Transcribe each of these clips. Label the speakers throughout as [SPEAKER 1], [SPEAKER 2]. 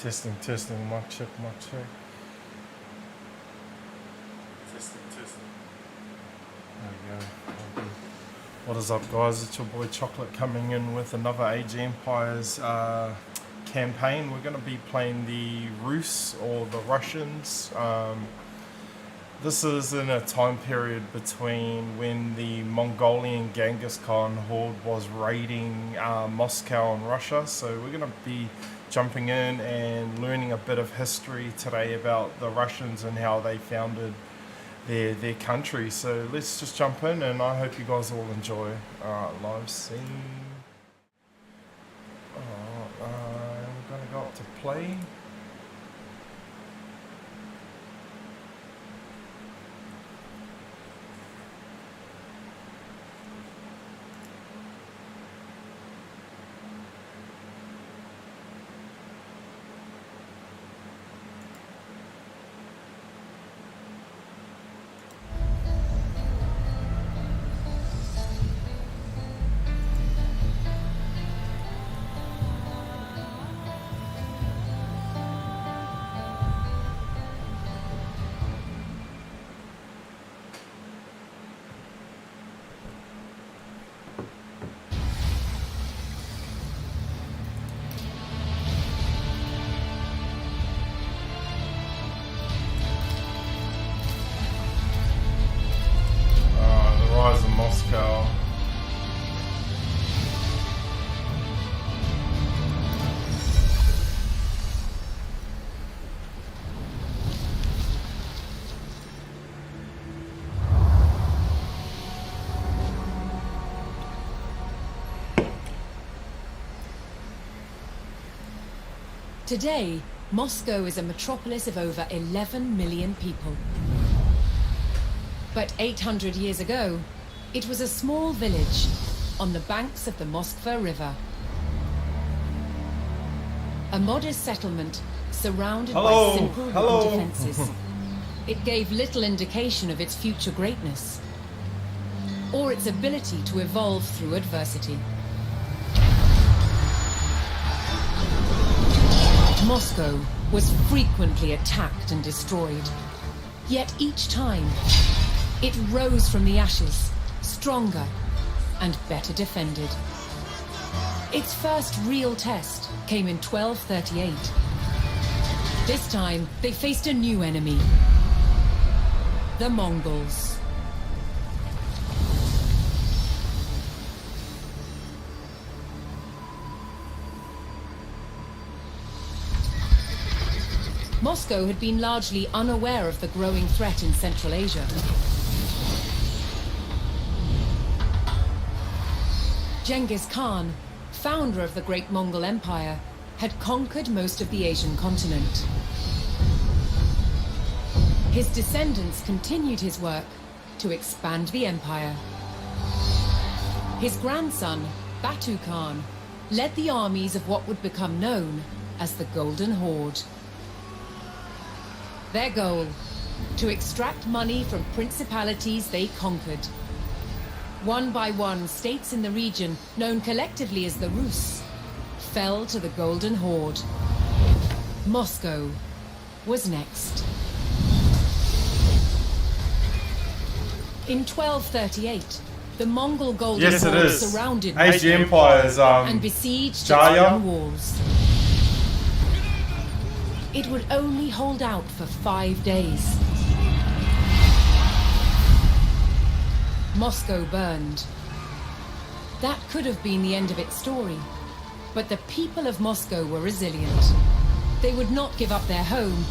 [SPEAKER 1] Testing, mic check. Testing. There we go. What is up, guys? It's your boy Chocolate coming in with another Age Empires campaign. We're going to be playing the Rus or the Russians. This is in a time period between when the Mongolian Genghis Khan horde was raiding Moscow and Russia. So we're going to be jumping in and learning a bit of history today about the Russians and how they founded their country. So let's just jump in, and I hope you guys all enjoy. Live scene. I'm going to go up to play. Rise of Moscow.
[SPEAKER 2] Today, Moscow is a metropolis of over 11 million people. But 800 years ago, it was a small village on the banks of the Moskva River. A modest settlement surrounded by simple wooden defenses. It gave little indication of its future greatness or its ability to evolve through adversity. Moscow was frequently attacked and destroyed, yet each time it rose from the ashes, stronger and better defended. Its first real test came in 1238. This time, they faced a new enemy, the Mongols. Moscow had been largely unaware of the growing threat in Central Asia. Genghis Khan, founder of the Great Mongol Empire, had conquered most of the Asian continent. His descendants continued his work to expand the empire. His grandson, Batu Khan, led the armies of what would become known as the Golden Horde. Their goal: to extract money from principalities they conquered. One by one, states in the region, known collectively as the Rus, fell to the Golden Horde. Moscow was next. In 1238, the Mongol Golden Horde surrounded
[SPEAKER 1] Age Empires
[SPEAKER 2] and besieged its own walls. It would only hold out for 5 days. Moscow burned. That could have been the end of its story, but the people of Moscow were resilient. They would not give up their home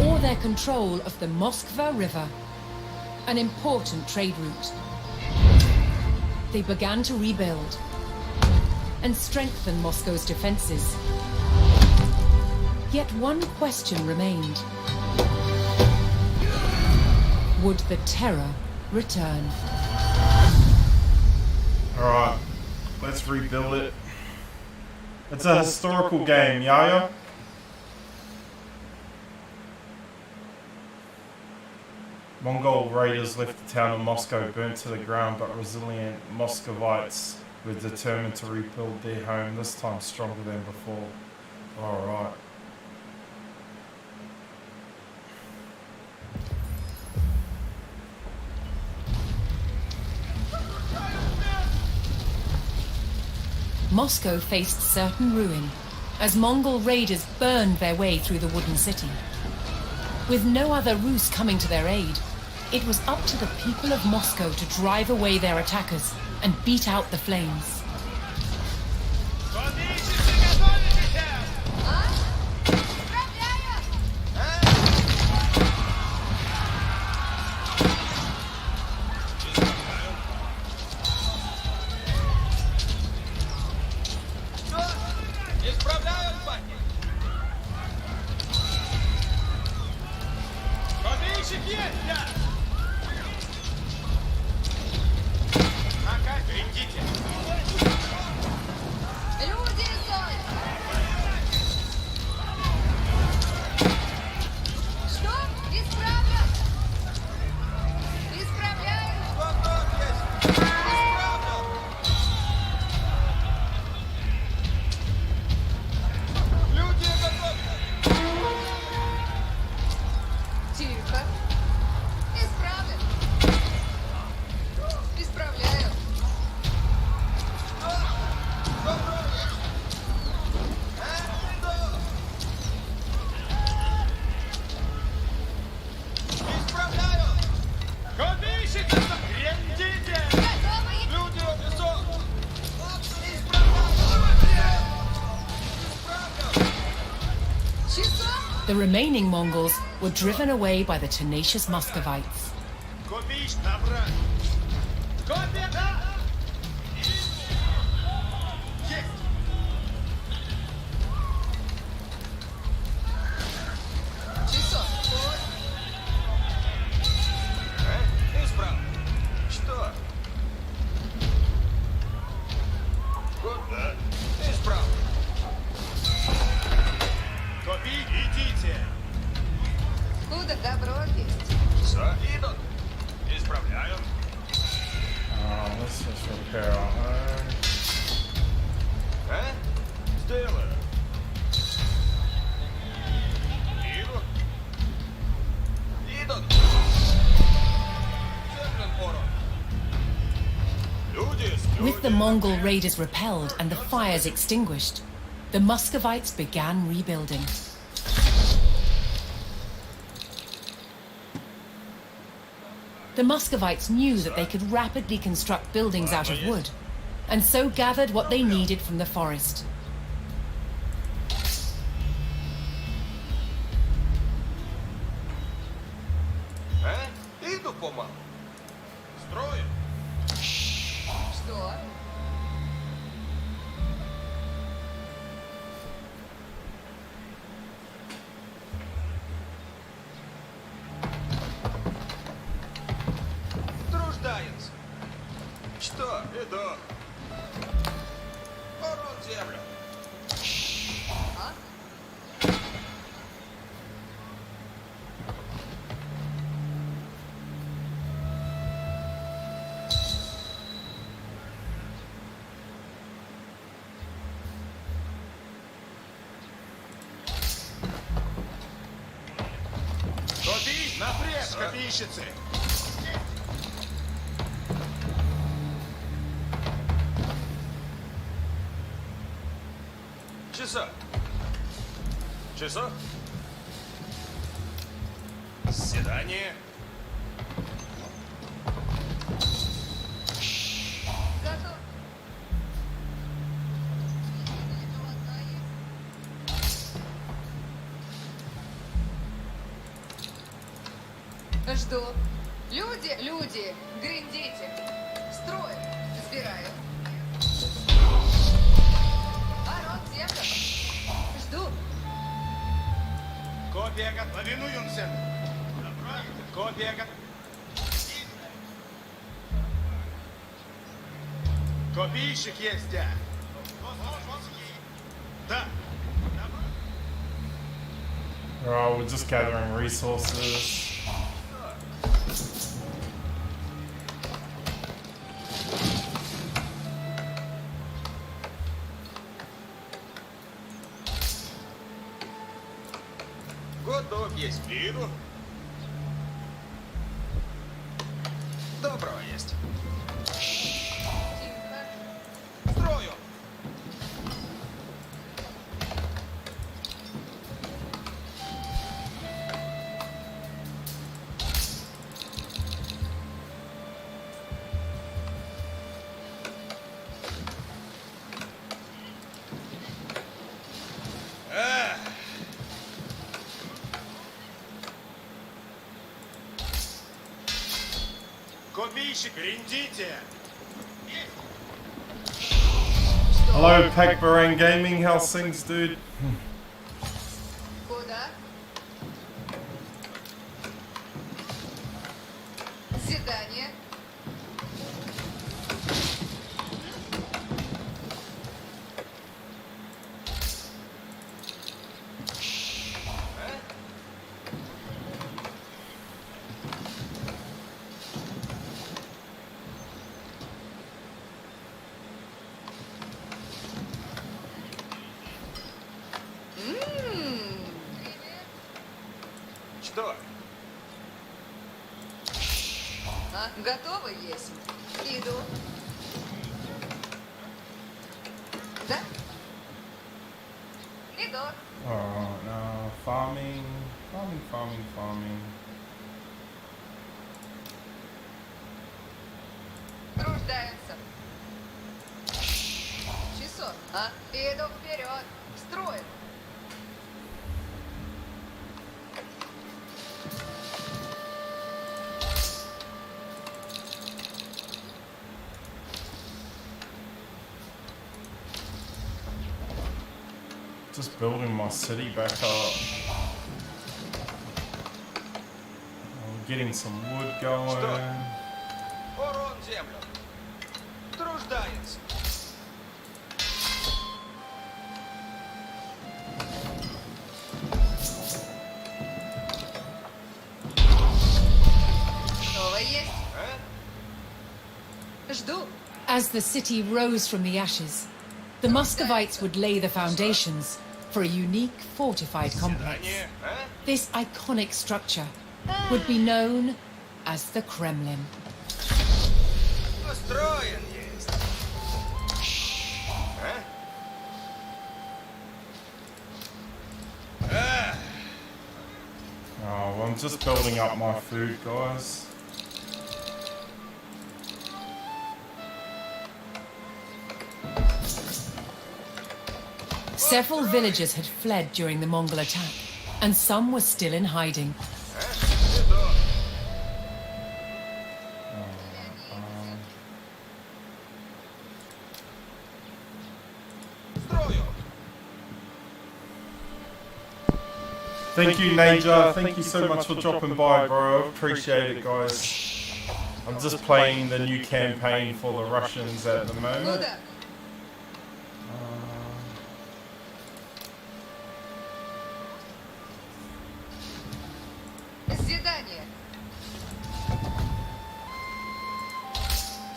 [SPEAKER 2] or their control of the Moskva River, an important trade route. They began to rebuild and strengthen Moscow's defenses. Yet one question remained. Would the terror return?
[SPEAKER 1] Alright, let's rebuild it. It's a historical game, Yaya. Mongol raiders left the town of Moscow burnt to the ground, but resilient Muscovites were determined to rebuild their home, this time stronger than before. All right.
[SPEAKER 2] Moscow faced certain ruin as Mongol raiders burned their way through the wooden city. With no other Rus coming to their aid, it was up to the people of Moscow to drive away their attackers and beat out the flames. The remaining Mongols were driven away by the tenacious Muscovites.
[SPEAKER 1] Let's just repair our home.
[SPEAKER 2] With the Mongol raiders repelled and the fires extinguished, the Muscovites began rebuilding. The Muscovites knew that they could rapidly construct buildings out of wood, and so gathered what they needed from the forest.
[SPEAKER 3] Что? Иду. Урон землю.
[SPEAKER 4] Копи, напряг, копейщицы!
[SPEAKER 3] Часа. Часа. Свидание.
[SPEAKER 5] Готов. Жду. Люди, гриндите. Строй. Сбираю. Ворот землю. Жду.
[SPEAKER 4] Копия повинуемся. Копия Копейщик есть, да? Да.
[SPEAKER 1] Alright, we're just gathering resources.
[SPEAKER 3] Готов есть. Иду. Доброго есть.
[SPEAKER 5] Тихо.
[SPEAKER 3] Строю.
[SPEAKER 4] Копейщик, гриндите!
[SPEAKER 1] Hello, Pagbarang Gaming. How's things, dude?
[SPEAKER 5] Куда? Задание.
[SPEAKER 3] Что?
[SPEAKER 5] А, готово есть. Иду. Да? Иду.
[SPEAKER 1] Oh, no. Farming.
[SPEAKER 5] Труждаемся. Часов. А? Иду вперед. Строим.
[SPEAKER 1] Just building my city back up. I'm getting some wood going.
[SPEAKER 3] Урон землю. Труждается.
[SPEAKER 5] Готово есть.
[SPEAKER 3] А?
[SPEAKER 5] Жду.
[SPEAKER 2] As the city rose from the ashes, the Muscovites would lay the foundations for a unique fortified complex.
[SPEAKER 3] Задание. А?
[SPEAKER 2] This iconic structure would be known as the Kremlin.
[SPEAKER 3] Устроен есть. А?
[SPEAKER 1] Oh, well, I'm just building up my food, guys.
[SPEAKER 2] Several villagers had fled during the Mongol attack, and some were still in hiding.
[SPEAKER 3] Иду. Строю.
[SPEAKER 1] Thank you, Naja. Thank you so much for dropping by, bro. Appreciate it, guys. I'm just playing the new campaign for the Russians at the moment.
[SPEAKER 5] Куда? Задание.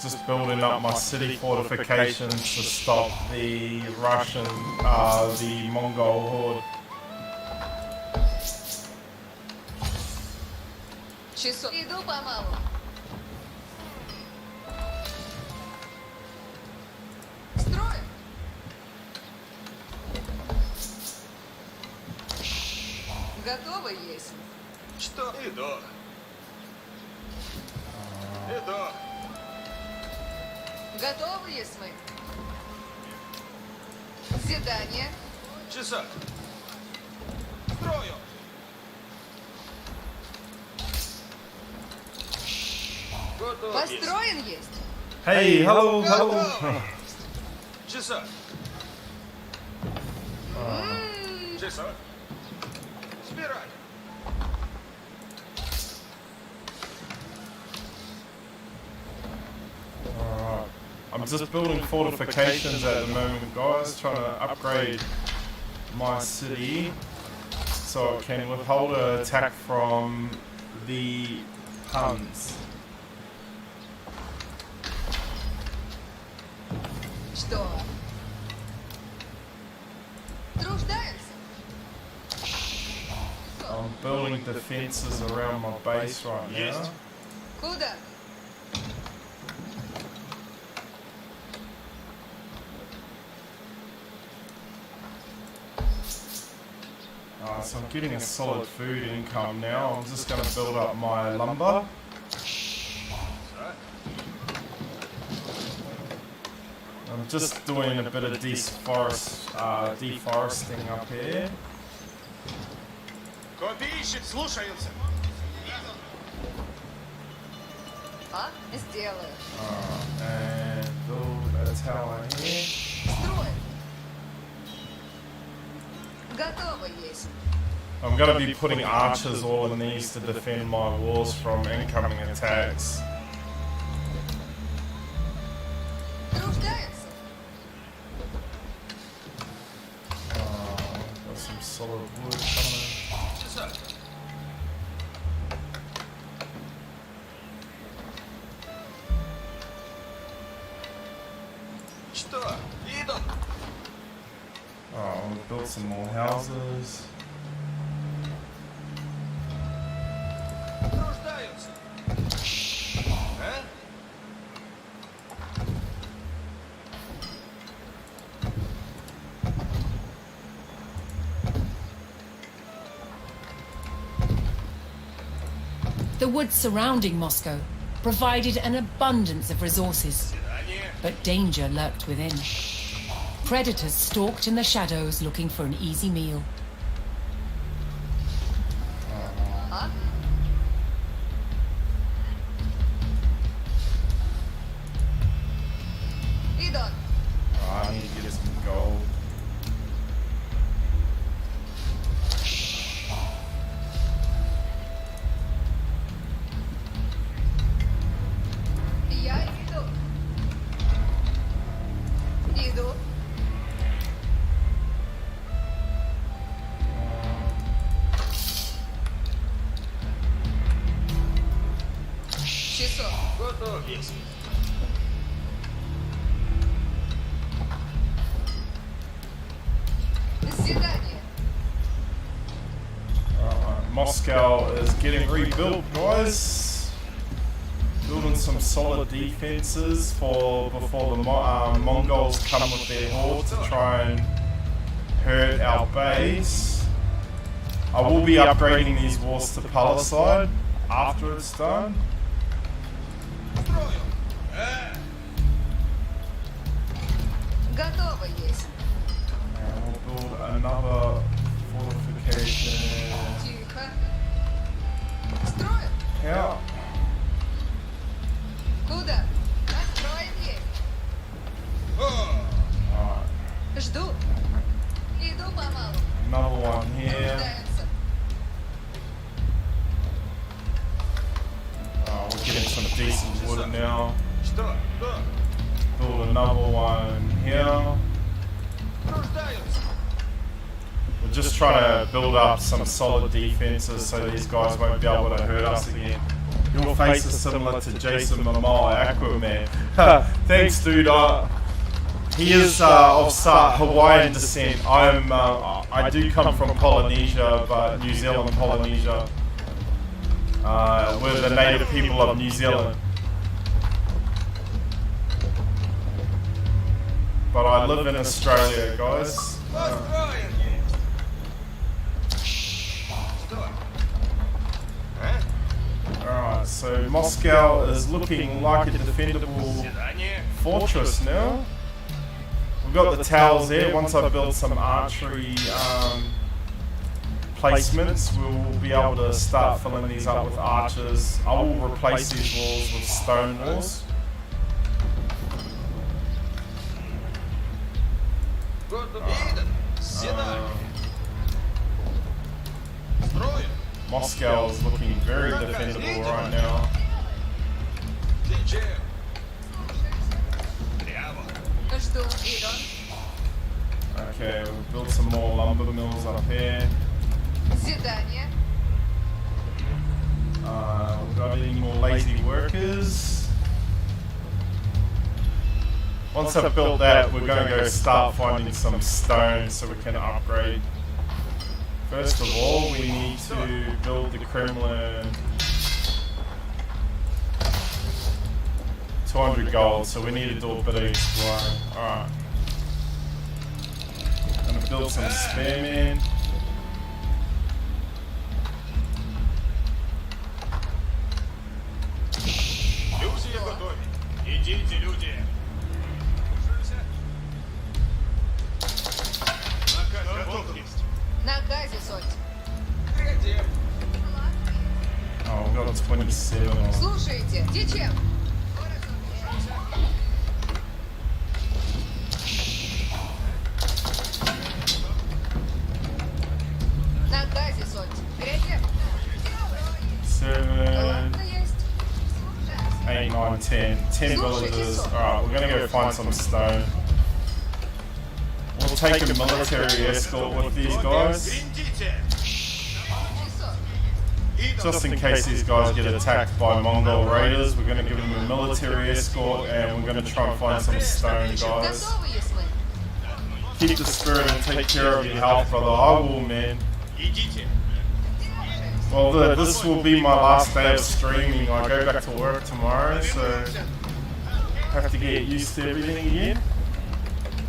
[SPEAKER 1] Just building up my city fortifications to stop the the Mongol horde.
[SPEAKER 5] Часов. Иду помалу. Строим. Готово есть.
[SPEAKER 3] Что? Иду. Иду.
[SPEAKER 5] Готовы есть мы. Задание.
[SPEAKER 3] Часок. Строю. Готов есть.
[SPEAKER 5] Построен есть.
[SPEAKER 1] Hey, hello.
[SPEAKER 3] Готово. Часок. Часок. Спираль.
[SPEAKER 1] I'm just building fortifications at the moment, guys, trying to upgrade my city so it can withhold an attack from the Huns.
[SPEAKER 5] Что? Труждаемся.
[SPEAKER 1] I'm building defenses around my base right now.
[SPEAKER 4] Есть.
[SPEAKER 5] Куда?
[SPEAKER 1] So I'm getting a solid food income now. I'm just going to build up my lumber. I'm just doing a bit of deforesting up here.
[SPEAKER 4] Копейщик, слушаются.
[SPEAKER 5] А? Сделаю.
[SPEAKER 1] And build a tower here.
[SPEAKER 5] Строй. Готово есть.
[SPEAKER 1] I'm going to be putting archers all in these to defend my walls from incoming attacks.
[SPEAKER 5] Труждаются.
[SPEAKER 1] Got some solid wood coming.
[SPEAKER 3] Часа. Что? Иду.
[SPEAKER 1] I'm going to build some more houses.
[SPEAKER 3] Труждаются. А?
[SPEAKER 2] The woods surrounding Moscow provided an abundance of resources,
[SPEAKER 3] Свидание.
[SPEAKER 2] but danger lurked within. Predators stalked in the shadows looking for an easy meal.
[SPEAKER 5] А? Идут.
[SPEAKER 1] I need to get some gold.
[SPEAKER 5] Я иду. Иду. Часов.
[SPEAKER 3] Готов. Есть.
[SPEAKER 5] Свидание.
[SPEAKER 1] Moscow is getting rebuilt, guys. Building some solid defenses for before the Mongols come with their horde to try and hurt our base. I will be upgrading these walls to Palisade after it's done.
[SPEAKER 3] Строю. А?
[SPEAKER 5] Готово есть.
[SPEAKER 1] And we'll build another fortification.
[SPEAKER 5] Тихо. Строим.
[SPEAKER 1] Yeah.
[SPEAKER 5] Куда? Настроен есть.
[SPEAKER 3] О!
[SPEAKER 1] Alright.
[SPEAKER 5] Жду. Иду помалу.
[SPEAKER 1] Another one here.
[SPEAKER 5] Труждаются.
[SPEAKER 1] We're getting some decent wood now.
[SPEAKER 3] Что? Кто?
[SPEAKER 1] Build another one here.
[SPEAKER 3] Труждаются.
[SPEAKER 1] We're just trying to build up some solid defenses so these guys won't be able to hurt us again. Your face is similar to Jason Momoa, Aquaman. Thanks, dude. He is of Hawaiian descent. I do come from Polynesia, but New Zealand, Polynesia. We're the native people of New Zealand. But I live in Australia, guys.
[SPEAKER 3] Построен. Что? А?
[SPEAKER 1] Alright, so Moscow is looking like a defendable
[SPEAKER 3] Свидание.
[SPEAKER 1] fortress now. We've got the towers there. Once I build some archery placements, we'll be able to start filling these up with archers. I will replace these walls with stone walls.
[SPEAKER 3] Готов. Иду. Свидание. Строю.
[SPEAKER 1] Moscow is looking very defendable right now.
[SPEAKER 3] Зачем? Прямо.
[SPEAKER 5] Жду. Иду.
[SPEAKER 1] Okay, we'll build some more lumber mills up here.
[SPEAKER 5] Свидание.
[SPEAKER 1] We've got any more lazy workers? Once I've built that, we're going to go start finding some stone so we can upgrade First of all, we need to build the Kremlin. 200 gold, so we need to do a bit of exploring. Alright. Gonna build some spearmen.
[SPEAKER 4] Люди готовы. Идите, люди. Наказ готов есть.
[SPEAKER 5] На газе, соть.
[SPEAKER 3] Бригадир.
[SPEAKER 1] Oh, we've got 27 on.
[SPEAKER 5] Слушайте, где чем? На газе, соть. Где?
[SPEAKER 1] 7,
[SPEAKER 5] Ладно, есть.
[SPEAKER 1] 8, 9, 10. 10 villagers. Alright, we're gonna go find some stone. We'll take a military escort with these guys.
[SPEAKER 4] Гриндите.
[SPEAKER 1] Just in case these guys get attacked by Mongol raiders, we're gonna give them a military escort and we're gonna try and find some stone guys.
[SPEAKER 5] Готовы, если?
[SPEAKER 1] Keep the spirit and take care of your health, brother. I will, man.
[SPEAKER 4] Идите.
[SPEAKER 1] Well, this will be my last day of streaming. I go back to work tomorrow, so I have to get used to everything again.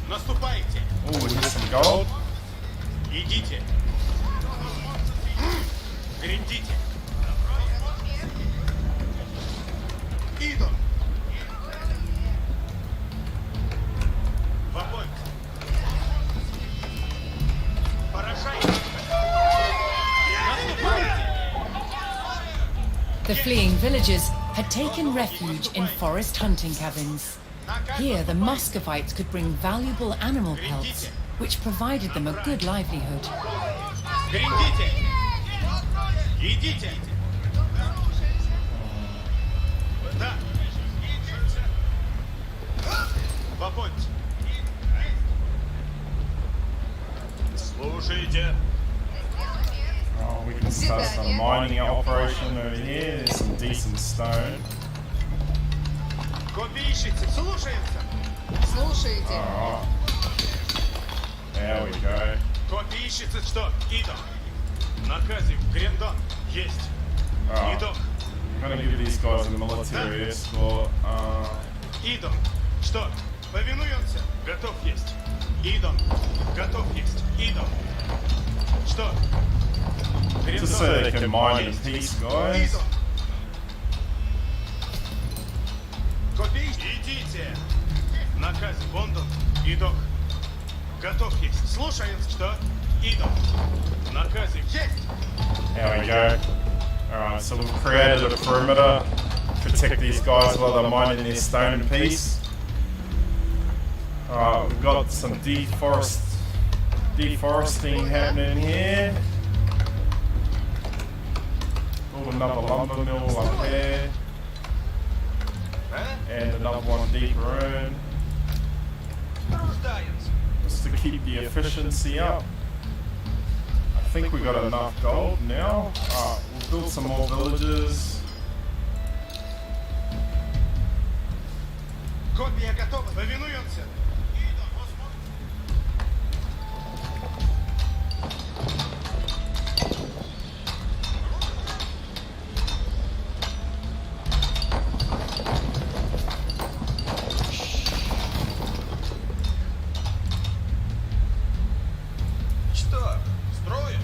[SPEAKER 4] Наступайте.
[SPEAKER 1] Oh, here's some gold.
[SPEAKER 4] Идите. Гриндите. Идут. В огонь. Поражайте. Наступайте.
[SPEAKER 2] The fleeing villagers had taken refuge in forest hunting cabins. Here, the Muscovites could bring valuable animal pelts, which provided them a good livelihood.
[SPEAKER 4] Гриндите. Идите. Да. В огонь. Слушайте.
[SPEAKER 1] Oh, we can start some mining operation over here. There's some decent stone.
[SPEAKER 4] Копейщицы, слушаемся.
[SPEAKER 5] Слушайте.
[SPEAKER 1] Alright. There we go.
[SPEAKER 4] Копейщицы, что? Идут. Наказик, Гриндон. Есть.
[SPEAKER 1] Alright.
[SPEAKER 4] Идут.
[SPEAKER 1] I'm gonna give these guys a military escort.
[SPEAKER 4] Идут. Что? Повинуемся. Готов есть. Идут. Готов есть. Идут. Что?
[SPEAKER 1] Just so they can mine in peace, guys.
[SPEAKER 4] Идут. Копейщицы. Идите. Наказик, Лондон. Идут. Готов есть. Слушаемся. Что? Идут. Наказик. Есть.
[SPEAKER 1] There we go. Alright, so we've created a perimeter to protect these guys while they're mining their stone in peace. Alright, we've got some deforesting happening here. Oh, another lumber mill up there. And another one deeper in.
[SPEAKER 3] Рождаются.
[SPEAKER 1] Just to keep the efficiency up. I think we got enough gold now. Alright, we'll build some more villages.
[SPEAKER 4] Копия готова. Повинуемся.
[SPEAKER 3] Что? Строим?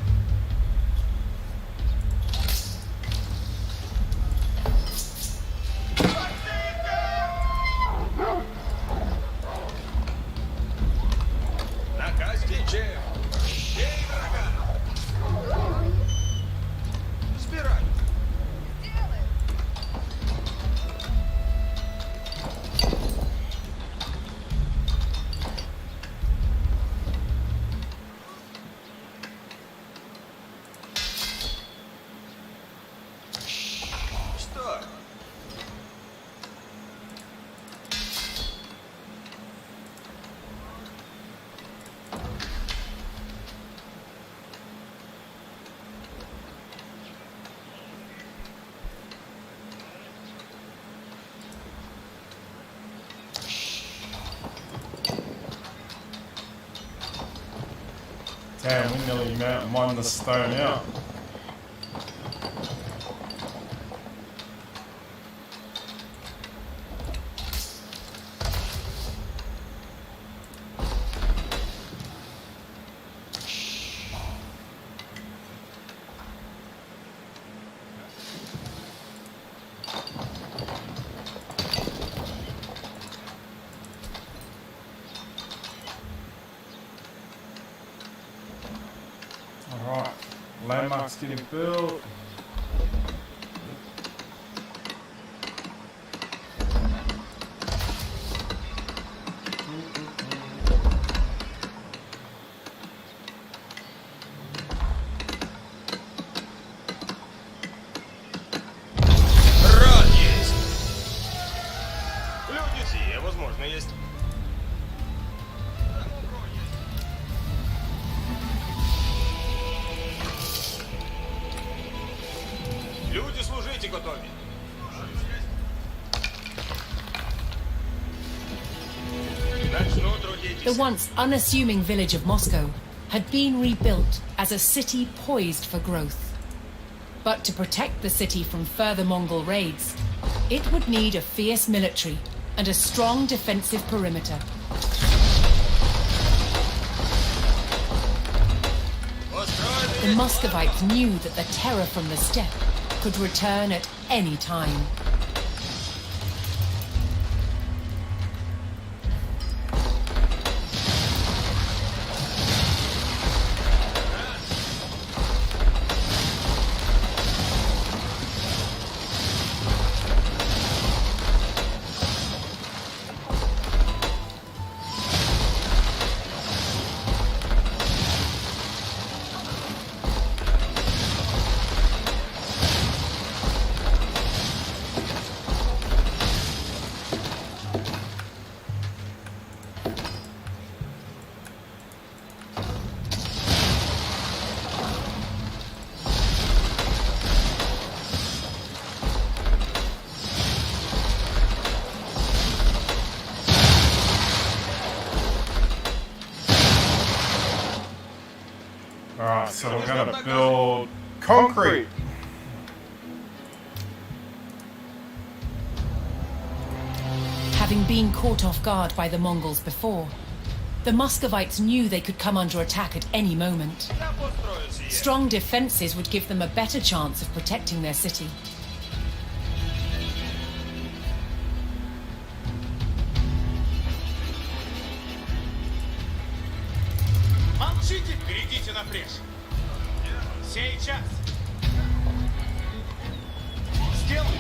[SPEAKER 1] Damn, we nearly mined the stone out. Alright, landmarks getting built.
[SPEAKER 4] Рад есть. Люди сие, возможно, есть. Люди, служите готовы. Начну трудитесь.
[SPEAKER 2] The once unassuming village of Moscow had been rebuilt as a city poised for growth. But to protect the city from further Mongol raids, it would need a fierce military and a strong defensive perimeter. The Muscovites knew that the terror from the steppe could return at any time.
[SPEAKER 1] Alright, so we're gonna build concrete.
[SPEAKER 2] Having been caught off guard by the Mongols before, the Muscovites knew they could come under attack at any moment.
[SPEAKER 4] Я построю сие.
[SPEAKER 2] Strong defenses would give them a better chance of protecting their city.
[SPEAKER 4] Молчите, перейдите на фреш. Сейчас. Сделай.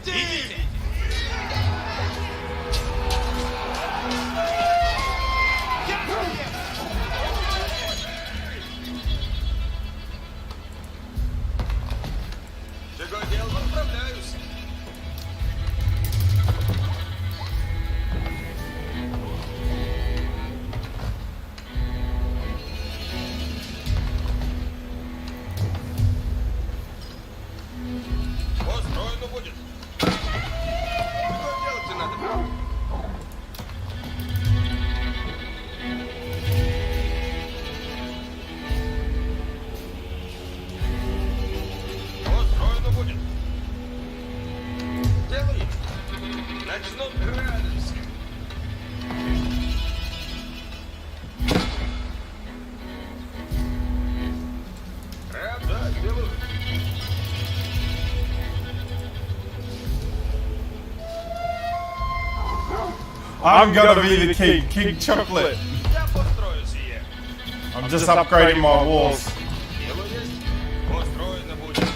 [SPEAKER 4] Идите. Чего дел, отправляюсь. Построено будет. Что делать надо? Построено будет. Делай. Начнут радость. Да, делаю.
[SPEAKER 1] I'm gonna be the king, King Chocolate.
[SPEAKER 4] Я построю сие.
[SPEAKER 1] I'm just upgrading my walls.
[SPEAKER 4] Дело есть. Построено будет.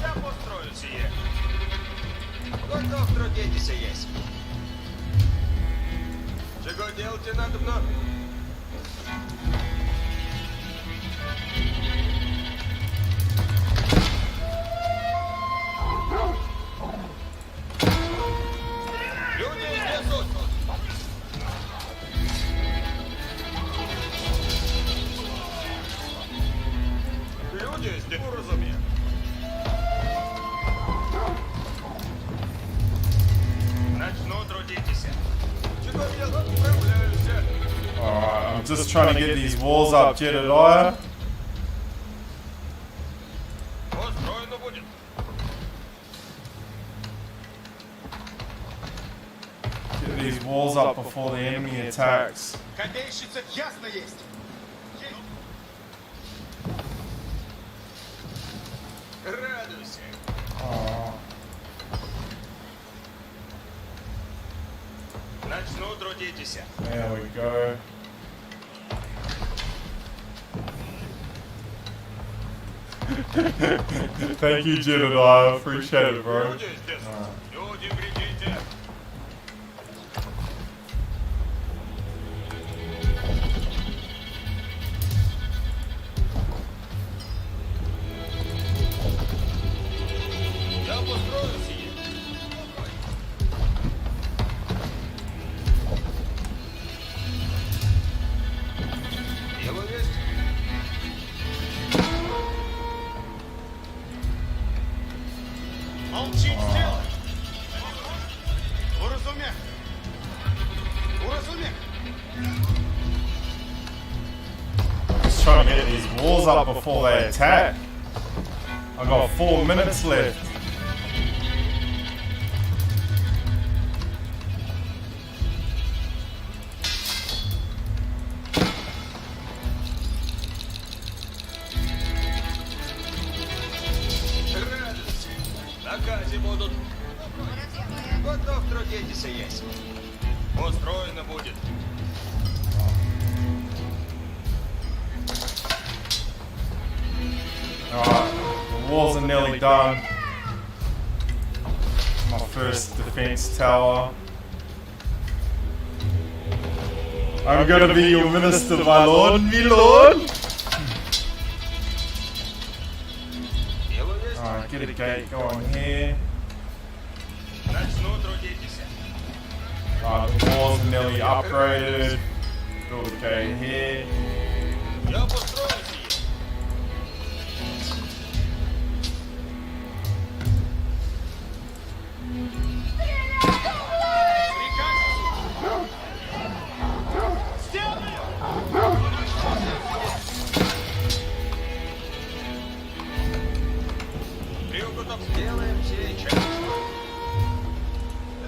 [SPEAKER 4] Я построю сие. Готов трудитесь есть. Чего делать надо много? Люди несут. Люди здесь розуміє.
[SPEAKER 1] just trying to get these walls up, Jedediah.
[SPEAKER 4] Построено будет.
[SPEAKER 1] Get these walls up before the enemy attacks.
[SPEAKER 3] Копейщица ясно есть.
[SPEAKER 4] Радуйся. Начну трудитесь.
[SPEAKER 1] There we go. Thank you, Jedediah. Appreciate it, bro.
[SPEAKER 4] Люди здесь. Люди, глядите. Я построю сие. Дело есть.
[SPEAKER 3] Молчить сделай. Уразумех. Уразумех.
[SPEAKER 1] Just trying to get these walls up before they attack. I've got 4 minutes left.
[SPEAKER 4] Радуйся. Наказы будут. Готов трудитесь есть. Устроено будет.
[SPEAKER 1] Alright, the walls are nearly done. My first defense tower. I'm gonna be your minister, my lord, me lord.
[SPEAKER 4] Дело есть.
[SPEAKER 1] Alright, get a gate going here.
[SPEAKER 4] Начну трудитесь.
[SPEAKER 1] Alright, the walls are nearly upgraded. Build a gate here.
[SPEAKER 4] Я построю сие. Приуготов сделаем сейчас.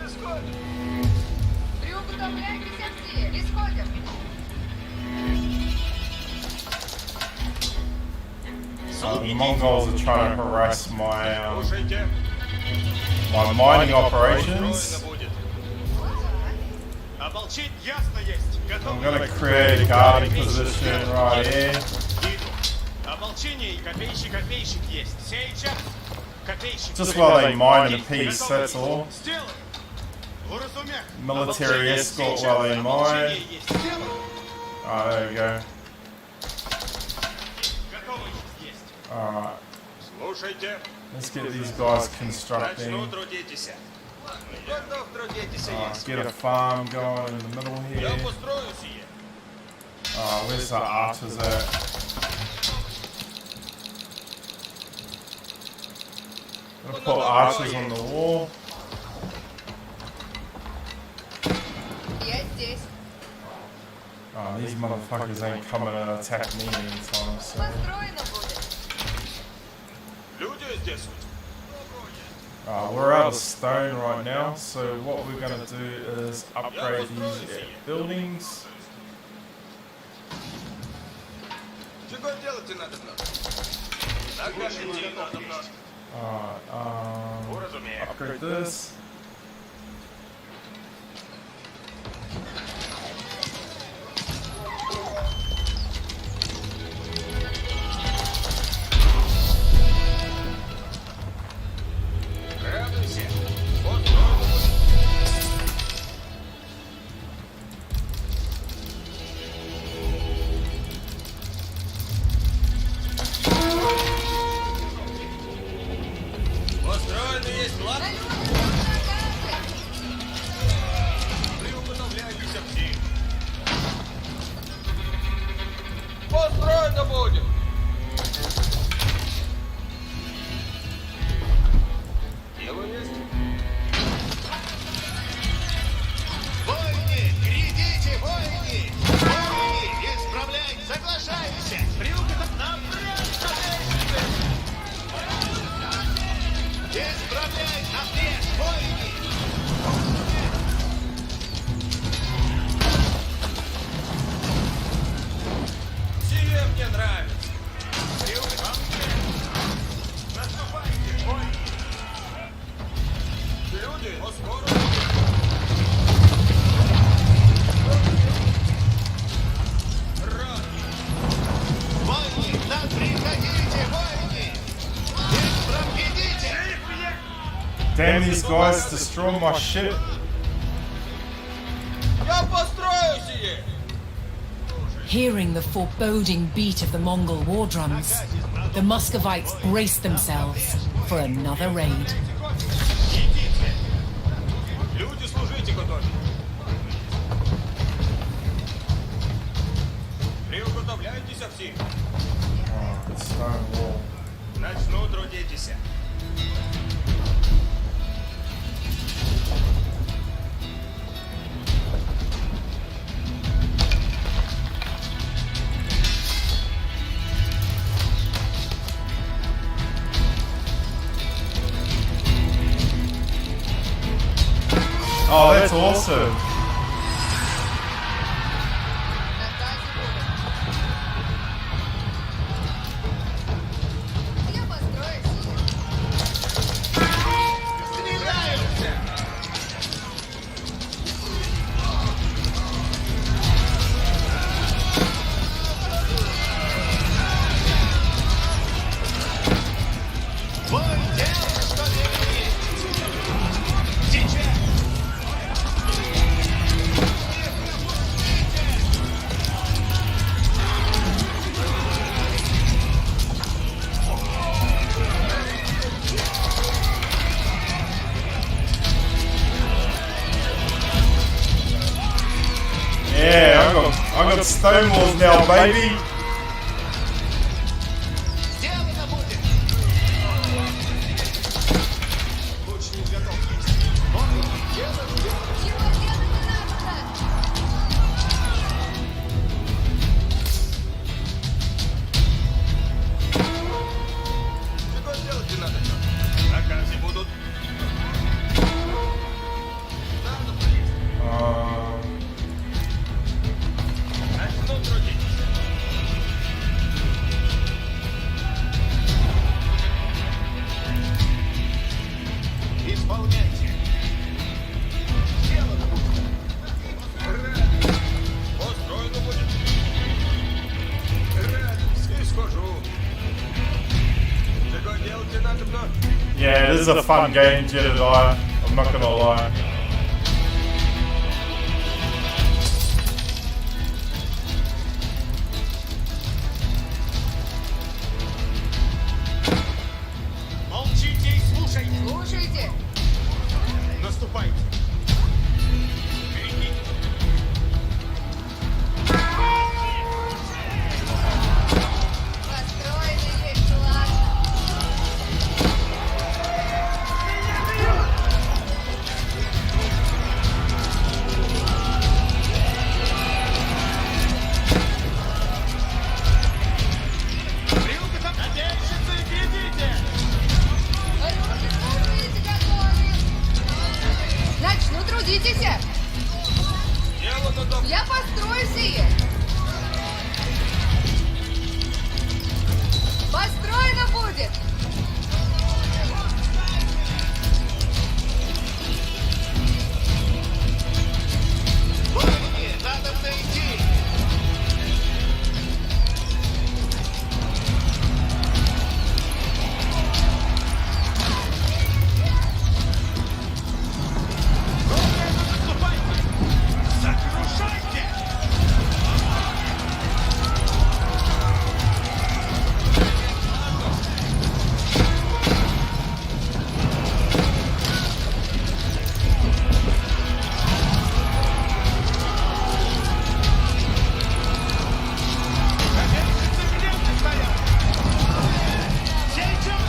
[SPEAKER 4] Исходим.
[SPEAKER 5] Приуготовляйтесь все, исходим.
[SPEAKER 1] The Mongols are trying to harass
[SPEAKER 4] Слушайте.
[SPEAKER 1] my mining
[SPEAKER 4] Устроено
[SPEAKER 1] operations.
[SPEAKER 4] будет.
[SPEAKER 3] Ополчить ясно есть. Готов.
[SPEAKER 1] I'm gonna create a guarding position right here.
[SPEAKER 3] Иду. Ополчение и копейщик есть. Сейчас. Копейщик.
[SPEAKER 1] Just while they mine in peace, that's all.
[SPEAKER 3] Сделай. Уразумех.
[SPEAKER 1] Military escort while they mine.
[SPEAKER 3] Ополчение есть. Сделай.
[SPEAKER 1] Alright, there we go.
[SPEAKER 3] Готовность есть.
[SPEAKER 1] Alright,
[SPEAKER 4] Слушайте.
[SPEAKER 1] let's get these guys
[SPEAKER 4] Начну
[SPEAKER 1] constructing.
[SPEAKER 4] трудитесь. Готов трудитесь есть.
[SPEAKER 1] Get a farm going in the middle
[SPEAKER 4] Я
[SPEAKER 1] here.
[SPEAKER 4] построю сие.
[SPEAKER 1] Where's the archers at? Gonna put archers on the wall.
[SPEAKER 5] Я здесь.
[SPEAKER 1] Oh, these motherfuckers ain't coming to attack me anytime soon.
[SPEAKER 5] Построено будет.
[SPEAKER 4] Люди здесь.
[SPEAKER 1] We're out of stone right now, so what we're gonna do is upgrade these buildings.
[SPEAKER 4] Чего делать надо? Накажите надо.
[SPEAKER 1] Alright,
[SPEAKER 4] Уразумех.
[SPEAKER 1] upgrade this.
[SPEAKER 4] Радуйся. Построено будет. Построено есть, ладно? Приуготовляйтесь все. Построено будет. Дело есть.
[SPEAKER 3] Войны! Грядите, войны! Войны!
[SPEAKER 4] нравится.
[SPEAKER 3] Наступайте, воины!
[SPEAKER 4] Люди, о, скоро. Раки.
[SPEAKER 3] Воины, нам приходите, воины! Быстро бегите!
[SPEAKER 1] Damn, these guys destroy my ship.
[SPEAKER 4] Я построю сие.
[SPEAKER 2] Hearing the foreboding beat of the Mongol war drums, the Muscovites braced themselves for another raid.
[SPEAKER 3] Идите!
[SPEAKER 4] Люди, служите, готові. Приготовляйтеся всі.
[SPEAKER 1] Oh, it's stone wall.
[SPEAKER 3] Начну трудитесь.
[SPEAKER 1] Oh, that's awesome.
[SPEAKER 5] На базе будет. Я построю сие.
[SPEAKER 3] Стреляются! Бой, делай, что есть! Сейчас!
[SPEAKER 1] Yeah, I got stone walls now, baby.
[SPEAKER 3] Сделано будет! Лучник готов есть. Воины, делаем, делаем.
[SPEAKER 5] Чего делать-то?
[SPEAKER 4] Что делать не надо, что?
[SPEAKER 3] Заказы будут.
[SPEAKER 4] Надо полезть.
[SPEAKER 3] Начну трудитесь. Исполняйте. Сделано будет.
[SPEAKER 4] Построено будет. Радуйся, схожу. Что делать не надо, но...
[SPEAKER 1] Yeah, this is a fun game, Jedediah. I'm not gonna lie.
[SPEAKER 3] Молчите и слушайте.
[SPEAKER 5] Слушайте.
[SPEAKER 3] Наступайте. Берегите.
[SPEAKER 5] Построены есть ладно.
[SPEAKER 3] Приготовь. Надейщицы, бегите.
[SPEAKER 5] Оружие готовы. Начну трудитесь.
[SPEAKER 4] Дело надо...
[SPEAKER 5] Я построю сие. Построено будет.
[SPEAKER 3] Воины, надо идти. Наступайте. Сокрушайте. Надейщицы, где вы стоят? Сейчас.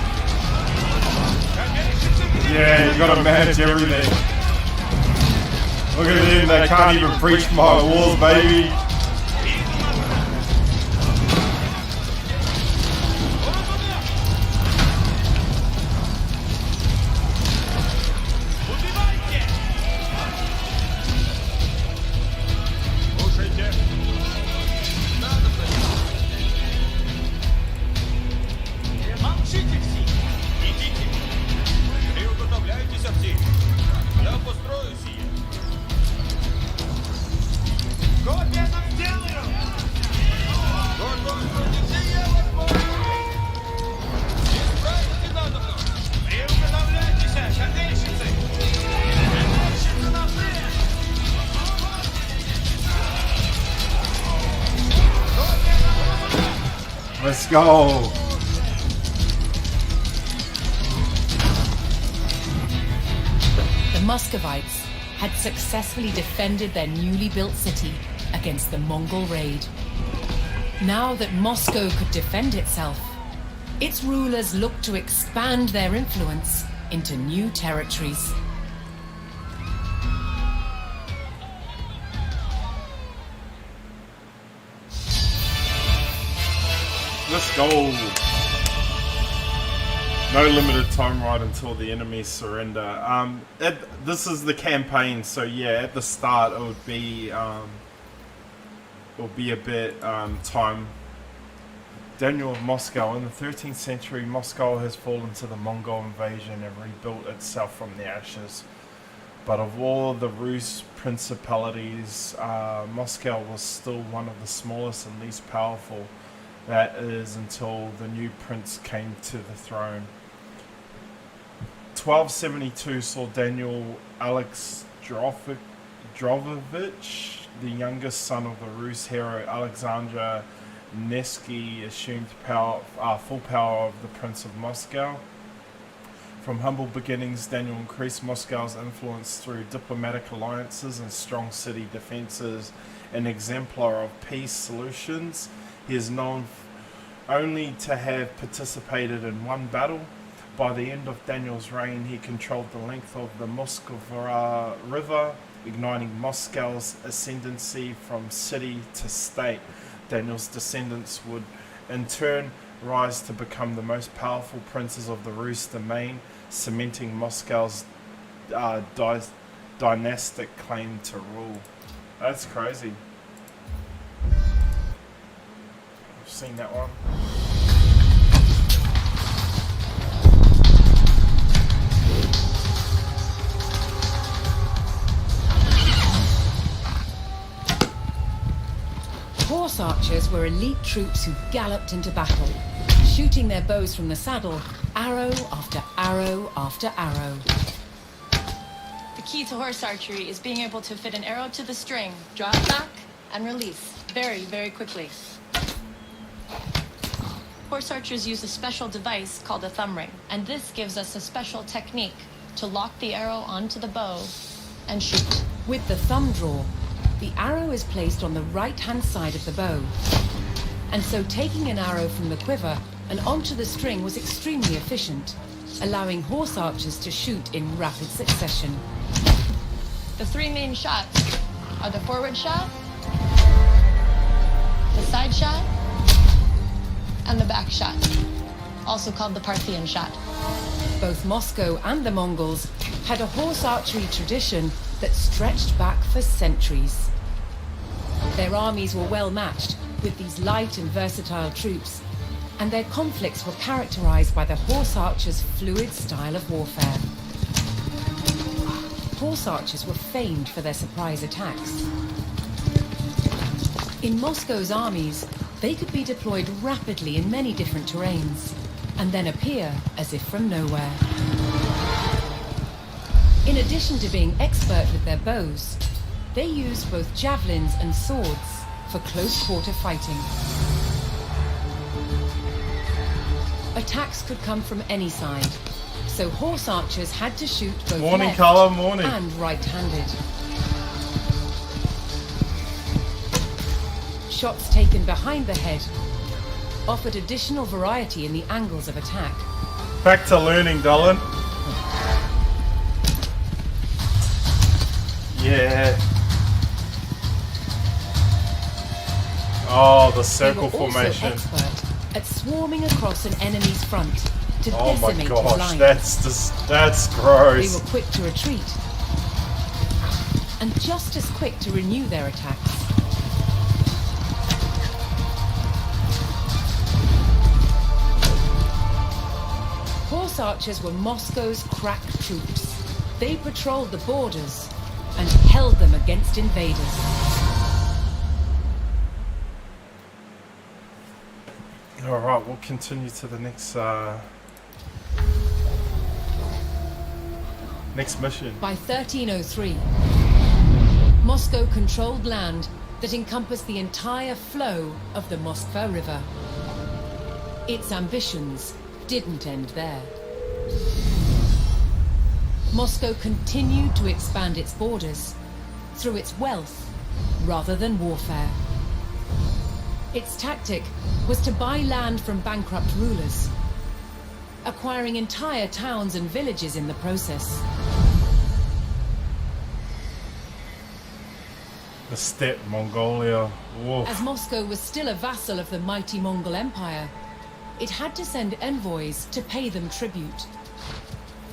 [SPEAKER 3] Надейщицы, где
[SPEAKER 1] Yeah, you gotta manage everything. Look at them, they can't even breach my walls, baby.
[SPEAKER 3] Убивайте!
[SPEAKER 4] Слушайте. Надо полезть.
[SPEAKER 1] Let's go.
[SPEAKER 2] The Muscovites had successfully defended their newly built city against the Mongol raid. Now that Moscow could defend itself, its rulers looked to expand their influence into new territories.
[SPEAKER 1] Let's go. No limited time right until the enemies surrender. This is the campaign, so yeah, at the start it would be a bit time. Daniel of Moscow. In the 13th century, Moscow has fallen to the Mongol invasion and rebuilt itself from the ashes. But of all the Rus principalities, Moscow was still one of the smallest and least powerful. That is until the new prince came to the throne. 1272 saw Daniel Alexandrovich, the youngest son of the Rus hero Alexander Nevsky, assumed full power of the Prince of Moscow. From humble beginnings, Daniel increased Moscow's influence through diplomatic alliances and strong city defenses. An exemplar of peace solutions, he is known only to have participated in one battle. By the end of Daniel's reign, he controlled the length of the Moskva River, igniting Moscow's ascendancy from city to state. Daniel's descendants would in turn rise to become the most powerful princes of the Rus domain, cementing Moscow's dynastic claim to rule. That's crazy. I've seen that one.
[SPEAKER 2] Horse archers were elite troops who galloped into battle, shooting their bows from the saddle, arrow after arrow after arrow.
[SPEAKER 6] The key to horse archery is being able to fit an arrow to the string, draw it back, and release very, very quickly. Horse archers use a special device called a thumb ring, and this gives us a special technique to lock the arrow onto the bow and shoot.
[SPEAKER 2] With the thumb draw, the arrow is placed on the right-hand side of the bow, and so taking an arrow from the quiver and onto the string was extremely efficient, allowing horse archers to shoot in rapid succession.
[SPEAKER 6] The three main shots are the forward shot, the side shot, and the back shot, also called the Parthian shot.
[SPEAKER 2] Both Moscow and the Mongols had a horse archery tradition that stretched back for centuries. Their armies were well matched with these light and versatile troops, and their conflicts were characterized by the horse archers' fluid style of warfare. Horse archers were famed for their surprise attacks. In Moscow's armies, they could be deployed rapidly in many different terrains, and then appear as if from nowhere. In addition to being expert with their bows, they used both javelins and swords for close-quarter fighting. Attacks could come from any side, so horse archers had to shoot both left and right-handed. Shots taken behind the head offered additional variety in the angles of attack.
[SPEAKER 1] Back to learning, Dylan. Yeah. Oh, the circle
[SPEAKER 2] they were
[SPEAKER 1] formation.
[SPEAKER 2] Also expert at swarming across an enemy's front to
[SPEAKER 1] Oh my
[SPEAKER 2] decimate his
[SPEAKER 1] gosh,
[SPEAKER 2] line.
[SPEAKER 1] that's
[SPEAKER 2] They
[SPEAKER 1] gross.
[SPEAKER 2] were quick to retreat, and just as quick to renew their attacks. Horse archers were Moscow's crack troops. They patrolled the borders and held them against invaders.
[SPEAKER 1] Alright, we'll continue to the next mission.
[SPEAKER 2] By 1303, Moscow controlled land that encompassed the entire flow of the Moskva River. its ambitions didn't end there. Moscow continued to expand its borders through its wealth rather than warfare. Its tactic was to buy land from bankrupt rulers, acquiring entire towns and villages in the process.
[SPEAKER 1] The steppe, Mongolia. Woof.
[SPEAKER 2] As Moscow was still a vassal of the mighty Mongol Empire, it had to send envoys to pay them tribute.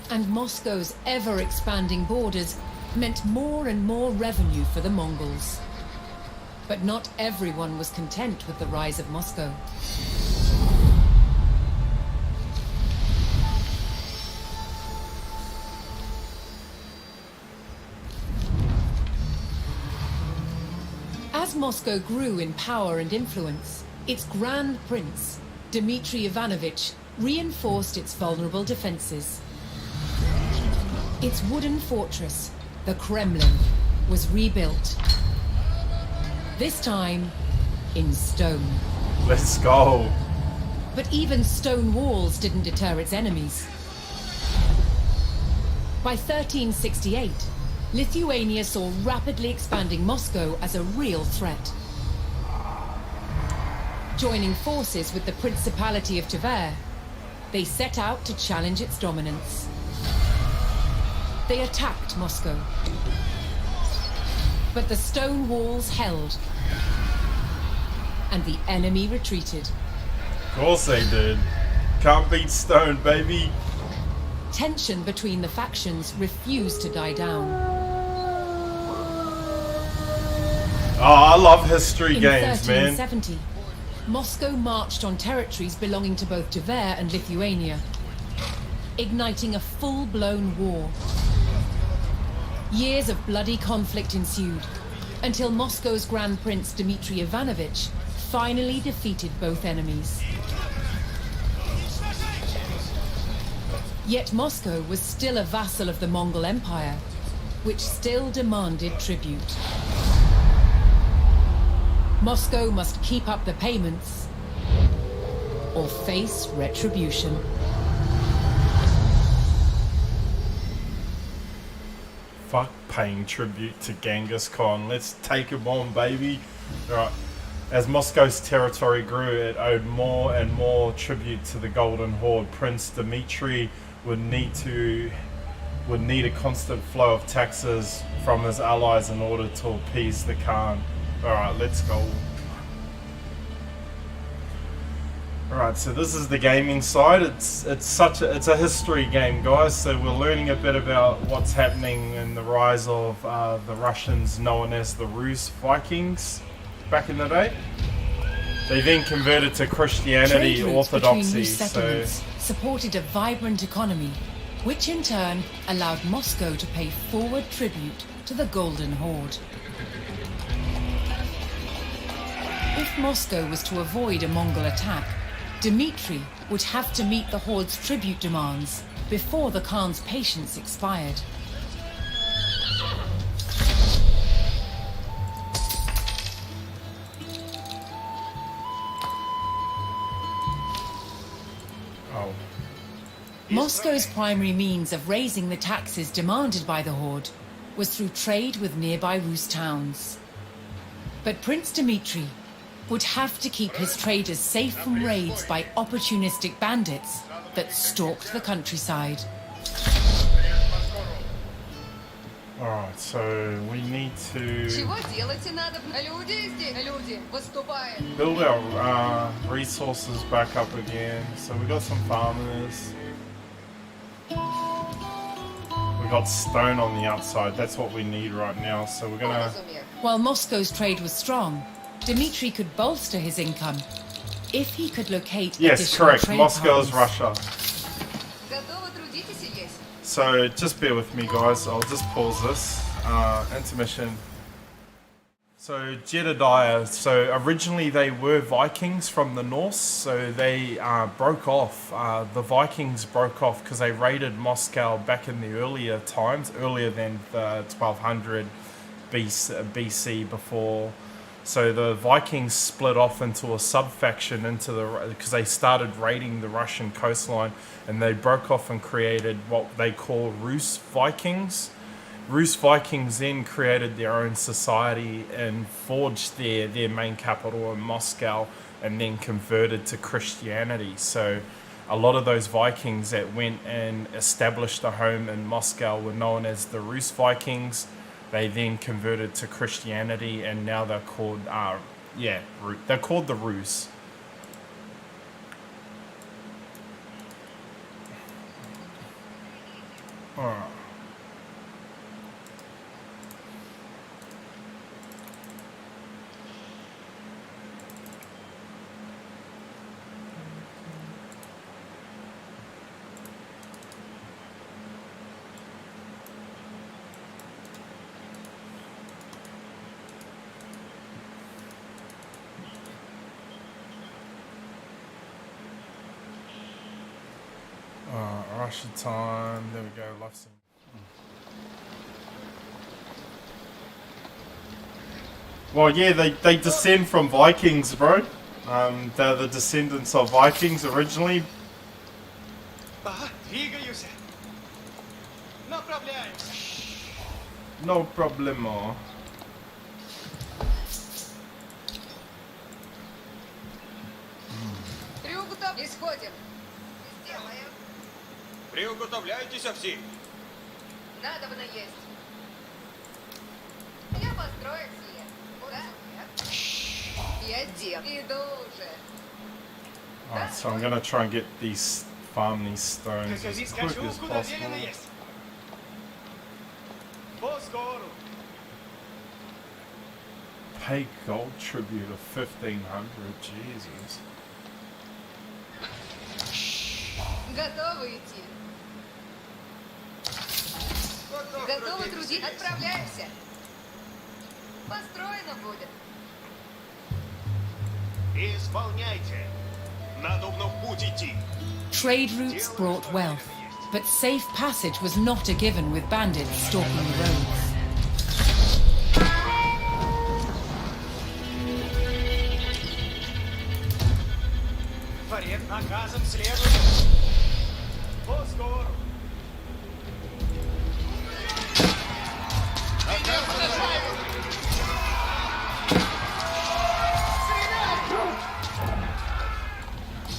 [SPEAKER 2] And Moscow's ever-expanding borders meant more and more revenue for the Mongols. But not everyone was content with the rise of Moscow. As Moscow grew in power and influence, its Grand Prince, Dmitry Ivanovich, reinforced its vulnerable defenses. Its wooden fortress, the Kremlin, was rebuilt. This time, in stone.
[SPEAKER 1] Let's go.
[SPEAKER 2] But even stone walls didn't deter its enemies. By 1368, Lithuania saw rapidly expanding Moscow as a real threat. Joining forces with the Principality of Tver, they set out to challenge its dominance. They attacked Moscow. But the stone walls held, and the enemy retreated.
[SPEAKER 1] Of course they did. Can't beat stone, baby.
[SPEAKER 2] Tension between the factions refused to die down.
[SPEAKER 1] Oh, I love history
[SPEAKER 2] In
[SPEAKER 1] games, man.
[SPEAKER 2] 1370, Moscow marched on territories belonging to both Tver and Lithuania, igniting a full-blown war. Years of bloody conflict ensued, until Moscow's Grand Prince Dmitry Ivanovich finally defeated both enemies. Yet Moscow was still a vassal of the Mongol Empire, which still demanded tribute. Moscow must keep up the payments or face retribution.
[SPEAKER 1] Fuck paying tribute to Genghis Khan. Let's take him on, baby. Alright. As Moscow's territory grew, it owed more and more tribute to the Golden Horde. Prince Dmitry would need a constant flow of taxes from his allies in order to appease the Khan. Alright, let's go. Alright, so this is the gaming side. It's a history game, guys. So we're learning a bit about what's happening in the rise of the Russians known as the Rus Vikings back in the day. They then converted to Christianity,
[SPEAKER 2] Trade routes between
[SPEAKER 1] Orthodoxy.
[SPEAKER 2] new
[SPEAKER 1] So
[SPEAKER 2] settlements supported a vibrant economy, which in turn allowed Moscow to pay forward tribute to the Golden Horde. If Moscow was to avoid a Mongol attack, Dmitry would have to meet the Horde's tribute demands before the Khan's patience expired.
[SPEAKER 1] oh,
[SPEAKER 2] Moscow's primary means of raising the taxes demanded by the Horde was through trade with nearby Rus towns. But Prince Dmitry would have to keep his traders safe from raids by opportunistic bandits that stalked the countryside.
[SPEAKER 1] alright, so we need to
[SPEAKER 5] Чего делать и надо? Люди здесь, люди, выступаем.
[SPEAKER 1] build our resources back up again. So we got some farmers. We got stone on the outside. That's what we need right now. So we're gonna.
[SPEAKER 5] Разумею.
[SPEAKER 2] While Moscow's trade was strong, Dmitry could bolster his income if he could locate
[SPEAKER 1] Yes,
[SPEAKER 2] additional
[SPEAKER 1] correct.
[SPEAKER 2] trade
[SPEAKER 1] Moscow is
[SPEAKER 2] partners.
[SPEAKER 1] Russia.
[SPEAKER 5] Готовы трудитесь здесь?
[SPEAKER 1] So just bear with me, guys. I'll just pause this. Intermission. So Jedediah. So originally they were Vikings from the Norse. So they broke off. The Vikings broke off because they raided Moscow back in the earlier times, earlier than the 1200 BC, before So the Vikings split off into a sub-faction because they started raiding the Russian coastline, and they broke off and created what they call Rus Vikings. Rus Vikings then created their own society and forged their main capital in Moscow, and then converted to Christianity. So a lot of those Vikings that went and established a home in Moscow were known as the Rus Vikings. They then converted to Christianity, and now they're called, they're called the Rus. Russia time, there we go, live scene. Well, yeah, they descend from Vikings, bro. They're the descendants of Vikings originally.
[SPEAKER 3] Ага, двигаюсь. Направляемся.
[SPEAKER 1] No problemo.
[SPEAKER 5] Трюк готов. Исходим. Сделаем.
[SPEAKER 4] Приуготовляйтесь все.
[SPEAKER 5] Надобно есть. Я построю все. Куда? Я дел. Иду уже.
[SPEAKER 1] Alright, so I'm gonna try and get farm these stones
[SPEAKER 3] Как
[SPEAKER 1] as quick
[SPEAKER 3] скачу,
[SPEAKER 1] as
[SPEAKER 3] куда
[SPEAKER 1] possible.
[SPEAKER 3] велено есть. По скору.
[SPEAKER 1] Pay gold tribute of 1,500, Jesus.
[SPEAKER 5] Готовы идти. Готовы трудиться. Отправляемся. Построено будет.
[SPEAKER 3] Исполняйте. Надобно в путь идти.
[SPEAKER 2] Trade routes brought wealth, but safe passage was not a given with bandits stalking the roads.
[SPEAKER 3] Фарет наказом следует. По скору.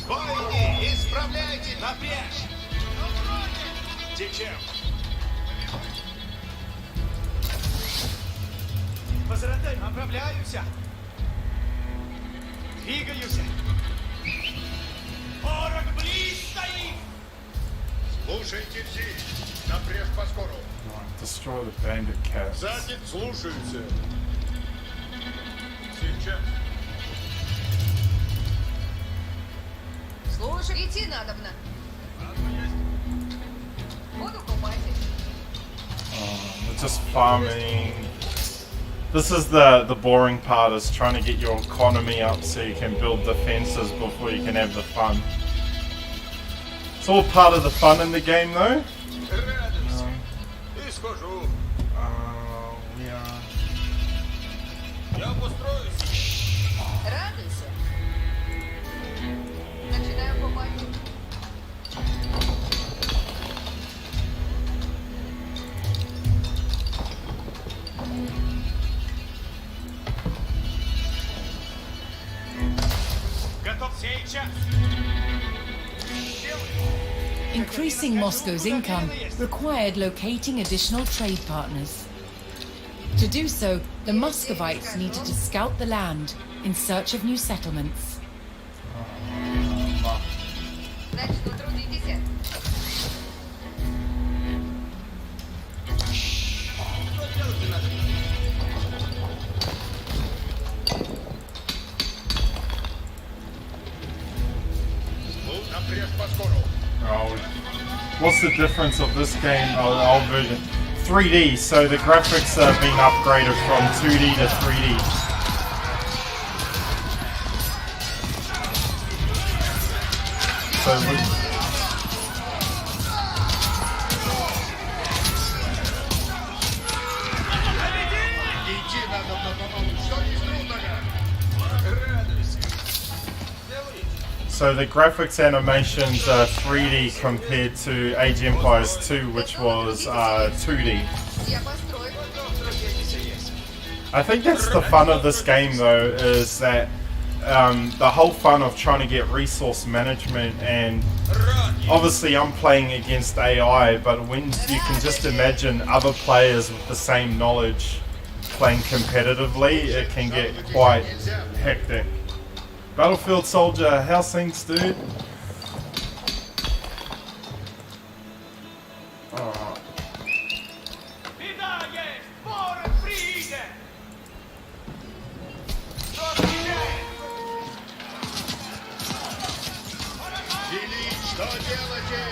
[SPEAKER 3] Бойни, исправляйте, напрячь. Течем. Возвратим, направляюсь. Двигаюсь. Ворог близ стоит.
[SPEAKER 4] Слушайте все. Напрежь по скору.
[SPEAKER 1] Right, destroy the bandit cats.
[SPEAKER 4] Сзади слушаются. Сейчас.
[SPEAKER 5] Слушай, идти надобно. Буду купать.
[SPEAKER 1] We're just farming. This is the boring part, is trying to get your economy up so you can build defenses before you can have the fun. It's all part of the fun in the game though.
[SPEAKER 4] Радуйся. И схожу.
[SPEAKER 1] We are...
[SPEAKER 4] Я построюсь.
[SPEAKER 5] Радуйся. Начинаю купать.
[SPEAKER 3] Готов сейчас.
[SPEAKER 2] Increasing Moscow's income required locating additional trade partners. To do so, the Muscovites needed to scout the land in search of new settlements.
[SPEAKER 5] Начну трудитесь.
[SPEAKER 4] Что делать надо? Напрежь по скору.
[SPEAKER 1] Oh, what's the difference of this game, the old version? 3D, so the graphics have been upgraded from 2D to 3D. So
[SPEAKER 4] Идти надо по тому, что не трудно.
[SPEAKER 1] So the graphics animations are 3D compared to Age of Empires 2, which was 2D.
[SPEAKER 5] Я построю.
[SPEAKER 1] I think that's the fun of this game though, is that the whole fun of trying to get resource management, and obviously I'm playing against AI, but when you can just imagine other players with the same knowledge playing competitively, it can get quite hectic. Battlefield Soldier, how's things, dude? Alright.
[SPEAKER 3] Беда есть! Ворон приедет! Что отвечает?
[SPEAKER 4] Делить, что делаете?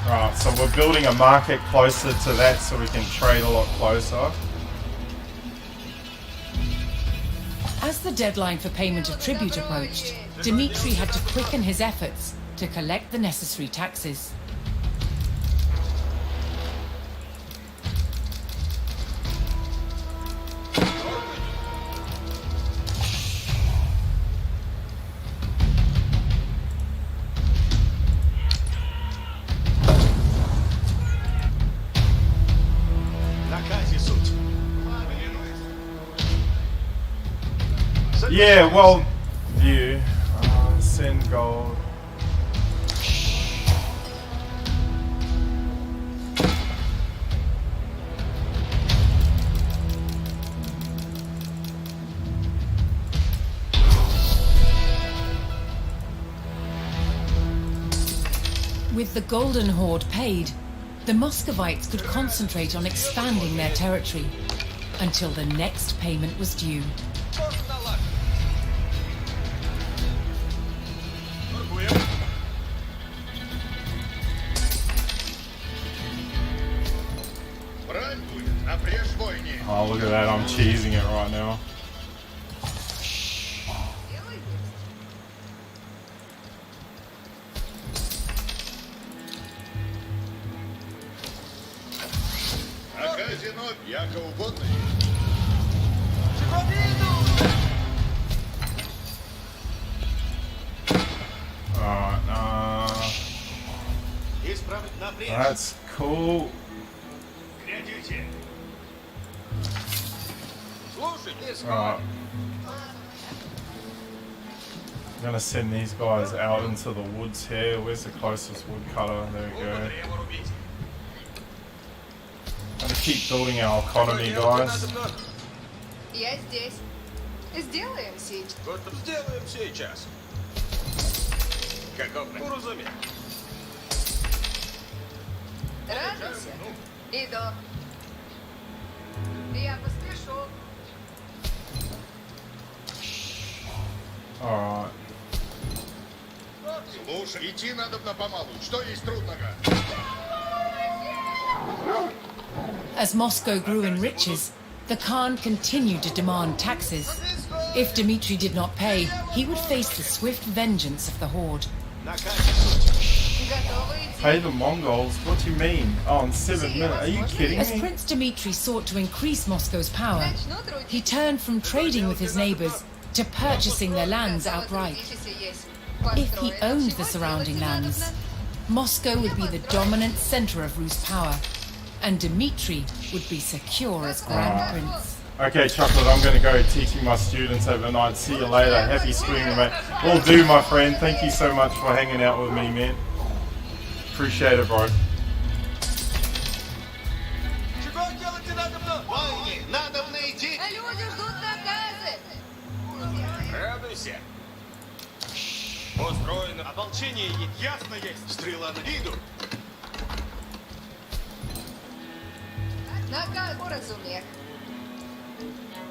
[SPEAKER 1] Right, so we're building a market closer to that so we can trade a lot closer.
[SPEAKER 2] As the deadline for payment of tribute approached, Dmitri had to quicken his efforts to collect the necessary taxes.
[SPEAKER 3] Наказе суть.
[SPEAKER 1] Yeah, well, view. Send gold.
[SPEAKER 2] With the Golden Horde paid, the Muscovites could concentrate on expanding their territory until the next payment was due.
[SPEAKER 4] Торгуем. Брать будет на прежвойне.
[SPEAKER 1] Oh, look at that, I'm cheesing it right now.
[SPEAKER 4] А казино яко угодно.
[SPEAKER 1] Alright,
[SPEAKER 3] Исправить на прежде.
[SPEAKER 1] that's cool.
[SPEAKER 3] Глядите.
[SPEAKER 4] Слушайте,
[SPEAKER 1] Alright. I'm gonna send these guys out into the woods here. Where's the closest woodcutter? There we go.
[SPEAKER 4] древо рубить.
[SPEAKER 1] Gonna keep building our economy, guys.
[SPEAKER 5] Я здесь. Сделаем сеть.
[SPEAKER 4] Вот сделаем сейчас. Каков уразумел?
[SPEAKER 5] Радуйся. Иду. Я поспешу.
[SPEAKER 1] Alright.
[SPEAKER 4] Слушай, идти надо на помалу. Что есть трудного?
[SPEAKER 2] As Moscow grew in riches, the Khan continued to demand taxes. If Dmitri did not pay, he would face the swift vengeance of the Horde.
[SPEAKER 3] Наказе суть.
[SPEAKER 5] Готовы идти.
[SPEAKER 1] Pay the Mongols? What do you mean? Oh, in 7 minutes? Are you kidding
[SPEAKER 2] As
[SPEAKER 1] me?
[SPEAKER 2] Prince Dmitri sought to increase Moscow's power,
[SPEAKER 5] Начну
[SPEAKER 2] he
[SPEAKER 5] трудиться.
[SPEAKER 2] turned from trading with his neighbors to purchasing their lands outright. If he owned the surrounding lands, Moscow would be the dominant center of Rus' power, and Dmitri would be secure as Grand Prince.
[SPEAKER 1] Okay, Chocolate, I'm gonna go teaching my students overnight. See you later. Happy streaming, mate. Will do, my friend. Thank you so much for hanging out with me, man. Appreciate it, bro.
[SPEAKER 3] Чего делать надо мной? Войны! Надо идти!
[SPEAKER 5] А люди ждут наказы.
[SPEAKER 4] Радуйся. Устроено.
[SPEAKER 3] Ополчение ясно есть. Стрела на иду.
[SPEAKER 5] Наказ уразумех.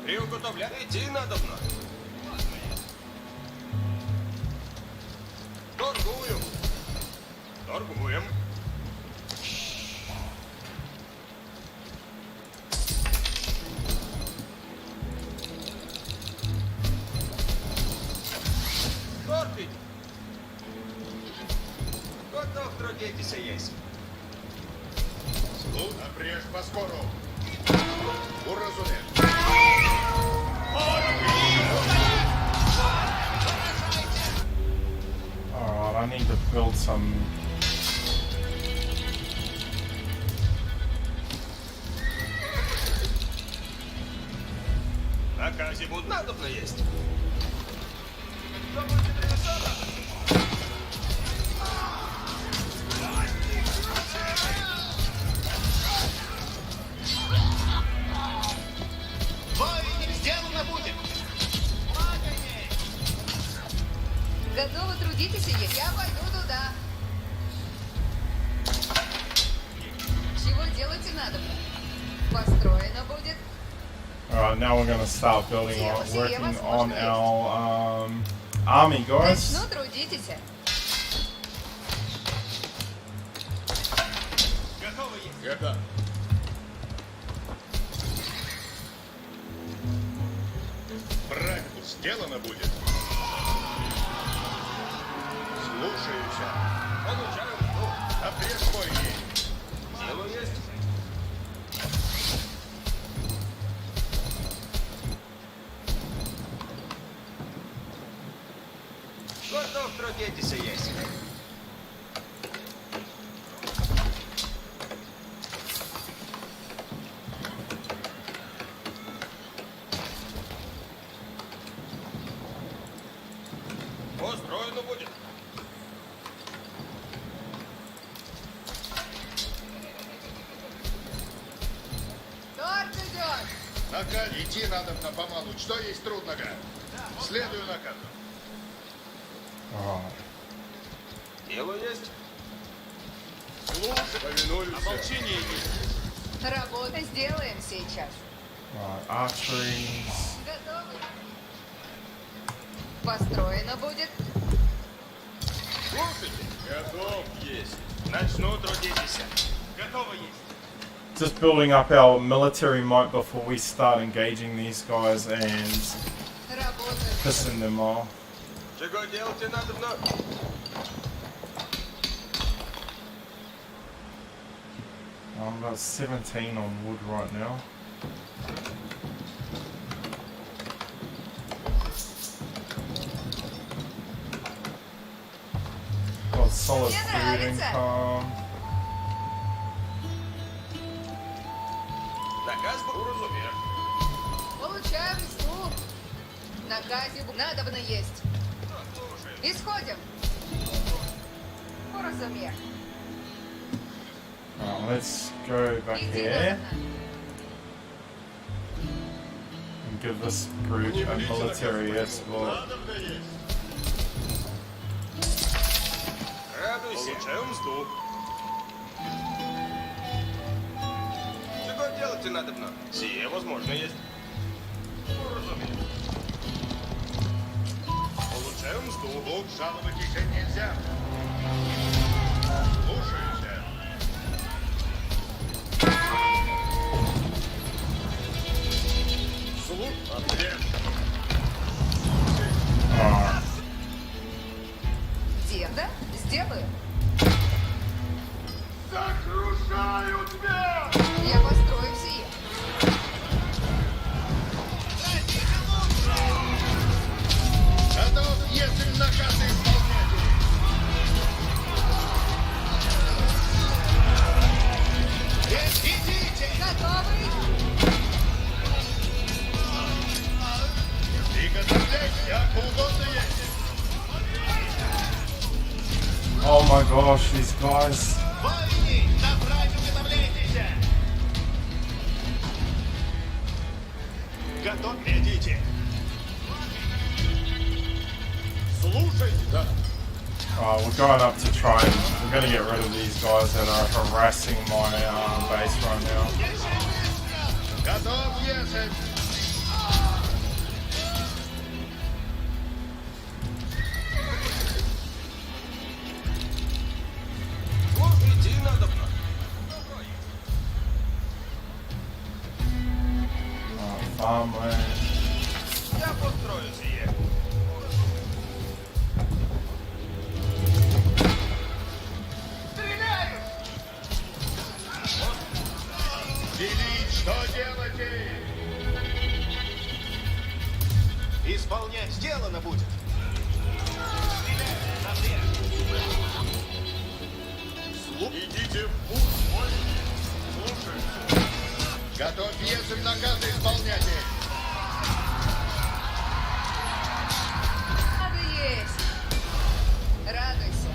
[SPEAKER 4] Приуготовлять. Идти надо мной. Торгуем. Торгуем. Торпить. Готов трудитесь есть.
[SPEAKER 3] Напряжь по скору. Уразумен.
[SPEAKER 1] Alright, I need to build some.
[SPEAKER 4] На казе будут надобно есть.
[SPEAKER 3] Воины, сделано будет.
[SPEAKER 5] Готовы трудитесь и есть? Я пойду туда. Чего делать и надо? Построено будет.
[SPEAKER 1] Alright, now we're gonna start building on, working on our army, guys.
[SPEAKER 5] Начну трудитесь.
[SPEAKER 3] Готовы есть. Готов. Братья, сделано будет. Слушаюсь.
[SPEAKER 4] Получаем. Ну,
[SPEAKER 3] Напряжь воины.
[SPEAKER 4] дело есть. Готов трудитесь есть. Построено будет.
[SPEAKER 5] Торт идет.
[SPEAKER 3] Наказ, идти надо на помалу. Что есть трудного? Следую наказу.
[SPEAKER 1] Alright.
[SPEAKER 4] Дело есть.
[SPEAKER 3] Слушай, повинуюсь.
[SPEAKER 4] Ополчение есть.
[SPEAKER 5] Работу сделаем сейчас.
[SPEAKER 1] Right, archeries.
[SPEAKER 5] Готовы? Построено будет.
[SPEAKER 4] Слушайте.
[SPEAKER 3] Готов.
[SPEAKER 4] Есть. Начну трудитесь. Готово есть.
[SPEAKER 1] Just building up our military might before we start engaging these guys and
[SPEAKER 5] Работаю.
[SPEAKER 1] pissing them off.
[SPEAKER 4] Чего делать и надобно?
[SPEAKER 1] I'm about 17 on wood right now. Got solid
[SPEAKER 5] Мне
[SPEAKER 1] food
[SPEAKER 5] нравится.
[SPEAKER 1] income.
[SPEAKER 4] Наказ был уразумен.
[SPEAKER 5] Получаем весну. На газе надобно есть. Исходим. Уразумех.
[SPEAKER 1] Alright, let's go back
[SPEAKER 5] Иди
[SPEAKER 1] here
[SPEAKER 5] надобно.
[SPEAKER 1] and give this group a military escort.
[SPEAKER 3] Надобно есть.
[SPEAKER 4] Радуйся. Получаем мзду. Чего делать и надобно? Сие возможно есть. Уразумен. Получаем мзду.
[SPEAKER 3] Лук жаловать еще нельзя. Слушаюсь. Слух, ответ.
[SPEAKER 1] Alright.
[SPEAKER 5] Деда, сделаю.
[SPEAKER 3] Сокрушаю тебя!
[SPEAKER 5] Я построю сие.
[SPEAKER 3] Готов, если наказ исполнять. Идите!
[SPEAKER 5] Готовы?
[SPEAKER 3] Приготовляйся, как угодно есть.
[SPEAKER 1] Oh my gosh, these guys.
[SPEAKER 3] Воины, направь, приготовляйтесь! Готов, идите! Слушайте, да.
[SPEAKER 1] We're going up to try and we're going to get rid of these guys that are harassing my base right now.
[SPEAKER 3] Готов, ехать!
[SPEAKER 4] Слушайте и надобно.
[SPEAKER 1] Farmland.
[SPEAKER 4] Я построю сие.
[SPEAKER 3] Делить, что делаете?
[SPEAKER 4] Исполнять сделано будет.
[SPEAKER 3] Идите в путь, мой. Слушай. Готовь весом наказы исполнять их.
[SPEAKER 5] Надо есть. Радуйся.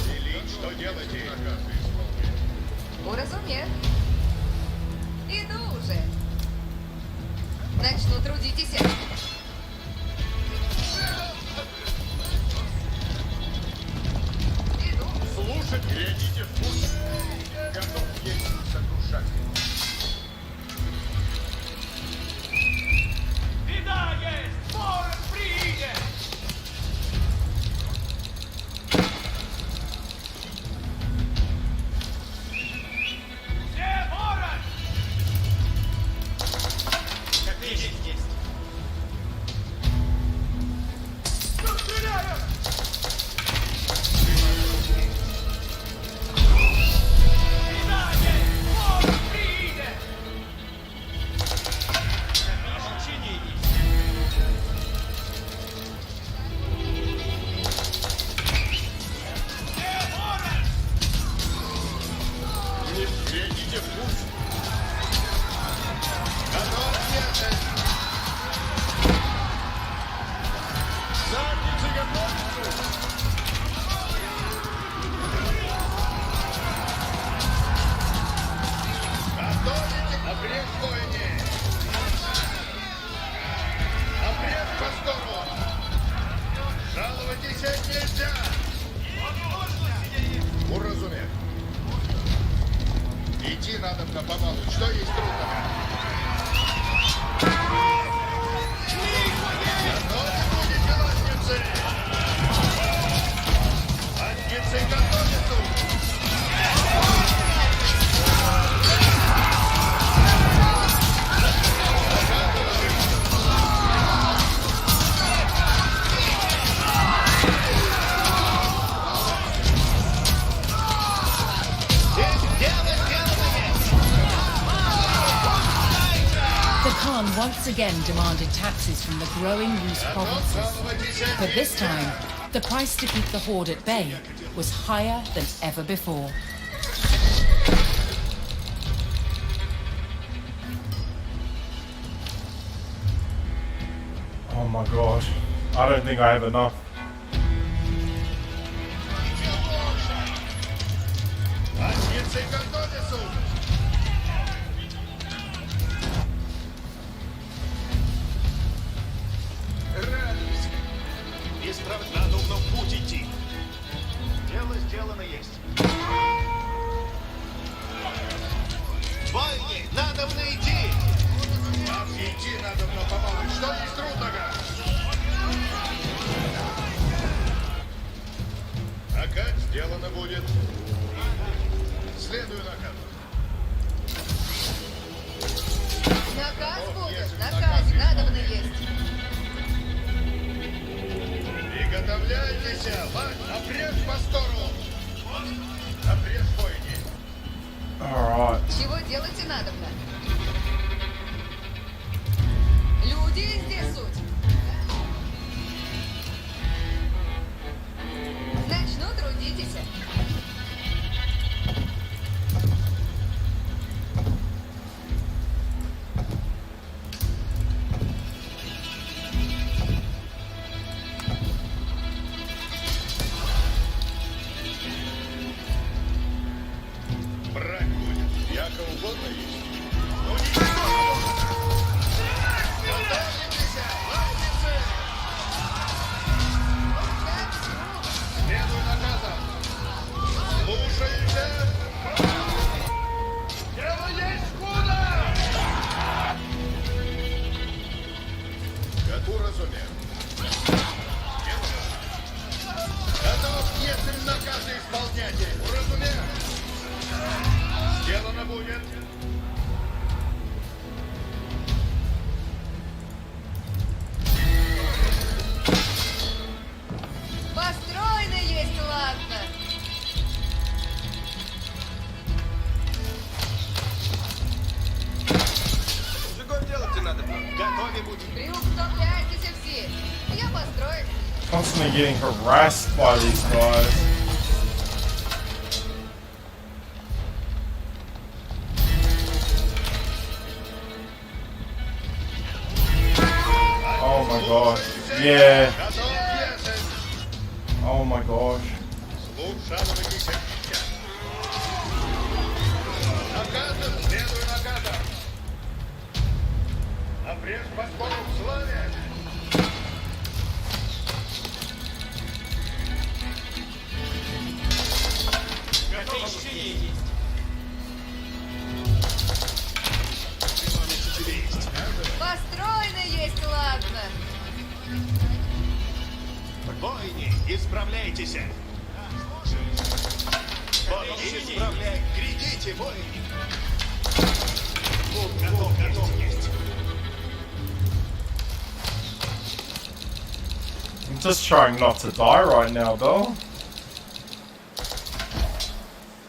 [SPEAKER 3] Делить, что делаете?
[SPEAKER 5] Уразумел. Иду уже. Начну трудитесь. Иду.
[SPEAKER 3] Слушать, глядите в путь. Готов есть сокрушатель.
[SPEAKER 4] Беда есть! Ворон приедет! Где ворон? Как есть, есть. Тут стреляют! Беда есть! Ворон приедет! Молчание есть. Где ворон?
[SPEAKER 3] Глядите в путь. Готов весом. Задницы готовятся. Готовите обрез бойни. Обрез по сторону. Жаловайтесь нельзя. Уразумел. Идти надо на помалу. Что есть трудного? Готовы будете, латницы? Латницы готовятся.
[SPEAKER 2] The Khan once again demanded taxes from the growing Rus provinces.
[SPEAKER 3] Жаловайтесь
[SPEAKER 2] But this time, the price to keep the horde at bay was higher than ever before.
[SPEAKER 1] Oh my god. I don't think I have enough.
[SPEAKER 3] Латницы готовятся.
[SPEAKER 4] Радуйся. Исправить надо умно в путь идти. Дело сделано есть. Бойни, надо идти.
[SPEAKER 3] Нам идти надо на помалу. Что есть трудного? Накат сделано будет. Следую наказу.
[SPEAKER 5] Наказ будет. Наказ. Надо есть.
[SPEAKER 3] Приготовляйтесь. Обрез по сторону. Обрез бойни.
[SPEAKER 1] Alright.
[SPEAKER 5] Чего делать и надобно? Люди здесь суть. Начну трудитесь.
[SPEAKER 3] Брать будет. Яко угодно есть. Ну ничего. Готовитесь, латницы. Следуй наказам. Слушайте. Дело есть худо. Готов разумел. Готов, если наказы исполняйте. Уразумел. Сделано будет.
[SPEAKER 4] готовы будем.
[SPEAKER 5] Приуготовляйтесь все. Я построю.
[SPEAKER 1] Constantly getting harassed by these guys. Oh my gosh. Yeah.
[SPEAKER 3] Готов ехать.
[SPEAKER 1] Oh my gosh.
[SPEAKER 3] Слушайтесь сейчас. Накатом, следуй накатом. Обрежь по спору в славе.
[SPEAKER 4] Готовы. Есть.
[SPEAKER 5] Построено есть, ладно.
[SPEAKER 4] Бойни, исправляйтесь. Бойни, исправляй. Грядите, бойни. Готов, готов есть.
[SPEAKER 1] I'm just trying not to die right now, though.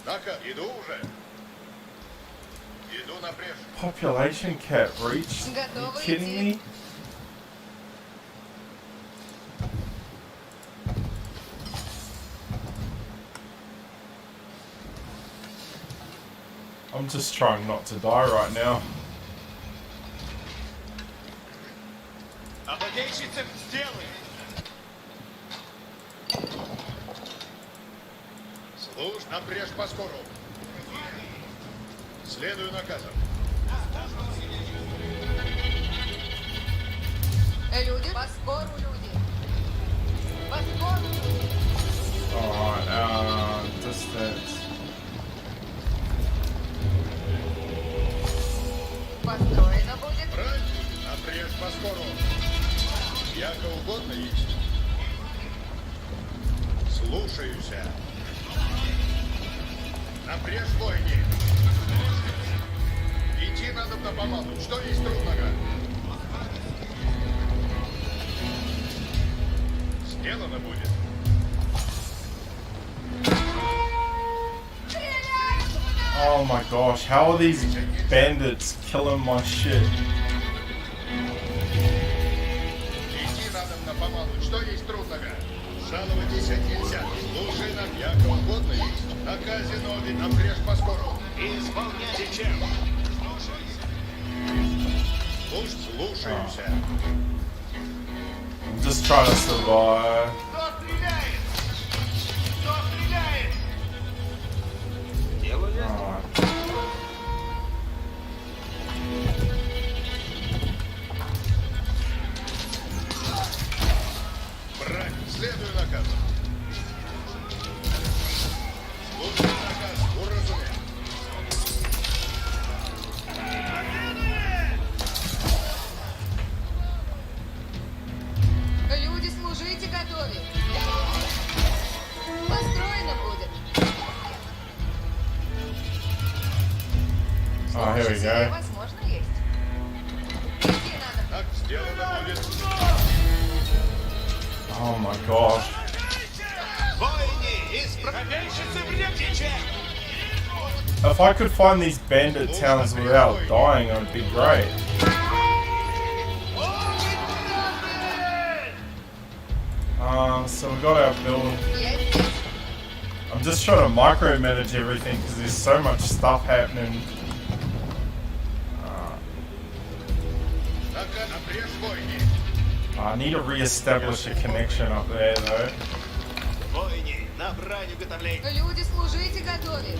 [SPEAKER 3] Нака, иду уже. Иду напрежь.
[SPEAKER 1] Population cap reached. Are you
[SPEAKER 5] Готовы
[SPEAKER 1] kidding
[SPEAKER 5] идти.
[SPEAKER 1] me? I'm just trying not to die right now.
[SPEAKER 4] Обладейщица сделай.
[SPEAKER 3] Слушай, напрежь по скору. Следую наказам.
[SPEAKER 5] Люди, по скору, люди. По скору.
[SPEAKER 1] Alright, distance.
[SPEAKER 5] Построено будет.
[SPEAKER 3] Брать, напрежь по скору. Яко угодно есть. Слушаюся. Напрежь бойни. Идти надо на помаду. Что есть трудного? Сделано будет.
[SPEAKER 1] Oh my gosh, how are these bandits killing my shit?
[SPEAKER 3] Идти надо на помаду. Что есть трудного? Жаловайтесь нельзя. Слушай нам, яко угодно есть. На казино напрежь по скору.
[SPEAKER 4] Исполняйте чем.
[SPEAKER 3] Слушаюся.
[SPEAKER 1] I'm just trying to survive.
[SPEAKER 4] Кто стреляет? Кто стреляет? Делаю.
[SPEAKER 1] Alright.
[SPEAKER 3] Брать, следуй наказу. Слушай наказ, уразумей.
[SPEAKER 5] Люди, служите, готовы. Построено будет.
[SPEAKER 1] Oh, here we
[SPEAKER 5] Слушайте,
[SPEAKER 1] go.
[SPEAKER 5] возможно, есть. Идти надо.
[SPEAKER 3] Так сделано будет.
[SPEAKER 1] Oh my gosh.
[SPEAKER 4] Бойни, исправляйщица времени чем.
[SPEAKER 1] If I could find these bandit towns without dying, it would be great. So we got our build.
[SPEAKER 5] Я здесь.
[SPEAKER 1] I'm just trying to micromanage everything because there's so much stuff happening.
[SPEAKER 3] Нака, напрежь бойни.
[SPEAKER 1] I need to re-establish a connection up there though.
[SPEAKER 4] Бойни, на брань уготовляйте.
[SPEAKER 5] Люди, служите, готовы.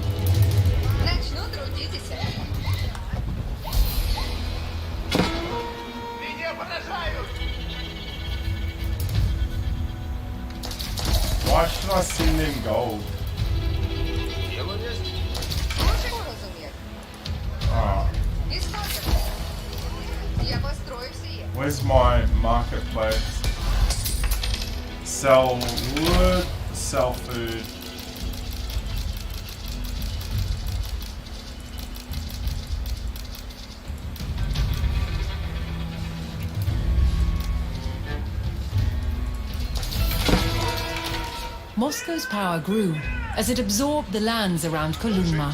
[SPEAKER 5] Начну трудитесь.
[SPEAKER 4] Меня поражают.
[SPEAKER 1] Why should I send them gold?
[SPEAKER 4] Дело есть.
[SPEAKER 5] Уразумеет.
[SPEAKER 1] Alright.
[SPEAKER 5] И сколько? Я построю все.
[SPEAKER 1] Where's my marketplace? Sell wood, sell food.
[SPEAKER 2] Moscow's power grew as it absorbed the lands around Kolumna.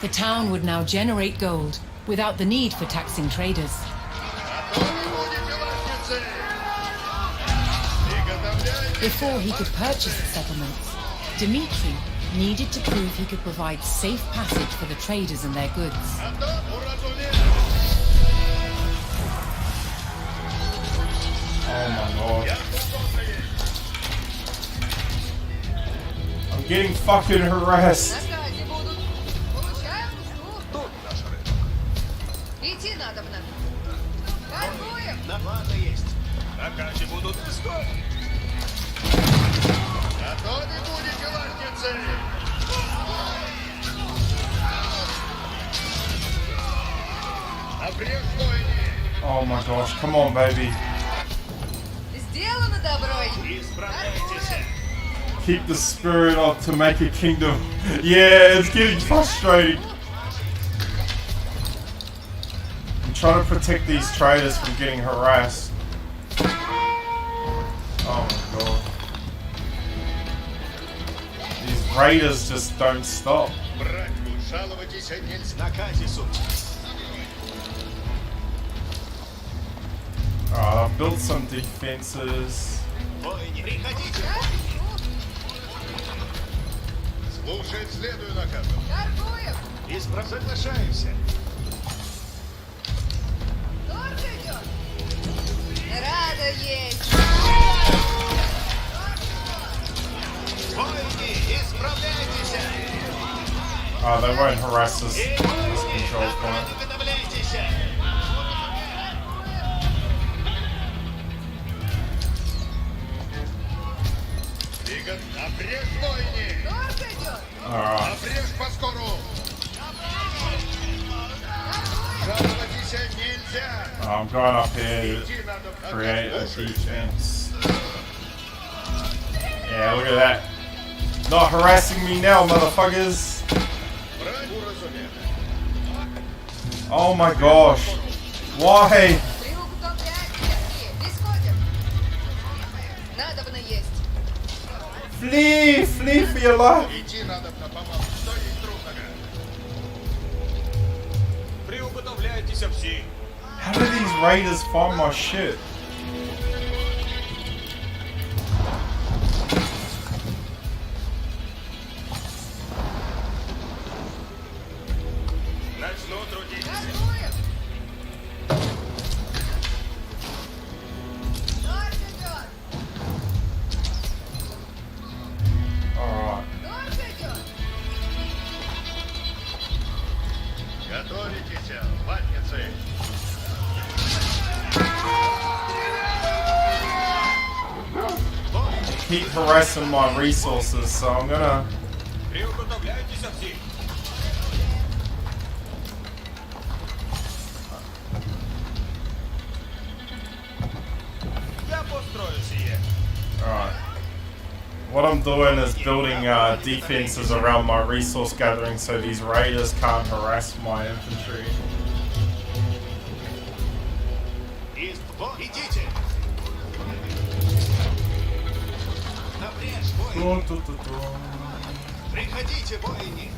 [SPEAKER 2] The town would now generate gold without the need for taxing traders.
[SPEAKER 3] Готовы будете?
[SPEAKER 2] Before he could purchase the settlements, Dmitri needed to prove he could provide safe passage for the traders and their goods.
[SPEAKER 3] Готов уразуметь?
[SPEAKER 1] Oh my god.
[SPEAKER 3] Я готов есть.
[SPEAKER 1] I'm getting fucking harassed.
[SPEAKER 5] Наказе будут. Получаем услугу.
[SPEAKER 4] Тут наша рыба.
[SPEAKER 5] Идти надобно. Торгуем.
[SPEAKER 4] Ладно, есть. Наказе будут. Стой!
[SPEAKER 3] Готовы будете, ластницы? Обрежь бойни.
[SPEAKER 1] Oh my gosh, come on, baby.
[SPEAKER 5] Сделано добро.
[SPEAKER 4] Исправляйтесь.
[SPEAKER 1] Keep the spirit up to make a kingdom. Yeah, it's getting frustrating. I'm trying to protect these traders from getting harassed. Oh my god. These raiders just don't stop.
[SPEAKER 3] Братьку, жаловайтесь нельзя.
[SPEAKER 4] Наказе суд.
[SPEAKER 1] Alright, I've built some defenses.
[SPEAKER 4] Бойни, приходите.
[SPEAKER 3] Слушать следую наказу.
[SPEAKER 5] Торгуем.
[SPEAKER 4] Соглашаемся.
[SPEAKER 5] Торг идет. Рада есть.
[SPEAKER 4] Бойни, исправляйтесь.
[SPEAKER 1] Oh, they won't harass us. This control point.
[SPEAKER 4] Приготовляйтесь.
[SPEAKER 3] Двигат, обрежь бойни.
[SPEAKER 5] Торг идет.
[SPEAKER 1] Alright.
[SPEAKER 3] Обрежь поскору. Жаловайтесь нельзя.
[SPEAKER 1] I'm going up here
[SPEAKER 3] Идти надо.
[SPEAKER 1] to create a defense. Yeah, look at that. Not harassing me now, motherfuckers.
[SPEAKER 3] Брать уразумели.
[SPEAKER 1] Oh my gosh. Why?
[SPEAKER 5] Приуготовлять верхи. Исходим. Надобно есть.
[SPEAKER 1] Flee! Flee for your life!
[SPEAKER 3] Идти надо на помалу. Что есть трудного?
[SPEAKER 4] Приуготовляйтесь все.
[SPEAKER 1] How do these raiders find my shit?
[SPEAKER 4] Начну трудиться.
[SPEAKER 5] Торгуем. Торг идет.
[SPEAKER 1] Alright.
[SPEAKER 5] Торг идет.
[SPEAKER 3] Готовитесь, латницы.
[SPEAKER 1] Keep harassing my resources, so I'm gonna.
[SPEAKER 4] Приуготовляйтесь все. Я построю сие.
[SPEAKER 1] Alright. What I'm doing is building defenses around my resource gathering so these raiders can't harass my infantry.
[SPEAKER 4] Идите. Напрячь бойни. Приходите, бойни.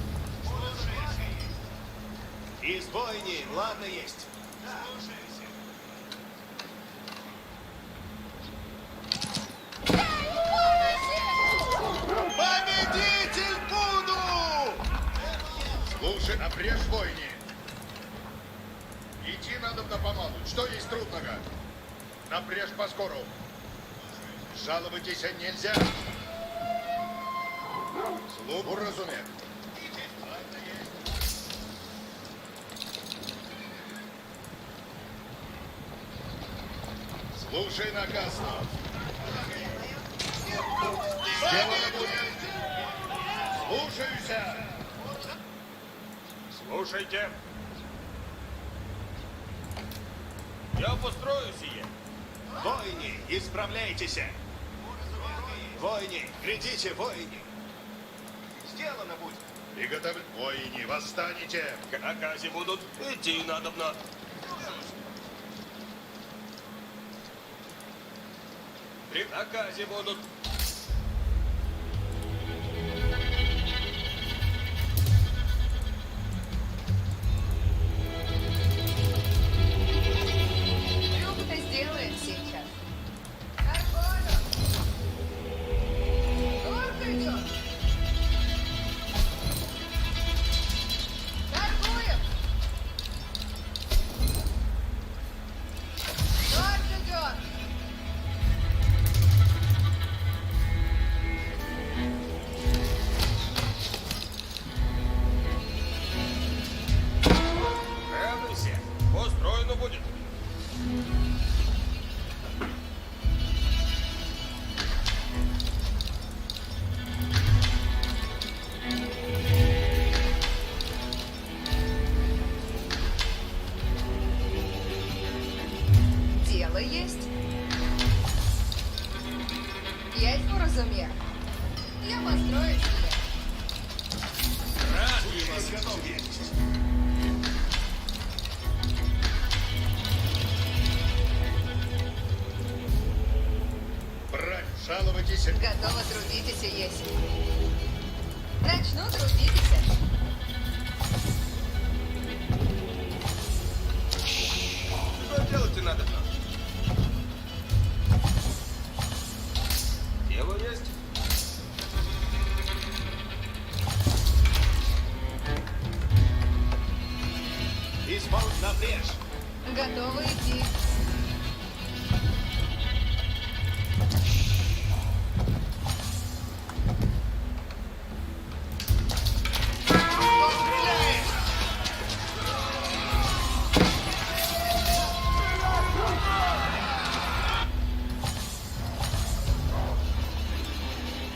[SPEAKER 4] Из бойни, ладно есть. Победитель буду!
[SPEAKER 3] Слушай, обрежь бойни. Идти надо на помалу. Что есть трудного? Напрежь поскору. Жаловайтесь нельзя. Слугу разумеет. Слушай наказ. Сделано будет. Слушаюся.
[SPEAKER 4] Слушайте. Я построю сие. Войни, исправляйтесь. Войни, глядите, войни. Сделано будет.
[SPEAKER 3] Приготовь воини, восстанете.
[SPEAKER 4] К наказе будут идти надобно. При наказе будут.
[SPEAKER 5] Трюк-то сделаем сейчас. Торгуем.
[SPEAKER 3] оно будет?
[SPEAKER 5] Дело есть. Есть розум'я. Я построю себе.
[SPEAKER 4] Готовьтесь.
[SPEAKER 3] Брать, жалуйтесь.
[SPEAKER 5] Готово трудитесь, есть. Начну трудитесь.
[SPEAKER 3] Что делать-то надо? Дело есть.
[SPEAKER 4] Исполнить на брешь.
[SPEAKER 5] Готовы идти.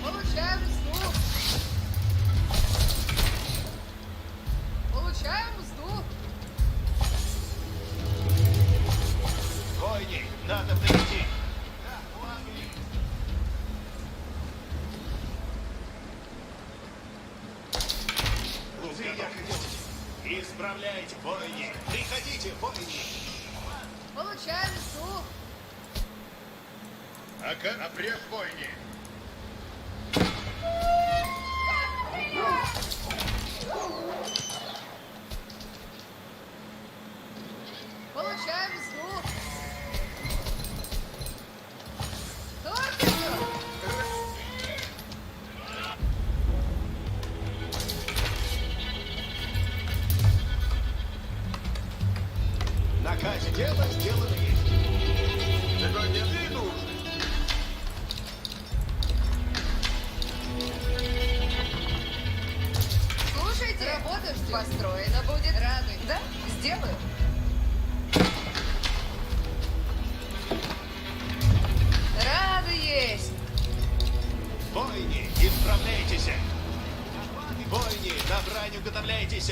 [SPEAKER 5] Получаем мзду. Получаем мзду.
[SPEAKER 4] Войни, надо прийти. Исправляйте, войни. Приходите, войни.
[SPEAKER 5] Получаем мзду.
[SPEAKER 3] Напряг бойни.
[SPEAKER 5] Получаем мзду. Только что.
[SPEAKER 4] Наказе дело сделано есть.
[SPEAKER 3] Такой нет и нужен.
[SPEAKER 5] Слушайте, работа ждет. Построена будет. Радует. Да? Сделаю. Рада есть.
[SPEAKER 4] Войни, исправляйтесь. Войни, на брань уготовляйтесь.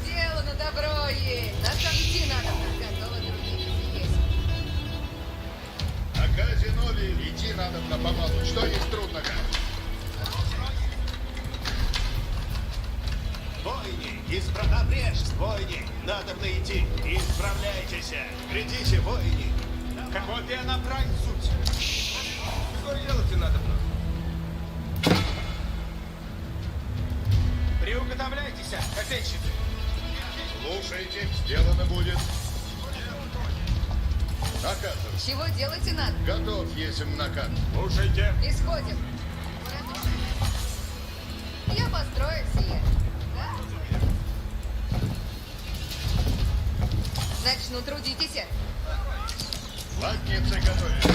[SPEAKER 5] Сделано добро есть. Нас там идти надо. Готово трудитесь. Есть.
[SPEAKER 3] А Казинове идти надо на помалу. Что есть трудного?
[SPEAKER 4] Войни, на брешь, войни, надо идти. Исправляйтесь. Придите, войни.
[SPEAKER 3] Какой ты на брань суть? Что делать надо?
[SPEAKER 7] Приуготовляйтесь, копейщики.
[SPEAKER 3] Слушайте, сделано будет. Наказан.
[SPEAKER 5] Чего делать и надо?
[SPEAKER 3] Готов, есмь накат.
[SPEAKER 7] Слушайте.
[SPEAKER 5] Исходим. Я построю сие. Да? Начну трудитесь.
[SPEAKER 3] Латницы готовят.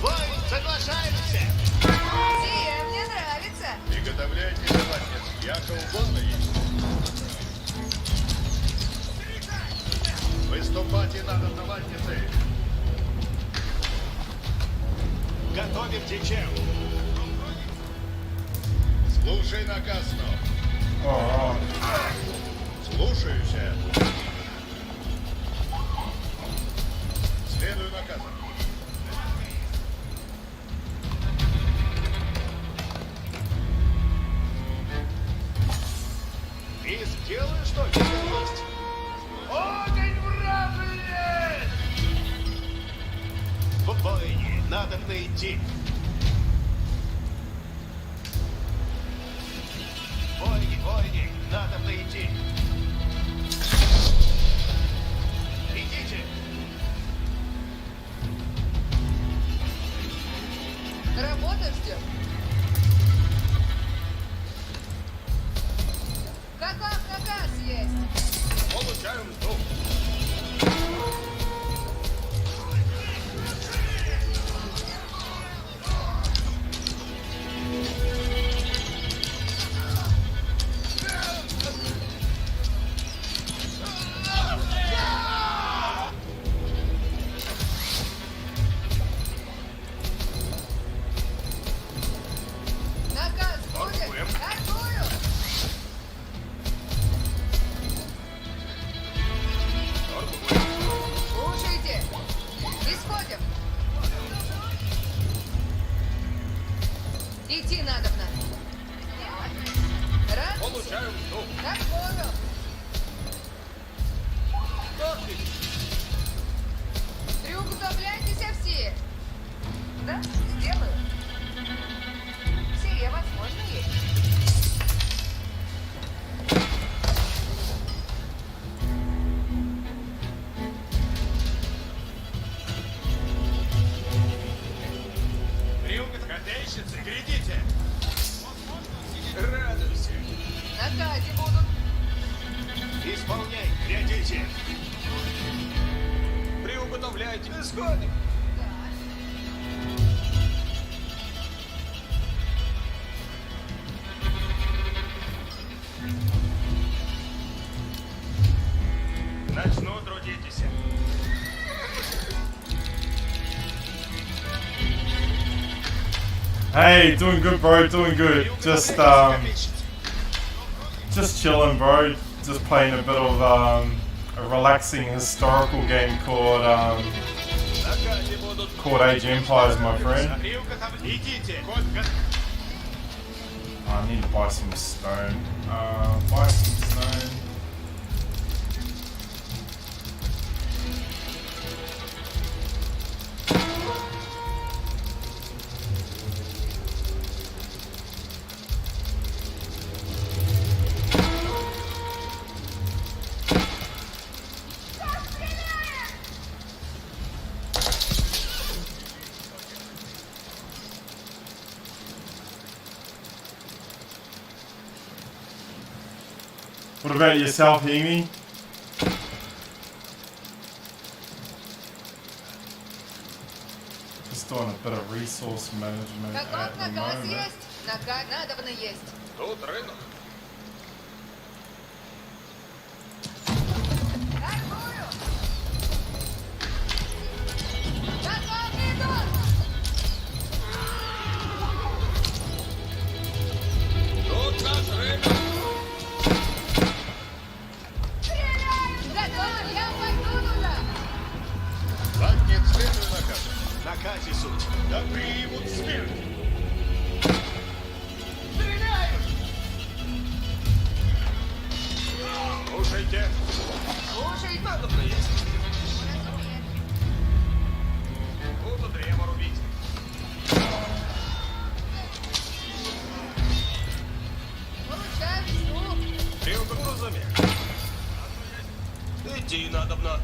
[SPEAKER 4] Войни, соглашаемся.
[SPEAKER 5] Сие мне нравится.
[SPEAKER 3] Приготовляйтесь, латниц. Яко угодно есть. Выступать и надо на латнице.
[SPEAKER 4] Готовим течем.
[SPEAKER 3] Слушай наказ, но.
[SPEAKER 1] Oh,
[SPEAKER 3] Слушаюсь. Следую наказам.
[SPEAKER 4] И сделаю, что есть.
[SPEAKER 3] Огонь вражий!
[SPEAKER 4] Воине, надо идти. Воине, надо идти. Идите.
[SPEAKER 5] Работа ждет. Каков наказ есть?
[SPEAKER 3] Получаем мзду.
[SPEAKER 5] Наказ будет?
[SPEAKER 3] Торгуем.
[SPEAKER 5] Торгую. Слушайте. Исходим. Идти надобно. Раз.
[SPEAKER 3] Получаем мзду.
[SPEAKER 5] Торгую. Приуготовляйтесь все. Да, сделаю. Сие возможно есть.
[SPEAKER 7] Котельщицы, глядите!
[SPEAKER 4] Радуйся.
[SPEAKER 5] Наказе будут.
[SPEAKER 4] Исполняй, глядите. Приуготовляйте. Исходим.
[SPEAKER 7] Начну трудитесь.
[SPEAKER 1] Hey, doing good, bro. Doing good. Just chilling, bro. Just playing a bit of a relaxing historical game called Age Empires, my friend.
[SPEAKER 7] Идите.
[SPEAKER 1] I need to buy some stone. Buy some stone. What about yourself, Hemi? Just doing a bit of resource management at
[SPEAKER 5] Каков
[SPEAKER 1] the
[SPEAKER 5] наказ
[SPEAKER 1] moment.
[SPEAKER 5] есть? Наказ надобно есть.
[SPEAKER 3] Тут рынок.
[SPEAKER 5] Торгую. Каков идут?
[SPEAKER 3] Тут наш рынок.
[SPEAKER 5] Готов, я пойду туда.
[SPEAKER 3] Так нет, следуй наказ.
[SPEAKER 4] Наказе суть.
[SPEAKER 3] Да примут смерть. Слушайте.
[SPEAKER 5] Слушай,
[SPEAKER 4] Надо есть.
[SPEAKER 7] Буду древо рубить.
[SPEAKER 5] получай весну.
[SPEAKER 4] Приуготовляй. Идти надобно.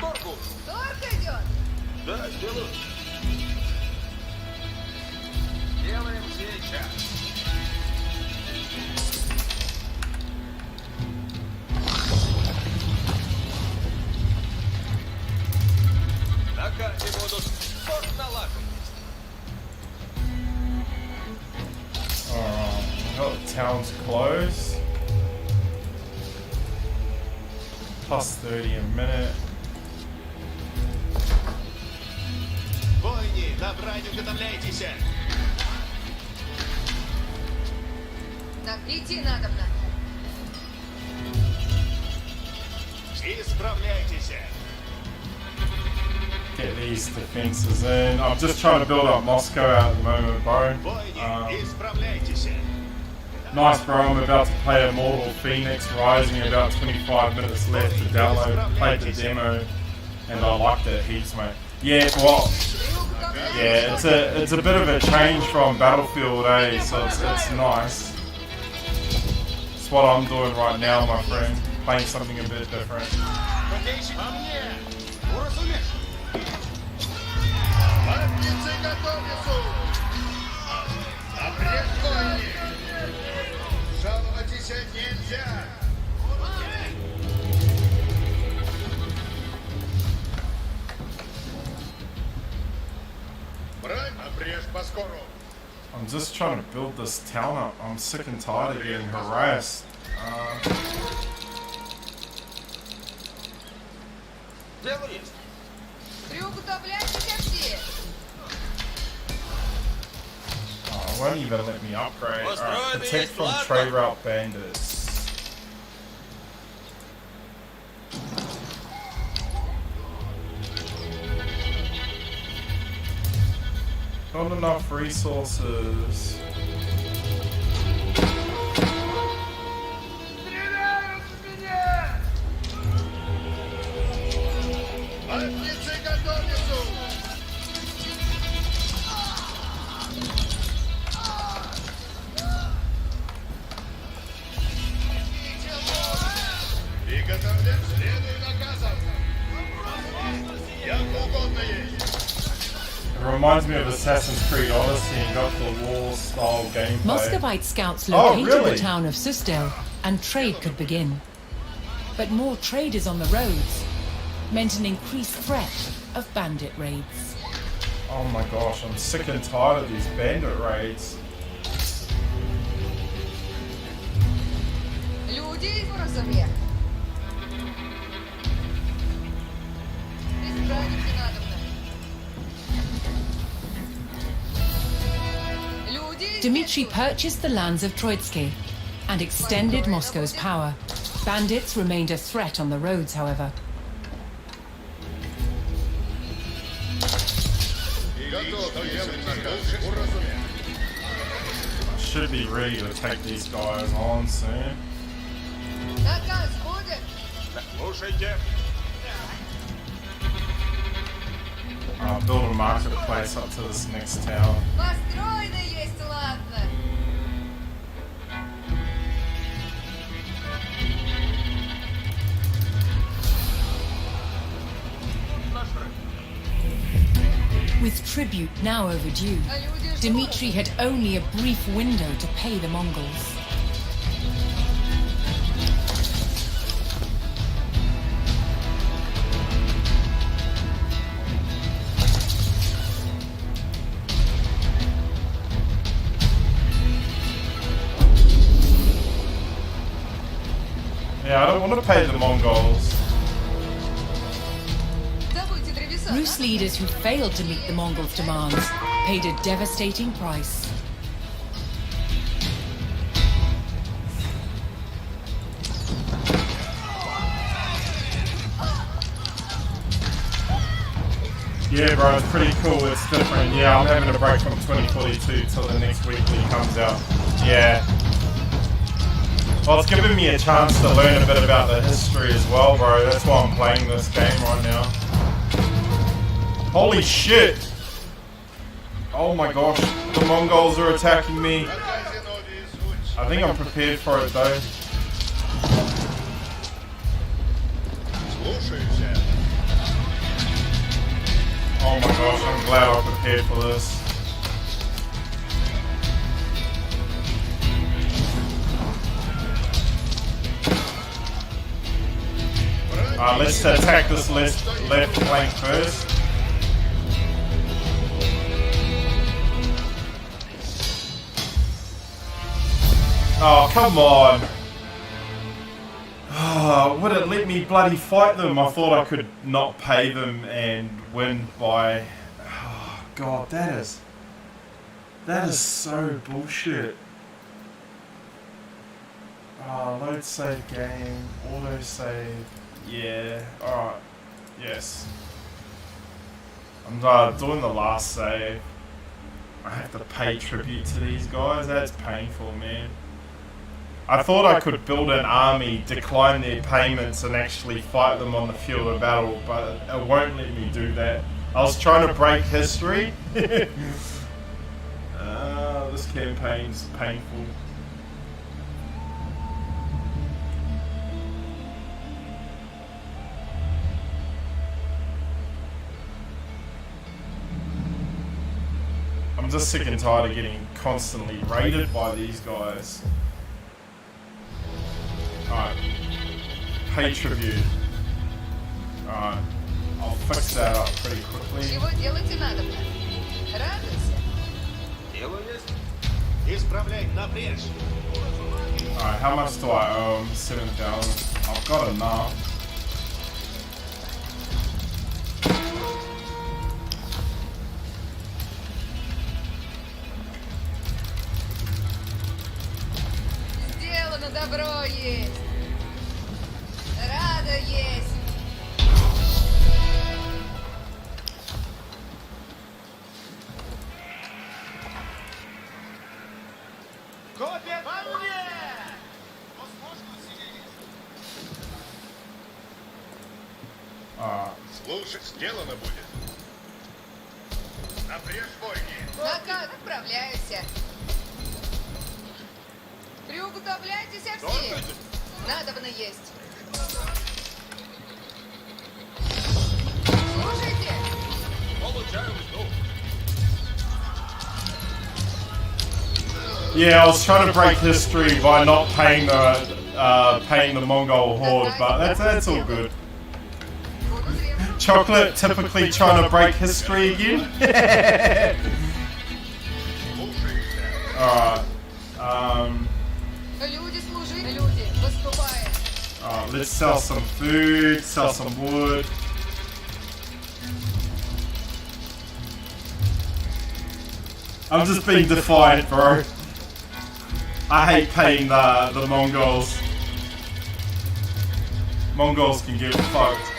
[SPEAKER 4] Торгу.
[SPEAKER 5] Торг идет.
[SPEAKER 4] Да, сделаю.
[SPEAKER 7] Делаем сейчас.
[SPEAKER 4] Наказе будут. Торг налажен.
[SPEAKER 1] Got the town's closed. Plus 30 a minute.
[SPEAKER 4] Воине, на брань уготовляйтесь.
[SPEAKER 5] Идти надобно.
[SPEAKER 4] Исправляйтесь.
[SPEAKER 1] Get these defenses in. I'm just trying to build up Moscow at the moment, bro.
[SPEAKER 4] Воине, исправляйтесь.
[SPEAKER 1] Nice, bro. I'm about to play Immortal Phoenix Rising. About 25 minutes left to download. Played the demo, and I liked it heaps, mate. Yeah, well, Yeah, it's a bit of a change from Battlefield, eh? So it's nice. It's what I'm doing right now, my friend. Playing something a bit different.
[SPEAKER 4] По мне! Уразумешь?
[SPEAKER 3] Латницы готовятся! Обрежь кони! Жаловаться нельзя! Брать обрежь поскору!
[SPEAKER 1] I'm just trying to build this town up. I'm sick and tired of getting harassed.
[SPEAKER 7] Дело есть.
[SPEAKER 5] Приуготовляйтесь все.
[SPEAKER 1] Oh, it won't even let me upgrade. Alright, protect from trade route bandits. Not enough resources.
[SPEAKER 3] Латницы готовятся! Приготовлен, следуй наказам! Як угодно есть!
[SPEAKER 1] It reminds me of Assassin's Creed Odyssey and got the war style gameplay.
[SPEAKER 2] Muscovite scouts
[SPEAKER 1] Oh,
[SPEAKER 2] located
[SPEAKER 1] really?
[SPEAKER 2] the town of Susdale, and trade could begin. But more traders on the roads meant an increased threat of bandit raids.
[SPEAKER 1] Oh my gosh, I'm sick and tired of these bandit raids.
[SPEAKER 5] Люди уразумели. Исправить не надо. Люди...
[SPEAKER 2] Dmitry purchased the lands of Troitsky and extended Moscow's power. Bandits remained a threat on the roads, however.
[SPEAKER 3] Готов делать наказ! Уразумел!
[SPEAKER 1] Should be ready to take these guys on soon.
[SPEAKER 5] Наказ будет.
[SPEAKER 7] Слушайте.
[SPEAKER 1] I'll build a marketplace up to this next town.
[SPEAKER 5] Построено есть, ладно.
[SPEAKER 2] With tribute now overdue,
[SPEAKER 5] А люди что?
[SPEAKER 2] Dmitry had only a brief window to pay the Mongols.
[SPEAKER 1] Yeah, I don't want to pay the Mongols.
[SPEAKER 5] Забудьте древеса.
[SPEAKER 2] Rus leaders who failed to meet the Mongols' demands paid a devastating price.
[SPEAKER 1] Yeah, bro, it's pretty cool. It's different. Yeah, I'm having a break from 2042 till the next weekly comes out. Yeah. Well, it's giving me a chance to learn a bit about the history as well, bro. That's why I'm playing this game right now. Holy shit! Oh my gosh, the Mongols are attacking me. I think I'm prepared for it though.
[SPEAKER 3] Слушайся!
[SPEAKER 1] Oh my gosh, I'm glad I'm prepared for this. Let's attack this left flank first. Oh, come on. Would it let me bloody fight them? I thought I could not pay them and win by... Oh, God, that is so bullshit. Load save game, auto save. Yeah, alright. Yes. I'm doing the last save. I have to pay tribute to these guys. That's painful, man. I thought I could build an army, decline their payments, and actually fight them on the field of battle, but it won't let me do that. I was trying to break history. This campaign's painful. I'm just sick and tired of getting constantly raided by these guys. Alright. Pay tribute. Alright. I'll fix that up pretty quickly.
[SPEAKER 5] Чего делать и надо? Радуйся.
[SPEAKER 7] Дело есть.
[SPEAKER 4] Исправляй на брешь.
[SPEAKER 1] Alright, how much do I owe him? 7,000. I've got enough.
[SPEAKER 5] Сделано, добро есть. Рада есть.
[SPEAKER 4] Копия по мне!
[SPEAKER 1] Alright.
[SPEAKER 3] Слушай, сделано будет. Напрежь бойни.
[SPEAKER 5] На отправляйся. Приуготовляйтесь все.
[SPEAKER 7] Стойте.
[SPEAKER 5] Надобно есть. Слушайте.
[SPEAKER 7] Получаю взнух.
[SPEAKER 1] Yeah, I was trying to break history by not paying the Mongol horde, but that's all good.
[SPEAKER 5] Буду требовать.
[SPEAKER 1] Chocolate typically trying to break history again. Alright.
[SPEAKER 5] Люди служи. Люди, выступаем.
[SPEAKER 1] Alright, let's sell some food, sell some wood. I'm just being defiant, bro. I hate paying the Mongols. Mongols can get fucked.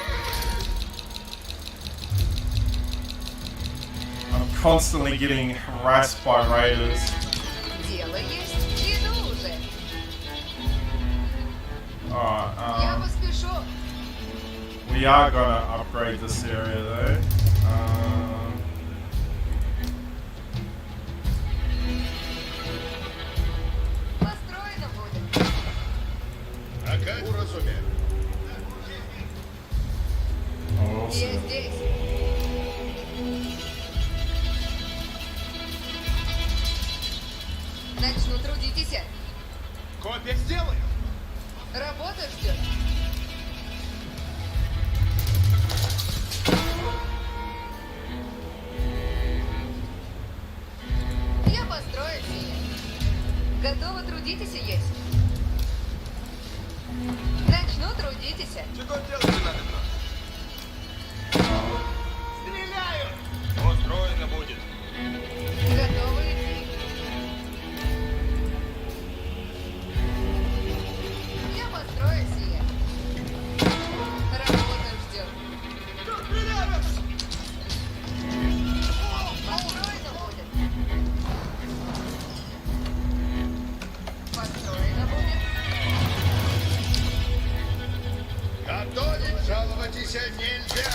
[SPEAKER 1] I'm constantly getting harassed by raiders.
[SPEAKER 5] Дело есть. Иду уже.
[SPEAKER 1] Alright,
[SPEAKER 5] Я поспешу.
[SPEAKER 1] we are gonna upgrade this area though.
[SPEAKER 5] Построено будет.
[SPEAKER 3] Ага, уразумел.
[SPEAKER 1] Awesome.
[SPEAKER 5] Я здесь. Начну трудитесь.
[SPEAKER 4] Копия сделаю.
[SPEAKER 5] Работа ждет. Я построю сие. Готовы трудитесь и есть. Начну трудитесь.
[SPEAKER 7] Чего делать не надо?
[SPEAKER 4] Стреляю!
[SPEAKER 7] Устроено будет.
[SPEAKER 5] Готовы идти. Я построю сие. Работа ждет.
[SPEAKER 4] Тут стреляю!
[SPEAKER 5] Построено будет. Построено будет.
[SPEAKER 3] Готовить, жаловаться нельзя.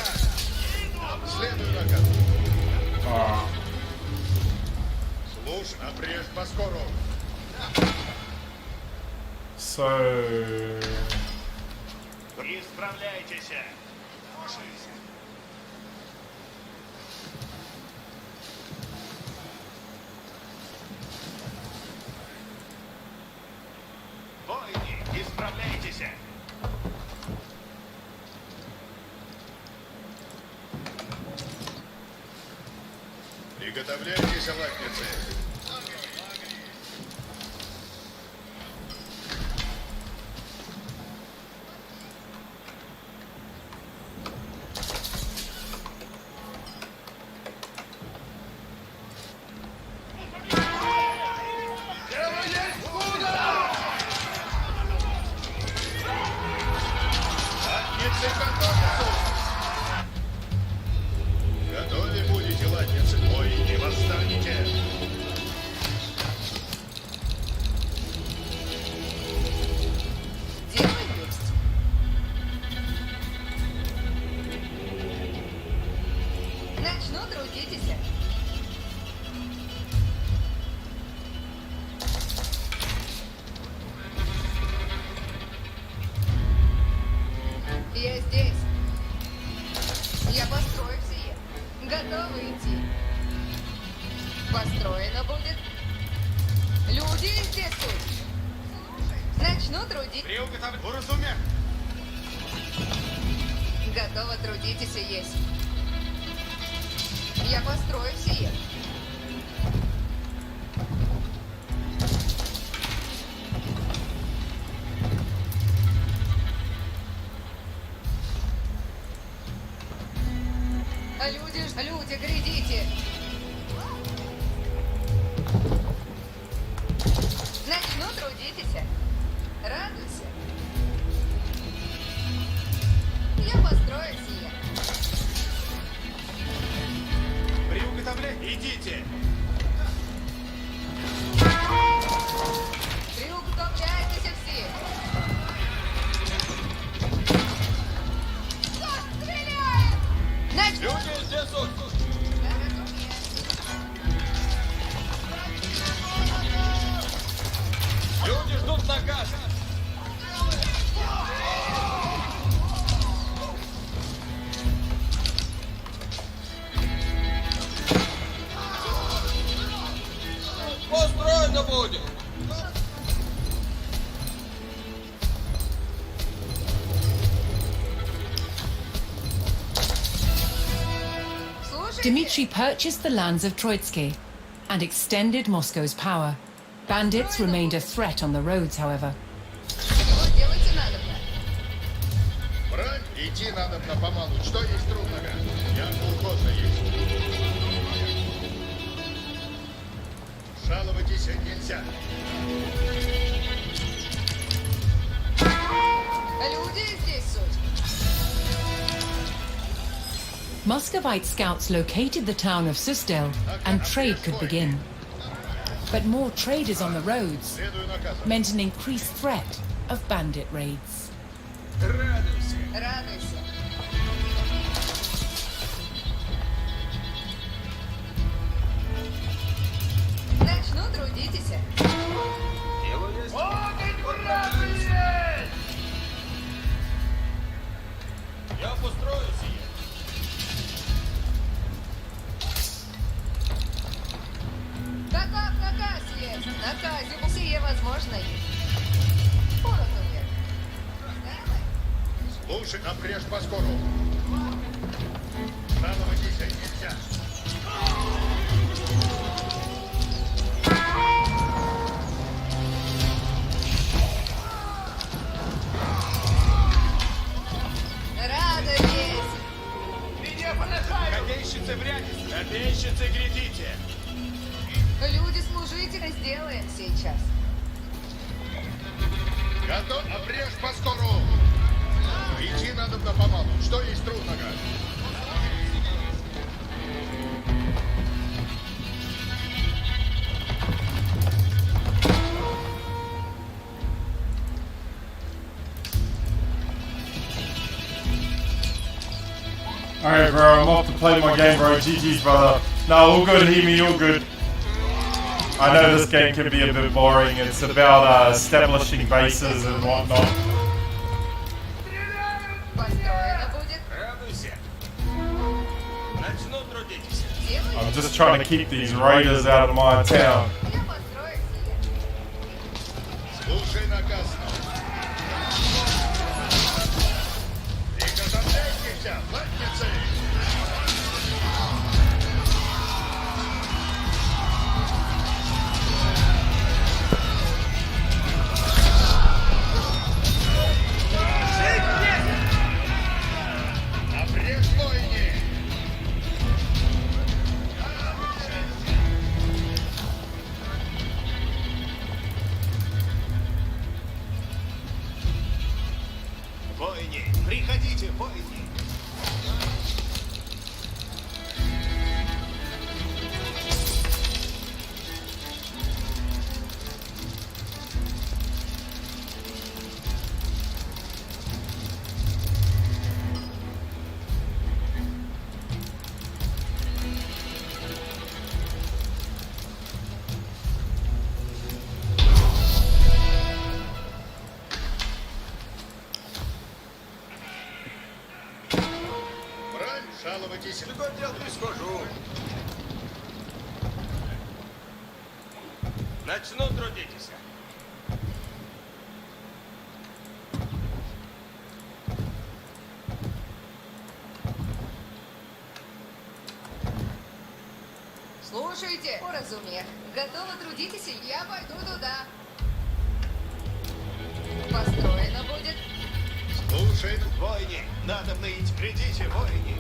[SPEAKER 3] Следуй на карту.
[SPEAKER 1] Alright.
[SPEAKER 3] Слушай, напрежь поскору.
[SPEAKER 1] So
[SPEAKER 4] Исправляйтесь. Слушаюсь. Бойни, исправляйтесь.
[SPEAKER 3] Приготовляйтесь, латницы. Латницы готовятся. Готовы будете, латницы, бой, не восстанете.
[SPEAKER 5] Начну трудитесь. Я здесь. Я построю сие. Готовы идти. Построено будет. Люди здесь тут. Начну трудить.
[SPEAKER 4] Приуготовлен. Уразумех.
[SPEAKER 5] Готово трудитесь и есть. Я построю сие. Люди, глядите. Начну трудитесь. Радуйся. Я построю сие.
[SPEAKER 4] Приуготовлен. Идите.
[SPEAKER 5] Приуготовляйтесь все. Стреляем! Начну.
[SPEAKER 7] Люди здесь тут. Люди ждут наказ. Построено будет.
[SPEAKER 5] Слушайте.
[SPEAKER 2] Dmitry purchased the lands of Troitsky and extended Moscow's power. Bandits remained a threat on the roads, however.
[SPEAKER 5] Что делать надо?
[SPEAKER 3] Брать, идти надо помалу. Что есть трудного? Я угодно есть. Жаловайтесь нельзя.
[SPEAKER 5] Люди здесь суть.
[SPEAKER 2] Muscovite scouts located the town of Susdel and trade could begin. But more traders on the roads
[SPEAKER 3] Следую наказам.
[SPEAKER 2] meant an increased threat of bandit raids.
[SPEAKER 7] Радуйся.
[SPEAKER 5] Радуйся. Начну трудитесь.
[SPEAKER 7] Дело есть. Я построю сие.
[SPEAKER 5] Каков наказ есть? Наказе сие возможно есть. Поразумех. Давай.
[SPEAKER 3] Слушай, обрежь поскору. Жаловайтесь нельзя.
[SPEAKER 5] Рада есть.
[SPEAKER 4] Копейщицы в ряде. Копейщицы, глядите.
[SPEAKER 5] Люди служители сделаем сейчас.
[SPEAKER 3] Готов, обрежь поскору. Идти надо помалу. Что есть трудного?
[SPEAKER 1] Alright, bro, I'm off to play my game, bro. GG's, brother. No, all good, Hemi, all good. I know this game can be a bit boring. It's about establishing bases and whatnot.
[SPEAKER 5] Построено будет.
[SPEAKER 7] Радуйся. Начну трудитесь.
[SPEAKER 5] Делаю.
[SPEAKER 1] I'm just trying to keep these raiders out of my town.
[SPEAKER 5] Я построю сие.
[SPEAKER 3] Слушай наказ. Приготовляйтесь, задницы. Обрежь бойни.
[SPEAKER 7] сделаю, схожу. Начну трудитесь.
[SPEAKER 5] Слушайте, уразумев. Готовы трудитесь, и я пойду туда. Построено будет.
[SPEAKER 3] Слушай,
[SPEAKER 4] Воине, надо идти. Придите, воине.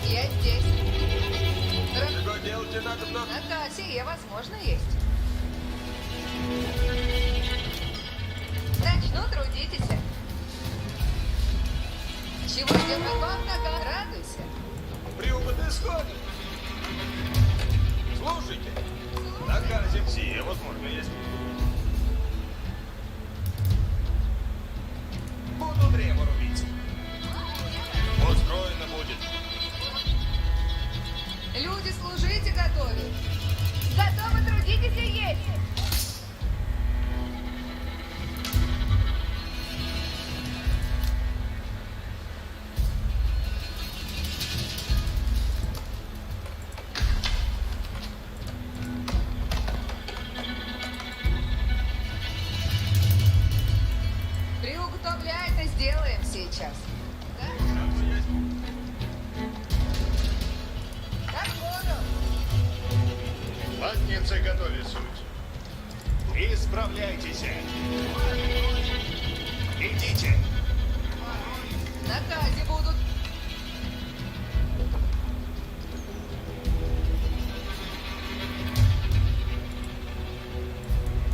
[SPEAKER 5] Я здесь.
[SPEAKER 7] Что делать надо?
[SPEAKER 5] На кассе, возможно, есть. Начну трудитесь. Чего идет вам нога? Радуйся.
[SPEAKER 7] Приупад исходит. Слушайте, на карте все, возможно, есть. Буду древо рубить. Устроено будет.
[SPEAKER 5] Люди, служите готовы. Готовы трудитесь и есть. Приуготовляй-то сделаем сейчас. Да? Так, скоро.
[SPEAKER 3] латницы готовы суть.
[SPEAKER 4] Исправляйтесь. Идите.
[SPEAKER 5] На казе будут.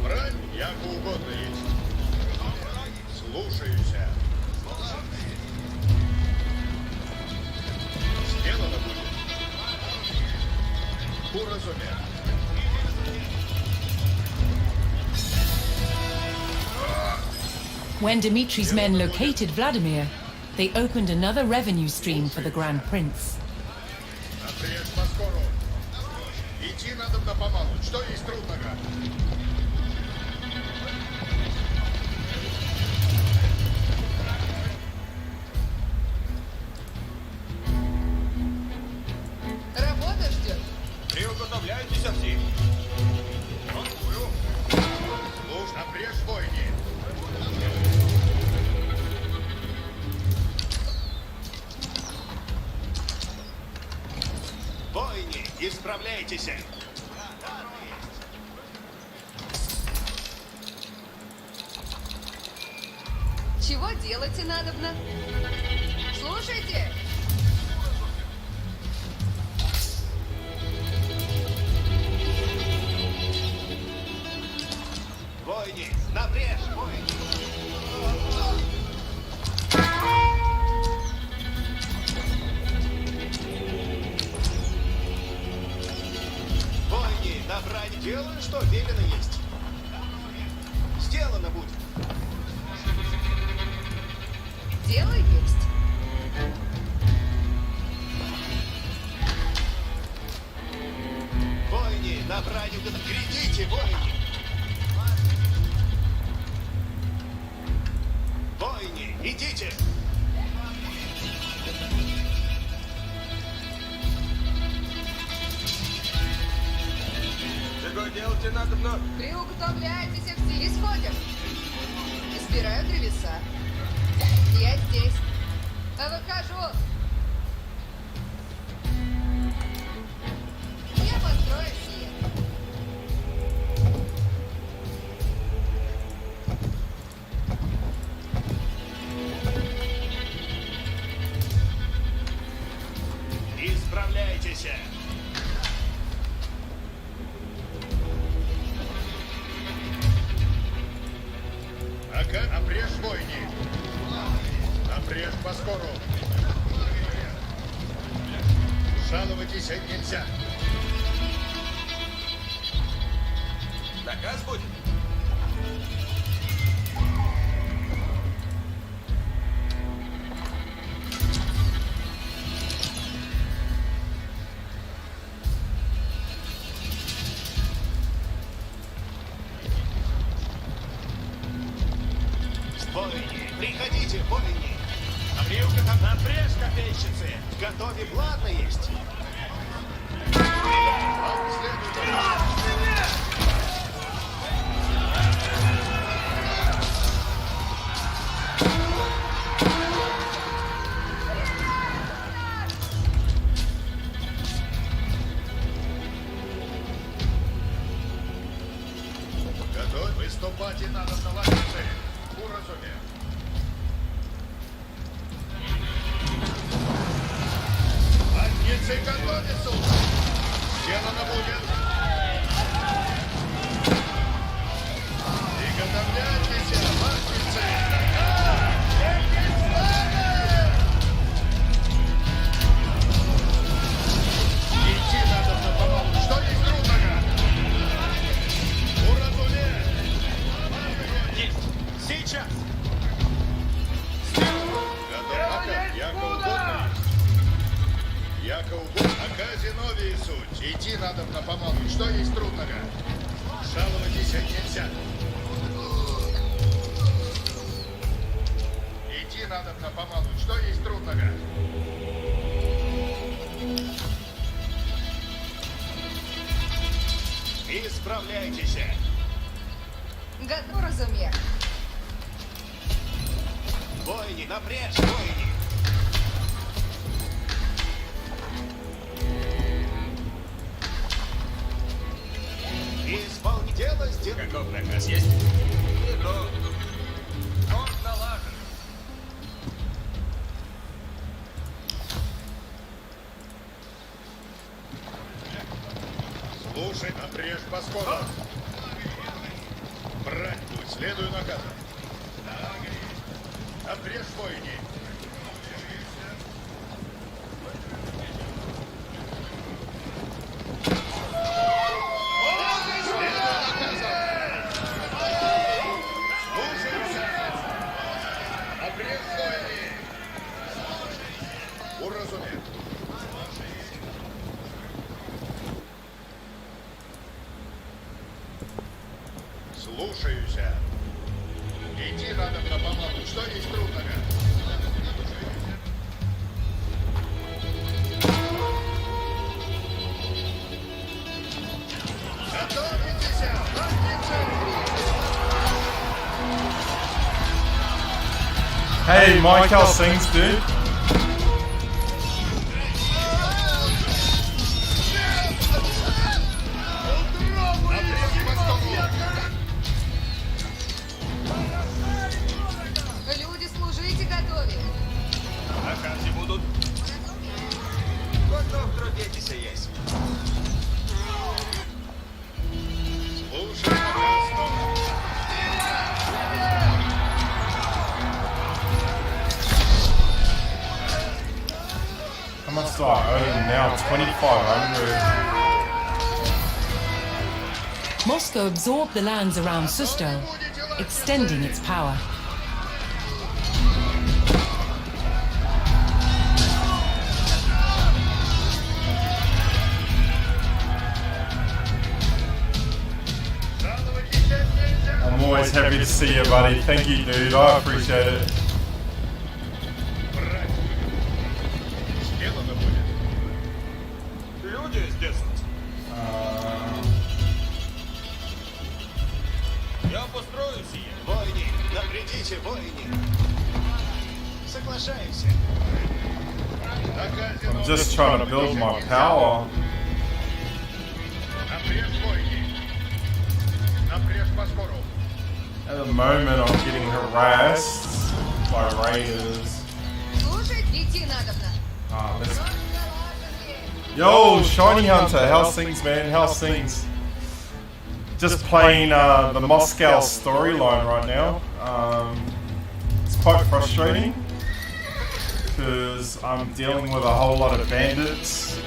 [SPEAKER 3] Брань, яко угодно есть. Слушаюся. Сделано будет. Уразумев.
[SPEAKER 2] When Dmitri's men located Vladimir, they opened another revenue stream for the Grand Prince.
[SPEAKER 3] Напрежь поскору. Идти надо на помалу. Что есть трудного?
[SPEAKER 5] Работа ждет.
[SPEAKER 7] Приуготовляйтесь все.
[SPEAKER 3] Слушай, напрежь войне.
[SPEAKER 4] Воине, исправляйтесь.
[SPEAKER 5] Чего делать и надобно? Слушайте.
[SPEAKER 4] Воине, напрежь, воине. Воине, на брань делаю, что велено есть. Сделано будет.
[SPEAKER 5] Дело есть.
[SPEAKER 4] Воине, на брань грядите, воине. Воине, идите.
[SPEAKER 7] Что делать надо?
[SPEAKER 5] Приуготовляйтесь все. Исходим. Избираю древеса. Я здесь. Выхожу. Я построю сие.
[SPEAKER 4] Исправляйтесь.
[SPEAKER 3] Ага, напрежь войне. Напрежь поскору. Жаловайтесь нельзя.
[SPEAKER 7] Наказ будет?
[SPEAKER 4] Воине, приходите, воине. Грилка там напряжь, копейщицы. Готове платно есть.
[SPEAKER 3] Готовь. Выступать и надо на латнице. Уразуме. Латницы готовятся. Сделано будет. Приготовляйтесь, латницы. Идти надо на помолвку. Что есть трудного? Уразуме.
[SPEAKER 4] Есть. Сейчас.
[SPEAKER 3] Готов. Яко угодно. Яко угодно. Аказе новее суть. Идти надо на помолвку. Что есть трудного? Жаловайтесь нельзя. Идти надо на помолвку. Что есть трудного?
[SPEAKER 4] Исправляйтесь.
[SPEAKER 5] Готов, разумех.
[SPEAKER 4] Воини, напрячь, воини. Исполни дело сделано.
[SPEAKER 7] Каков наказ есть? Иду. Фронт налажен.
[SPEAKER 3] Слушай, напрежь поскору. Брать будь, следуй наказу. Напрежь воини. Уразуме. Слушаюся. Идти надо на помолвку. Что есть трудного? Готовитесь, латницы.
[SPEAKER 1] Hey, Mike, how things, dude?
[SPEAKER 3] Напрежь поскору.
[SPEAKER 5] Люди, служите, готове.
[SPEAKER 7] Наказы будут. Готов, трудитесь есть.
[SPEAKER 3] Слушай, наказ.
[SPEAKER 1] How much do I owe now? 2,500.
[SPEAKER 2] Moscow absorbed the lands around Susto, extending its power.
[SPEAKER 1] I'm always happy to see you, buddy. Thank you, dude. I appreciate it.
[SPEAKER 3] Сделано будет.
[SPEAKER 7] Люди здесь. Я построю сие.
[SPEAKER 4] Воини, напрягите, воини. Соглашаемся.
[SPEAKER 3] Наказе
[SPEAKER 1] I'm just trying to build my power.
[SPEAKER 3] Напрежь воини. Напрежь поскору.
[SPEAKER 1] At the moment, I'm getting harassed by raiders.
[SPEAKER 5] Слушать, идти надобно.
[SPEAKER 1] Let's... Yo, Shiny Hunter, how's things, man? How's things? Just playing the Moscow storyline right now. It's quite frustrating because I'm dealing with a whole lot of bandits.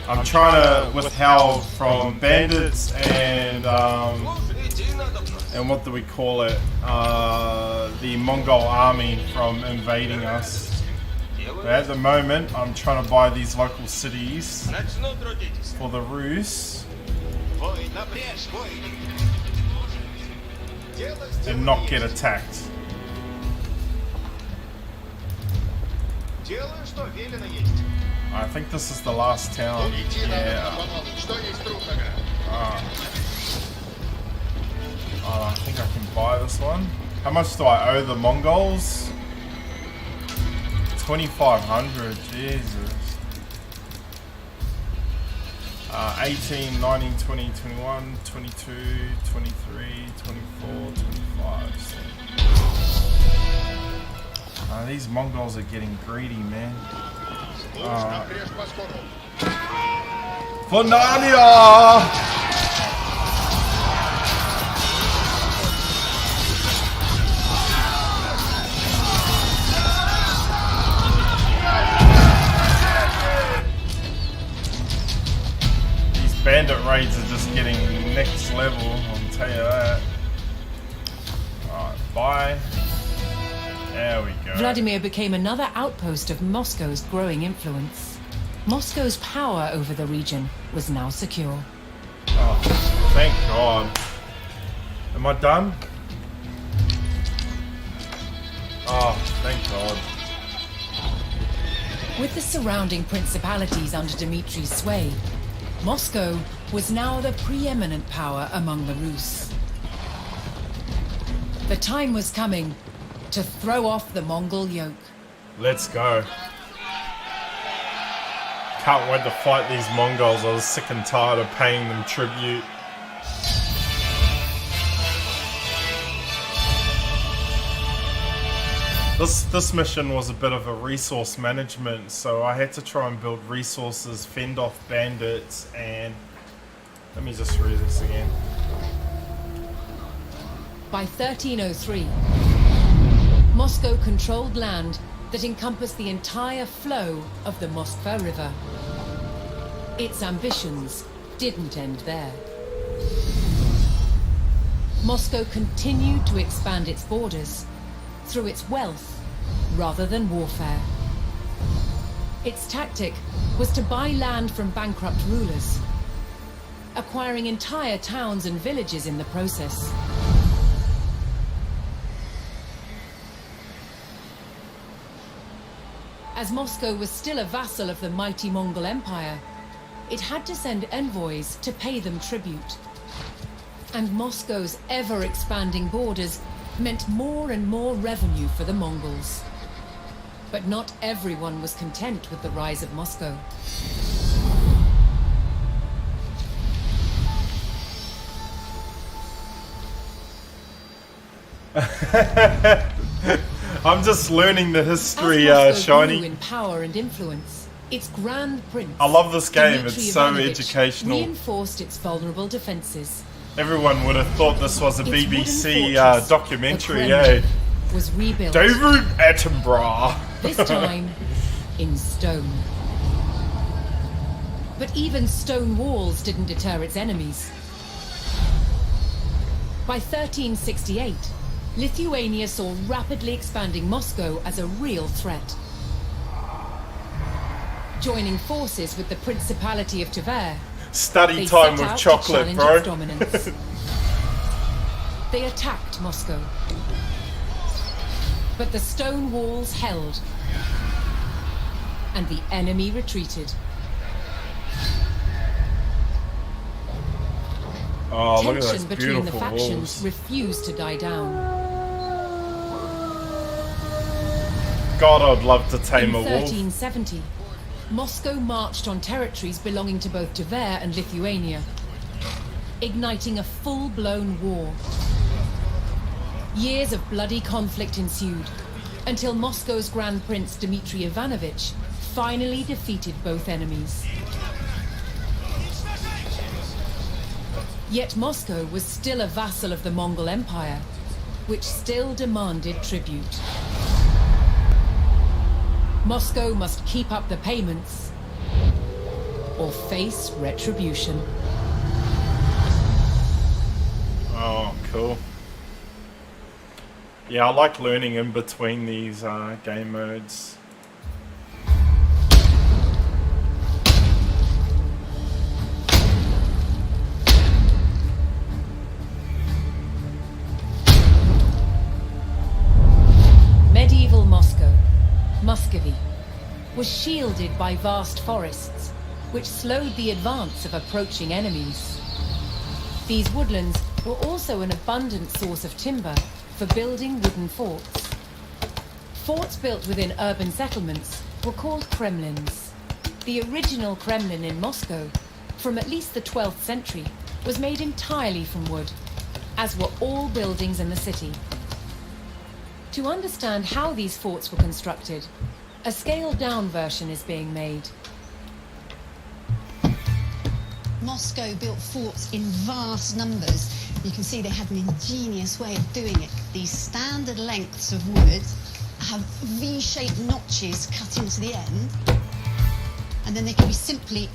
[SPEAKER 1] I'm trying to withhold from bandits and
[SPEAKER 7] Идти надо.
[SPEAKER 1] what do we call it? The Mongol army from invading us. But at the moment, I'm trying to buy these local cities
[SPEAKER 7] Начну трудитесь.
[SPEAKER 1] for the Rus
[SPEAKER 4] Воин, напрячь, воини. Дело
[SPEAKER 1] and
[SPEAKER 4] сделано
[SPEAKER 1] not get
[SPEAKER 4] есть.
[SPEAKER 1] attacked.
[SPEAKER 4] Делаю, что велено есть.
[SPEAKER 1] I think this is the last town.
[SPEAKER 3] Идти надо
[SPEAKER 1] Yeah.
[SPEAKER 3] помалу. Что есть трудного?
[SPEAKER 1] I think I can buy this one. How much do I owe the Mongols? 2,500. Jesus. 18, 19, 20, 21, 22, 23, 24, 25. These Mongols are getting greedy, man.
[SPEAKER 3] Напрежь по скору.
[SPEAKER 1] For Narnia! These bandit raids are just getting next level, I'll tell you that. Alright, bye. There we go.
[SPEAKER 2] Vladimir became another outpost of Moscow's growing influence. Moscow's power over the region was now secure.
[SPEAKER 1] Oh, thank God. Am I done? Oh, thank God.
[SPEAKER 2] With the surrounding principalities under Dmitri's sway, Moscow was now the preeminent power among the Rus. The time was coming to throw off the Mongol yoke.
[SPEAKER 1] Let's go. Can't wait to fight these Mongols. I was sick and tired of paying them tribute. This mission was a bit of a resource management, so I had to try and build resources, fend off bandits, and let me just read this again.
[SPEAKER 2] By 1303, Moscow controlled land that encompassed the entire flow of the Moskva River. Its ambitions didn't end there. Moscow continued to expand its borders through its wealth rather than warfare. Its tactic was to buy land from bankrupt rulers, acquiring entire towns and villages in the process. As Moscow was still a vassal of the mighty Mongol Empire, it had to send envoys to pay them tribute. And Moscow's ever-expanding borders meant more and more revenue for the Mongols. But not everyone was content with the rise of Moscow.
[SPEAKER 1] I'm just learning the history,
[SPEAKER 2] As Moscow
[SPEAKER 1] Shiny.
[SPEAKER 2] grew in power and influence, its Grand Prince,
[SPEAKER 1] I love this game,
[SPEAKER 2] Dmitri
[SPEAKER 1] it's so
[SPEAKER 2] Ivanovich,
[SPEAKER 1] educational.
[SPEAKER 2] reinforced its vulnerable defenses.
[SPEAKER 1] Everyone would have thought this was a
[SPEAKER 2] Its
[SPEAKER 1] BBC
[SPEAKER 2] wooden fortress,
[SPEAKER 1] documentary,
[SPEAKER 2] the
[SPEAKER 1] eh?
[SPEAKER 2] Kremlin, was rebuilt.
[SPEAKER 1] David Attenborough.
[SPEAKER 2] This time, in stone. But even stone walls didn't deter its enemies. By 1368, Lithuania saw rapidly expanding Moscow as a real threat. Joining forces with the Principality of Tver,
[SPEAKER 1] Study
[SPEAKER 2] they
[SPEAKER 1] time
[SPEAKER 2] set
[SPEAKER 1] with
[SPEAKER 2] out to
[SPEAKER 1] chocolate,
[SPEAKER 2] challenge
[SPEAKER 1] bro.
[SPEAKER 2] its dominance. They attacked Moscow. But the stone walls held, and the enemy retreated.
[SPEAKER 1] Oh, look at
[SPEAKER 2] Tension
[SPEAKER 1] those
[SPEAKER 2] between the
[SPEAKER 1] beautiful
[SPEAKER 2] factions
[SPEAKER 1] walls.
[SPEAKER 2] refused to die down.
[SPEAKER 1] God, I'd love to
[SPEAKER 2] In
[SPEAKER 1] tame a wolf.
[SPEAKER 2] 1370, Moscow marched on territories belonging to both Tver and Lithuania, igniting a full-blown war. Years of bloody conflict ensued, until Moscow's Grand Prince Dmitri Ivanovich finally defeated both enemies. Yet Moscow was still a vassal of the Mongol Empire, which still demanded tribute. Moscow must keep up the payments or face retribution.
[SPEAKER 1] Oh, cool. Yeah, I like learning in between these game modes.
[SPEAKER 2] Medieval Moscow, Muscovy, was shielded by vast forests, which slowed the advance of approaching enemies. These woodlands were also an abundant source of timber for building wooden forts. Forts built within urban settlements were called Kremlins. The original Kremlin in Moscow, from at least the 12th century, was made entirely from wood, as were all buildings in the city. To understand how these forts were constructed, a scaled-down version is being made.
[SPEAKER 8] Moscow built forts in vast numbers. You can see they had an ingenious way of doing it. These standard lengths of wood have V-shaped notches cut into the end, and then they can be simply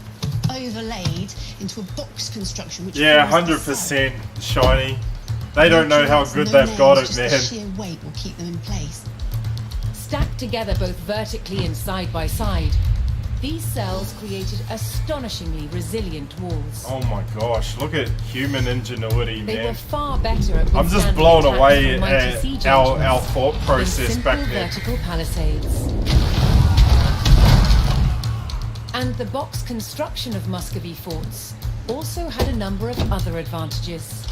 [SPEAKER 8] overlaid into a box construction. Which
[SPEAKER 1] Yeah,
[SPEAKER 8] forms the
[SPEAKER 1] 100% shiny. They don't know how good they've got it,
[SPEAKER 8] just
[SPEAKER 1] man.
[SPEAKER 8] the sheer weight will keep them in place.
[SPEAKER 2] Stacked together both vertically and side by side, these cells created astonishingly resilient walls.
[SPEAKER 1] Oh my gosh, look at human ingenuity,
[SPEAKER 2] They were
[SPEAKER 1] man.
[SPEAKER 2] far better at
[SPEAKER 1] I'm just
[SPEAKER 2] withstanding
[SPEAKER 1] blown
[SPEAKER 2] attacks
[SPEAKER 1] away
[SPEAKER 2] from mighty
[SPEAKER 1] at
[SPEAKER 2] siege
[SPEAKER 1] our
[SPEAKER 2] engines
[SPEAKER 1] thought
[SPEAKER 2] than
[SPEAKER 1] process
[SPEAKER 2] simple
[SPEAKER 1] back then.
[SPEAKER 2] vertical palisades. And the box construction of Muscovy forts also had a number of other advantages.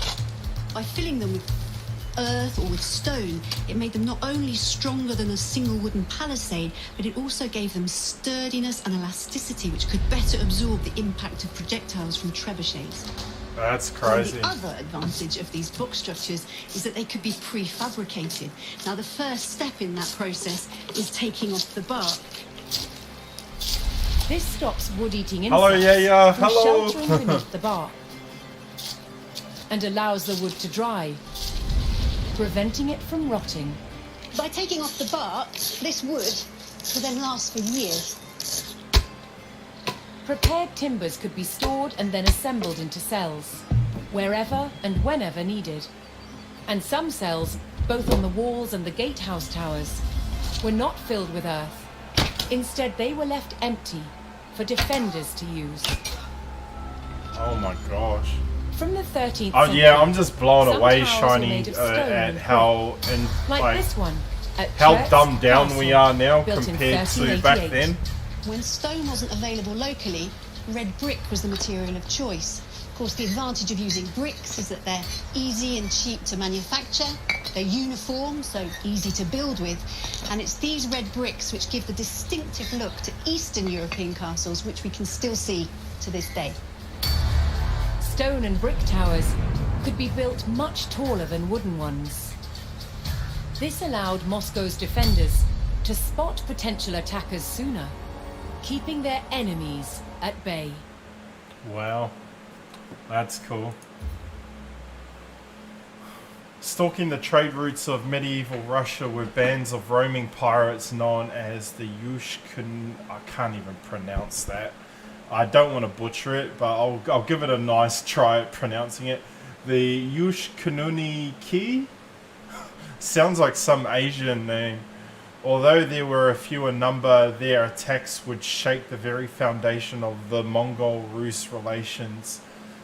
[SPEAKER 8] By filling them with earth or with stone, it made them not only stronger than a single wooden palisade, but it also gave them sturdiness and elasticity, which could better absorb the impact of projectiles from trebuchets.
[SPEAKER 1] That's
[SPEAKER 8] And
[SPEAKER 1] crazy.
[SPEAKER 8] the other advantage of these box structures is that they could be prefabricated. Now, the first step in that process is taking off the bark.
[SPEAKER 2] This stops wood-eating
[SPEAKER 1] Hello,
[SPEAKER 2] insects
[SPEAKER 1] yeah,
[SPEAKER 2] from
[SPEAKER 1] hello.
[SPEAKER 2] sheltering beneath the bark, and allows the wood to dry, preventing it from rotting.
[SPEAKER 8] By taking off the bark, this wood will then last for years.
[SPEAKER 2] Prepared timbers could be stored and then assembled into cells, wherever and whenever needed. And some cells, both on the walls and the gatehouse towers, were not filled with earth. Instead, they were left empty for defenders to use.
[SPEAKER 1] Oh my gosh.
[SPEAKER 2] From the 13th
[SPEAKER 1] Oh
[SPEAKER 2] century,
[SPEAKER 1] yeah, I'm just blown
[SPEAKER 2] some
[SPEAKER 1] away,
[SPEAKER 2] towers were
[SPEAKER 1] Shiny,
[SPEAKER 2] made of stone
[SPEAKER 1] at
[SPEAKER 2] and
[SPEAKER 1] how
[SPEAKER 2] brick, like this one, at
[SPEAKER 1] how
[SPEAKER 2] Church
[SPEAKER 1] dumbed down we
[SPEAKER 2] Castle,
[SPEAKER 1] are now
[SPEAKER 2] built in
[SPEAKER 1] compared to back
[SPEAKER 2] 1388.
[SPEAKER 1] then.
[SPEAKER 8] When stone wasn't available locally, red brick was the material of choice. Of course, the advantage of using bricks is that they're easy and cheap to manufacture, they're uniform, so easy to build with, and it's these red bricks which give the distinctive look to Eastern European castles, which we can still see to this day.
[SPEAKER 2] Stone and brick towers could be built much taller than wooden ones. This allowed Moscow's defenders to spot potential attackers sooner, keeping their enemies at bay.
[SPEAKER 1] Wow, that's cool. Stalking the trade routes of medieval Russia were bands of roaming pirates known as the I can't even pronounce that. I don't want to butcher it, but I'll give it a nice try at pronouncing it. The Yushkununiki sounds like some Asian name. Although there were a fewer number, their attacks would shake the very foundation of the Mongol-Rus relations.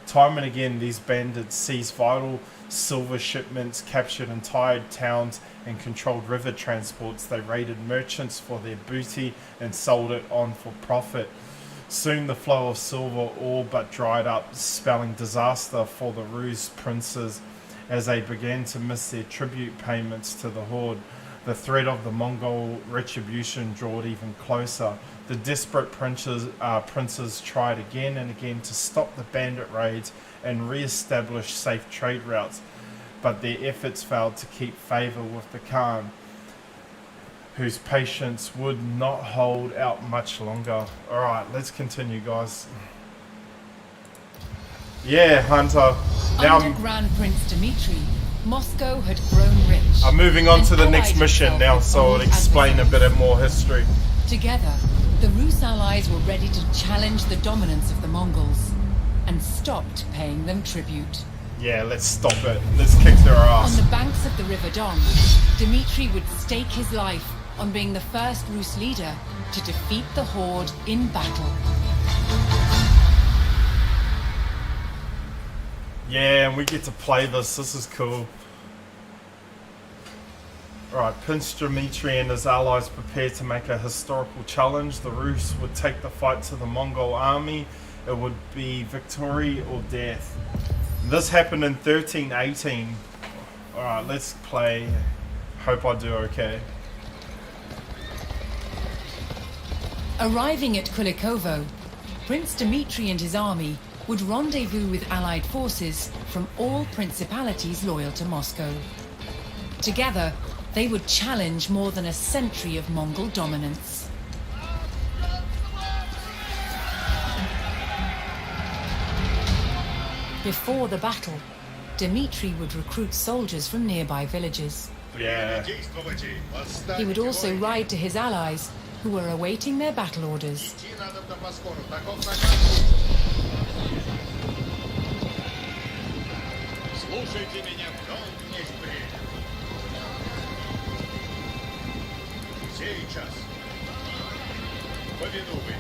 [SPEAKER 1] Time and again, these bandits seized vital silver shipments, captured entire towns, and controlled river transports. They raided merchants for their booty and sold it on for profit. Soon the flow of silver all but dried up, spelling disaster for the Rus princes as they began to miss their tribute payments to the horde. The threat of the Mongol retribution drawed even closer. The desperate princes tried again and again to stop the bandit raids and re-establish safe trade routes, but their efforts failed to keep favour with the Khan, whose patience would not hold out much longer. Alright, let's continue, guys. Yeah, Hunter. Now
[SPEAKER 2] Under Grand Prince Dmitri, Moscow had grown rich.
[SPEAKER 1] I'm moving on
[SPEAKER 2] and
[SPEAKER 1] to the next
[SPEAKER 2] allied
[SPEAKER 1] mission
[SPEAKER 2] itself
[SPEAKER 1] now,
[SPEAKER 2] with
[SPEAKER 1] so I'll
[SPEAKER 2] old
[SPEAKER 1] explain a bit
[SPEAKER 2] adversaries.
[SPEAKER 1] more history.
[SPEAKER 2] Together, the Rus allies were ready to challenge the dominance of the Mongols and stopped paying them tribute.
[SPEAKER 1] Yeah, let's stop it. Let's kick their
[SPEAKER 2] On
[SPEAKER 1] ass.
[SPEAKER 2] the banks of the River Don, Dmitri would stake his life on being the first Rus leader to defeat the horde in battle.
[SPEAKER 1] Yeah, and we get to play this. This is cool. Alright, Prince Dmitry and his allies prepared to make a historical challenge. The Rus would take the fight to the Mongol army. It would be victory or death. This happened in 1318. Alright, let's play. Hope I do okay.
[SPEAKER 2] Arriving at Kulikovo, Prince Dmitry and his army would rendezvous with allied forces from all principalities loyal to Moscow. Together, they would challenge more than a century of Mongol dominance. Before the battle, Dmitry would recruit soldiers from nearby villages.
[SPEAKER 1] Yeah.
[SPEAKER 3] Действовать.
[SPEAKER 2] He would also
[SPEAKER 3] Восстанете,
[SPEAKER 2] ride to his allies, who were awaiting their battle orders.
[SPEAKER 3] идти надо на Москву. Таков наказ. Слушайте меня, долг есть время. Сейчас. Повинуй.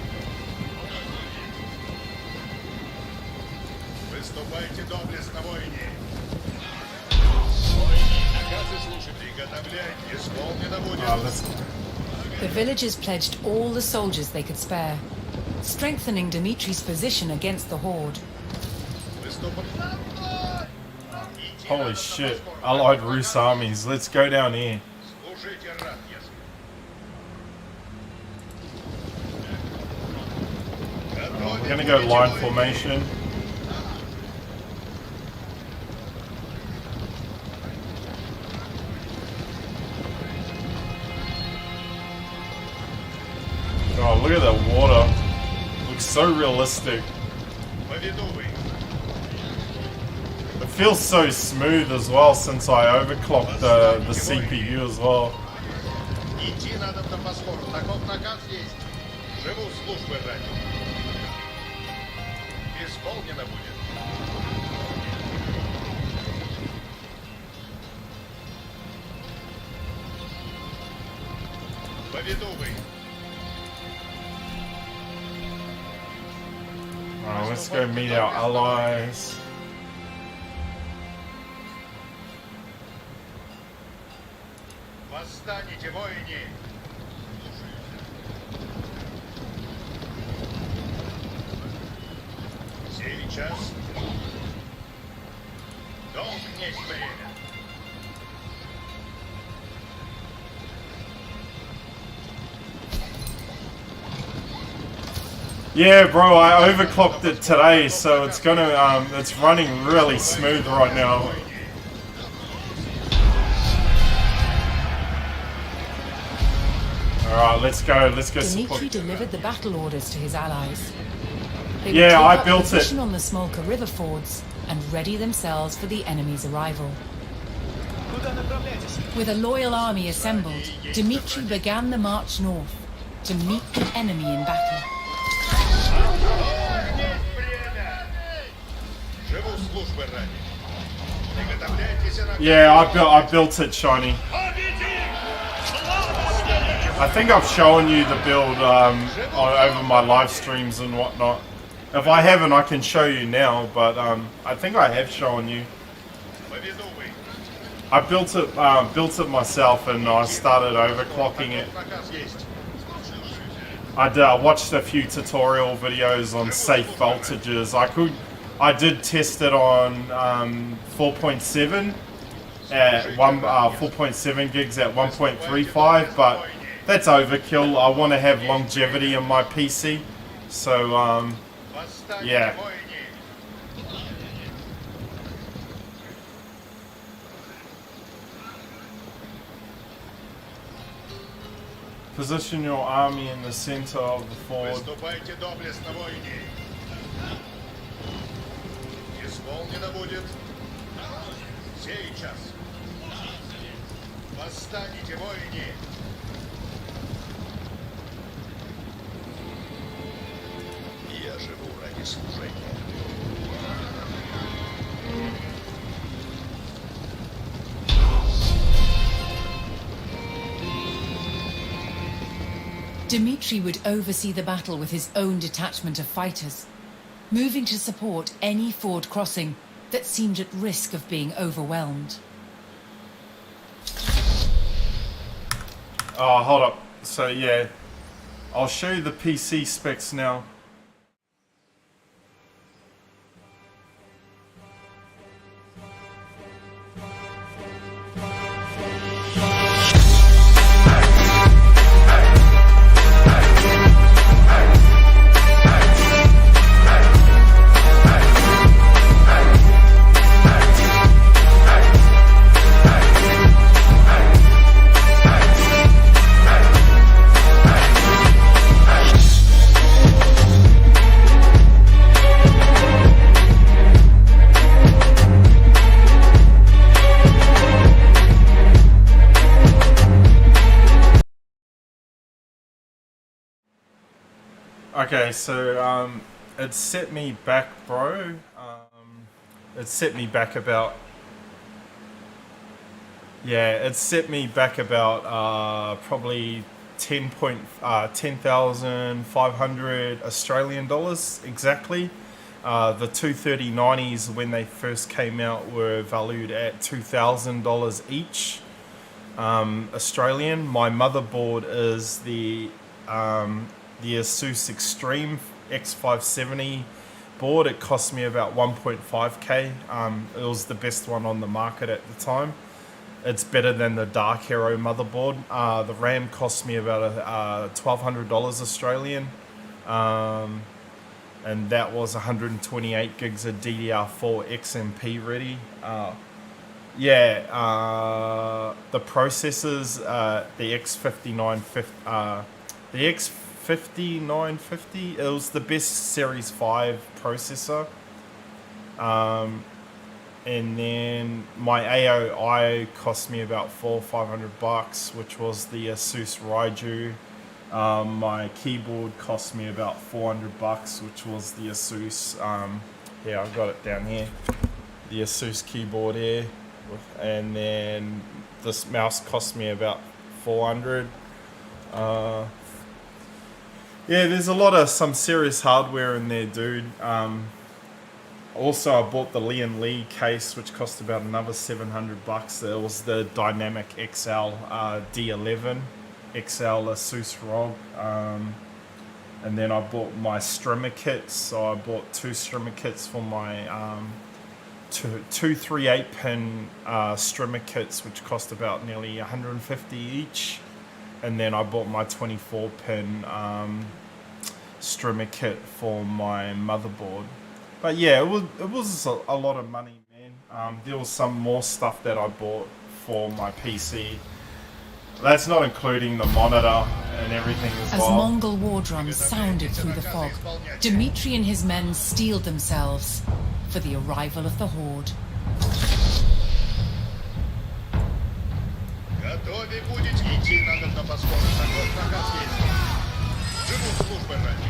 [SPEAKER 3] Выступайте доблестно, воине. Наказы слушай. Приготовлять. Исполнено будет.
[SPEAKER 1] Let's
[SPEAKER 2] The villagers pledged all the soldiers they could spare, strengthening Dmitry's position against the horde.
[SPEAKER 3] Выступать.
[SPEAKER 1] Holy shit. Allied Rus armies. Let's go down here.
[SPEAKER 3] Слушайте, рад, ясно.
[SPEAKER 1] We're gonna go line formation. Oh, look at that water. Looks so realistic.
[SPEAKER 3] Повинуй.
[SPEAKER 1] It feels so smooth as well since I overclocked the CPU as well.
[SPEAKER 3] Идти надо на Москву. Таков наказ есть. Живу службы ради. Исполнено будет. Повинуй.
[SPEAKER 1] Alright, let's go meet our allies.
[SPEAKER 3] Восстанете, воине. Сейчас. Долг есть время.
[SPEAKER 1] Yeah, bro, I overclocked it today, so it's gonna it's running really smooth right now. Alright, let's go
[SPEAKER 2] Dmitry
[SPEAKER 1] support.
[SPEAKER 2] delivered the battle orders to his allies. They
[SPEAKER 1] Yeah,
[SPEAKER 2] would
[SPEAKER 1] I
[SPEAKER 2] take up
[SPEAKER 1] built it.
[SPEAKER 2] position on the Smolka River fords and ready themselves for the enemy's arrival.
[SPEAKER 4] Куда направляетесь?
[SPEAKER 2] With a loyal army assembled, Dmitry began the march north to meet the enemy in battle.
[SPEAKER 3] Есть время. Живу службы ради. Приготовляйтесь на...
[SPEAKER 1] Yeah, I built it, Shiny. I think I've shown you the build over my live streams and whatnot. If I haven't, I can show you now, but I think I have shown you.
[SPEAKER 3] Повинуй.
[SPEAKER 1] I built it myself, and I started overclocking it.
[SPEAKER 3] Наказ есть.
[SPEAKER 1] I watched a few tutorial videos on safe voltages. I did test it on 4.7 at 4.7 gigs at 1.35, but that's overkill. I want to have longevity in my PC, so
[SPEAKER 3] Восстанете,
[SPEAKER 1] Yeah.
[SPEAKER 3] воине.
[SPEAKER 1] position your army in the center of the ford.
[SPEAKER 3] Выступайте доблестно, воине. Исполнено будет. Сейчас. Восстанете, воине. Я живу ради служения.
[SPEAKER 2] Dmitry would oversee the battle with his own detachment of fighters, moving to support any ford crossing that seemed at risk of being overwhelmed.
[SPEAKER 1] Oh, hold up. So yeah, I'll show you the PC specs now. Okay, so it set me back, bro. It set me back about, yeah, it set me back about probably 10,500 Australian dollars exactly. The 23090s when they first came out were valued at $2,000 each Australian. My motherboard is the Asus Extreme X570 board. It cost me about 1.5k. It was the best one on the market at the time. It's better than the Dark Hero motherboard. The RAM cost me about $1,200 Australian, and that was 128 gigs of DDR4 XMP ready. The processors, the X5950, it was the best Series 5 processor. And then my AOI cost me about $400 or $500, which was the Asus Raiju. My keyboard cost me about $400, which was the Asus. Yeah, I've got it down here. The Asus keyboard here, and then this mouse cost me about $400. Yeah, there's a lot of some serious hardware in there, dude. Also, I bought the Lian Li case, which cost about another $700. It was the Dynamic XL D11 XL Asus ROG. And then I bought my streamer kits. So I bought 2 streamer kits for my two 38-pin streamer kits, which cost about nearly $150 each. And then I bought my 24-pin streamer kit for my motherboard. But yeah, it was a lot of money, man. There was some more stuff that I bought for my PC. That's not including the monitor and everything as well.
[SPEAKER 2] As Mongol war drums sounded through the fog, Dmitri and his men steeled themselves for the arrival of the Horde.
[SPEAKER 3] Готовы будете идти, надо на поскорую. Такой проказ есть. Живут службы ради.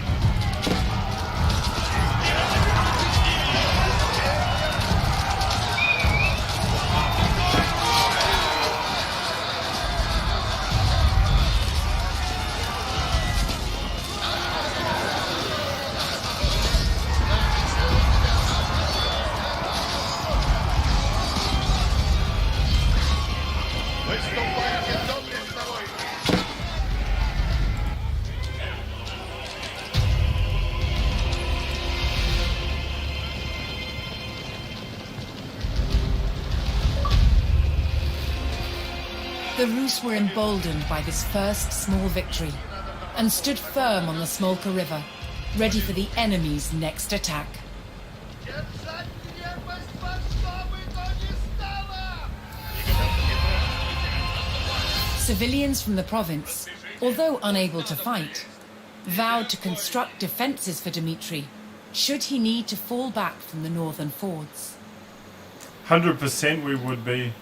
[SPEAKER 3] Выступайте, доблесть второй!
[SPEAKER 2] The Rus were emboldened by this first small victory and stood firm on the Smolka River, ready for the enemy's next attack.
[SPEAKER 3] Держать крепость во что бы то ни стало!
[SPEAKER 2] Civilians from the province, although unable to fight, vowed to construct defences for Dmitri, should he need to fall back from the northern fords.
[SPEAKER 1] 100% we would be.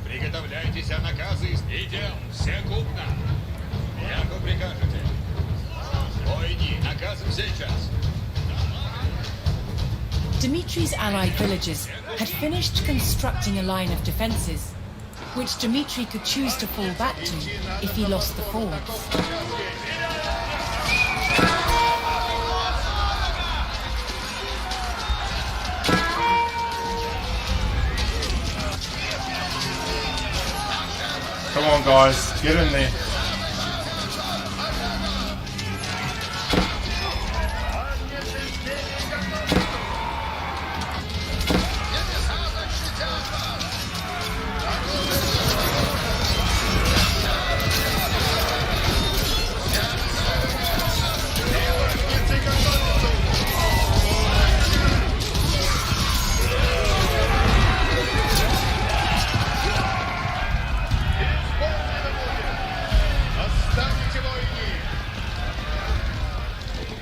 [SPEAKER 3] Приготовляйтесь, а наказы идем, все купно. Яко прикажете. Бойни, наказы сейчас.
[SPEAKER 2] Dmitri's allied villages had finished constructing a line of defences, which Dmitri could choose to fall back to if he lost the fords.
[SPEAKER 1] Come on, guys, get in there.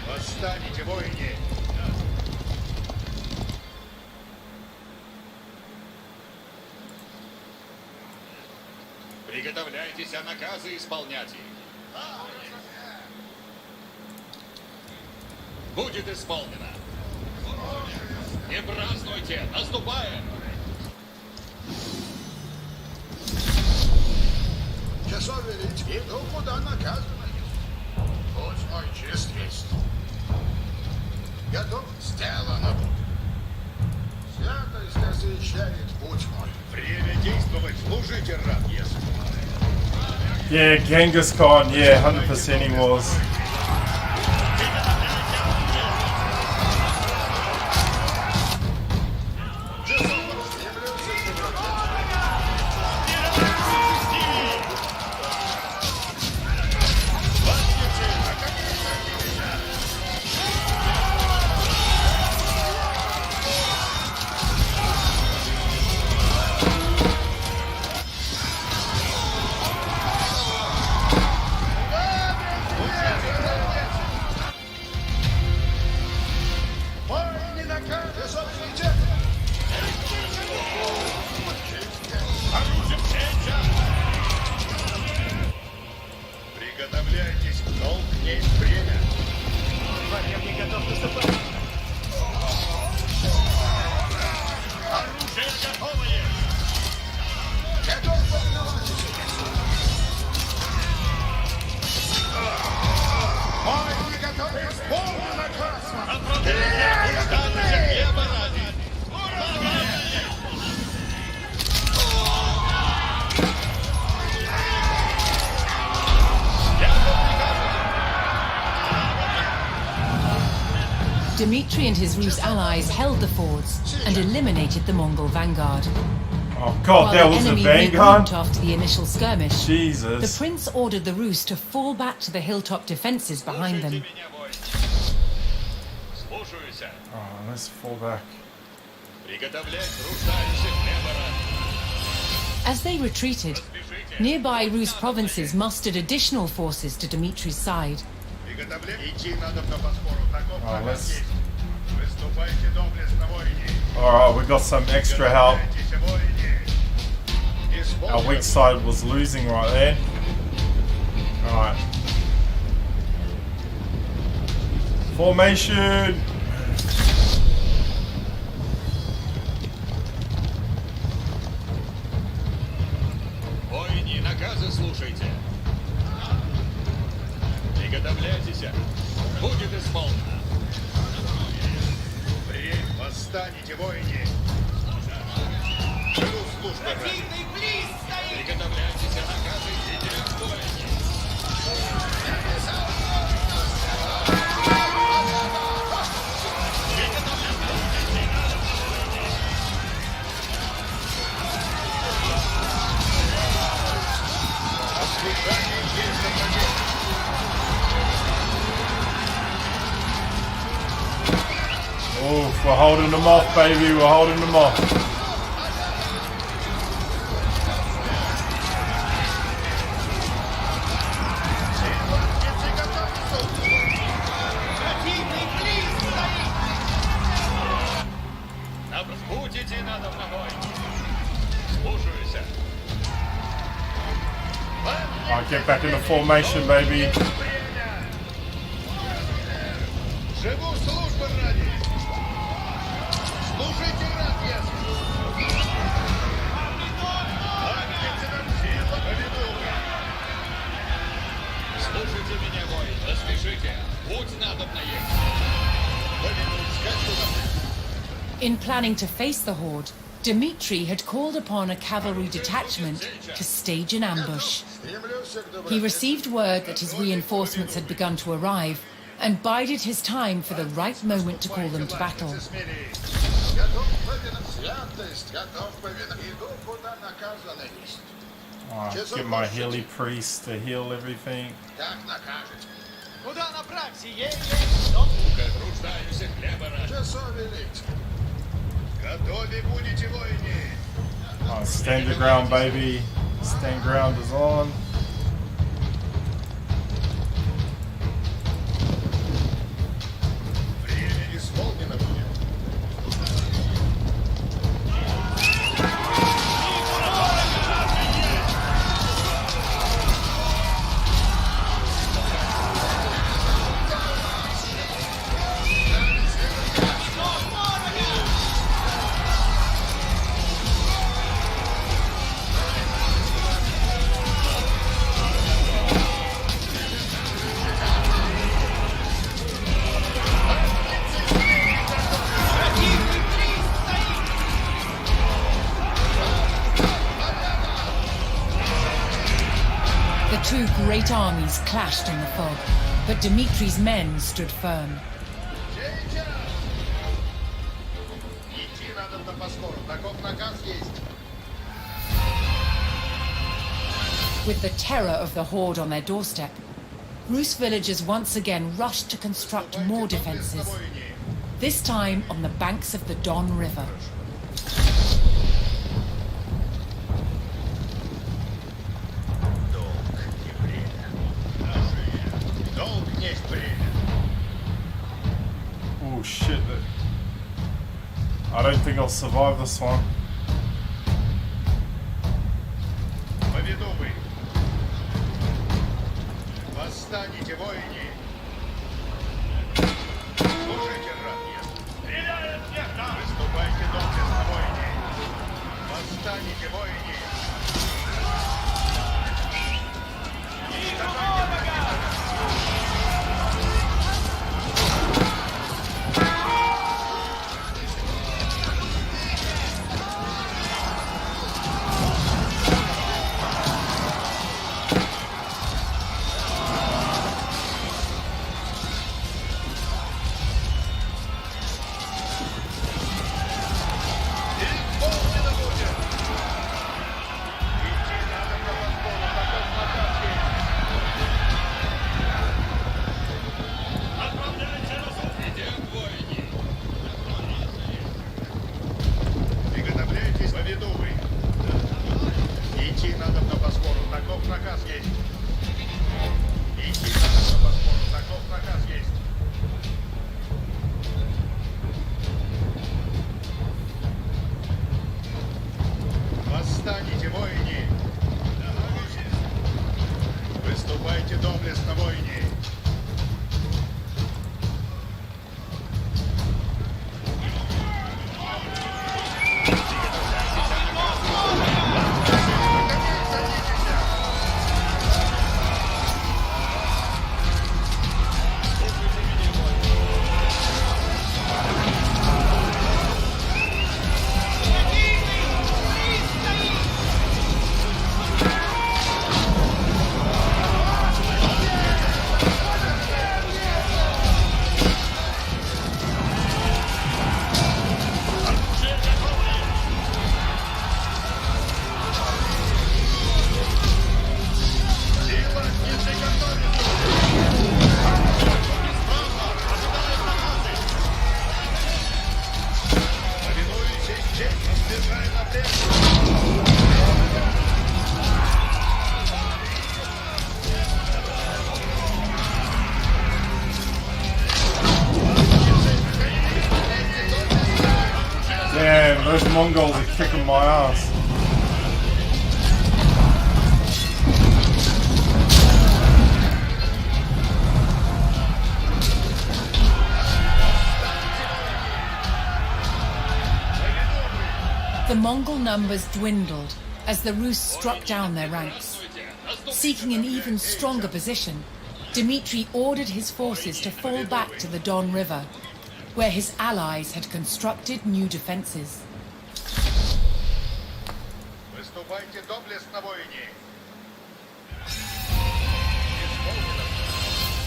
[SPEAKER 3] Восстанете, воине!
[SPEAKER 4] Приготовляйтесь, а наказы исполнять их. Будет исполнено. Не празднуйте, наступаем!
[SPEAKER 3] Часов велить, иду, куда наказано. Пусть мой честь есть. Готов? Сделано будет. Святость освещает путь мой.
[SPEAKER 4] Время действовать, служите, раб, если.
[SPEAKER 1] Yeah, Genghis Khan, yeah, 100% he was.
[SPEAKER 3] Воине наказ, часов велите.
[SPEAKER 4] Приготовляйтесь, долг есть время.
[SPEAKER 7] Дворец готов наступать.
[SPEAKER 4] Оружие готовое!
[SPEAKER 3] Готов повиноваться. Воине готов исполнен наказ.
[SPEAKER 4] Станьте хлеба ради!
[SPEAKER 2] Dmitri and his Rus allies held the fords and eliminated the Mongol vanguard.
[SPEAKER 1] Oh god,
[SPEAKER 2] While
[SPEAKER 1] that
[SPEAKER 2] the
[SPEAKER 1] was a
[SPEAKER 2] enemy
[SPEAKER 1] vanguard?
[SPEAKER 2] regrouped after the initial skirmish, the
[SPEAKER 1] Jesus.
[SPEAKER 2] prince ordered the Rus to fall back to the hilltop defences behind them.
[SPEAKER 4] Меня, воин. Слушаюсь.
[SPEAKER 1] Oh, let's fall back.
[SPEAKER 4] Приготовлять русалище хлеба ради.
[SPEAKER 2] As they retreated, nearby Rus provinces mustered additional forces to Dmitri's side.
[SPEAKER 3] Идти надо по спору. Таков
[SPEAKER 1] Oh,
[SPEAKER 3] наказ
[SPEAKER 1] let's...
[SPEAKER 3] есть. Выступайте доблестно, воине.
[SPEAKER 1] Alright, we got some extra help.
[SPEAKER 3] Приготовляйтесь, воине.
[SPEAKER 1] Our weak side was losing right there. Alright. Formation!
[SPEAKER 4] Воини, наказы слушайте. Приготовляйтесь. Будет исполнено.
[SPEAKER 3] Восстанете, воине. Жду службы ради.
[SPEAKER 4] Приготовляйтесь, наказы идите, воини.
[SPEAKER 1] Oof, we're holding them off, baby. We're holding them off.
[SPEAKER 4] Путь идти надо в ногой. Слушаюсь.
[SPEAKER 1] Alright, get back in the formation, baby.
[SPEAKER 3] Живу службы ради. Служите, рад, если.
[SPEAKER 4] Слушайте меня, воин, поспешите. Путь надо наехать.
[SPEAKER 2] In planning to face the horde, Dmitri had called upon a cavalry detachment to stage an ambush. He received word that his reinforcements had begun to arrive and bided his time for the right moment to call them to battle.
[SPEAKER 1] Get my Healy priest to heal everything.
[SPEAKER 7] Куда направь? Сие есть. Стоп.
[SPEAKER 3] Угождаемся хлеба ради. Готовы будете, воины.
[SPEAKER 1] Stand your ground, baby. Stand ground is on.
[SPEAKER 3] Время исполнено будет.
[SPEAKER 2] The two great armies clashed in the fog, but Dmitri's men stood firm.
[SPEAKER 3] Идти надо по скору. Таков наказ есть.
[SPEAKER 2] With the terror of the horde on their doorstep, Rus villagers once again rushed to construct more defences, this time on the banks of the Don River.
[SPEAKER 3] Долг есть время.
[SPEAKER 1] Oh shit. I don't think I'll survive this one.
[SPEAKER 3] Поведу вы. Восстанете, воины. Служите, братья.
[SPEAKER 7] Стреляют всех там.
[SPEAKER 3] Выступайте доблестно, воины. Восстанете, воины. Исполнено будет. Идти надо по подбору, таков наказ есть.
[SPEAKER 7] Отправляйте разум.
[SPEAKER 3] Идем, воины. Приготовляйтесь, поведу вы. Идти надо на Босфору, таков наказ есть. Идти надо на Босфору, таков наказ есть. Восстанете, воины. Выступайте доблестно, воины.
[SPEAKER 1] Damn, those Mongols are kicking my ass.
[SPEAKER 2] The Mongol numbers dwindled as the Rus struck down their ranks. Seeking an even stronger position, Dmitri ordered his forces to fall back to the Don River, where his allies had constructed new defences.
[SPEAKER 3] Наступайте доблестно, воине.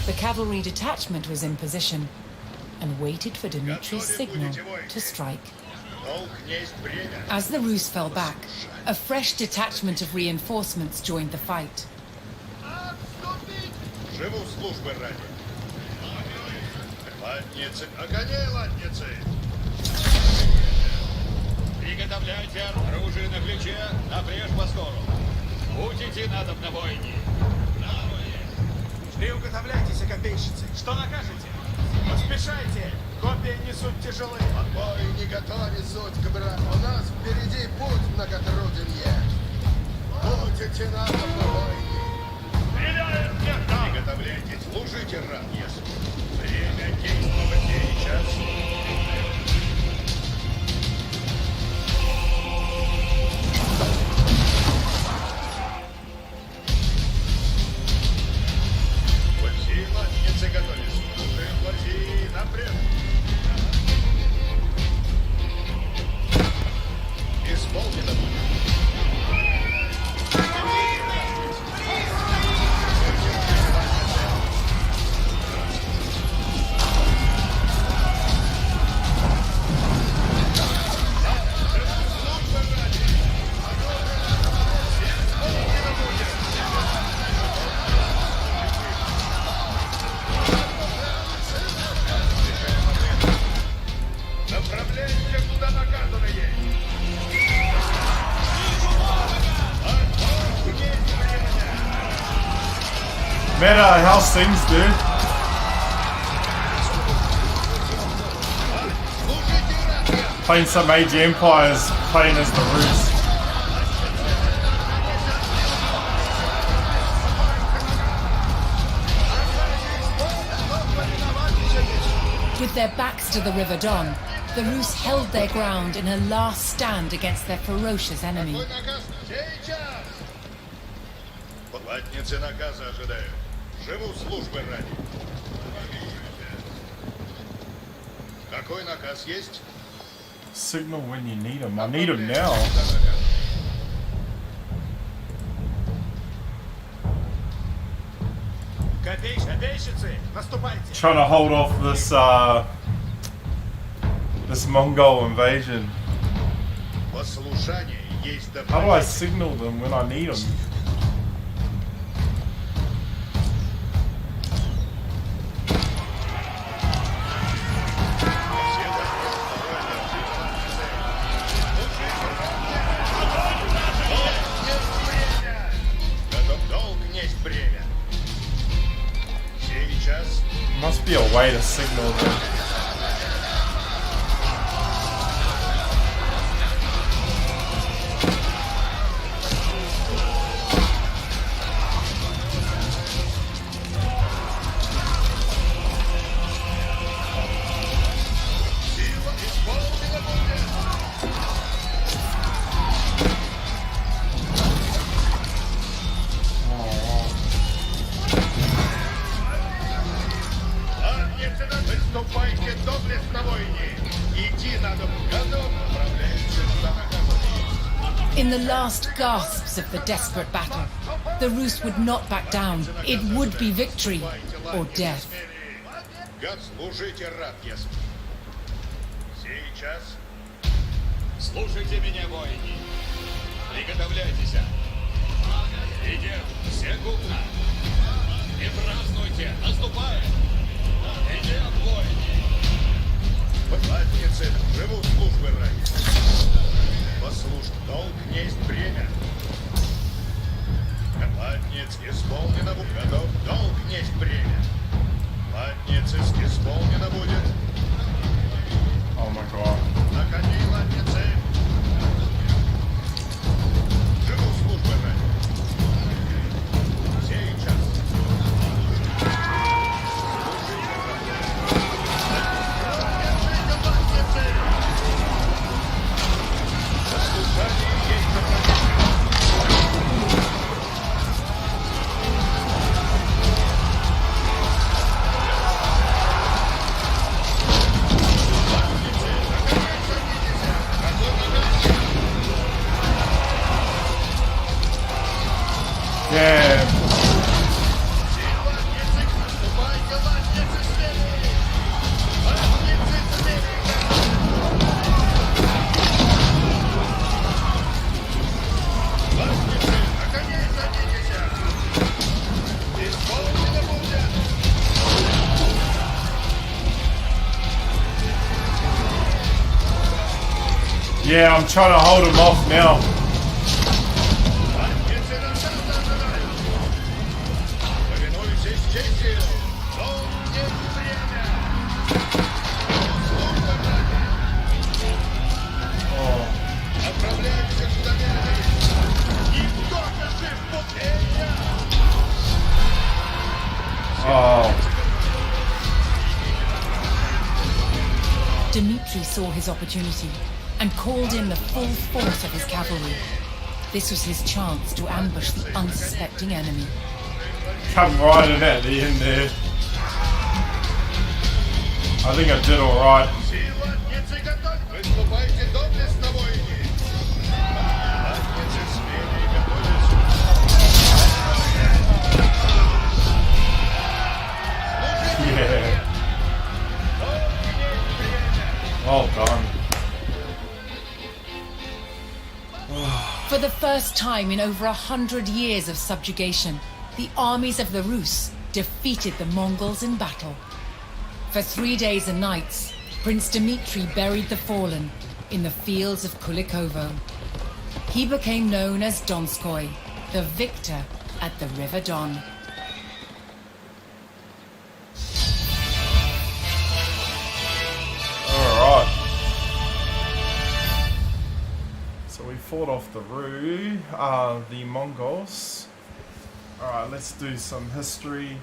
[SPEAKER 2] The cavalry detachment was in position and waited for Dimitri's signal to strike.
[SPEAKER 3] Долг не есть бремя.
[SPEAKER 2] As the Rus fell back, a fresh detachment of reinforcements joined the fight.
[SPEAKER 3] Живу службы ради. Латницы, на коне, латницы!
[SPEAKER 4] Приготовляйте оружие на плече, напрежь по сторону. Путь идти надо на войне.
[SPEAKER 7] Приуготовляйтесь, копейщицы. Что накажете? Поспешайте. Копья несут тяжелые.
[SPEAKER 3] Бой не готовит суть, брат. У нас впереди путь многотруденье. Путь идти надо на войне.
[SPEAKER 7] Стреляем всех там.
[SPEAKER 3] Приготовляйтесь, служите, рад, если. Время действовать сейчас. Плати, латницы, готовись. Служим, плати, напрямую. Исполнено будет. Направляйся, куда наказано есть.
[SPEAKER 1] Meta, how's things, dude? Playing some Age Empires, playing as the Rus.
[SPEAKER 2] With their backs to the River Don, the Rus held their ground in a last stand against their ferocious enemy.
[SPEAKER 3] Какой наказ? Сейчас! Латницы наказа ожидаю. Живу службы ради. Какой наказ есть?
[SPEAKER 1] Signal when you need them. I need them now.
[SPEAKER 7] Копейщицы, наступайте.
[SPEAKER 1] Trying to hold off this Mongol invasion.
[SPEAKER 3] Послушание есть
[SPEAKER 1] How do I
[SPEAKER 3] добро.
[SPEAKER 1] signal them when I need them?
[SPEAKER 3] Готов долг несть бремя. Сейчас.
[SPEAKER 1] Must be a way to signal them.
[SPEAKER 3] Сила исполнена будет. Латницы, выступайте доблестно, войне. Идти надо. Готов. Направляемся куда наказано.
[SPEAKER 2] In the last gasps of the desperate battle, the Rus would not back down. It would be victory or death.
[SPEAKER 3] Гад, служите, рад, если. Сейчас.
[SPEAKER 4] Слушайте меня, воины. Приготовляйтесь. Идем, все губно. Не празднуйте, наступаем. Идем, воины.
[SPEAKER 3] Латницы, живу службы ради. Послушь, долг несть бремя. Латниц, исполнено будет. Готов, долг несть бремя. Латницы, исполнено будет.
[SPEAKER 1] Oh my god.
[SPEAKER 3] На коне, латницы. Живу службы ради. Сейчас. Служите, латницы.
[SPEAKER 1] Yeah, I'm trying to hold him off now.
[SPEAKER 3] Повинуйтесь чести. Помнить время. Служба врага.
[SPEAKER 1] Oh.
[SPEAKER 3] Отправляемся к Дамиане. Никто не жив, вот и я.
[SPEAKER 1] Oh.
[SPEAKER 2] Dmitri saw his opportunity and called in the full force of his cavalry. This was his chance to ambush the unsuspecting enemy.
[SPEAKER 1] Come right in at the end there. I think I did alright.
[SPEAKER 3] Силатницы готовь! Выступайте доблестно, воины! Силатницы смели и готовятся.
[SPEAKER 1] Yeah. Well done.
[SPEAKER 2] For the first time in over 100 years of subjugation, the armies of the Rus defeated the Mongols in battle. For 3 days and nights, Prince Dmitri buried the fallen in the fields of Kulikovo. He became known as Donskoy, the victor at the River Don.
[SPEAKER 1] Alright. So we fought off the Ru, the Mongols. Alright, let's do some history.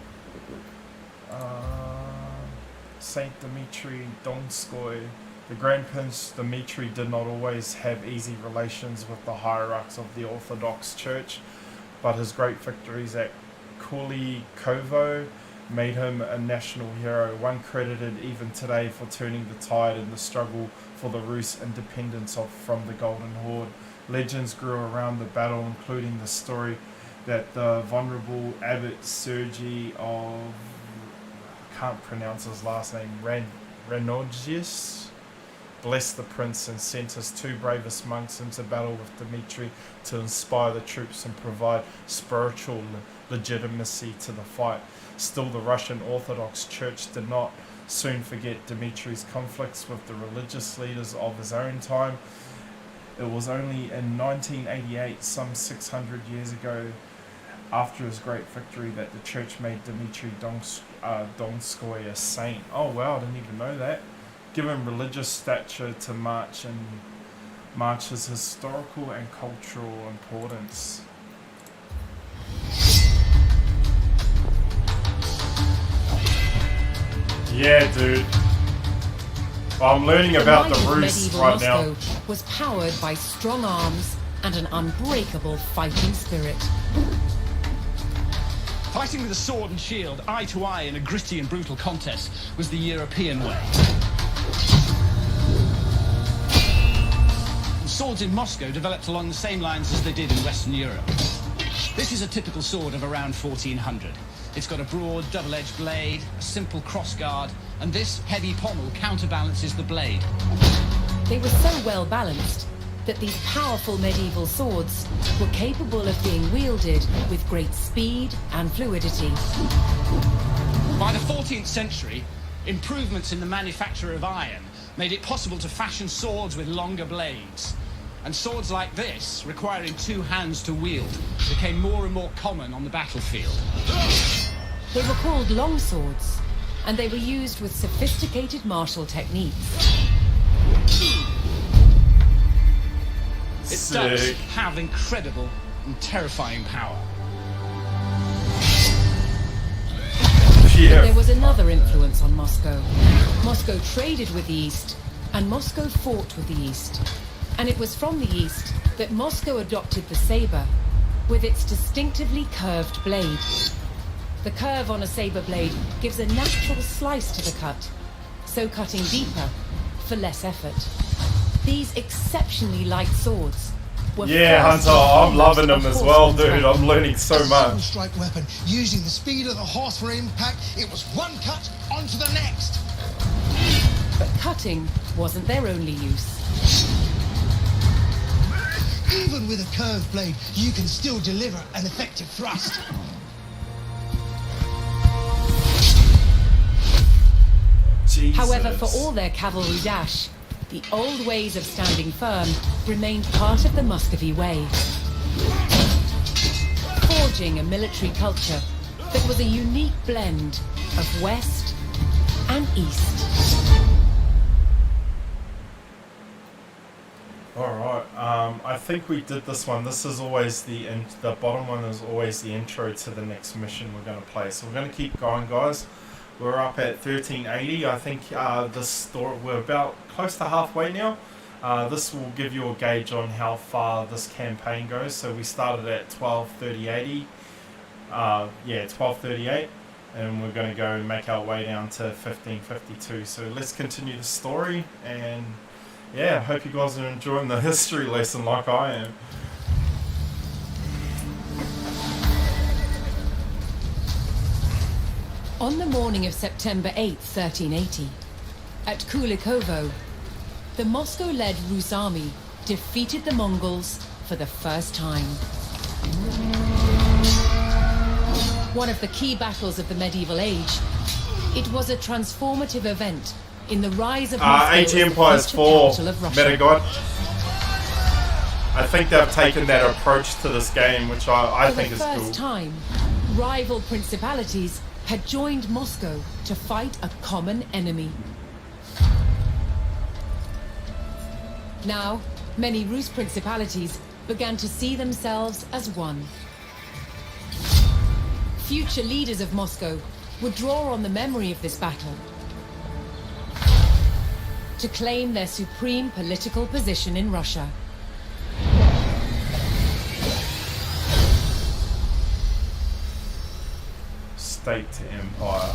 [SPEAKER 1] Saint Dmitri Donskoy. The Grand Prince Dmitri did not always have easy relations with the hierarchs of the Orthodox Church, but his great victories at Kulikovo made him a national hero, one credited even today for turning the tide in the struggle for the Rus' independence from the Golden Horde. Legends grew around the battle, including the story that the vulnerable abbot Sergi of, I can't pronounce his last name, Renogius, blessed the prince and sent his two bravest monks into battle with Dmitri to inspire the troops and provide spiritual legitimacy to the fight. Still, the Russian Orthodox Church did not soon forget Dmitri's conflicts with the religious leaders of his own time. It was only in 1988, some 600 years ago, after his great victory, that the church made Dmitri Donskoy a saint. Oh wow, I didn't even know that. Given religious stature to March's historical and cultural importance. Yeah, dude. Well, I'm learning about the Rus right now.
[SPEAKER 2] Moscow was powered by strong arms and an unbreakable fighting spirit.
[SPEAKER 9] Fighting with a sword and shield, eye to eye in a gritty and brutal contest, was the European way. Swords in Moscow developed along the same lines as they did in Western Europe. This is a typical sword of around 1400. It's got a broad, double-edged blade, a simple crossguard, and this heavy pommel counterbalances the blade.
[SPEAKER 2] They were so well balanced that these powerful medieval swords were capable of being wielded with great speed and fluidity.
[SPEAKER 9] By the 14th century, improvements in the manufacture of iron made it possible to fashion swords with longer blades. And swords like this, requiring two hands to wield, became more and more common on the battlefield.
[SPEAKER 2] They were called longswords, and they were used with sophisticated martial techniques.
[SPEAKER 9] It does have incredible and terrifying power.
[SPEAKER 1] Yeah.
[SPEAKER 2] There was another influence on Moscow. Moscow traded with the East, and Moscow fought with the East. And it was from the East that Moscow adopted the saber, with its distinctively curved blade. The curve on a saber blade gives a natural slice to the cut, so cutting deeper for less effort. These exceptionally light swords were
[SPEAKER 1] Hunter, I'm loving them as well, dude. I'm learning so much.
[SPEAKER 10] Strike weapon, using the speed of the horse for impact, it was one cut onto the next.
[SPEAKER 2] But cutting wasn't their only use.
[SPEAKER 10] Even with a curved blade, you can still deliver an effective thrust.
[SPEAKER 1] Jesus.
[SPEAKER 2] However, for all their cavalry dash, the old ways of standing firm remained part of the Muscovy way, forging a military culture that was a unique blend of West and East.
[SPEAKER 1] Alright, I think we did this one. This is always the bottom one is always the intro to the next mission we're going to play. So we're going to keep going, guys. We're up at 1380. I think this story, we're about close to halfway now. This will give you a gauge on how far this campaign goes. So we started at 123080. 1238. And we're going to go make our way down to 1552. So let's continue the story, and yeah, I hope you guys are enjoying the history lesson like I am.
[SPEAKER 2] On the morning of September 8, 1380, at Kulikovo, the Moscow-led Rus army defeated the Mongols for the first time. One of the key battles of the medieval age, it was a transformative event in the rise of Moscow
[SPEAKER 1] Age of Empires 4 Metagod. I think they've taken that approach to this game, which I think is cool.
[SPEAKER 2] For the first time, rival principalities had joined Moscow to fight a common enemy. Now, many Rus principalities began to see themselves as one. Future leaders of Moscow would draw on the memory of this battle to claim their supreme political position in Russia.
[SPEAKER 1] State to empire.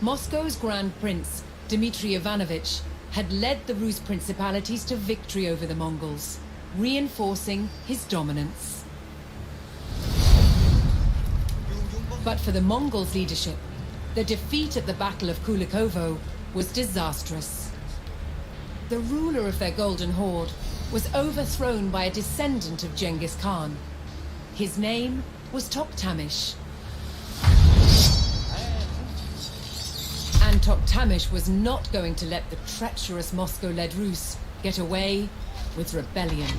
[SPEAKER 2] Moscow's Grand Prince, Dmitry Ivanovich, had led the Rus principalities to victory over the Mongols, reinforcing his dominance. But for the Mongols' leadership, the defeat at the Battle of Kulikovo was disastrous. The ruler of their Golden Horde was overthrown by a descendant of Genghis Khan. His name was Toktamish. And Toktamish was not going to let the treacherous Moscow-led Rus get away with rebellion.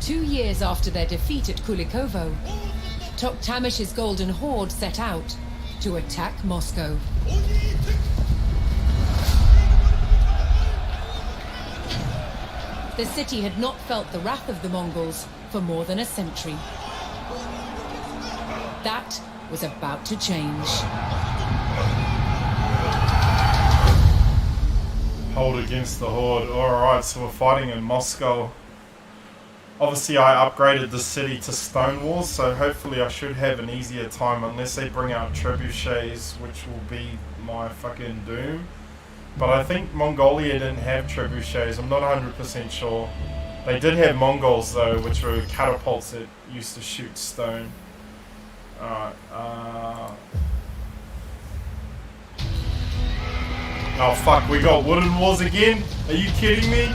[SPEAKER 2] 2 years after their defeat at Kulikovo, Toktamish's Golden Horde set out to attack Moscow. The city had not felt the wrath of the Mongols for more than a century. That was about to change.
[SPEAKER 1] Hold against the Horde. Alright, so we're fighting in Moscow. Obviously I upgraded the city to stone walls, so hopefully I should have an easier time, unless they bring out trebuchets, which will be my fucking doom. But I think Mongolia didn't have trebuchets, I'm not 100% sure. They did have Mongols though, which were catapults that used to shoot stone. Alright, oh fuck, we got wooden walls again? Are you kidding me?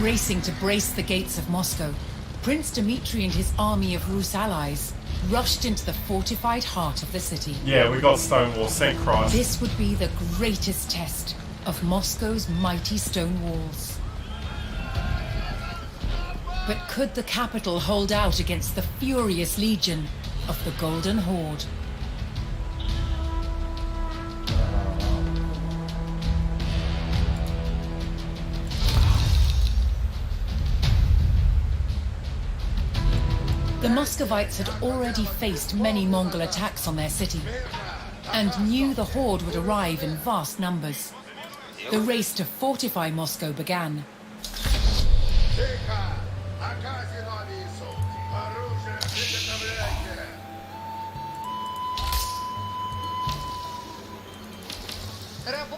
[SPEAKER 2] Racing to brace the gates of Moscow, Prince Dmitry and his army of Rus allies rushed into the fortified heart of the city.
[SPEAKER 1] Yeah, we got stone walls, thank Christ.
[SPEAKER 2] This would be the greatest test of Moscow's mighty stone walls. But could the capital hold out against the furious legion of the Golden Horde? The Muscovites had already faced many Mongol attacks on their city, and knew the Horde would arrive in vast numbers. The race to fortify Moscow began.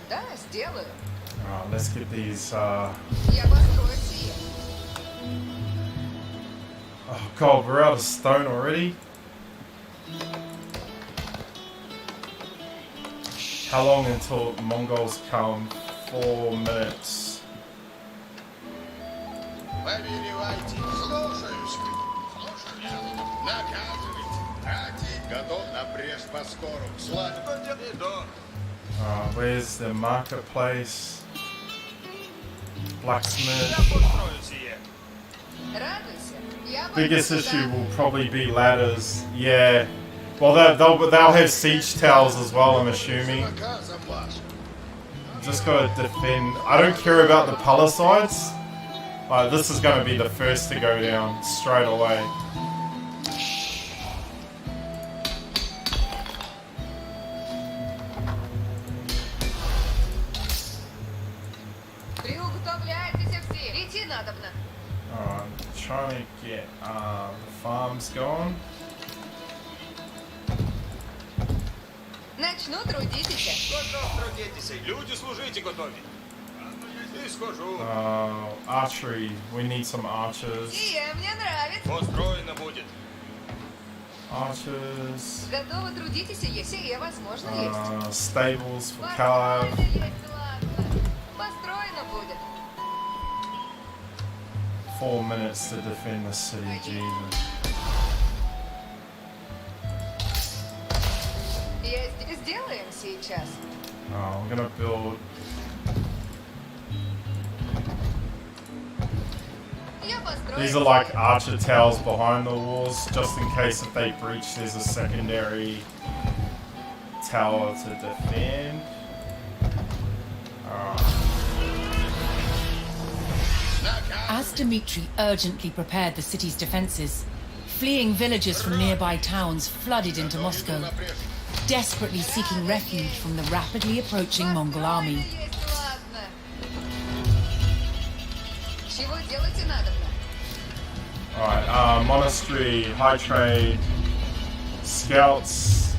[SPEAKER 5] Да, сделаю.
[SPEAKER 1] Alright, let's get these,
[SPEAKER 5] Я построю все.
[SPEAKER 1] oh god, we're out of stone already? How long until Mongols come? 4 minutes.
[SPEAKER 3] Слушаюсь. Наказывайте. Готов на Режь по скору. Славь.
[SPEAKER 4] Иду.
[SPEAKER 1] Where's the marketplace?
[SPEAKER 4] Я
[SPEAKER 1] Blacksmith.
[SPEAKER 4] построю сие.
[SPEAKER 5] Радуйся. Я
[SPEAKER 1] Biggest
[SPEAKER 5] пойду
[SPEAKER 1] issue
[SPEAKER 5] туда.
[SPEAKER 1] will probably be ladders. Yeah. Well, they'll have siege towers as well, I'm assuming.
[SPEAKER 3] Наказом вашим.
[SPEAKER 1] Just gotta defend. I don't care about the palisades. Like, this is gonna be the first to go down straight away.
[SPEAKER 5] Приуготовляйтесь все. Идти надобно.
[SPEAKER 1] Alright, trying to get the farms going.
[SPEAKER 5] Начну трудитесь.
[SPEAKER 4] Готов трудитесь. Люди служите готовы. И схожу.
[SPEAKER 1] Archery. We need some archers.
[SPEAKER 5] Сие мне нравится.
[SPEAKER 4] Построено будет.
[SPEAKER 1] Archers.
[SPEAKER 5] Готовы трудитесь, и сие возможно есть.
[SPEAKER 1] Stables for Caleb.
[SPEAKER 5] Построено есть, ладно. Построено будет.
[SPEAKER 1] 4 minutes to defend the city, Jesus.
[SPEAKER 5] Сделаем сейчас.
[SPEAKER 1] Oh, we're gonna build.
[SPEAKER 5] Я построю.
[SPEAKER 1] These are like archer towers behind the walls, just in case if they breach, there's a secondary tower to defend.
[SPEAKER 2] As Dmitri urgently prepared the city's defenses, fleeing villagers from nearby towns flooded into Moscow, desperately seeking refuge from the rapidly approaching Mongol army.
[SPEAKER 5] Есть, ладно. Чего делать надобно?
[SPEAKER 1] Alright, monastery, high trade, scouts.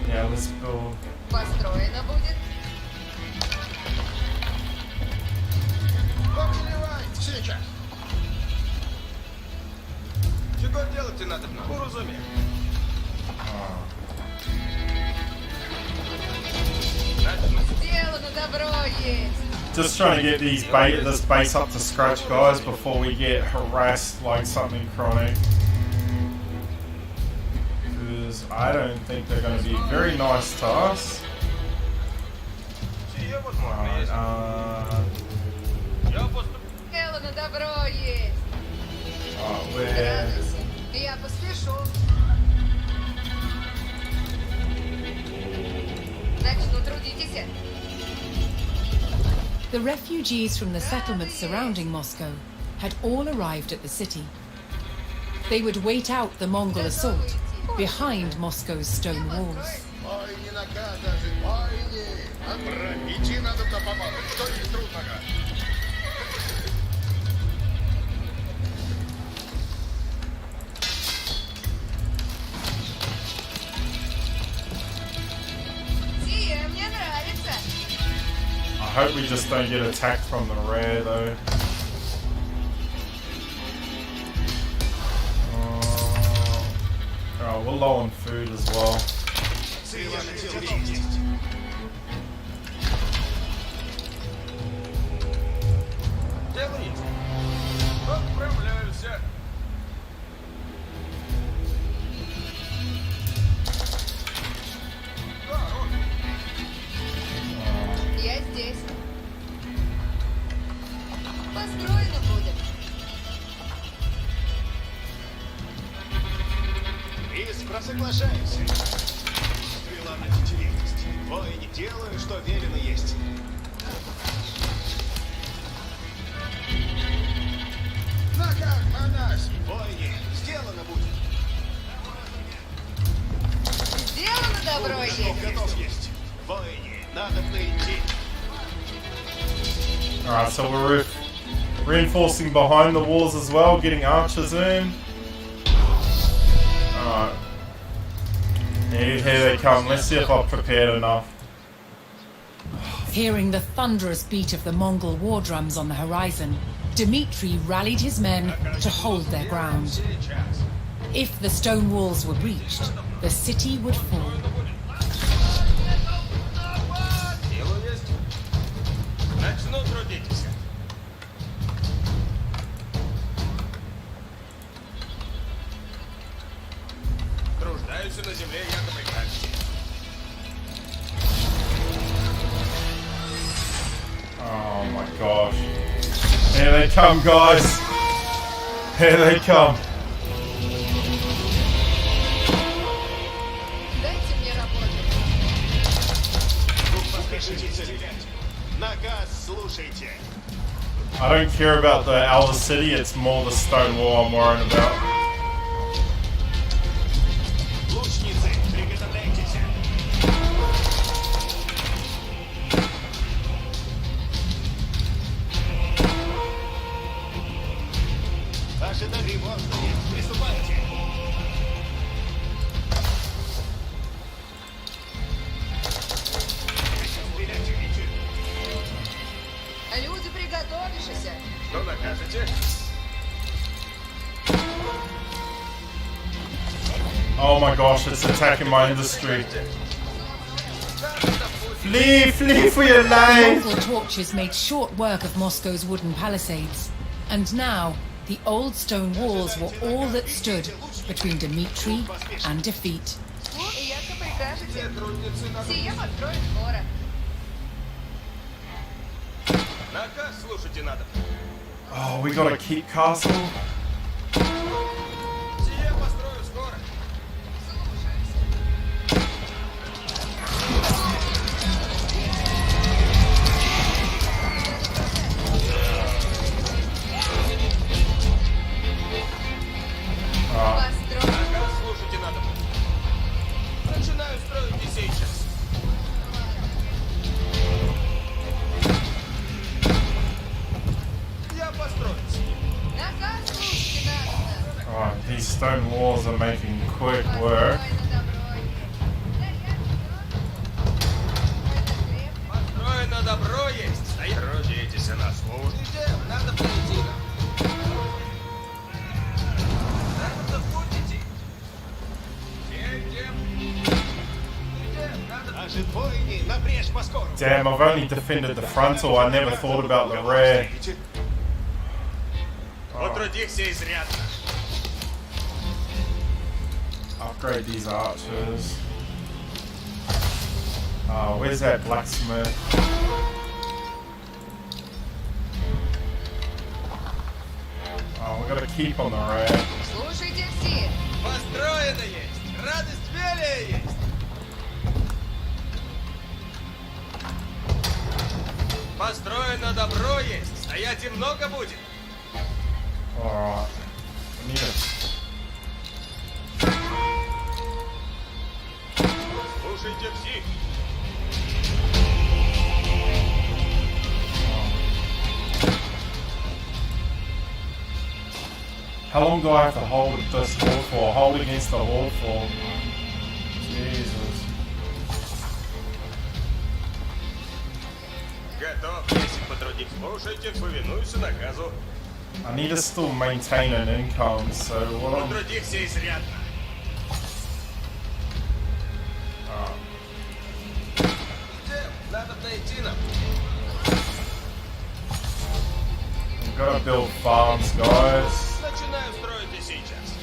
[SPEAKER 1] Yeah, let's build.
[SPEAKER 5] Построено будет.
[SPEAKER 3] Поперевай. Сейчас.
[SPEAKER 4] Чего делать надобно? Уразуми.
[SPEAKER 5] Сделано, добро есть.
[SPEAKER 1] Just trying to get this base up to scratch, guys, before we get harassed like something chronic. Because I don't think they're going to be very nice to us.
[SPEAKER 4] Сие возможно есть. Я поступлю.
[SPEAKER 5] Сделано, добро есть.
[SPEAKER 1] Where?
[SPEAKER 5] Радуйся. Я поспешу. Начну трудитесь.
[SPEAKER 2] The refugees from the settlements surrounding Moscow had all arrived at the city. They would wait out the Mongol assault behind Moscow's stone walls.
[SPEAKER 3] Ой, не накажешь. Ой, не. Отправь. Идти надо на помогу. Что есть трудного?
[SPEAKER 5] Сие мне нравится.
[SPEAKER 1] I hope we just don't get attacked from the rear, though. Oh, we're low on food as well.
[SPEAKER 4] Сила начал видеть. Дело есть. Отправляемся.
[SPEAKER 5] Я здесь. Построено будет.
[SPEAKER 4] Искра, соглашаемся. Стрела на нетерпимость. Воине делаю, что велено есть.
[SPEAKER 3] На как, монахи?
[SPEAKER 4] Воине, сделано будет.
[SPEAKER 5] Сделано, добро
[SPEAKER 4] Штаб
[SPEAKER 5] есть.
[SPEAKER 4] готов есть. Воине, надо идти.
[SPEAKER 1] Alright, so we're reinforcing behind the walls as well, getting archers in. Alright. Here they come. Let's see if I've prepared enough.
[SPEAKER 2] Hearing the thunderous beat of the Mongol war drums on the horizon, Dmitri rallied his men to hold their ground.
[SPEAKER 4] Сейчас.
[SPEAKER 2] If the stone walls were breached, the city would fall.
[SPEAKER 4] Дело есть. Начну трудитесь. Дружно. Останемся на земле, яко прикажете.
[SPEAKER 1] Oh my gosh. Here they come, guys. Here they come.
[SPEAKER 5] Дайте мне работать.
[SPEAKER 4] Поспешите, ребят. На газ слушайте.
[SPEAKER 1] I don't care about the outer city, it's more the stone wall I'm worrying about.
[SPEAKER 4] Лучницы, приготовляйтесь. Ожидали воздухе. Приступайте. Стреляйте, Витя.
[SPEAKER 5] Люди, приготовившиеся.
[SPEAKER 4] Что накажете?
[SPEAKER 1] Oh my gosh, it's attacking my industry. Flee, flee for your life!
[SPEAKER 2] Mongol torches made short work of Moscow's wooden palisades. And now, the old stone walls were all that stood between Dmitri and defeat.
[SPEAKER 5] Яко прикажете. Сие построит скоро.
[SPEAKER 4] Наказ слушайте надо.
[SPEAKER 1] Oh, we gotta keep castle?
[SPEAKER 4] Сие построю скоро.
[SPEAKER 5] Построить.
[SPEAKER 4] Наказ слушайте надо. Начинаю строить и сейчас. Я построюсь.
[SPEAKER 5] Наказ слушайте надо.
[SPEAKER 1] Alright, these stone walls are making quick work.
[SPEAKER 4] Построено добро есть. Стоит. Трудитесь на службе. Надо прийти. Надо будете. Наши двойни напрячь поскору.
[SPEAKER 1] Damn, I've only defended the frontal, I never thought about the rear.
[SPEAKER 4] Потрудихся изрядно.
[SPEAKER 1] Upgrade these archers. Where's that blacksmith? Oh, we gotta keep on the rear.
[SPEAKER 5] Слушайте все.
[SPEAKER 4] Построено есть. Радость велия есть. Построено добро есть. Стоять и много будет.
[SPEAKER 1] Alright. I need a...
[SPEAKER 4] Слушайте всех.
[SPEAKER 1] How long do I have to hold this wall for? Hold against the wall for? Jesus.
[SPEAKER 4] Готов, если потрудить. Слушайте, повинуйся наказу.
[SPEAKER 1] I need to still maintain an income, so what I'm...
[SPEAKER 4] Потрудихся изрядно. Идем, надо найти нам.
[SPEAKER 1] We've got to build farms, guys.
[SPEAKER 4] Начинаю строить и сейчас.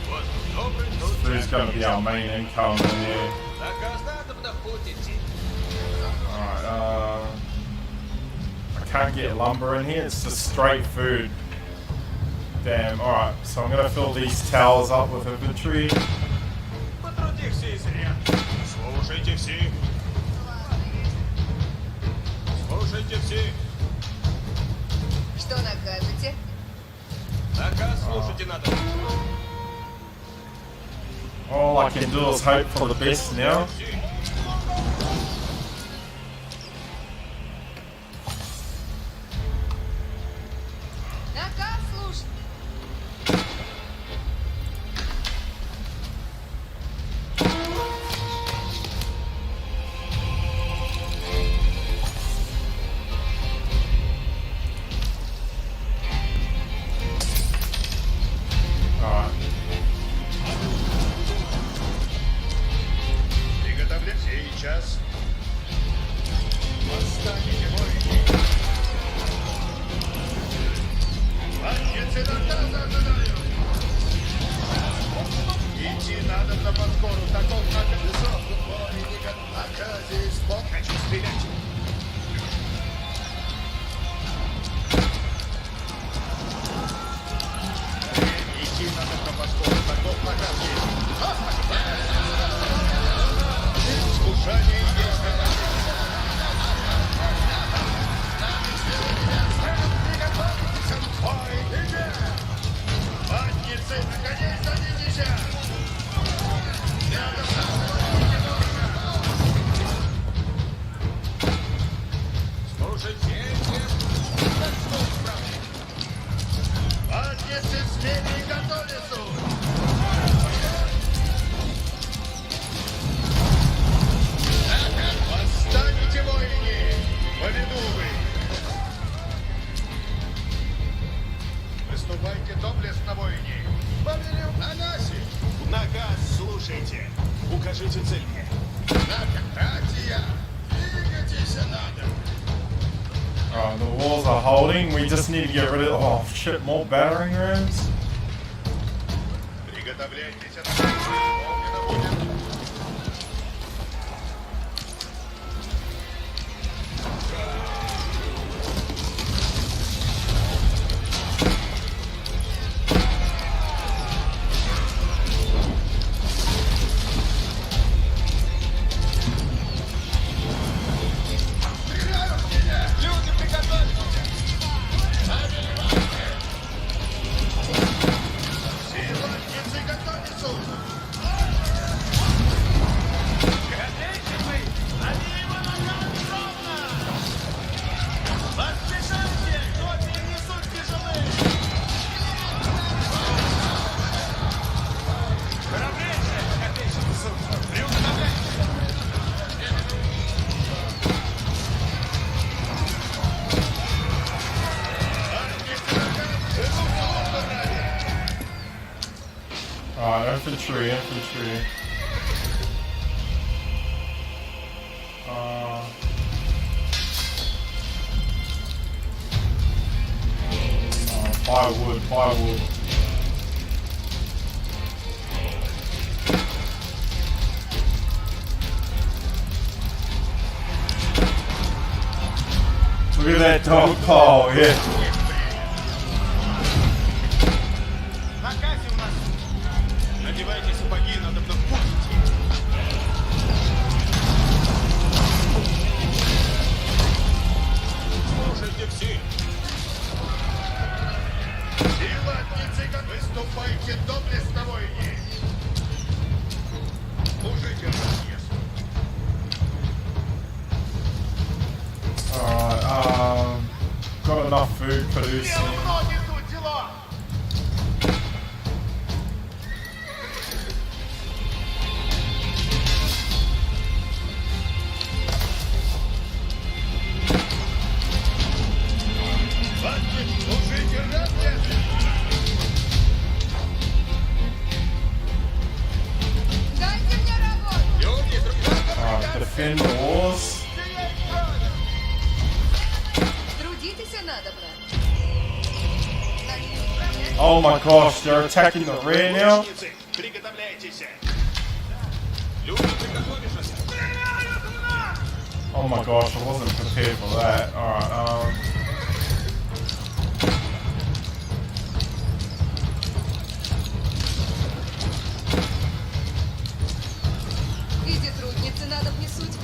[SPEAKER 4] Вот, добрый труд.
[SPEAKER 1] Food's going to be our main income in here.
[SPEAKER 4] Наказ надо в путь идти.
[SPEAKER 1] Alright, I can't get lumber in here, it's just straight food. Damn, alright, so I'm gonna fill these towers up with inventory.
[SPEAKER 4] Потрудихся изрядно. Слушайте все. Слушайте все.
[SPEAKER 5] Что накажете?
[SPEAKER 4] Наказ слушайте надо.
[SPEAKER 1] All I can do is hope for the best now.
[SPEAKER 5] Наказ слушать.
[SPEAKER 1] Alright.
[SPEAKER 3] небоскору таков наказ. Наказе спок.
[SPEAKER 4] Хочу стрелять.
[SPEAKER 3] Идти надо к небоскору таков наказ. Искушение есть на Матницы, наконец, садитесь!
[SPEAKER 4] Слушайте,
[SPEAKER 3] Матницы, смели и готовятся! Восстанете, воины! Поведу вы! Выступайте доблестно, воине! Повелю Анаси!
[SPEAKER 4] наказ слушайте. Укажите цель мне.
[SPEAKER 3] Братья, двигайтесь надо!
[SPEAKER 1] The walls are holding. We just need to get rid of. Oh shit! More battering rams.
[SPEAKER 3] Приготовляйтесь, исполнено будет.
[SPEAKER 7] Люди, приготовьтесь!
[SPEAKER 3] Силатницы готовятся!
[SPEAKER 7] Готовите вы! Они его ногами ровно! Поспешайте! Копии несут тяжелые! Храбрейшие, копейщики судна! Приуготовляйтесь!
[SPEAKER 1] Alright, infantry. Firewood. Look at that dog pile, yeah.
[SPEAKER 7] Наказе у нас! Надевайте сапоги, надо в путь идти! Слушайте все!
[SPEAKER 3] Силатницы, выступайте доблестно, воине! Служите разъезд!
[SPEAKER 1] Alright, got enough food producing.
[SPEAKER 7] Ноги тут дела!
[SPEAKER 3] Матницы, служите разъезд!
[SPEAKER 5] Дайте мне работу!
[SPEAKER 3] Люди, друг
[SPEAKER 1] Alright, defend the walls.
[SPEAKER 5] Трудитесь надо, брат.
[SPEAKER 1] Oh my gosh, they're attacking the rear now.
[SPEAKER 4] Лучницы, приготовляйтесь. Люди, приготовишься.
[SPEAKER 1] Oh my gosh, I wasn't prepared for that. Alright,
[SPEAKER 5] Иди, трудницы надо внесуть.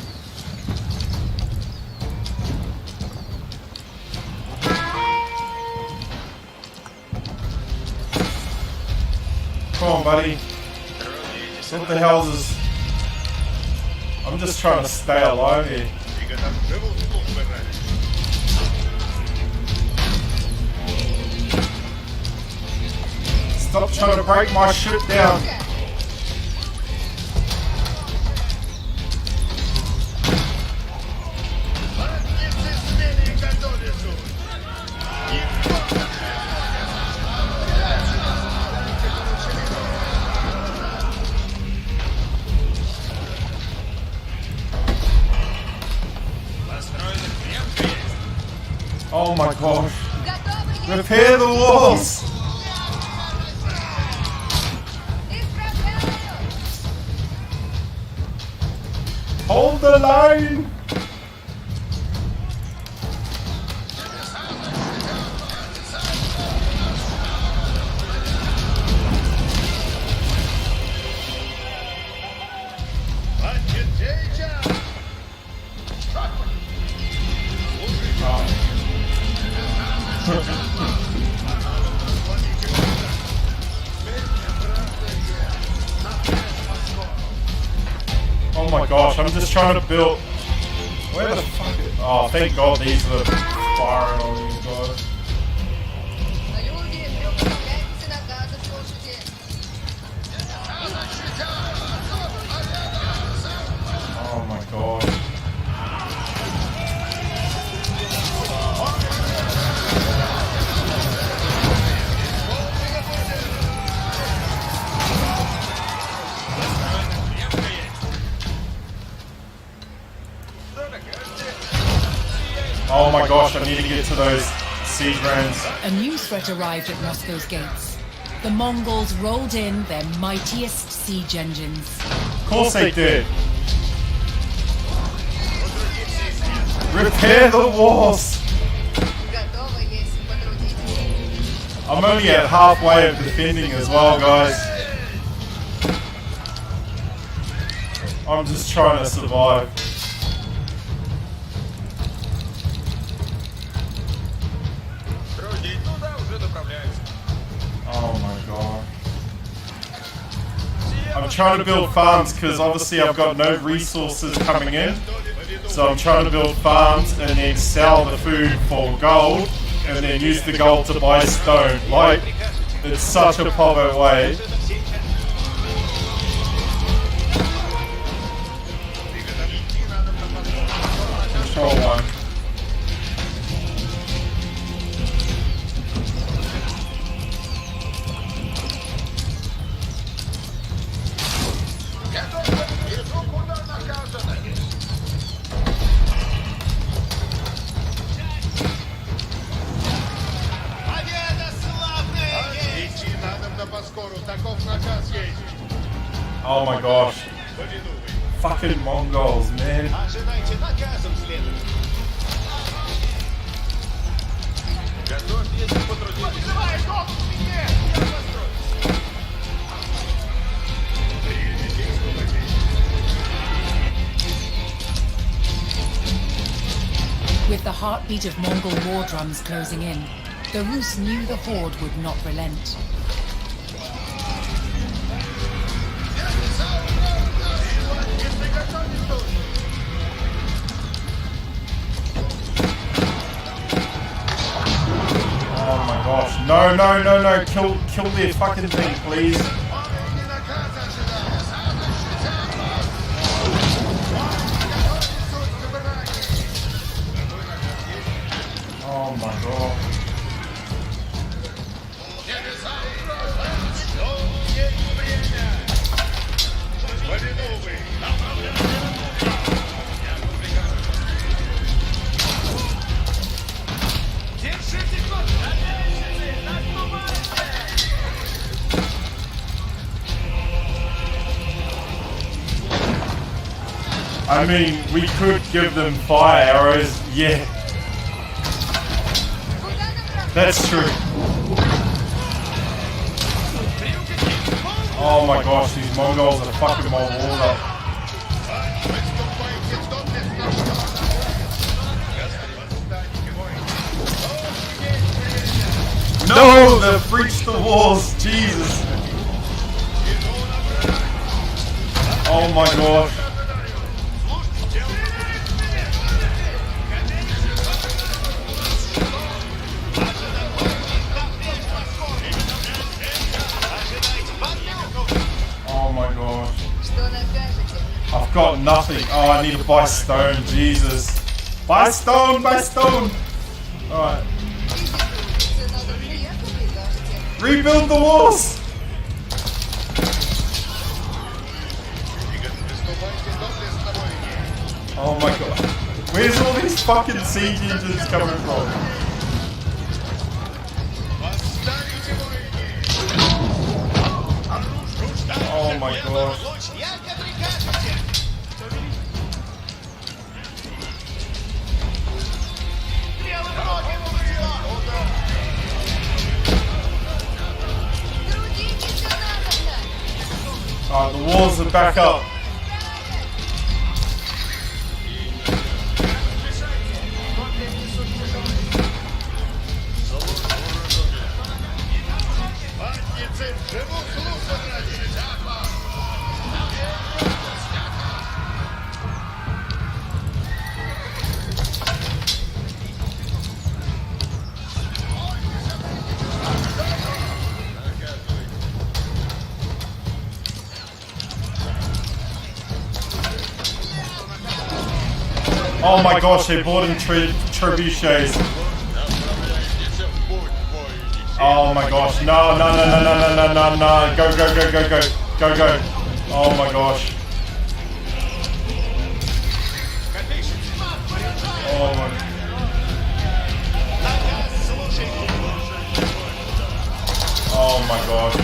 [SPEAKER 1] come on, buddy. What the hell is this? I'm just trying to stay alive here.
[SPEAKER 3] Живут службы ради.
[SPEAKER 1] Stop trying to break my ship down.
[SPEAKER 3] Матницы, смели и готовятся!
[SPEAKER 1] Oh my gosh.
[SPEAKER 5] Готовы?
[SPEAKER 1] Repair the walls.
[SPEAKER 5] Исправляю!
[SPEAKER 1] line! Oh my gosh, I'm just trying to build. Where the fuck is. Oh, thank God these are firing on you guys.
[SPEAKER 5] На юге приготовляйтесь наказать лошади.
[SPEAKER 1] Oh my God. Oh my gosh, I need to get to those siege rams.
[SPEAKER 2] A new threat arrived at Moscow's gates. The Mongols rolled in their mightiest siege engines.
[SPEAKER 1] Of course they did. Repair the walls.
[SPEAKER 5] Готово, если потрудитесь.
[SPEAKER 1] I'm only at halfway of defending as well, guys. I'm just trying to survive. Oh my god. I'm trying to build farms because obviously I've got no resources coming in. So I'm trying to build farms and then sell the food for gold and then use the gold to buy stone. Like, it's such a povo way. Control one. Oh my gosh. Fucking Mongols, man.
[SPEAKER 4] Ожидайте наказом следует. Готов, если потрудитесь.
[SPEAKER 2] With the heartbeat of Mongol war drums closing in, the Rus knew the horde would not relent.
[SPEAKER 1] Oh my gosh. No, no, no, no. Kill their fucking thing, please. Oh my god. I mean, we could give them fire arrows, yeah. That's true. Oh my gosh, these Mongols are fucking my wall up. No, they've breached the walls, Jesus. Oh my gosh. Oh my gosh. I've got nothing. Oh, I need to buy stone. Jesus. Buy stone, buy stone. Alright. Rebuild the walls. Oh my god. Where's all these fucking siege engines coming from? Oh my gosh. walls are back up. Oh my gosh, they bought in trebuchets. Oh my gosh, no. Go. Oh my gosh. Oh my. Oh my gosh.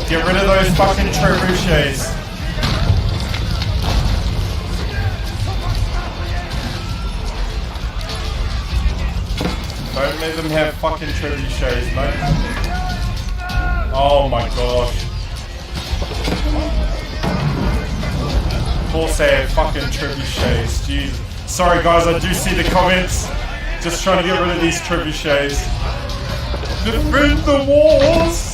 [SPEAKER 1] Get rid of those fucking trebuchets. Don't let them have fucking trebuchets, mate. Oh my gosh. Of course they have fucking trebuchets, jeez. Sorry guys, I do see the comments. Just trying to get rid of these trebuchets. Defend the walls!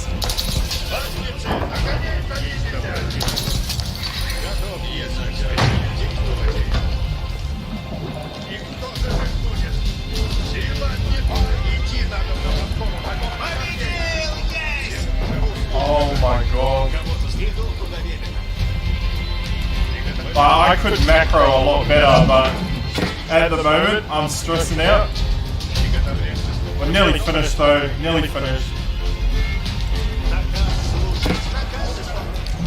[SPEAKER 1] Oh my god. I could macro a lot better, but at the moment I'm stressing out. We're nearly finished though, nearly finished.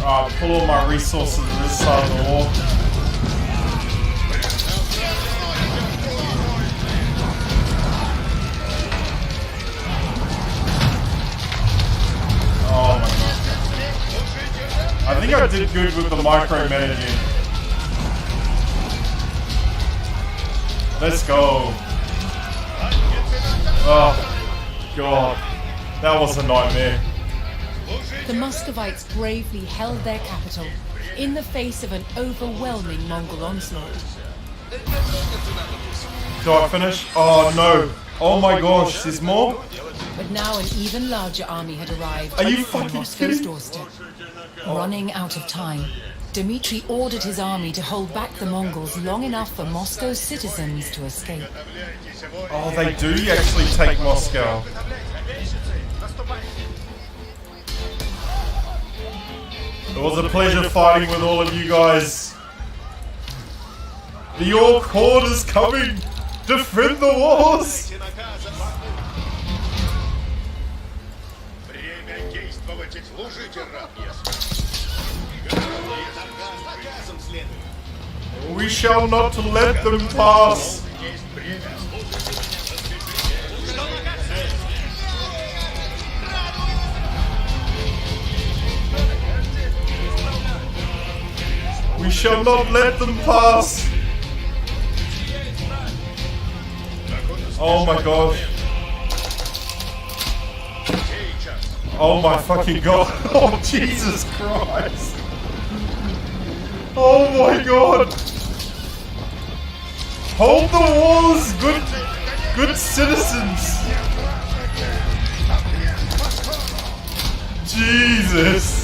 [SPEAKER 1] Alright, pull all my resources to this side of the wall. Oh my god. I think I did good with the micromanaging. Let's go. Oh god. That was a nightmare.
[SPEAKER 2] The Muscovites bravely held their capital in the face of an overwhelming Mongol onslaught.
[SPEAKER 1] Do I finish? Oh no. Oh my gosh, there's more?
[SPEAKER 2] But now an even larger army had arrived
[SPEAKER 1] Are you
[SPEAKER 2] on
[SPEAKER 1] fucking
[SPEAKER 2] Moscow's
[SPEAKER 1] kidding?
[SPEAKER 2] doorstep. Running out of time, Dmitry ordered his army to hold back the Mongols long enough for Moscow's citizens to escape.
[SPEAKER 1] Oh, they do actually take Moscow. It was a pleasure fighting with all of you guys. The Orc Horde is coming! Defend the walls!
[SPEAKER 3] Время действовать, служите, ратнес.
[SPEAKER 1] We shall not let them pass.
[SPEAKER 3] Есть время.
[SPEAKER 1] We shall not let them pass. Oh my gosh. Oh my fucking god. Oh Jesus Christ. Oh my god. Hold the walls, good citizens. Jesus.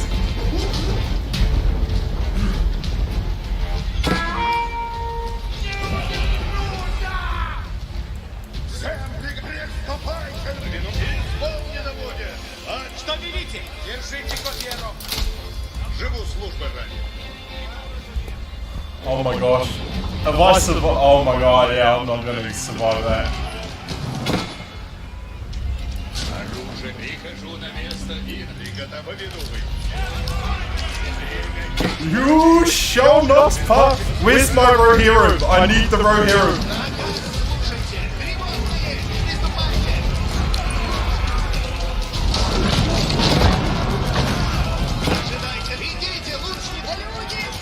[SPEAKER 7] Что велите? Держите копьеров.
[SPEAKER 3] Живу службой ради.
[SPEAKER 1] Oh my gosh. If I survive, oh my god, yeah, I'm not gonna survive that.
[SPEAKER 3] Оружие, прихожу на место и приготовлены.
[SPEAKER 1] You shall not pass. Where's my Rohirrim? I need the Rohirrim.
[SPEAKER 5] Идите, лучники! Люди!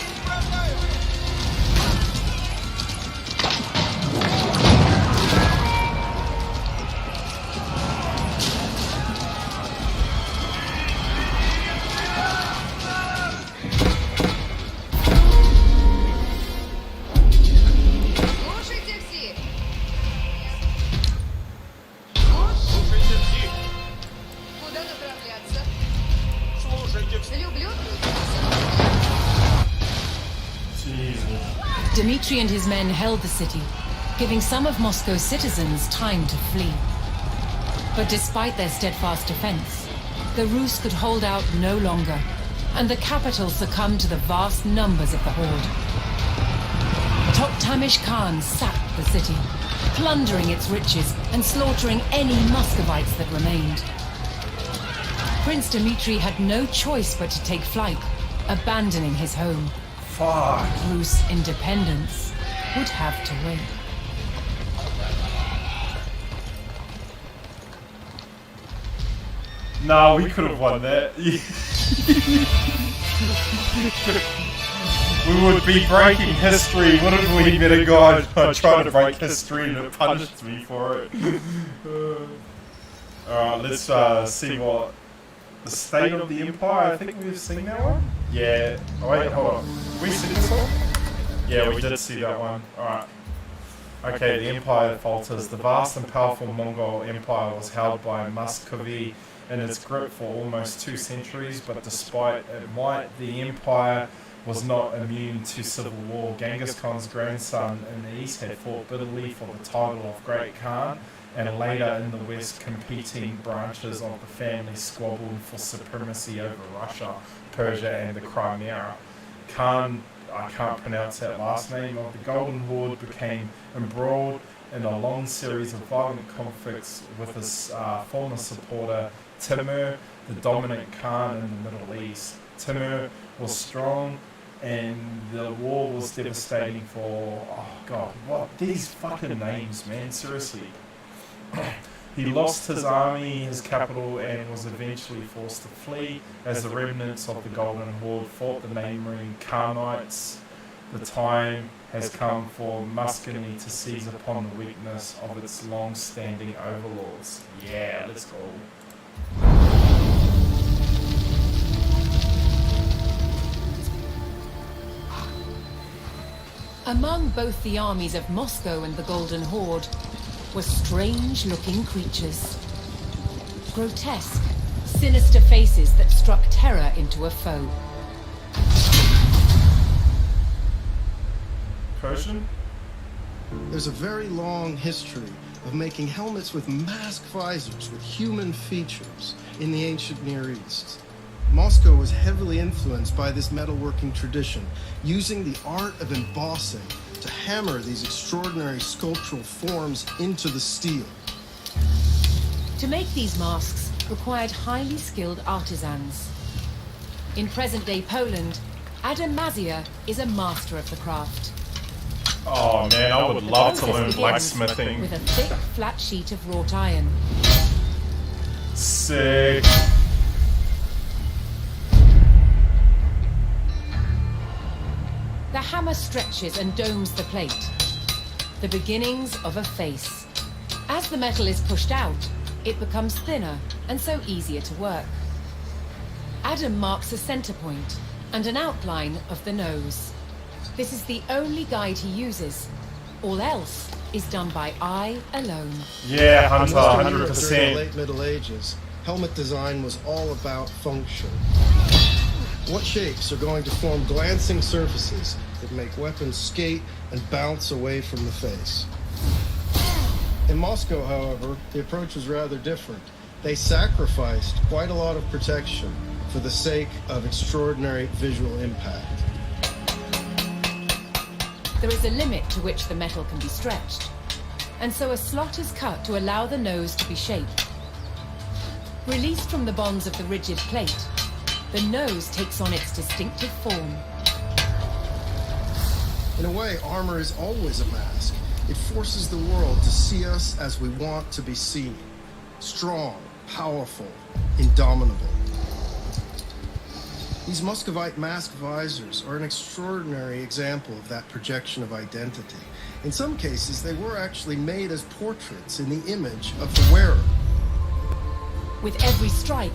[SPEAKER 2] Dmitri and his men held the city, giving some of Moscow's citizens time to flee. But despite their steadfast defense, the Rus could hold out no longer, and the capital succumbed to the vast numbers of the horde. Toktamish Khan sacked the city, plundering its riches and slaughtering any Muscovites that remained. Prince Dmitri had no choice but to take flight, abandoning his home.
[SPEAKER 1] Fuck.
[SPEAKER 2] Rus' independence would have to wait.
[SPEAKER 1] No, we could have won that. We would be breaking history, wouldn't we? Better God, I tried to break history and it punished me for it. Alright, let's see what the state of the empire. I think we've seen that one. Yeah. Oh wait, hold on. Did we see this one? Yeah, we did see that one. Alright. Okay, the empire falters. The vast and powerful Mongol empire was held by Muscovy in its grip for almost 2 centuries, but despite its might, the empire was not immune to civil war. Genghis Khan's grandson in the east had fought bitterly for the title of Great Khan, and later in the west competing branches of the family squabbled for supremacy over Russia, Persia and the Crimea. Khan, I can't pronounce that last name, of the Golden Horde became embroiled in a long series of violent conflicts with his former supporter Timur, the dominant Khan in the Middle East. Timur was strong and the war was devastating for, oh god, what, these fucking names, man, seriously. He lost his army, his capital, and was eventually forced to flee as the remnants of the Golden Horde fought the neighbouring Khanites. The time has come for Muscovy to seize upon the weakness of its long-standing overlords. Yeah, let's go.
[SPEAKER 2] Among both the armies of Moscow and the Golden Horde were strange-looking creatures. Grotesque, sinister faces that struck terror into a foe.
[SPEAKER 1] Persian?
[SPEAKER 10] There's a very long history of making helmets with mask visors with human features in the ancient Near East. Moscow was heavily influenced by this metalworking tradition, using the art of embossing to hammer these extraordinary sculptural forms into the steel.
[SPEAKER 2] To make these masks required highly skilled artisans. In present-day Poland, Adam Mazia is a master of the craft.
[SPEAKER 1] Oh man, I would love to learn
[SPEAKER 2] Begins
[SPEAKER 1] blacksmithing.
[SPEAKER 2] with a thick, flat sheet of wrought iron.
[SPEAKER 1] Sick.
[SPEAKER 2] The hammer stretches and domes the plate. The beginnings of a face. As the metal is pushed out, it becomes thinner and so easier to work. Adam marks a center point and an outline of the nose. This is the only guide he uses. All else is done by eye alone.
[SPEAKER 1] Yeah, Hunter,
[SPEAKER 10] During the
[SPEAKER 1] 100%.
[SPEAKER 10] late Middle Ages, helmet design was all about function. What shapes are going to form glancing surfaces that make weapons skate and bounce away from the face? In Moscow, however, the approach was rather different. They sacrificed quite a lot of protection for the sake of extraordinary visual impact.
[SPEAKER 2] There is a limit to which the metal can be stretched, and so a slot is cut to allow the nose to be shaped. Released from the bonds of the rigid plate, the nose takes on its distinctive form.
[SPEAKER 10] In a way, armor is always a mask. It forces the world to see us as we want to be seen. Strong, powerful, indomitable. These Muscovite mask visors are an extraordinary example of that projection of identity. In some cases, they were actually made as portraits in the image of the wearer.
[SPEAKER 2] With every strike,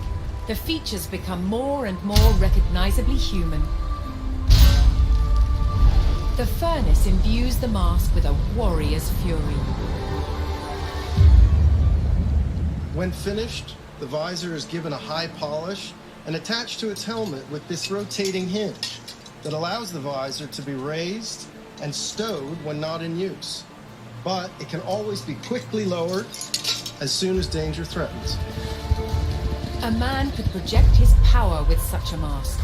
[SPEAKER 2] the features become more and more recognizably human. The furnace imbues the mask with a warrior's fury.
[SPEAKER 10] When finished, the visor is given a high polish and attached to its helmet with this rotating hinge that allows the visor to be raised and stowed when not in use. But it can always be quickly lowered as soon as danger threatens.
[SPEAKER 2] A man could project his power with such a mask.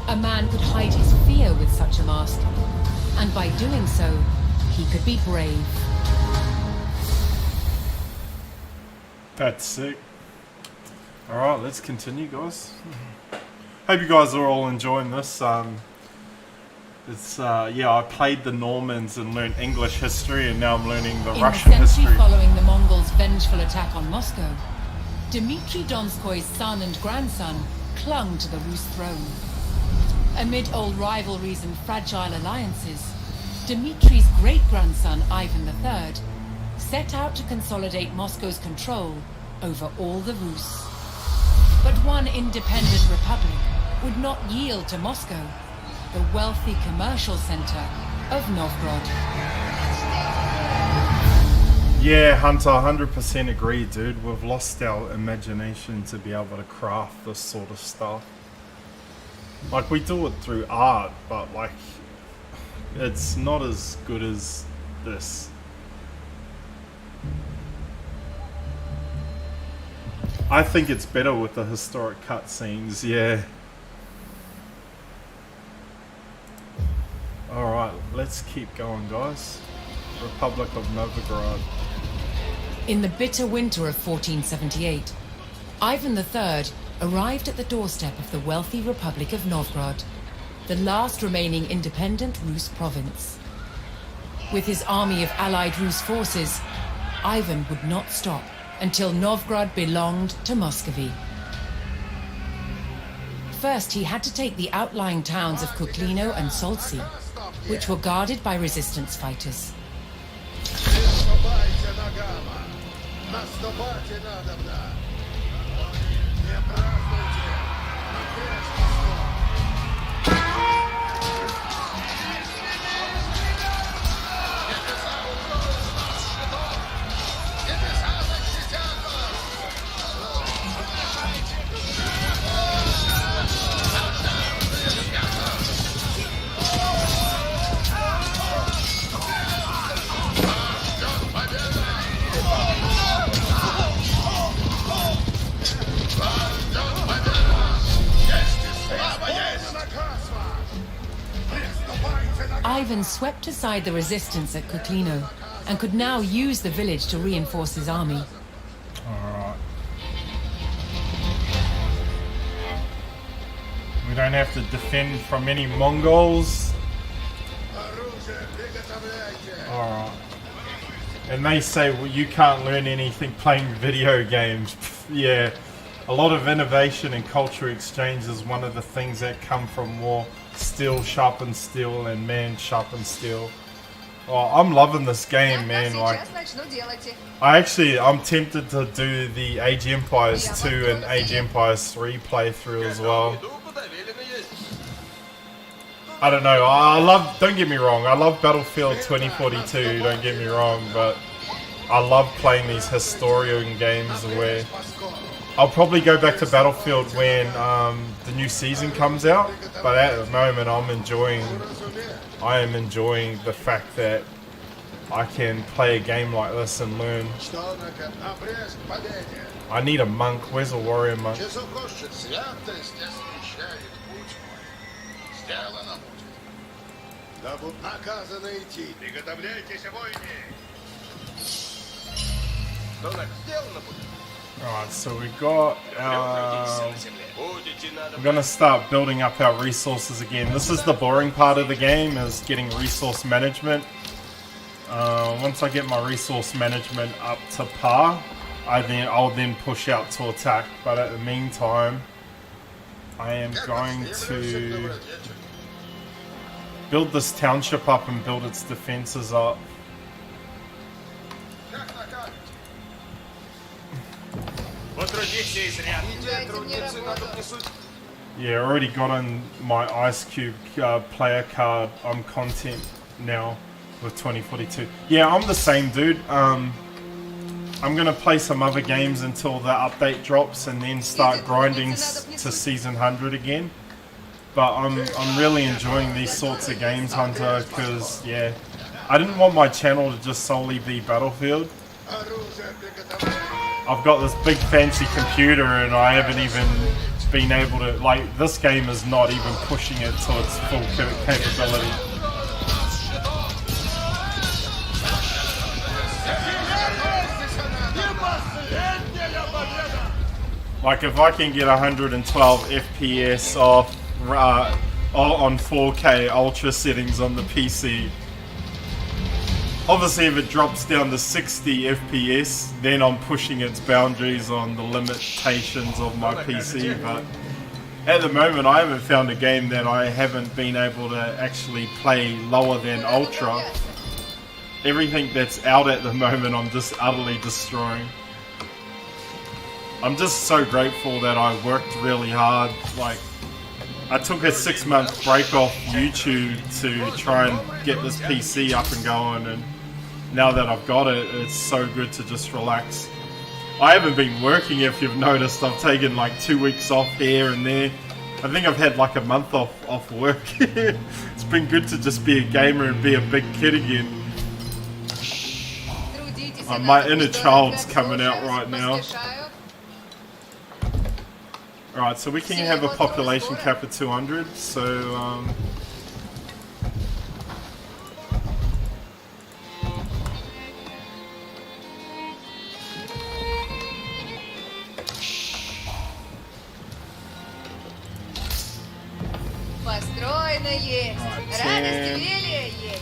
[SPEAKER 2] A man could hide his fear with such a mask. And by doing so, he could be brave.
[SPEAKER 1] That's sick. Alright, let's continue, guys. Hope you guys are all enjoying this. I played the Normans and learned English history, and now I'm learning the Russian
[SPEAKER 2] In the century
[SPEAKER 1] history.
[SPEAKER 2] following the Mongols' vengeful attack on Moscow, Dmitry Donskoy's son and grandson clung to the Rus throne. Amid old rivalries and fragile alliances, Dmitry's great-grandson Ivan III set out to consolidate Moscow's control over all the Rus. But one independent republic would not yield to Moscow, the wealthy commercial center of Novgorod.
[SPEAKER 1] Yeah, Hunter, 100% agree, dude. We've lost our imagination to be able to craft this sort of stuff. Like, we do it through art, but, like, it's not as good as this. I think it's better with the historic cutscenes, yeah. Alright, let's keep going, guys. Republic of Novgorod.
[SPEAKER 2] In the bitter winter of 1478, Ivan III arrived at the doorstep of the wealthy Republic of Novgorod, the last remaining independent Rus province. With his army of allied Rus forces, Ivan would not stop until Novgorod belonged to Muscovy. First, he had to take the outlying towns of Kuklino and Soltsi, which were guarded by resistance fighters. Ivan swept aside the resistance at Kuklino and could now use the village to reinforce his army.
[SPEAKER 1] Alright. We don't have to defend from any Mongols. Alright. And they say, well, you can't learn anything playing video games. Yeah. A lot of innovation and culture exchange is one of the things that come from war. Steel sharpens steel and man sharpens steel. Oh, I'm loving this game, man. Like, I'm tempted to do the Age of Empires 2 and Age of Empires 3 playthrough as well. I don't know, don't get me wrong, I love Battlefield 2042, don't get me wrong, but I love playing these historian games where I'll probably go back to Battlefield when the new season comes out, but at the moment I am enjoying the fact that I can play a game like this and learn. I need a monk. Where's a warrior monk? Alright, so we got we're gonna start building up our resources again. This is the boring part of the game, is getting resource management. Once I get my resource management up to par, I'll then push out to attack. But at the meantime, I am going to build this township up and build its defenses up. Yeah, I already got on my Ice Cube player card. I'm content now with 2042. Yeah, I'm the same, dude. I'm gonna play some other games until the update drops and then start grinding to season 100 again. But I'm really enjoying these sorts of games, Hunter, because yeah, I didn't want my channel to just solely be Battlefield. I've got this big fancy computer and I haven't even been able to, like, this game is not even pushing it to its full capability. Like, if I can get 112 FPS off on 4K ultra settings on the PC, obviously if it drops down to 60 FPS, then I'm pushing its boundaries on the limitations of my PC, but at the moment I haven't found a game that I haven't been able to actually play lower than ultra. Everything that's out at the moment I'm just utterly destroying. I'm just so grateful that I worked really hard. Like, I took a 6-month break off YouTube to try and get this PC up and going, and now that I've got it, it's so good to just relax. I haven't been working, if you've noticed. I've taken like 2 weeks off here and there. I think I've had like a month off work. It's been good to just be a gamer and be a big kid again. My inner child's coming out right now. Alright, so we can have a population cap of 200, so
[SPEAKER 5] Построено есть. Радость велия есть.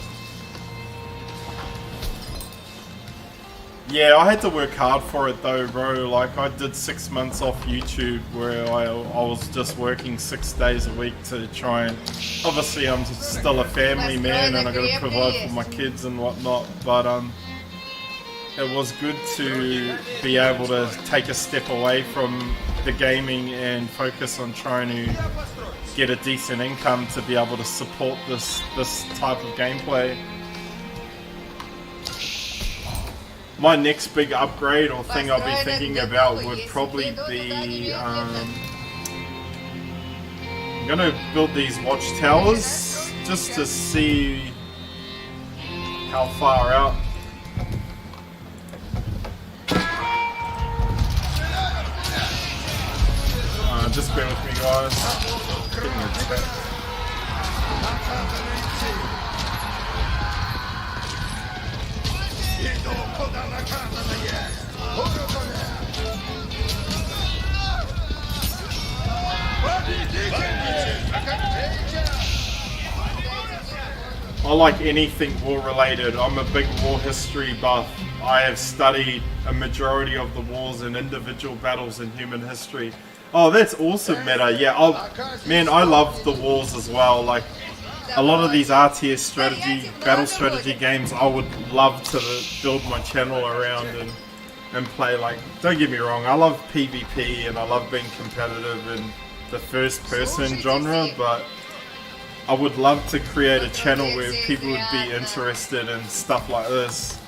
[SPEAKER 1] yeah, I had to work hard for it though, bro. Like, I did 6 months off YouTube where I was just working 6 days a week to try and... Obviously, I'm still a family man and I gotta provide for my kids and whatnot, but it was good to be able to take a step away from the gaming and focus on trying to get a decent income to be able to support this type of gameplay. My next big upgrade or thing I'll be thinking about would probably be I'm gonna build these watchtowers just to see how far out. Just bear with me, guys. Getting attacked. I like anything war related. I'm a big war history buff. I have studied a majority of the wars and individual battles in human history. Oh, that's awesome, Meta. Yeah, man, I love the wars as well. Like, a lot of these RTS strategy, battle strategy games, I would love to build my channel around and play. Like, don't get me wrong, I love PvP and I love being competitive in the first person genre, but I would love to create a channel where people would be interested in stuff like this.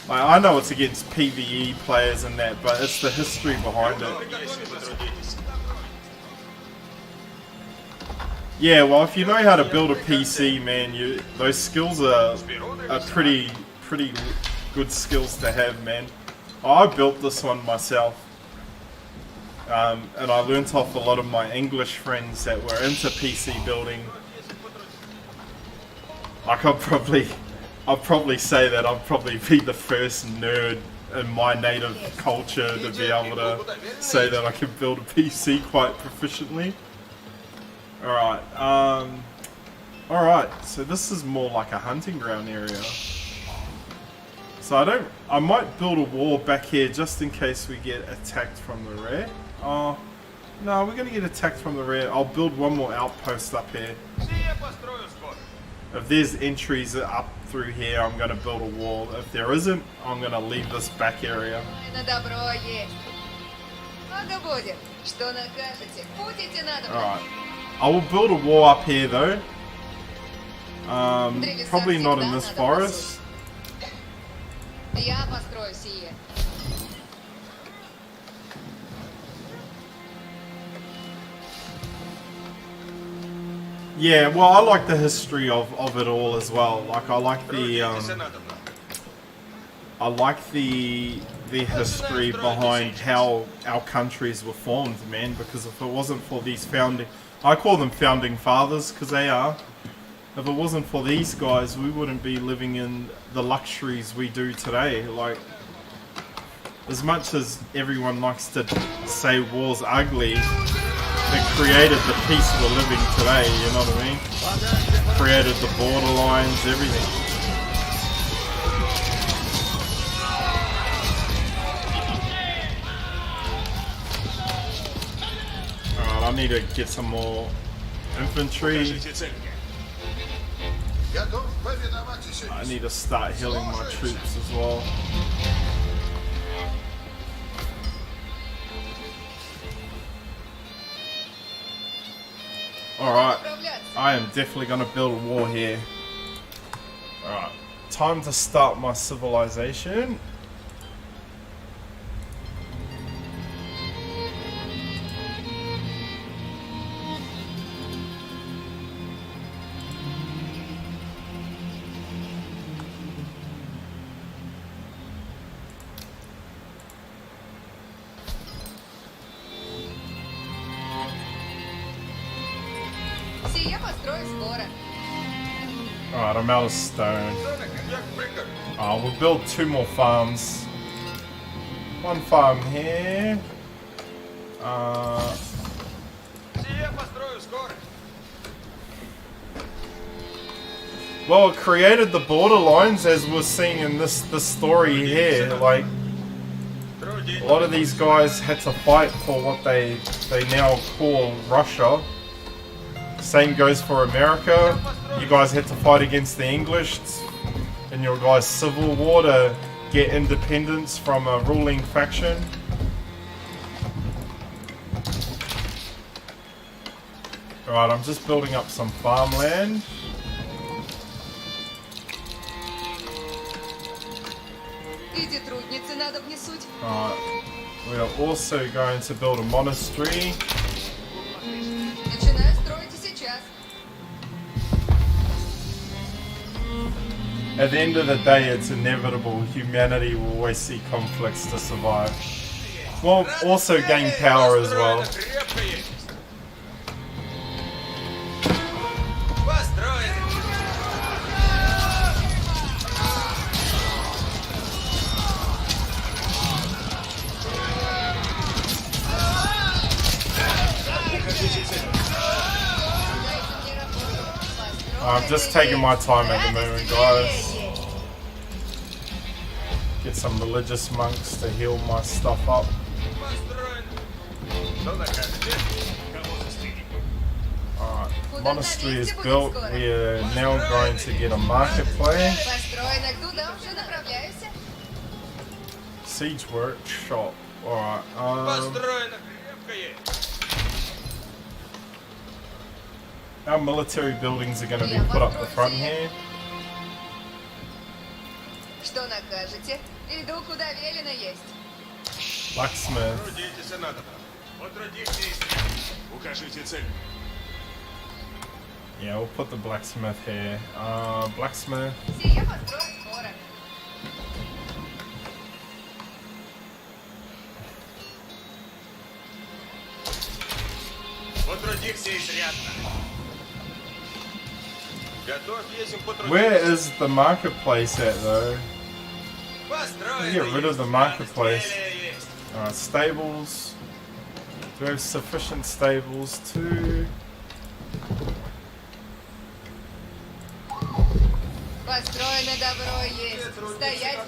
[SPEAKER 1] Like, I know it's against PvE players and that, but it's the history behind it. Yeah, well, if you know how to build a PC, man, those skills are pretty good skills to have, man. I built this one myself, and I learnt off a lot of my English friends that were into PC building. Like, I'll probably say that I'll probably be the first nerd in my native culture to be able to say that I can build a PC quite proficiently. Alright, alright, so this is more like a hunting ground area. So I might build a wall back here just in case we get attacked from the rear. Oh, no, we're gonna get attacked from the rear. I'll build one more outpost up here. If there's entries up through here, I'm gonna build a wall. If there isn't, I'm gonna leave this back area. Alright. I will build a wall up here though. Probably not in this forest. Yeah, well, I like the history of it all as well. Like, I like the history behind how our countries were formed, man. Because if it wasn't for these I call them founding fathers, because they are. If it wasn't for these guys, we wouldn't be living in the luxuries we do today. Like, as much as everyone likes to say war's ugly, it created the peace we're living today, you know what I mean? Created the borderlines, everything. Alright, I need to get some more infantry. I need to start healing my troops as well. Alright, I am definitely going to build a war here. Alright, time to start my civilization. Alright, I'm out of stone. We'll build 2 more farms. 1 farm here. Well, it created the borderlines, as we're seeing in this story here. Like, a lot of these guys had to fight for what they now call Russia. Same goes for America. You guys had to fight against the English in your guys' civil war to get independence from a ruling faction. Alright, I'm just building up some farmland. Alright, we are also going to build a monastery. At the end of the day, it's inevitable. Humanity will always see conflicts to survive. We'll also gain power as well. I'm just taking my time at the moment, guys. Get some religious monks to heal my stuff up. Alright, monastery is built. We are now going to get a marketplace. Siege workshop. Alright, our military buildings are going to be put up the front here. Blacksmith. Yeah, we'll put the blacksmith here. Blacksmith. Where is the marketplace at though? Let's get rid of the marketplace. Alright, stables. Do we have sufficient stables to...
[SPEAKER 5] Построено добро есть. Стоять.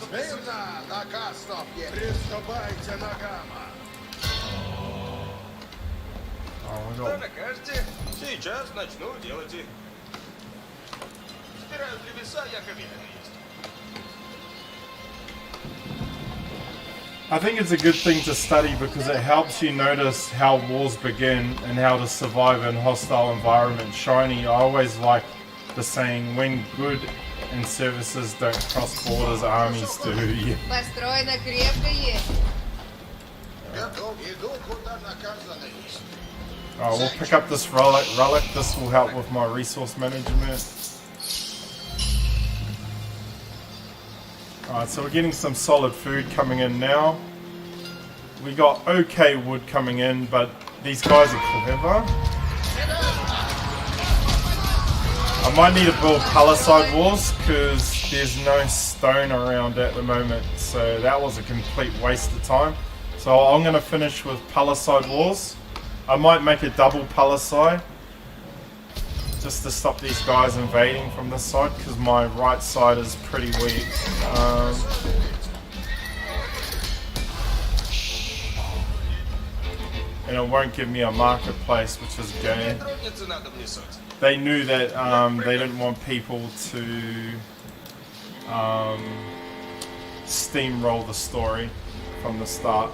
[SPEAKER 7] Что накажете? Сейчас начну делать их. Собираю древеса, яковина есть.
[SPEAKER 1] I think it's a good thing to study because it helps you notice how wars begin and how to survive in hostile environments. Shiny, I always like the saying, when good and services don't cross borders, armies do. Yeah.
[SPEAKER 5] Построено крепко есть.
[SPEAKER 3] Иду, куда наказано есть.
[SPEAKER 1] Alright, we'll pick up this relic. This will help with my resource management. Alright, so we're getting some solid food coming in now. We got okay wood coming in, but these guys are clever. I might need to build palisade walls because there's no stone around at the moment, so that was a complete waste of time. So I'm going to finish with palisade walls. I might make a double palisade just to stop these guys invading from this side because my right side is pretty weak. And it won't give me a marketplace, which is good. They knew that they didn't want people to steamroll the story from the start.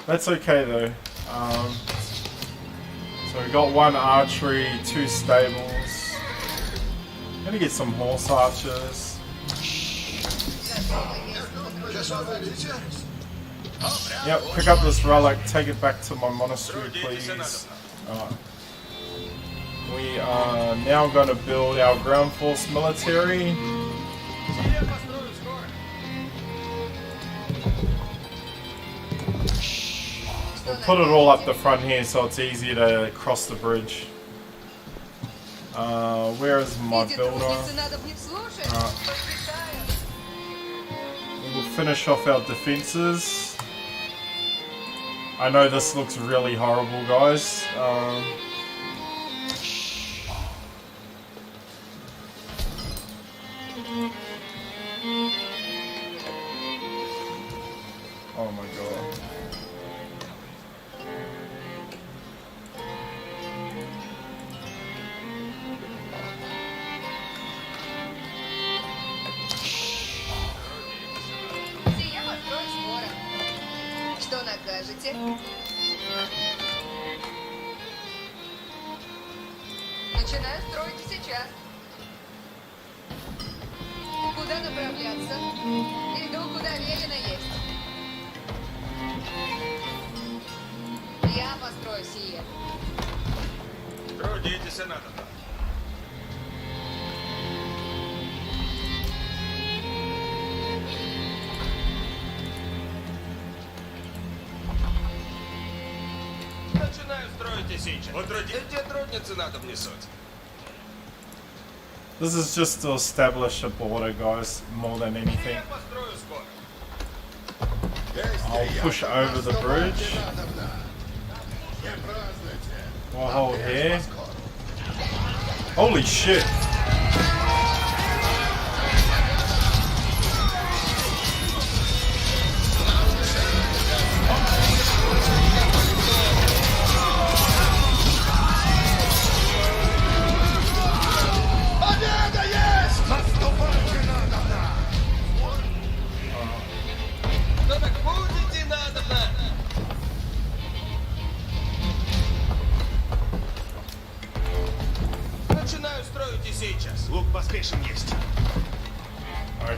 [SPEAKER 1] That's okay though. So we got one archery, 2 stables. Gonna get some horse archers. Yep, pick up this relic, take it back to my monastery, please. We are now going to build our ground force military. We'll put it all up the front here so it's easier to cross the bridge. Where is my builder? We'll finish off our defenses. I know this looks really horrible, guys. Oh my god.
[SPEAKER 5] Что накажете? Начинаю строить сейчас. Куда направляться? Иду, куда велено есть. Я построю сие.
[SPEAKER 7] Трудитесь, надо. Начинаю строить и сейчас. Вот эти трудницы надо внесуть.
[SPEAKER 1] This is just to establish a border, guys, more than anything. I'll push over the bridge. We'll hold here. Holy shit!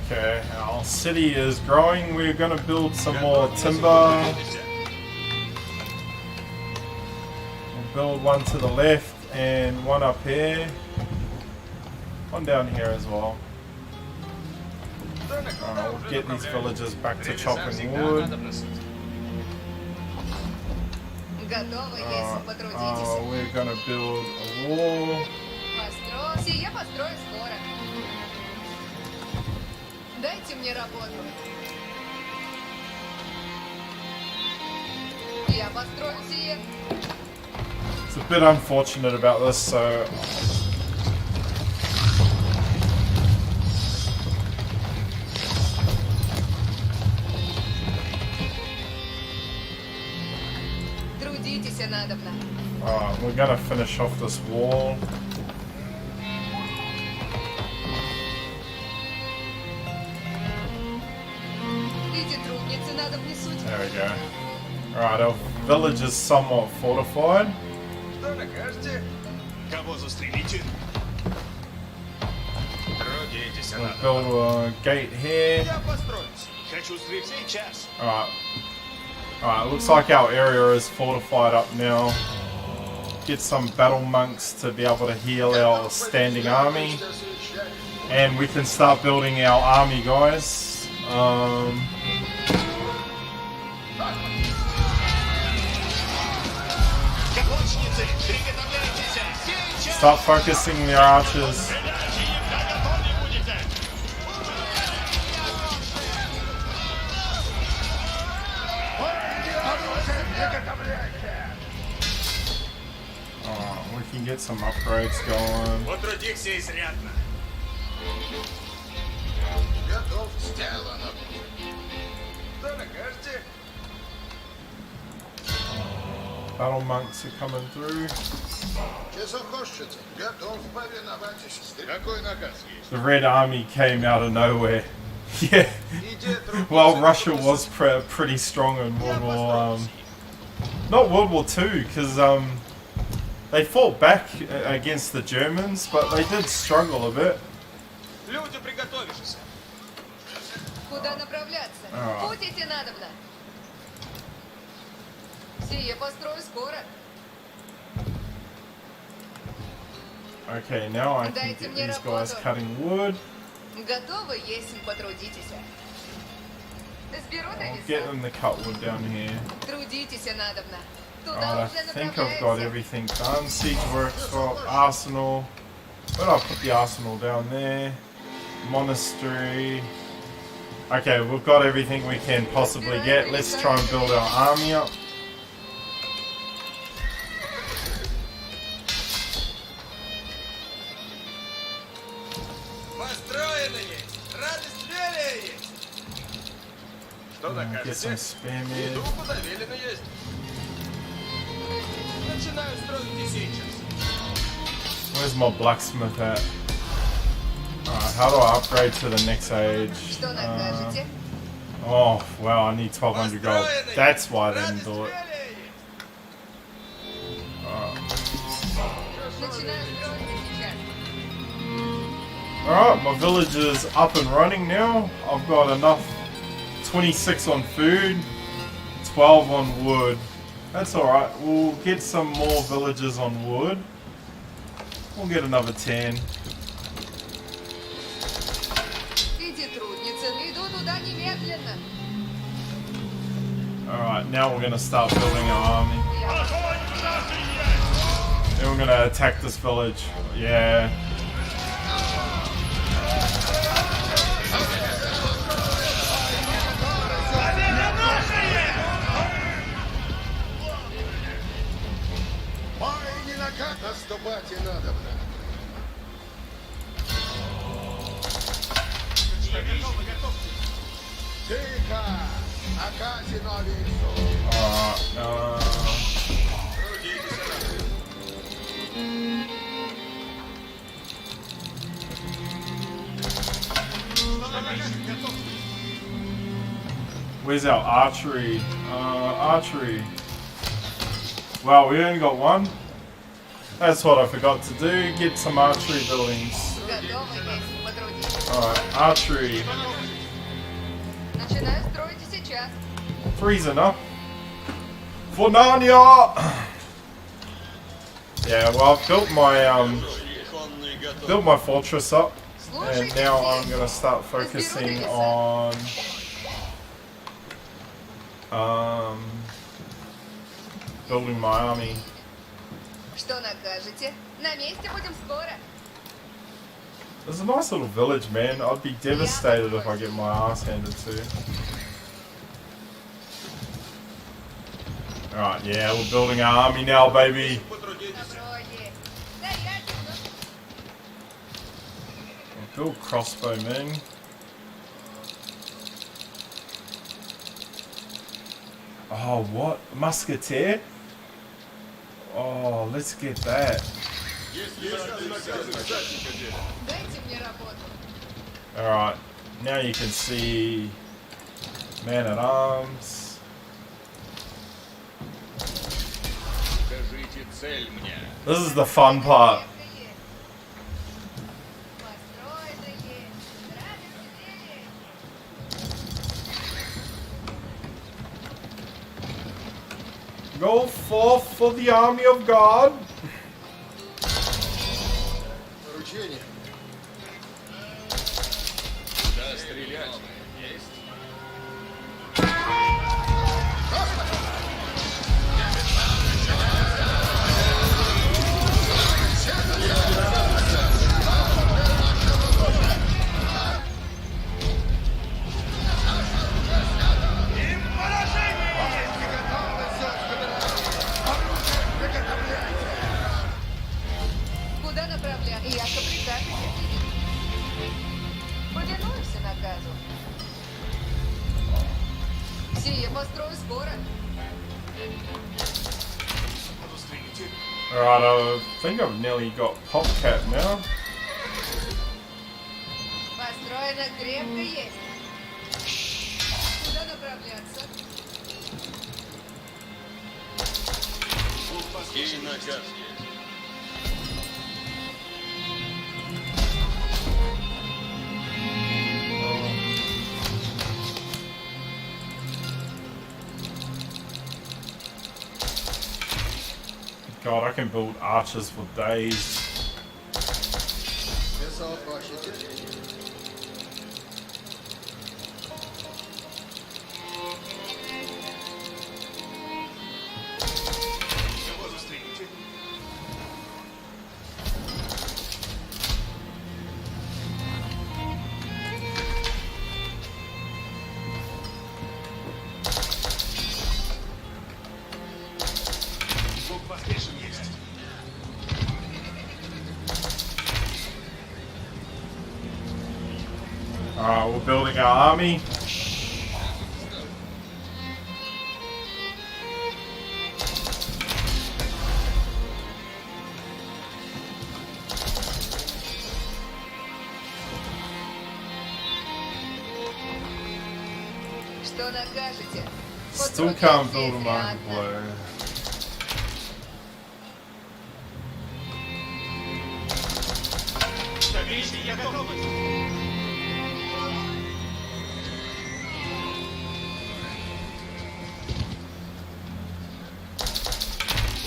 [SPEAKER 1] Okay, our city is growing. We're gonna build some more timber. We'll build one to the left and one up here. One down here as well. We'll get these villagers back to chopping wood. We're gonna build a wall.
[SPEAKER 5] Сие построю скоро. Дайте мне работу. Я построю сие.
[SPEAKER 1] It's a bit unfortunate about this, so
[SPEAKER 5] Трудитесь, надобно.
[SPEAKER 1] alright, we're gonna finish off this wall. There we go. Alright, our village is somewhat fortified.
[SPEAKER 7] Что накажете?
[SPEAKER 4] Кого застрелите?
[SPEAKER 7] Трудитесь,
[SPEAKER 1] We'll
[SPEAKER 7] надо.
[SPEAKER 1] build a gate here.
[SPEAKER 7] Я построюсь.
[SPEAKER 4] Хочу стрелять сейчас.
[SPEAKER 1] Alright. Alright, looks like our area is fortified up now. Get some battle monks to be able to heal our standing army. And we can start building our army, guys.
[SPEAKER 4] Лучницы, приготовляйтесь. Сейчас.
[SPEAKER 1] Start focusing their archers.
[SPEAKER 4] Готовы будете?
[SPEAKER 1] We can get some upgrades going.
[SPEAKER 7] Потрудихся изрядно.
[SPEAKER 3] Готов. Сделано.
[SPEAKER 7] Что накажете?
[SPEAKER 1] Battle monks are coming through.
[SPEAKER 3] Часохожщица. Готов повиноваться. Какой наказ есть?
[SPEAKER 1] The Red Army came out of nowhere. Yeah. Well, Russia was pretty strong in World War, not World War II, because they fought back against the Germans, but they did struggle a bit.
[SPEAKER 7] Люди, приготовишься.
[SPEAKER 5] Куда направляться? Путь идти надобно. Сие построю скоро.
[SPEAKER 1] Okay, now I can get these guys cutting wood.
[SPEAKER 5] Готовы, если потрудитесь. Сберу
[SPEAKER 1] I'll get
[SPEAKER 5] веса.
[SPEAKER 1] them to cut wood down here.
[SPEAKER 5] Трудитесь надобно. Туда
[SPEAKER 1] Alright,
[SPEAKER 5] уже
[SPEAKER 1] I think I've got
[SPEAKER 5] направляйся.
[SPEAKER 1] everything done. Siege workshop, arsenal. Where did I put the arsenal? Down there. Monastery. Okay, we've got everything we can possibly get. Let's try and build our army up.
[SPEAKER 7] Построено есть. Радость верия есть. Что
[SPEAKER 1] Get some
[SPEAKER 7] накажете?
[SPEAKER 1] spare
[SPEAKER 7] Иду,
[SPEAKER 1] mid.
[SPEAKER 7] куда велено есть. Начинаю строить и сейчас.
[SPEAKER 1] Where's my blacksmith at? Alright, how do I upgrade to the next age?
[SPEAKER 5] Что накажете?
[SPEAKER 1] Oh, wow, I need 1200 gold.
[SPEAKER 7] Построено
[SPEAKER 1] That's
[SPEAKER 7] есть.
[SPEAKER 1] why I didn't
[SPEAKER 7] Радость
[SPEAKER 1] do it.
[SPEAKER 7] верия есть.
[SPEAKER 5] Начинаю строить сейчас.
[SPEAKER 1] Alright, my village is up and running now. I've got enough 26 on food, 12 on wood. That's alright. We'll get some more villages on wood. We'll get another 10.
[SPEAKER 5] Иди, трудница, иду туда немедленно.
[SPEAKER 1] Alright, now we're gonna start building our army. Then we're gonna attack this village. Yeah.
[SPEAKER 3] Мой не наказ. Наступать и надобно. Тихо. Акази новицу.
[SPEAKER 1] Alright, where's our archery? Archery. Wow, we only got one? That's what I forgot to do. Get some archery buildings.
[SPEAKER 5] Готовы, если потрудитесь.
[SPEAKER 1] Alright, archery.
[SPEAKER 5] Начинаю строить и сейчас.
[SPEAKER 1] Three's enough. For Narnia! Yeah, well, I've built my fortress up, and now I'm gonna start focusing on building my army.
[SPEAKER 5] Что накажете? На месте будем скоро.
[SPEAKER 1] There's a nice little village, man. I'd be devastated if I get my ass handed to. Alright, yeah, we're building our army now, baby.
[SPEAKER 5] Добро есть. Зарядка.
[SPEAKER 1] Build crossbowmen. Oh, what? Musketeer? Oh, let's get that.
[SPEAKER 5] Дайте мне работу.
[SPEAKER 1] Alright, now you can see man at arms.
[SPEAKER 3] Покажите цель мне.
[SPEAKER 1] This is the fun part.
[SPEAKER 5] Построено есть. Рады видели?
[SPEAKER 1] Go forth for the army of God.
[SPEAKER 3] Поручение. Куда стрелять? Есть.
[SPEAKER 5] Куда направляться? Яко прикажете. Повинуемся наказу. Сие построю скоро.
[SPEAKER 1] Alright, I think I've nearly got Popcat now.
[SPEAKER 5] Построено крепко есть. Куда направляться?
[SPEAKER 3] И наказ есть.
[SPEAKER 1] God, I can build archers for days.
[SPEAKER 3] Писал ваше терпение.
[SPEAKER 4] Кого застрелите? Звук поспешен есть.
[SPEAKER 1] Alright, we're building our army.
[SPEAKER 5] Что накажете?
[SPEAKER 1] Still
[SPEAKER 5] Построить
[SPEAKER 1] can't
[SPEAKER 5] здесь
[SPEAKER 1] build a
[SPEAKER 5] и
[SPEAKER 1] market
[SPEAKER 5] одна.
[SPEAKER 1] blow.
[SPEAKER 4] Дивизия готова.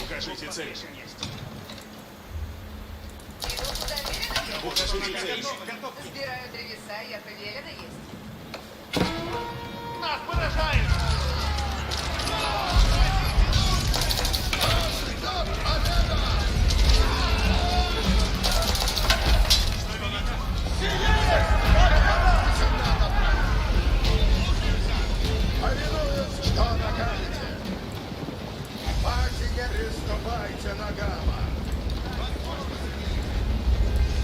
[SPEAKER 4] Укажите цель.
[SPEAKER 5] Иду куда велено?
[SPEAKER 4] Укажите цель.
[SPEAKER 5] Сбираю древеса, яко велено есть.
[SPEAKER 4] Нас поражает!
[SPEAKER 3] Повинуюсь, что накажете. Пати не приступайте ногама.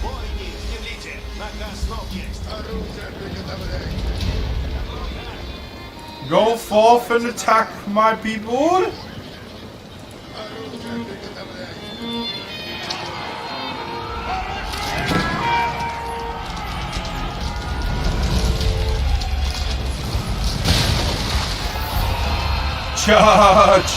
[SPEAKER 4] Воины, землите! Наказ снов есть!
[SPEAKER 3] Оружие приготовляйте.
[SPEAKER 1] Go forth and attack my people.
[SPEAKER 3] Оружие приготовляйте.
[SPEAKER 1] Charge!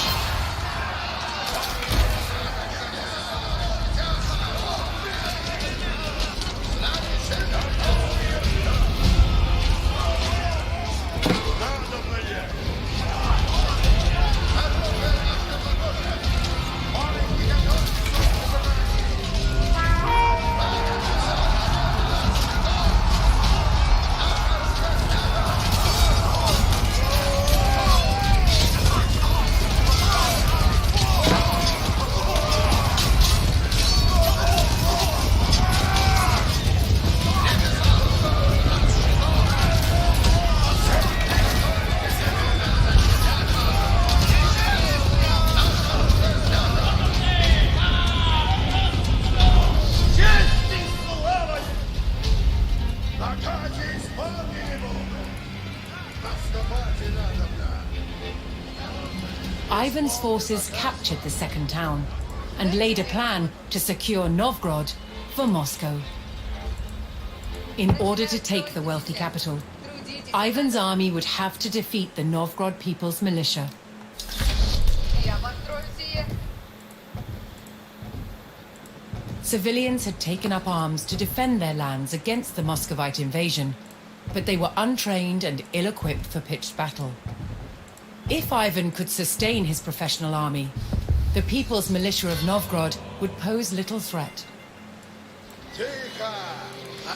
[SPEAKER 3] Накажись по небу. Наступать надобно.
[SPEAKER 2] Ivan's forces captured the second town and laid a plan to secure Novgorod for Moscow. In order to take the wealthy capital, Ivan's army would have to defeat the Novgorod people's militia.
[SPEAKER 5] Я построю сие.
[SPEAKER 2] Civilians had taken up arms to defend their lands against the Muscovite invasion, but they were untrained and ill-equipped for pitched battle. If Ivan could sustain his professional army, the People's Militia of Novgorod would pose little threat.
[SPEAKER 3] Тихо!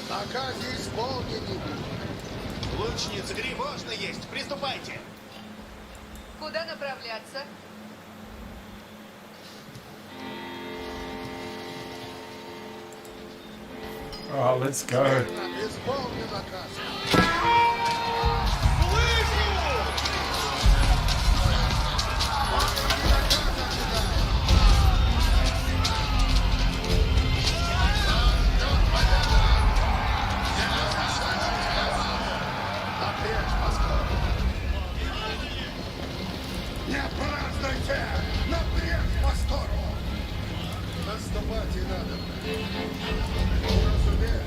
[SPEAKER 3] Наказы исполнены.
[SPEAKER 4] Лучница, гриб можно есть. Приступайте.
[SPEAKER 5] Куда направляться?
[SPEAKER 1] Oh, let's go.
[SPEAKER 3] Исполни наказ.
[SPEAKER 4] Не празднуйте! Напрямик по сторону!
[SPEAKER 3] Наступать и надо. Уразумею.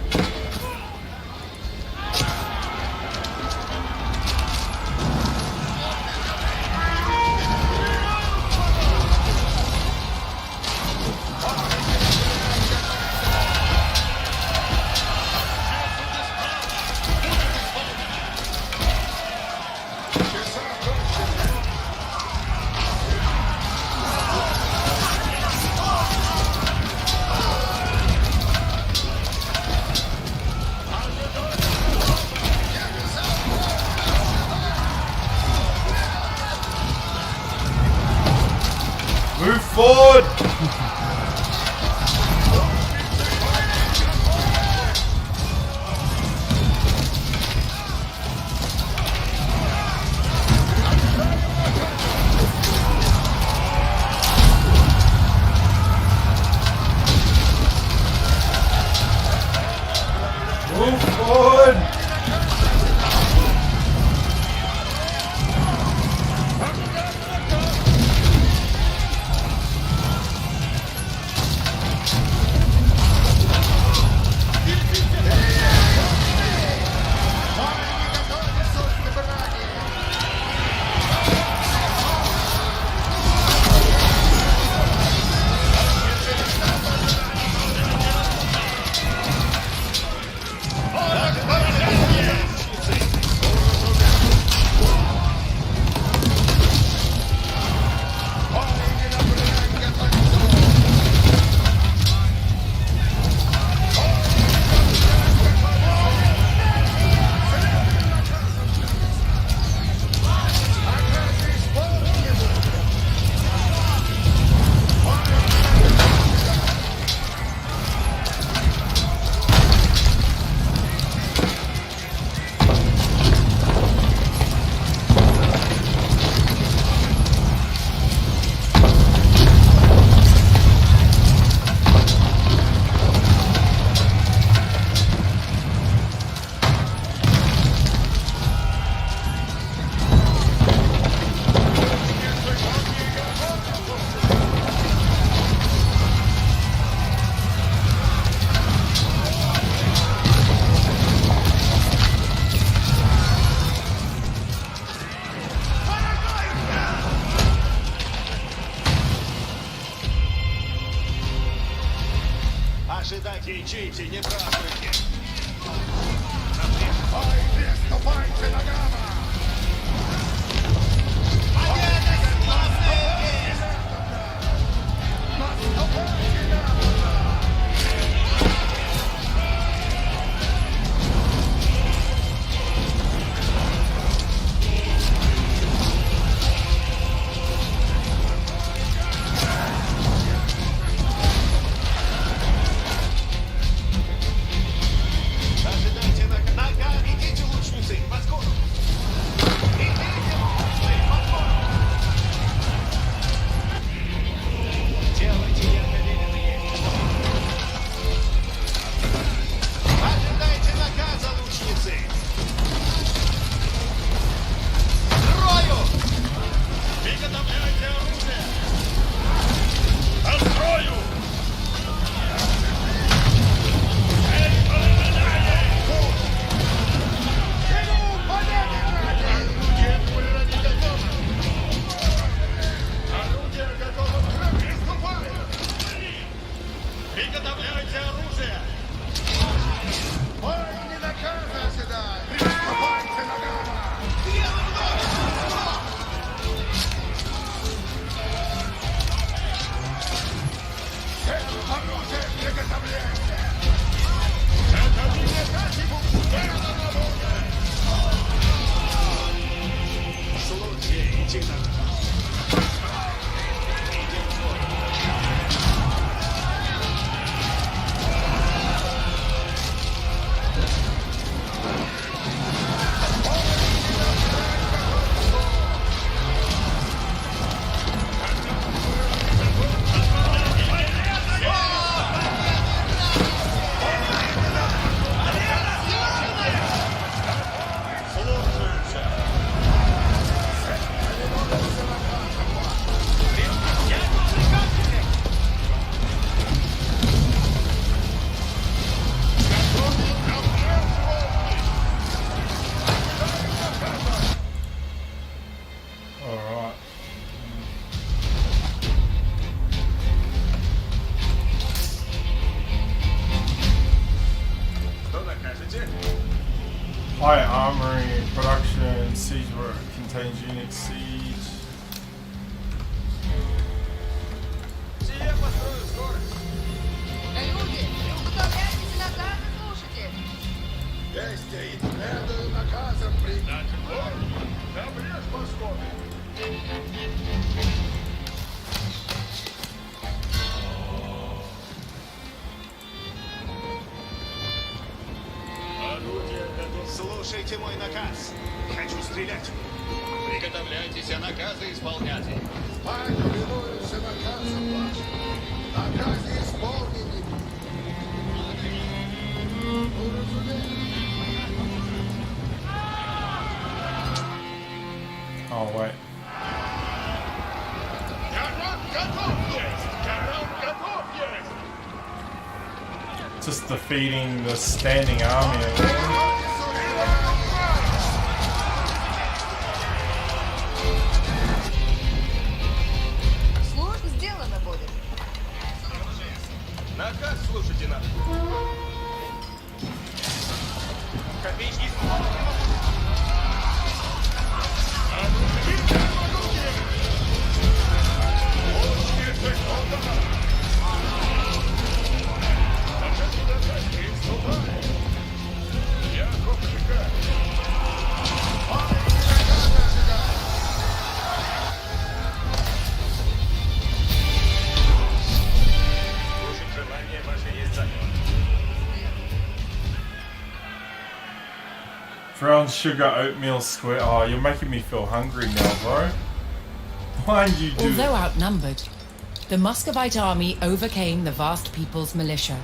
[SPEAKER 1] Move forward! Move forward!
[SPEAKER 4] Ожидайте и чуйте, не празднуйте.
[SPEAKER 3] Ой, приступайте на гамма!
[SPEAKER 4] Ожидайте нога. Нога, идите, лучницы, по скору. Служите нам.
[SPEAKER 1] Alright.
[SPEAKER 7] Что накажете?
[SPEAKER 1] High armory production, siege work contains unique siege.
[SPEAKER 7] Сие построю скорость.
[SPEAKER 5] Люди, управляйтесь наказы, слушайте.
[SPEAKER 3] Действуй, следую наказам принять.
[SPEAKER 7] Обрежь башков.
[SPEAKER 4] Орудие готово. Слушайте мой наказ. Хочу стрелять.
[SPEAKER 3] Приготовляйтесь, а наказы исполняйте. Повинуемся наказам вашим. Наказы исполнены.
[SPEAKER 1] Oh wait.
[SPEAKER 3] Корон готов есть! Корон готов есть!
[SPEAKER 1] Just defeating the standing army.
[SPEAKER 5] Слух сделано будет.
[SPEAKER 7] Наказ слушайте надо. Копейщики слушать желание ваше есть закон.
[SPEAKER 1] Brown sugar oatmeal square. Oh, you're making me feel hungry now, bro. Why'd you do
[SPEAKER 2] Although outnumbered, the Muscovite army overcame the vast people's militia.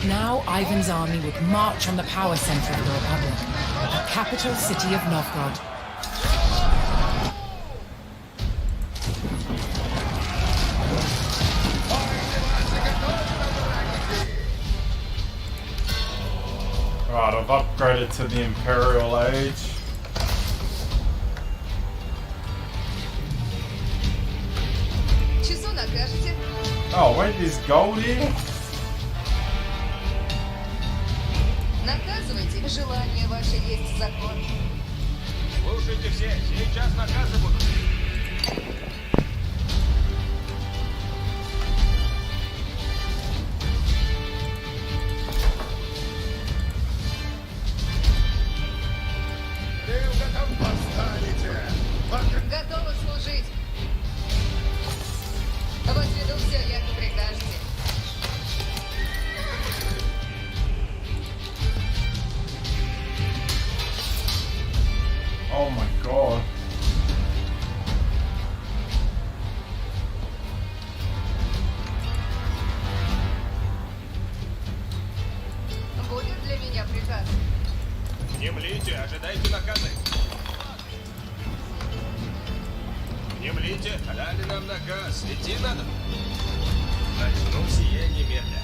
[SPEAKER 2] Now Ivan's army would march on the power center of the Republic, the capital city of Novgorod.
[SPEAKER 1] Right, I've upgraded to the Imperial Age.
[SPEAKER 5] Часу накажете.
[SPEAKER 1] Oh, wait, there's gold here?
[SPEAKER 5] Наказывайте. Желание ваше есть закон.
[SPEAKER 7] Слушайте все, сейчас наказы будут.
[SPEAKER 5] Готовы служить. Возведу все, як прикажете.
[SPEAKER 1] Oh my god.
[SPEAKER 5] Будет для меня приказ.
[SPEAKER 7] Не млите, ожидайте наказы. Не млите, дали нам наказ. Идти надо. Начну сие немедля.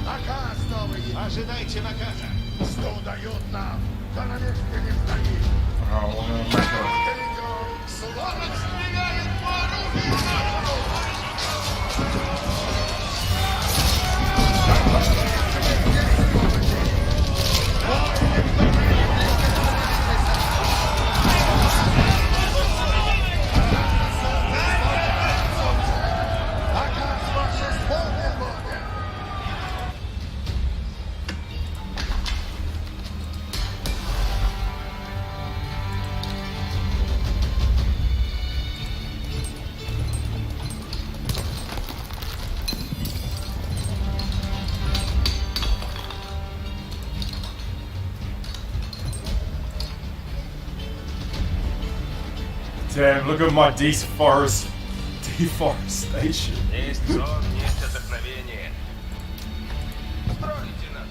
[SPEAKER 3] Наказ новый.
[SPEAKER 4] Ожидайте наказа.
[SPEAKER 3] Что дают нам? Да на месте не стоит.
[SPEAKER 1] Oh, we're gonna make a...
[SPEAKER 3] Идем. Слава стреляет по оружию.
[SPEAKER 1] Damn, look at my deforestation.
[SPEAKER 4] Есть сон, есть отдохновение. Строите надо.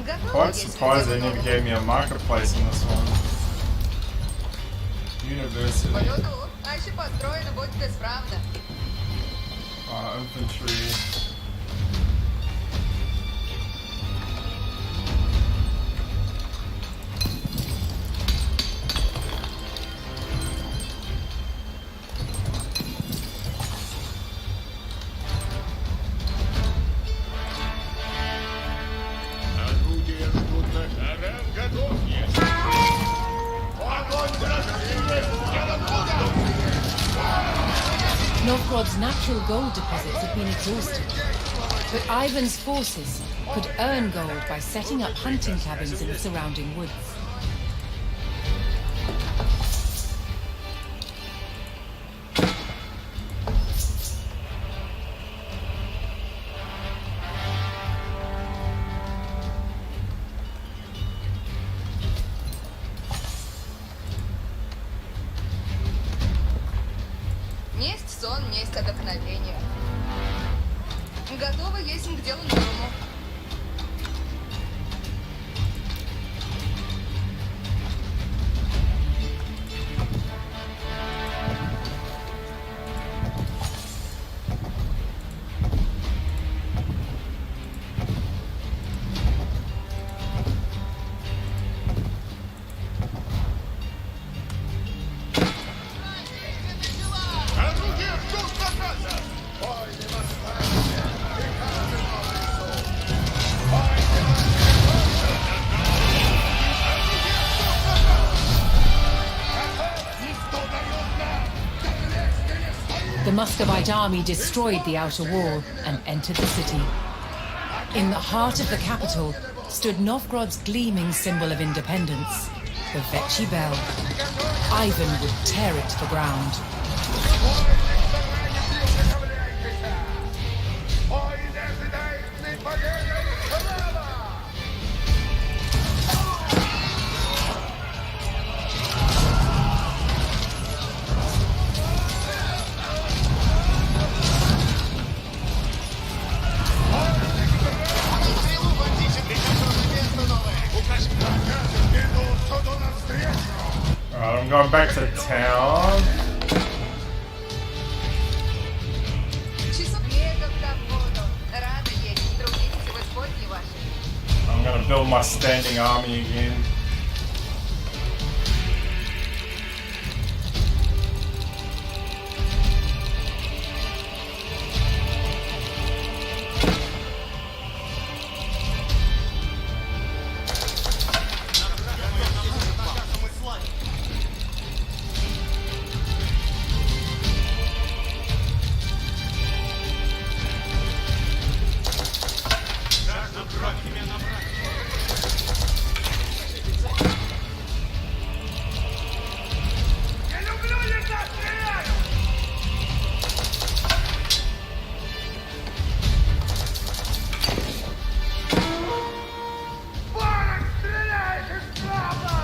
[SPEAKER 5] Готово,
[SPEAKER 1] Quite
[SPEAKER 5] если
[SPEAKER 1] surprised they
[SPEAKER 5] дело
[SPEAKER 1] never
[SPEAKER 5] новое.
[SPEAKER 1] gave me a marketplace in this one. University.
[SPEAKER 5] Полету, а еще построено будет исправно.
[SPEAKER 1] Infantry.
[SPEAKER 3] Орудия ждут на Арам готов есть. Огонь дрожит! Дело буду!
[SPEAKER 2] Novgorod's natural gold deposits have been exhausted, but Ivan's forces could earn gold by setting up hunting cabins in the surrounding woods.
[SPEAKER 5] Несть сон, несть отдохновение. Готово есть к делу новому.
[SPEAKER 3] Орудия ждут заказа! Войны восстания! Приказы новый суд! Войны
[SPEAKER 2] The Muscovite army destroyed the outer wall and entered the city. In the heart of the capital stood Novgorod's gleaming symbol of independence, the Vechi Bell. Ivan would tear it to the ground.
[SPEAKER 3] Войны ожидает победа и слава!
[SPEAKER 4] Стрелу бандите, приготовьте место новое. Укажи.
[SPEAKER 3] Идут суду навстречу!
[SPEAKER 1] Alright, I'm going back to town.
[SPEAKER 5] Часов веков там буду. Рада есть. Трудитесь, Господи ваши.
[SPEAKER 1] I'm gonna build my standing army again.
[SPEAKER 3] Я люблю летать, стреляю! Ворон стреляет из слава!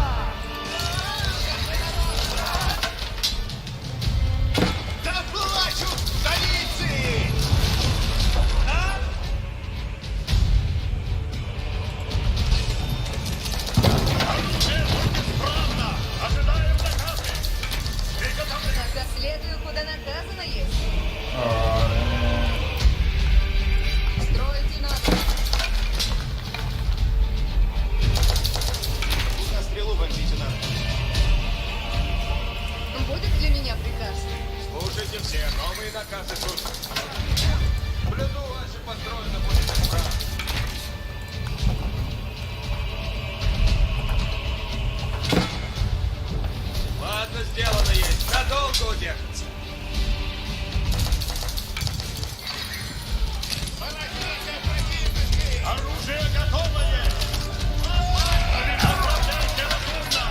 [SPEAKER 4] Да плачут в столице! А?
[SPEAKER 3] Оружие будет исправно! Ожидаем заказы! Приготовлено!
[SPEAKER 5] Когда следую, куда наказано есть.
[SPEAKER 1] Alright.
[SPEAKER 5] Строить надо.
[SPEAKER 4] Куда стрелу бандите надо?
[SPEAKER 5] Будет для меня приказ?
[SPEAKER 4] Слушайте все, новые наказы тут. Блюду ваше построено будет исправно. Ладно, сделано есть. Надолго удержится.
[SPEAKER 3] Оружие готовое! Отправляйте разумно!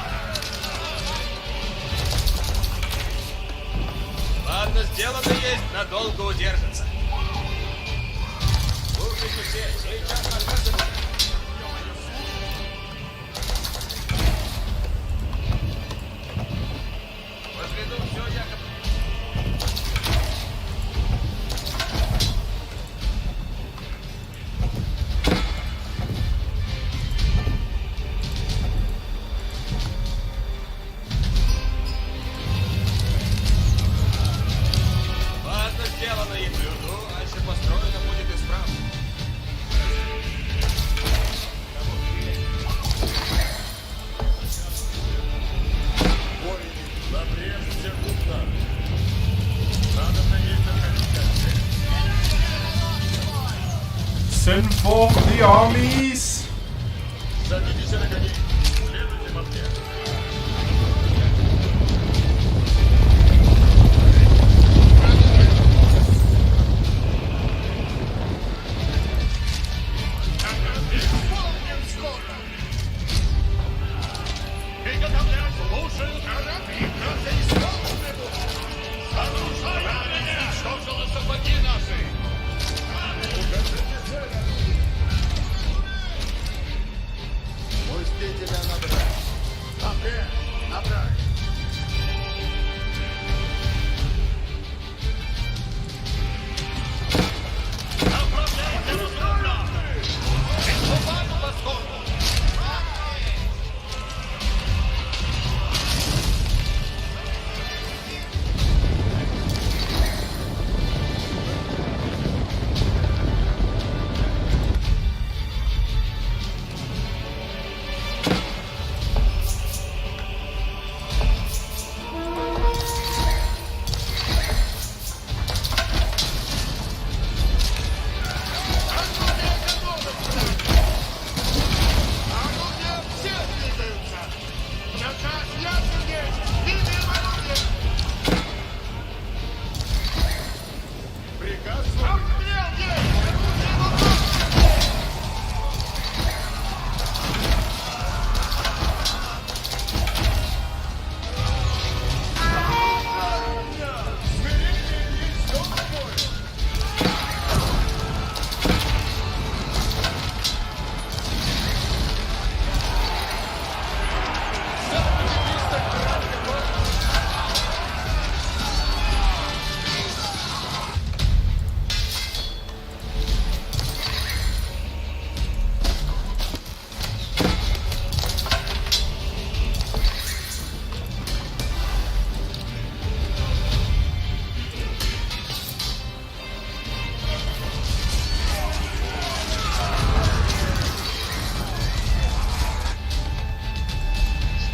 [SPEAKER 4] Ладно, сделано есть. Надолго удержится.
[SPEAKER 7] все, сейчас наказывают. Возведу все якобы. Ладно, сделано и блюду, а если построено будет исправно.
[SPEAKER 1] Send forth the armies!
[SPEAKER 3] Садитесь на коней. Следуйте во мне. Приготовлять лучшую корабли, когда исполнены будут. Оружие уничтожило сапоги наши. Укажите цель. Пустите меня набрать. Апрель, набрать. Направляйте разгромно. Приступай к восходу. Орудия все двигаются. Заказ ясен есть. Видим орудие. Приказ обстрел есть. Орудие в обороне. Смирение есть дом боя.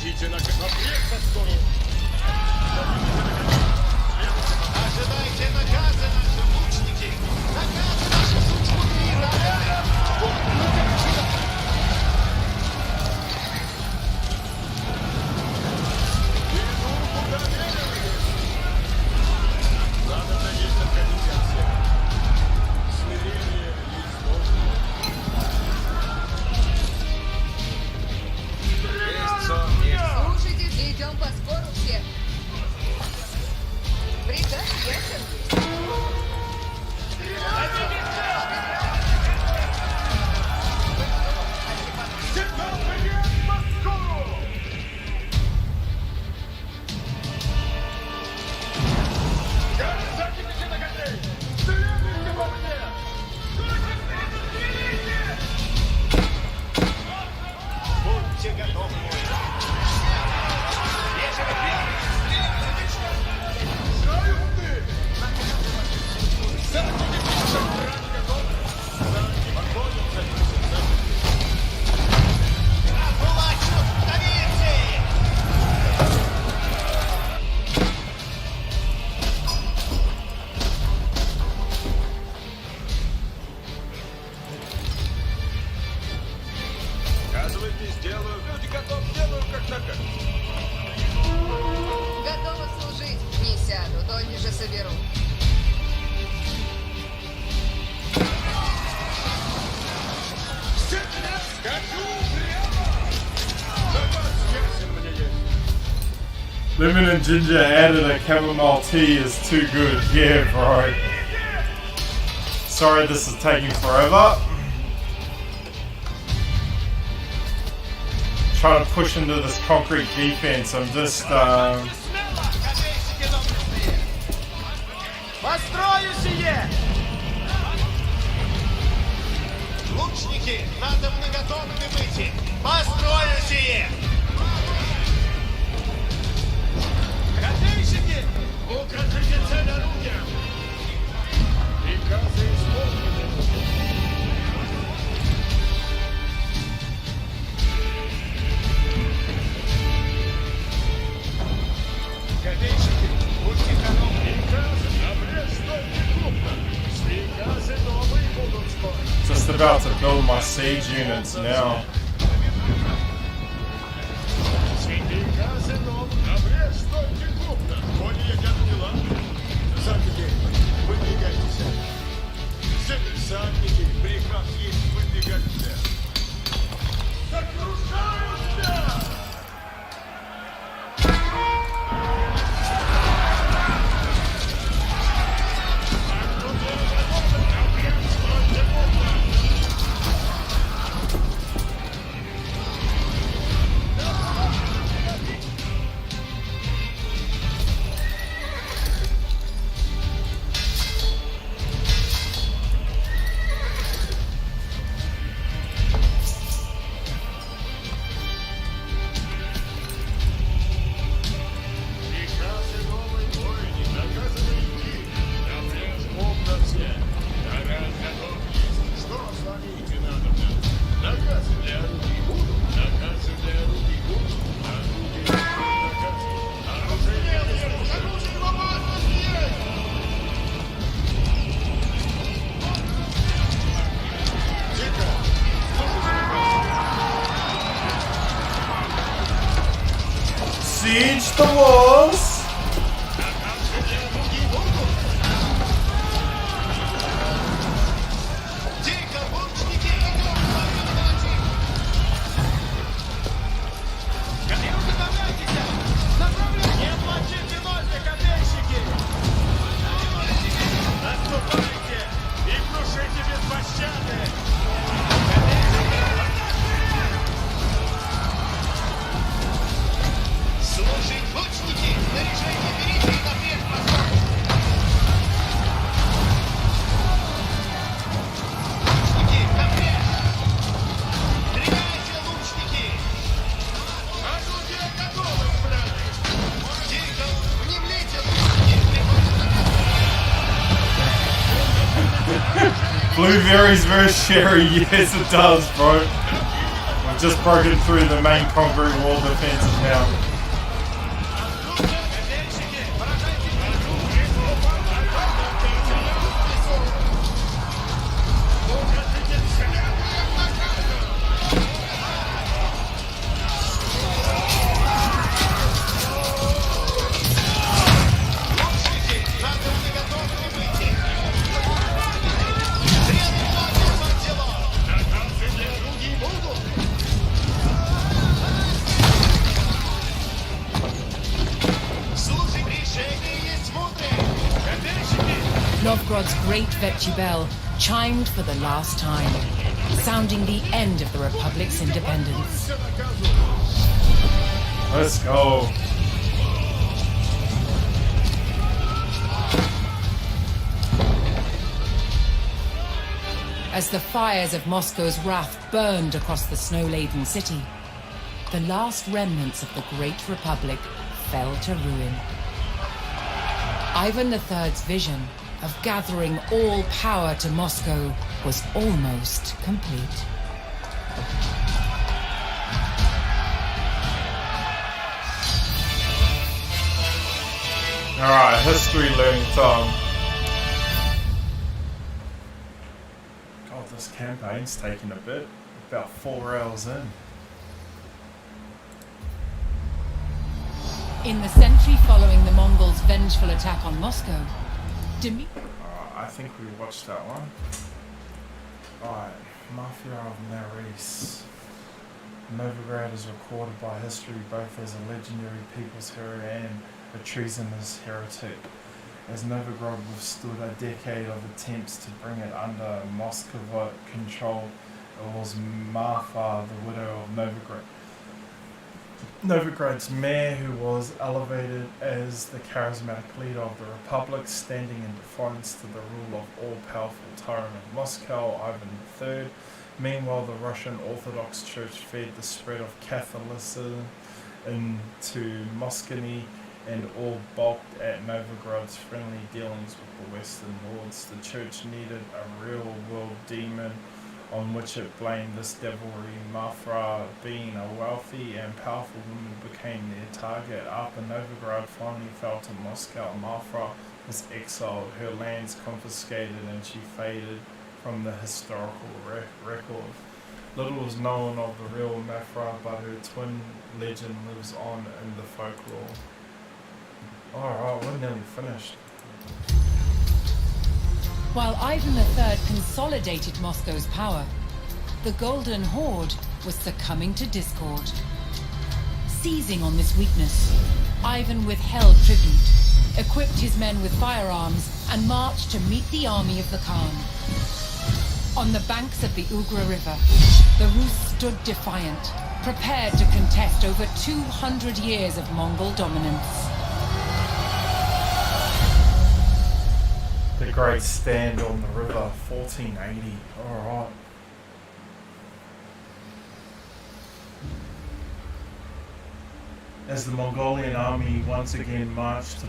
[SPEAKER 3] Ждите на корабле под скору. Ожидайте наказа, наши лучники. Наказа, наши сучкуны. Надо надеяться, отходить от всех. Смирение есть должное. Есть сон, есть.
[SPEAKER 5] Слушайтесь и идем по скору все. Приказ ясен есть.
[SPEAKER 3] Сигнал привет по скору! Садитесь на коней! Следуйте во мне!
[SPEAKER 4] Будьте готовы, мой. Если вы
[SPEAKER 3] Знаю ты! Садитесь на брань готов! Сзади подходят, садитесь,
[SPEAKER 4] Плачу, давите!
[SPEAKER 7] Сказывайте, сделаю. Люди готов, делаю как наказ.
[SPEAKER 5] Готова служить. Не сяду, тони же соберу.
[SPEAKER 3] Скачу прямо! Заказ ясен мне есть.
[SPEAKER 1] Lemon and ginger added a chamomile tea is too good. Yeah, bro. Sorry this is taking forever. trying to push into this concrete defense. I'm just
[SPEAKER 7] Построю сие!
[SPEAKER 4] Лучники, надо готовыми выйти. Построю сие!
[SPEAKER 7] Копейщики! Укажите цель орудия! Приказы исполнены. Копейщики, будьте готовы. Приказы обрез стойте крупно. Приказы новые будут строить.
[SPEAKER 1] just about to build my siege units now.
[SPEAKER 7] Приказы новые. Обрез стойте крупно. Поняли, как дела? Задники, выдвигайтесь. Задники, приказ есть выдвигаться. Сокрушаются!
[SPEAKER 1] Siege the walls!
[SPEAKER 4] Дико, лучники, готовы! Готовьтесь! Направляйте!
[SPEAKER 7] Не плачите носик, копейщики! Наступайте и крушите без пощады!
[SPEAKER 4] Слушай, лучники, снаряжение берите и наперед посмотрите! Лучники, наперед! Стреляйте, лучники!
[SPEAKER 7] Орудия готовы, браты!
[SPEAKER 4] Дико, внемлите, лучники!
[SPEAKER 1] Blueberry's very sherry, yes it does, bro. I've just broken through the main concrete wall defenses now.
[SPEAKER 7] Копейщики, поражайте! Укажите цель!
[SPEAKER 4] Лучники, надо готовы выйти! Стрелы ноги под дело!
[SPEAKER 7] Другие будут!
[SPEAKER 4] Слушай, решение есть мудрое!
[SPEAKER 7] Копейщики!
[SPEAKER 2] Novgorod's great Vetchi bell chimed for the last time, sounding the end of the Republic's independence.
[SPEAKER 1] Let's go.
[SPEAKER 2] As the fires of Moscow's wrath burned across the snow-laden city, the last remnants of the Great Republic fell to ruin. Ivan III's vision of gathering all power to Moscow was almost complete.
[SPEAKER 1] Alright, history learning time. God, this campaign's taking a bit. About 4 hours in.
[SPEAKER 2] In the century following the Mongols' vengeful attack on Moscow,
[SPEAKER 1] I think we watched that one. Alright, Mafia of Maris. Novgorod is recorded by history both as a legendary people's hero and a treasonous heretic. As Novgorod withstood a decade of attempts to bring it under Muscovite control, it was Marfa, the widow of Novgorod, Novigrad's mayor, who was elevated as the charismatic leader of the Republic, standing in defiance to the rule of all-powerful tyrant of Moscow, Ivan III. Meanwhile, the Russian Orthodox Church fed the spread of Catholicism into Moscony, and all balked at Novigrad's friendly dealings with the Western lords. The Church needed a real-world demon on which it blamed this devilry. Marfa, being a wealthy and powerful woman, became their target. After Novigrad finally fell to Moscow, Marfa was exiled, her lands confiscated, and she faded from the historical record. Little is known of the real Marfa, but her twin legend lives on in the folklore. Alright, we're nearly finished.
[SPEAKER 2] While Ivan III consolidated Moscow's power, the Golden Horde was succumbing to discord. Seizing on this weakness, Ivan withheld tribute, equipped his men with firearms, and marched to meet the army of the Khan. On the banks of the Ugra River, the Rus stood defiant, prepared to contest over 200 years of Mongol dominance.
[SPEAKER 1] The Great Stand on the River, 1480. Alright. As the Mongolian army once again marched to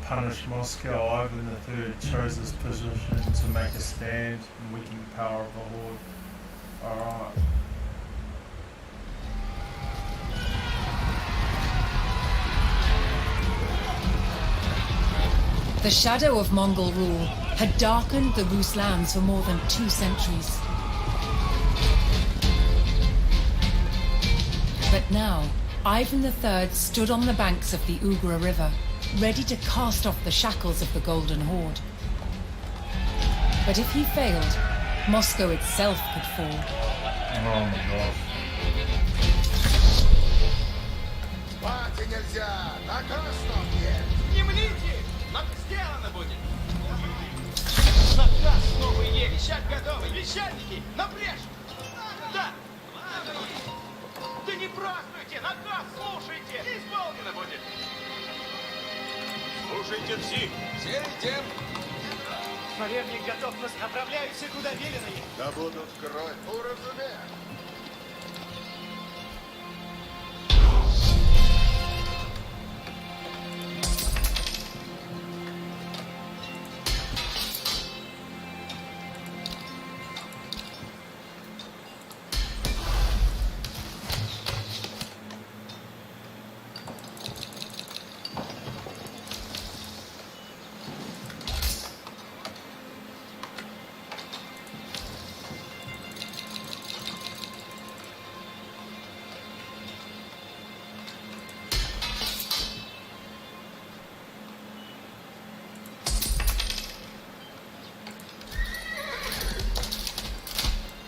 [SPEAKER 1] punish Moscow, Ivan III chose his position to make a stand and weaken the power of the Horde. Alright.
[SPEAKER 2] The shadow of Mongol rule had darkened the Rus lands for more than 2 centuries. But now, Ivan III stood on the banks of the Ugra River, ready to cast off the shackles of the Golden Horde. But if he failed, Moscow itself could fall.
[SPEAKER 1] Oh my gosh.
[SPEAKER 3] Спать нельзя! На красном нет!
[SPEAKER 7] Не млите! Нам сделано будет! Наказ новый есть! Вещать готовы! Вещальники! На брешь! Да! Да не празднуйте! Наказ слушайте! Исполнено будет! Слушайте все! Все идем! Смоленник готов, нас направляются куда велено.
[SPEAKER 3] Да будут кровь уразумея!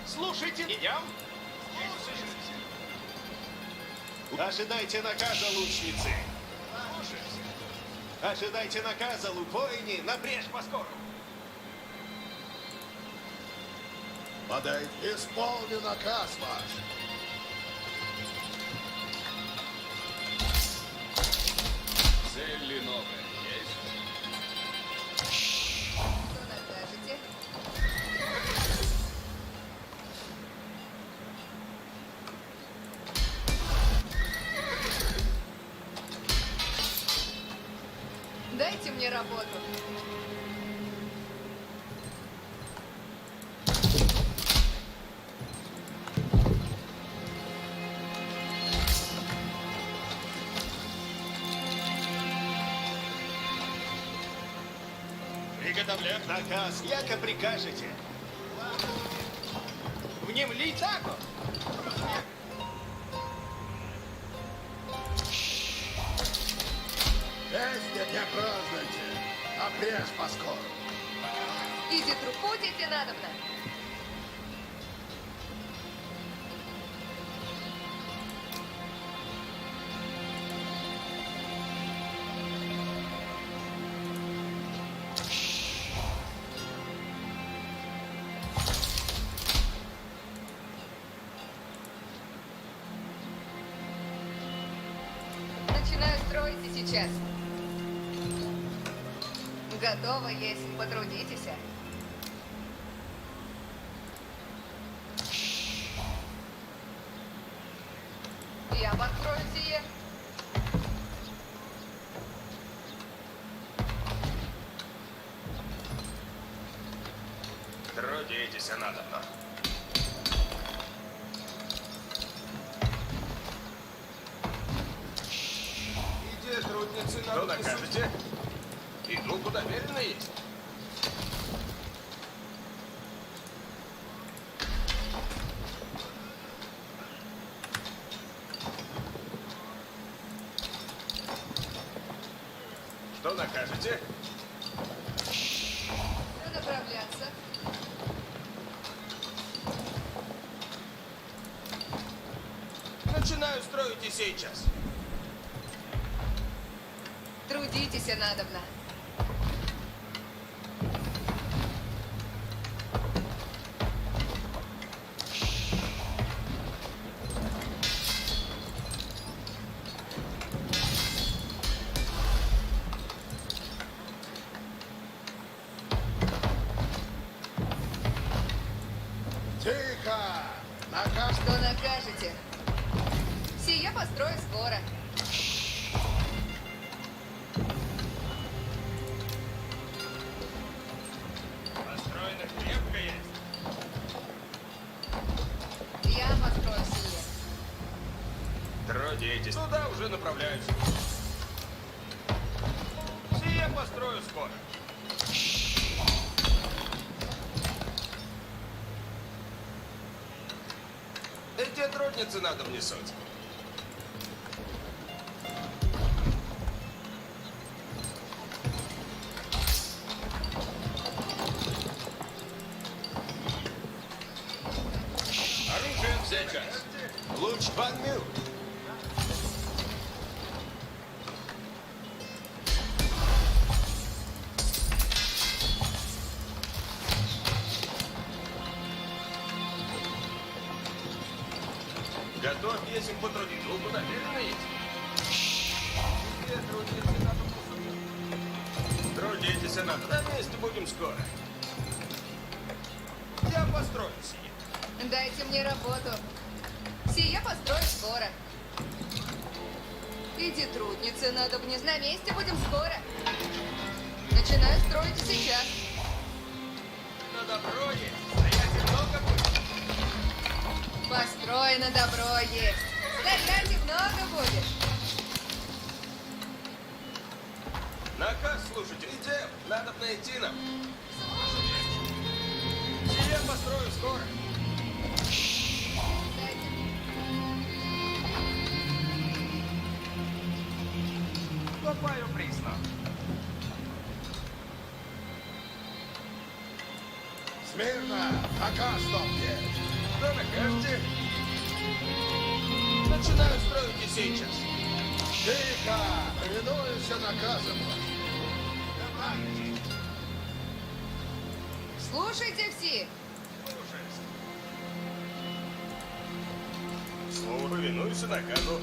[SPEAKER 7] Слушайте! Идем? Ожидайте наказа, лучницы! Ожидайте наказа, луквоини, на брешь поскору!
[SPEAKER 3] Подай, исполню наказ ваш!
[SPEAKER 7] Цель новая есть?
[SPEAKER 5] Что накажете? Дайте мне работу.
[SPEAKER 7] Приготовлять наказ, яко прикажете. Внемли тако.
[SPEAKER 3] Песня не празднуйте! На брешь поскору!
[SPEAKER 5] Иди трупутите надобно. сейчас. Готово есть, потрудитесь. Я построю сие.
[SPEAKER 4] Трудитесь, надобно. Иди, трудницы, что накажете? Иду, куда велено есть. Что накажете?
[SPEAKER 5] Надо направляться.
[SPEAKER 4] Начинаю строить и сейчас.
[SPEAKER 5] Трудитесь, надобно.
[SPEAKER 3] Тихо! Наказ.
[SPEAKER 5] Что накажете? Сие построю скоро.
[SPEAKER 4] Построено крепко есть.
[SPEAKER 5] Я построю сие.
[SPEAKER 4] Трудитесь. Туда уже направляюсь. Сие построю скоро. Эти трудницы надо внесуть. Оружие сейчас. Луч Ван Мю. Готов весим потрудиться. Ну, куда велено есть? Где трудиться надо посудить? Трудитесь, надо. На месте будем скоро. Я построю сие.
[SPEAKER 5] Дайте мне работу. Сие построю скоро. Иди, трудницы, надо вниз. На месте будем скоро. Начинаю строить сейчас.
[SPEAKER 4] На добро есть. Стоять и много будет.
[SPEAKER 5] Построено добро есть. Стоять и много будешь.
[SPEAKER 4] Наказ слушайте. Идем. Надо найти нам. Сие построю скоро. Копаю присно.
[SPEAKER 3] Смирно! Наказ стопьте!
[SPEAKER 4] Что накажете? Начинаю строить и сейчас.
[SPEAKER 3] Тихо! Повинуюсь наказом.
[SPEAKER 5] Слушайте все.
[SPEAKER 4] Слушаюсь. Слово повинуюсь наказу.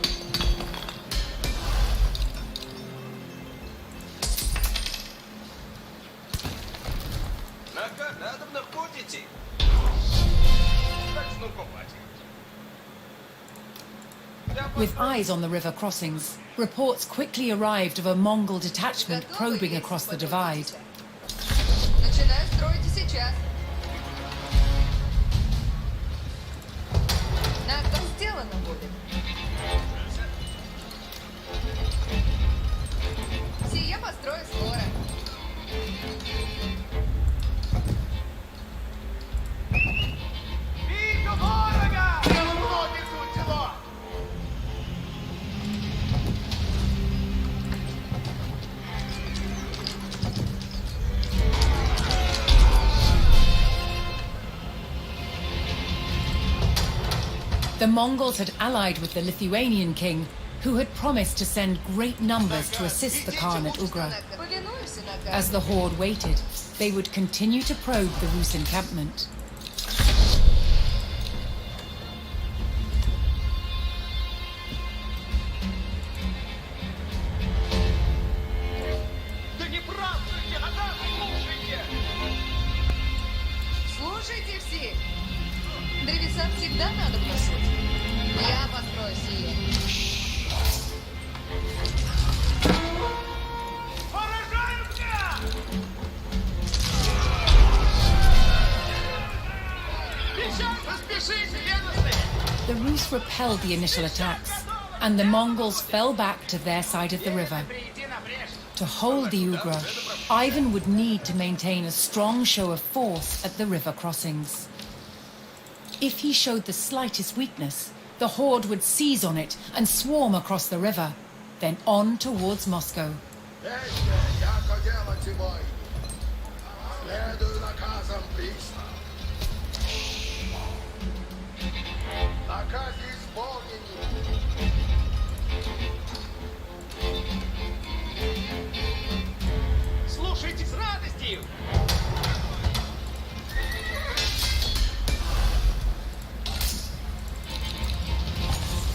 [SPEAKER 4] Наказ надо в путь идти. Начну копать.
[SPEAKER 2] With eyes on the river crossings, reports quickly arrived of a Mongol detachment
[SPEAKER 5] Готовы
[SPEAKER 2] probing
[SPEAKER 5] есть,
[SPEAKER 2] across the divide.
[SPEAKER 5] потрудитесь. Начинаю строить и сейчас. На том сделано будет. Сие построю скоро.
[SPEAKER 7] Вижу ворога! Ноги сучило!
[SPEAKER 2] The Mongols had allied with the Lithuanian king, who had promised to send great numbers to assist the Khan at Ugra.
[SPEAKER 5] Повинуюсь наказу.
[SPEAKER 2] As the horde waited, they would continue to probe the Rus encampment.
[SPEAKER 5] Древеса всегда надо вносить. Я построю сие.
[SPEAKER 7] Поражаю меня! Печать, поспешите, верности!
[SPEAKER 2] The Rus repelled the initial attacks, and the Mongols fell back to their side of the river.
[SPEAKER 7] Приди на брешь!
[SPEAKER 2] To hold the Ugra, Ivan would need to maintain a strong show of force at the river crossings. If he showed the slightest weakness, the horde would seize on it and swarm across the river, then on towards Moscow.
[SPEAKER 3] Яко делайте бой. Следую наказам приста. Наказ исполнены.
[SPEAKER 7] Слушайте с радостью!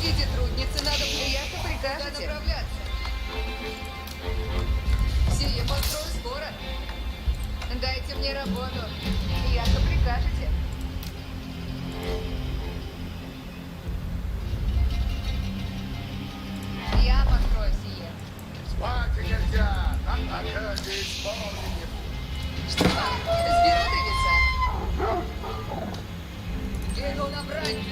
[SPEAKER 5] Иди, трудницы, надо яко прикажете. Направляться. Сие построю скоро. Дайте мне работу. Яко прикажете. Я построю сие.
[SPEAKER 3] Спать нельзя. Наказ исполнены.
[SPEAKER 5] Сберу древеса. Иду на брань.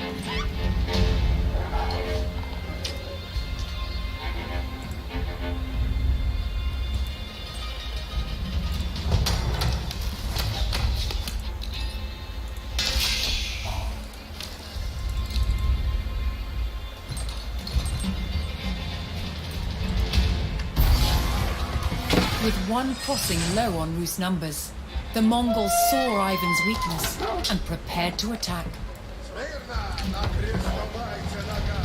[SPEAKER 2] With one crossing low on Rus numbers, the Mongols saw Ivan's weakness and prepared to attack.
[SPEAKER 3] Смирно. Накрестовайте нога.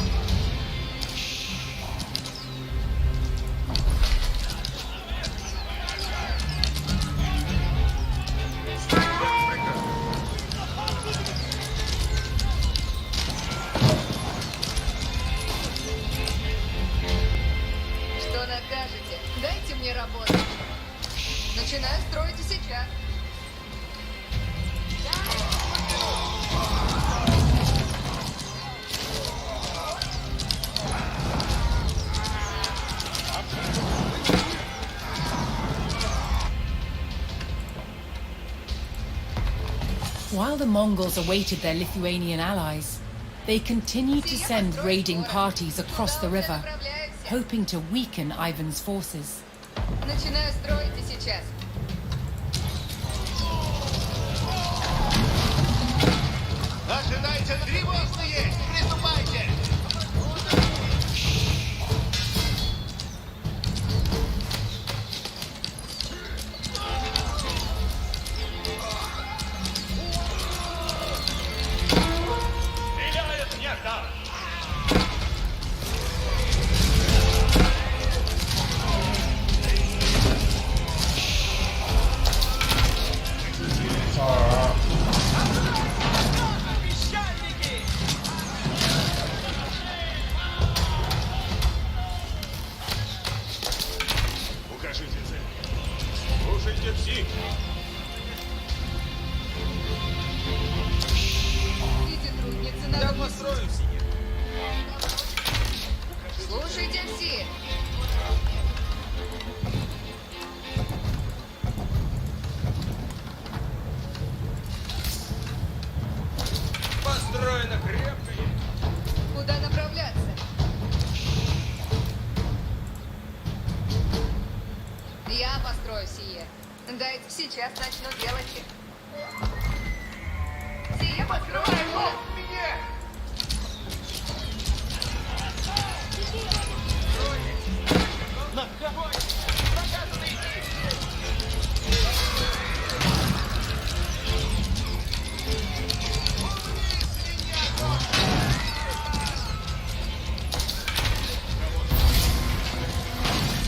[SPEAKER 5] Что накажете? Дайте мне работу. Начинаю строить и сейчас.
[SPEAKER 2] While the Mongols awaited their Lithuanian allies, they continued to send raiding parties across the river, hoping to weaken Ivan's forces.
[SPEAKER 5] Начинаю строить и сейчас.
[SPEAKER 7] Ожидайте, тревожно есть! Приступайте! Стреляет, не ждал! Песчаники! Укажите цель. Слушайте псих.
[SPEAKER 5] Иди, трудницы, надо
[SPEAKER 7] Построим сие.
[SPEAKER 5] Слушайте все.
[SPEAKER 7] Построено крепкое.
[SPEAKER 5] Куда направляться? Я построю сие. Дайте сейчас начну делать. Сие построю.
[SPEAKER 7] Меня! На кого? Проказано идти!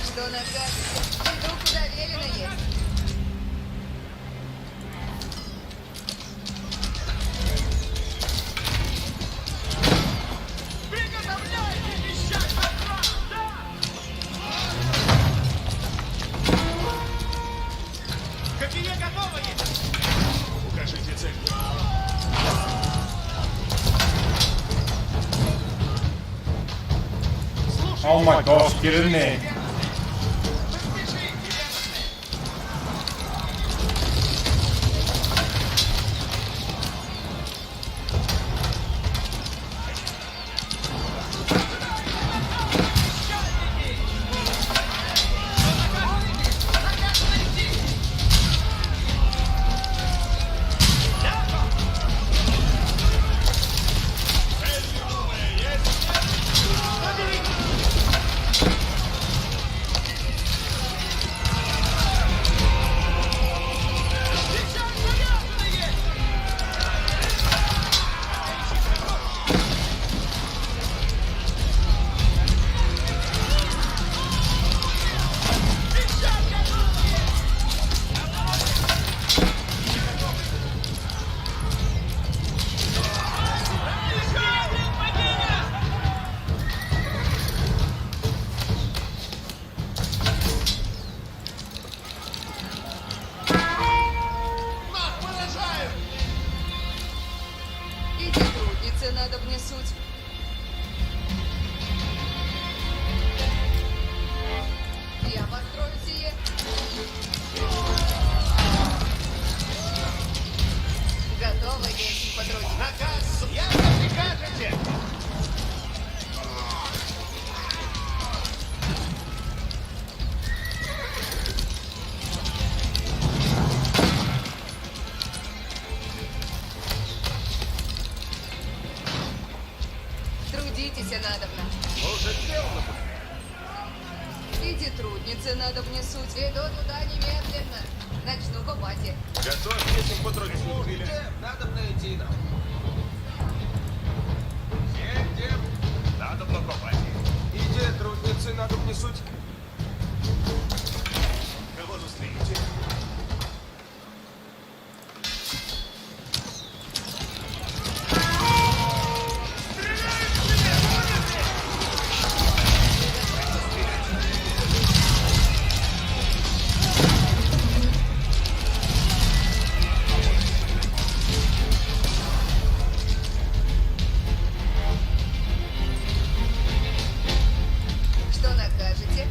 [SPEAKER 5] Что накажете? Иду, куда велено есть.
[SPEAKER 7] Приготовляйте вещать вокруг! Да! Какие готовы? Укажите цель.
[SPEAKER 1] my gosh, get in there.
[SPEAKER 5] Иди, трудницы, надо мне суть. Я построю сие. Готово, есть подручно.
[SPEAKER 7] Наказ! Ясно прикажете!
[SPEAKER 5] Трудитесь, надобно.
[SPEAKER 7] Уже сделано.
[SPEAKER 5] Иди, трудницы, надо мне суть. Иду туда немедленно. Начну копать.
[SPEAKER 4] Готовь этим подручным.
[SPEAKER 7] Слушайте, надо найти нам. Едем.
[SPEAKER 4] Надо копать.
[SPEAKER 7] Иди, трудницы, надо мне суть.
[SPEAKER 4] Кого застрелите?
[SPEAKER 5] Что накажете?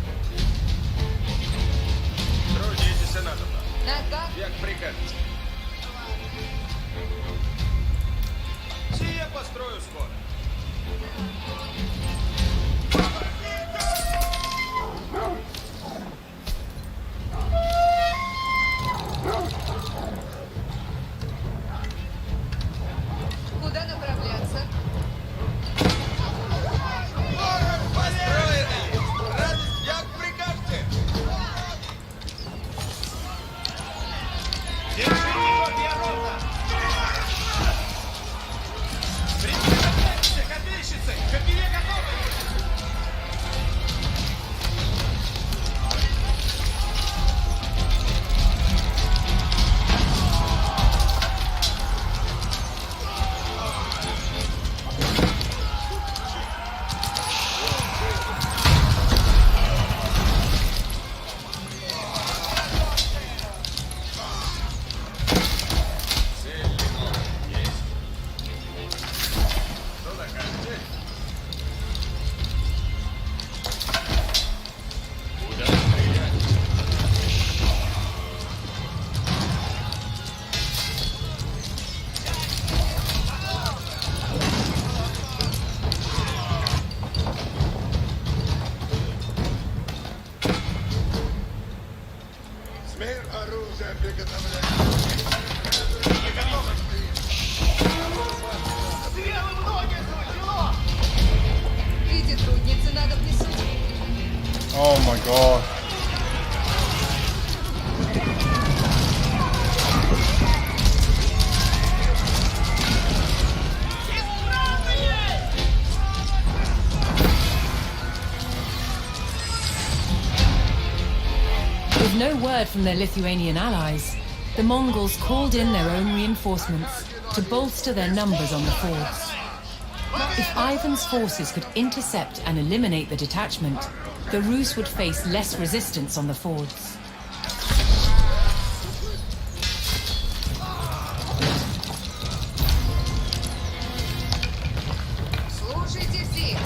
[SPEAKER 4] Трудитесь, надо.
[SPEAKER 5] Наказ?
[SPEAKER 4] Як прикажете. Сие построю скоро.
[SPEAKER 5] Куда направляться?
[SPEAKER 7] Построены! Радость, як прикажете!
[SPEAKER 4] Держите копья ровно.
[SPEAKER 7] Приготовьтесь, копейщицы! Копье готовы!
[SPEAKER 4] Что накажете? Куда стрелять?
[SPEAKER 3] Смер оружие приготовлять.
[SPEAKER 7] Стрелы многие сучило!
[SPEAKER 5] Иди, трудницы, надо мне суть.
[SPEAKER 1] Oh my god.
[SPEAKER 2] With no word from their Lithuanian allies, the Mongols called in their own reinforcements to bolster their numbers on the fords. If Ivan's forces could intercept and eliminate the detachment, the Rus would face less resistance on the fords.
[SPEAKER 5] Слушайте все.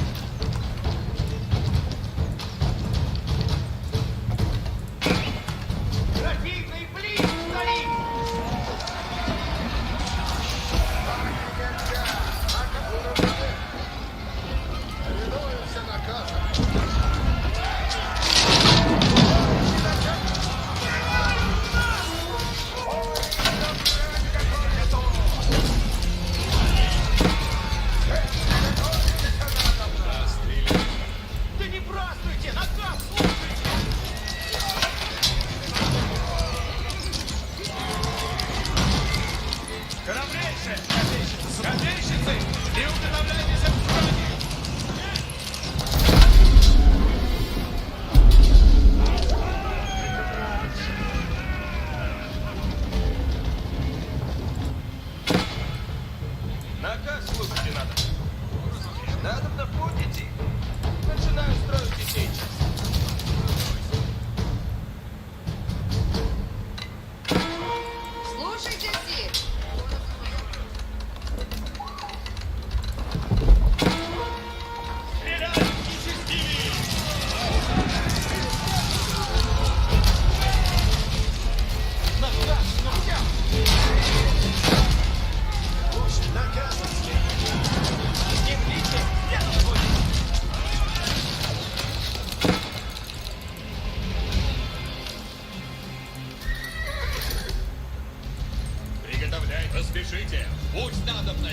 [SPEAKER 4] спешите. Путь надобный.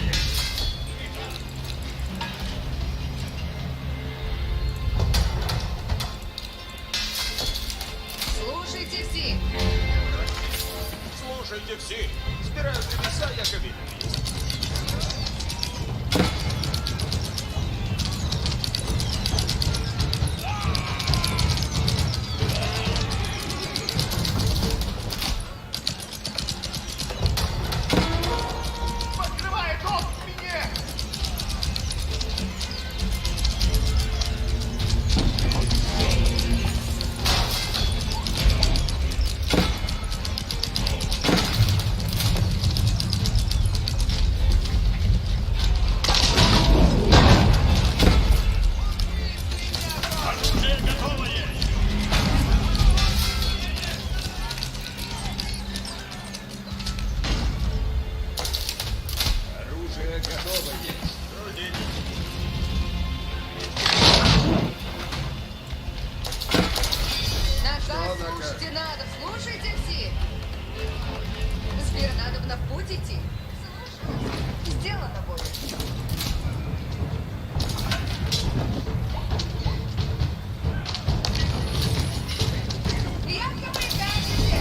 [SPEAKER 5] Слушайте все.
[SPEAKER 7] Слушайте все. Собираю древеса, яко видно есть. Подкрывает он в спине!
[SPEAKER 4] Оружие готовое.
[SPEAKER 7] Оружие готово есть.
[SPEAKER 4] Трудитесь.
[SPEAKER 5] Наказ слушайте надо. Слушайте все. Сбер, надо бы в путь идти. Слушай. Сделано будет. Як прикажете?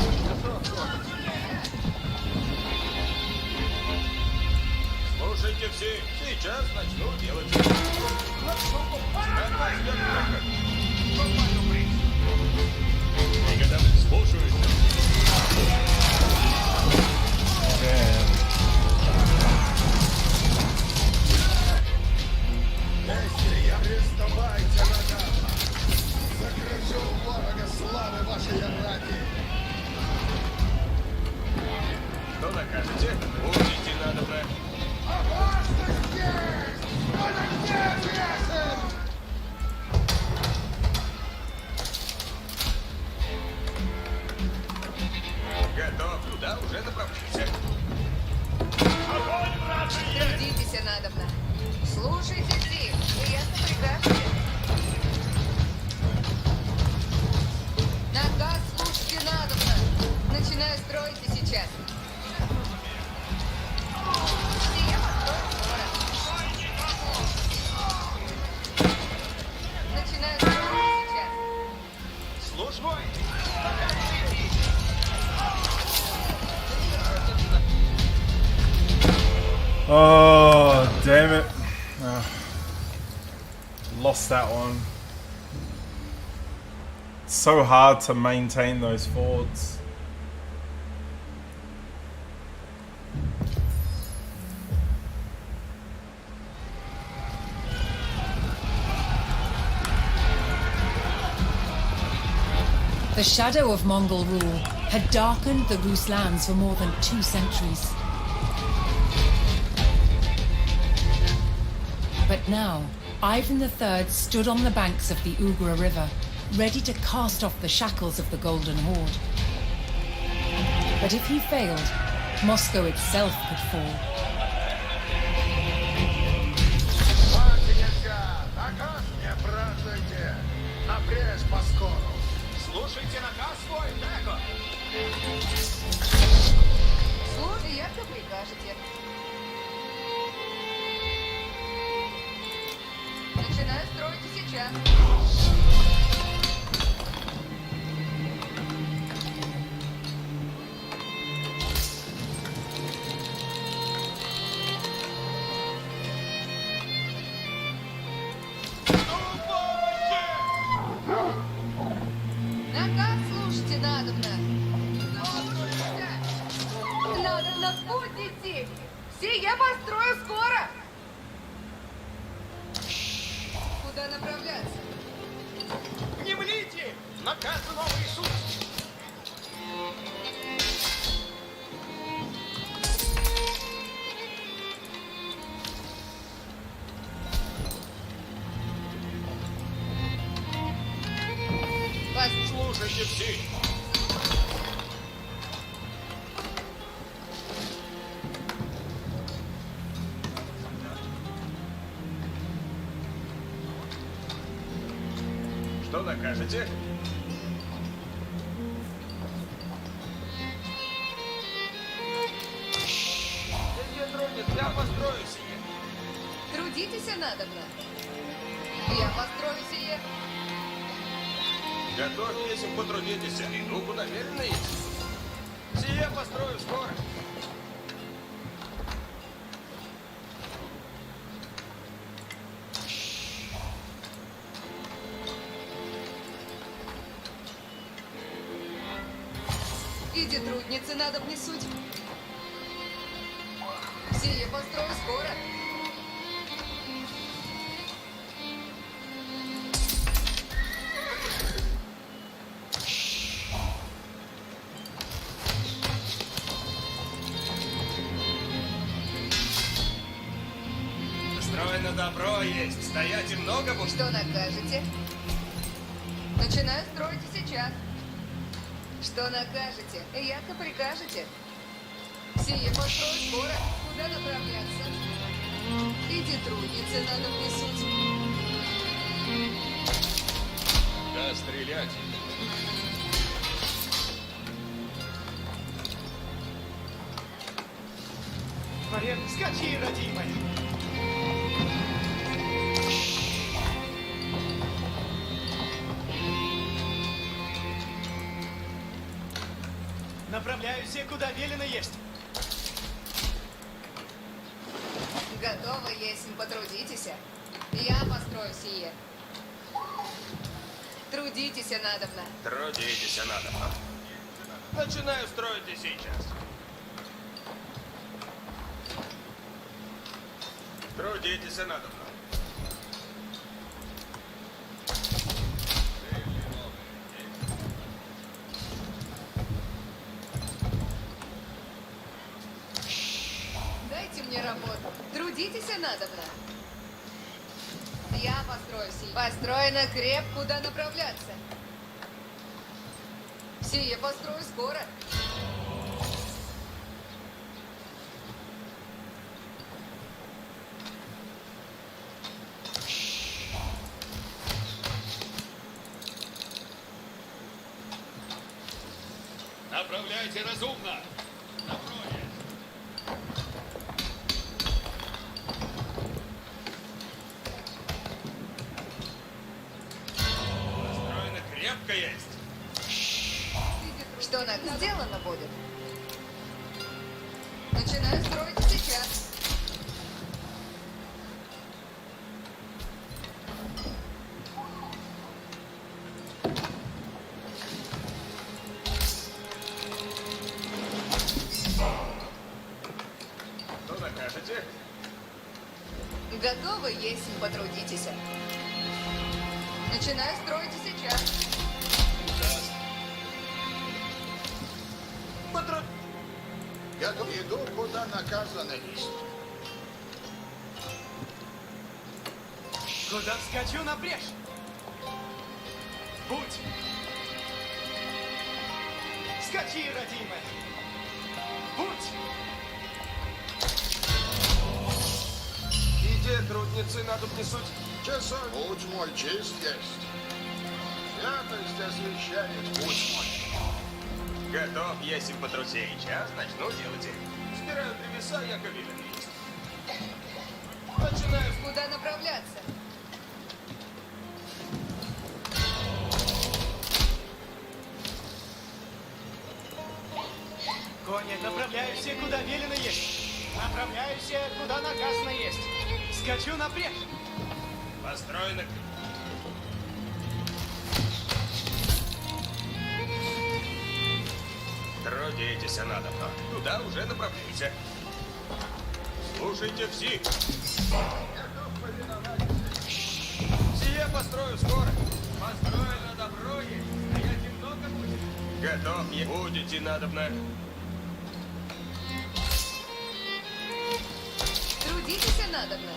[SPEAKER 7] Слушайте все. Сейчас начну делать.
[SPEAKER 4] Приготовьтесь. Слушаюсь.
[SPEAKER 1] Damn.
[SPEAKER 3] Арестовайте Нагата! Закружу ворога славы вашей рати!
[SPEAKER 7] Что накажете? Будете надобно.
[SPEAKER 3] Опасность есть! Он неизвестен!
[SPEAKER 7] Готов. Туда уже направляйся.
[SPEAKER 4] Огонь, братцы, есть.
[SPEAKER 5] Трудитесь надобно. Слушайте все. Вы ясно прикажете? Наказ слушайте надобно. Начинаю строить и сейчас. Все построю скоро. Начинаю строить и сейчас.
[SPEAKER 7] Службой.
[SPEAKER 1] Oh, damn it. Lost that one. So hard to maintain those fords.
[SPEAKER 2] The shadow of Mongol rule had darkened the Rus lands for more than 2 centuries. But now, Ivan III stood on the banks of the Ugra River, ready to cast off the shackles of the Golden Horde. But if he failed, Moscow itself could fall.
[SPEAKER 3] Спать нельзя! Наказ не празднуйте! Напрячь поскору!
[SPEAKER 7] Слушайте наказ свой, Деко.
[SPEAKER 5] Слушай, як прикажете. Начинаю строить и сейчас. Наказ слушайте надобно. Надобно в путь идти. Все я построю скоро. Куда направляться?
[SPEAKER 7] Не млите! Наказ новый Иисус! Слушайте все! Что накажете?
[SPEAKER 5] Трудитесь надобно. Я построю сие.
[SPEAKER 4] Готовь весим, потрудитесь. Иду, куда велено есть. Сие построю скоро.
[SPEAKER 5] Иди, трудницы, надо внесуть. Сие построю скоро.
[SPEAKER 4] Строено добро есть. Стоять и много будет.
[SPEAKER 5] Что накажете? Начинаю строить и сейчас. Что накажете? Яко прикажете. Сие построю скоро. Куда направляться? Иди, трудницы, надо внесуть.
[SPEAKER 4] Да, стрелять.
[SPEAKER 7] Мария, скачи, родимая. Направляюсь, куда велено есть.
[SPEAKER 5] Готово, если потрудитесь. Я построю сие. Трудитесь надобно.
[SPEAKER 4] Трудитесь, надо. Начинаю строить и сейчас. Трудитесь, надо.
[SPEAKER 5] Дайте мне работу. Трудитесь надобно. Я построю сие. Построено креп, куда направляться. Сие построю скоро.
[SPEAKER 4] Направляйте разумно. Направляйте. Построено крепко есть.
[SPEAKER 5] Что надо? Сделано будет. Начинаю строить сейчас.
[SPEAKER 4] Что накажете?
[SPEAKER 5] Готовы, если потрудитесь. Начинаю строить сейчас.
[SPEAKER 4] Потруд...
[SPEAKER 3] Я иду, куда наказано есть.
[SPEAKER 7] Куда вскочу на брешь? Будь! Скачи, родимая! Будь!
[SPEAKER 4] Иди, трудницы, надо внесуть.
[SPEAKER 3] Часов, будь мой, честь есть. Святость освящает путь мой.
[SPEAKER 4] Готов, если потрусей. Сейчас начну делать. Собираю древеса, яко велено есть. Начинаю.
[SPEAKER 5] Куда направляться?
[SPEAKER 7] Кони, направляюсь, куда велено есть. Направляюсь, куда наказано есть. Скачу на брешь.
[SPEAKER 4] Построено... Трудитесь, надо. Туда уже направляйся. Слушайте все. Сие построю скоро. Построено добро есть. А я немного будет. Готов. Будете надобно.
[SPEAKER 5] Трудитесь надобно.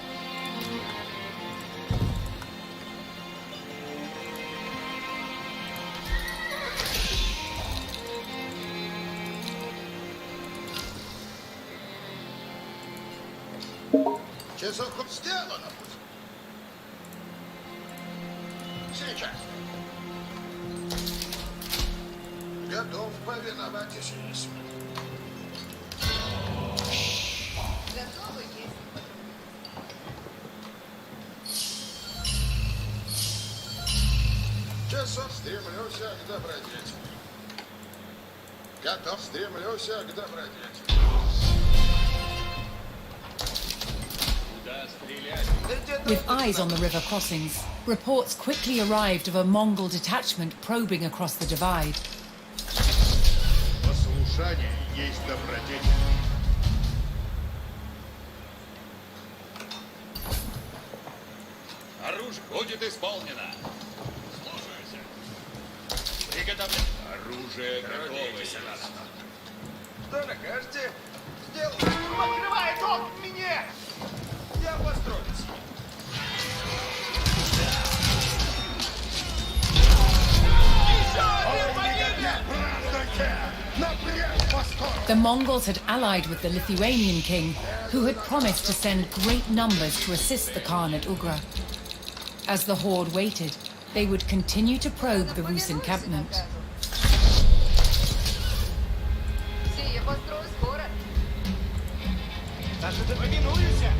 [SPEAKER 3] Часов сделано будет. Сейчас. Готов повиновать, если есть.
[SPEAKER 5] Готовы, если
[SPEAKER 3] Готов, стремлюся к добродетели. Готов, стремлюся к добродетели.
[SPEAKER 4] Куда стрелять?
[SPEAKER 2] With eyes on the river crossings, reports quickly arrived of a Mongol detachment probing across the divide.
[SPEAKER 3] Послушание есть добродетель.
[SPEAKER 4] Оружие будет исполнено. Слушайся. Приготовлено. Оружие готово.
[SPEAKER 7] Что накажете? Сделаю. Открывает он мне! Я построюсь.
[SPEAKER 2] The Mongols had allied with the Lithuanian king, who had promised to send great numbers to assist the Khan at Ugra. As the horde waited, they would continue to probe the Rus encampment.
[SPEAKER 5] Сия, построю скоро.
[SPEAKER 7] Даже ты повинуешься.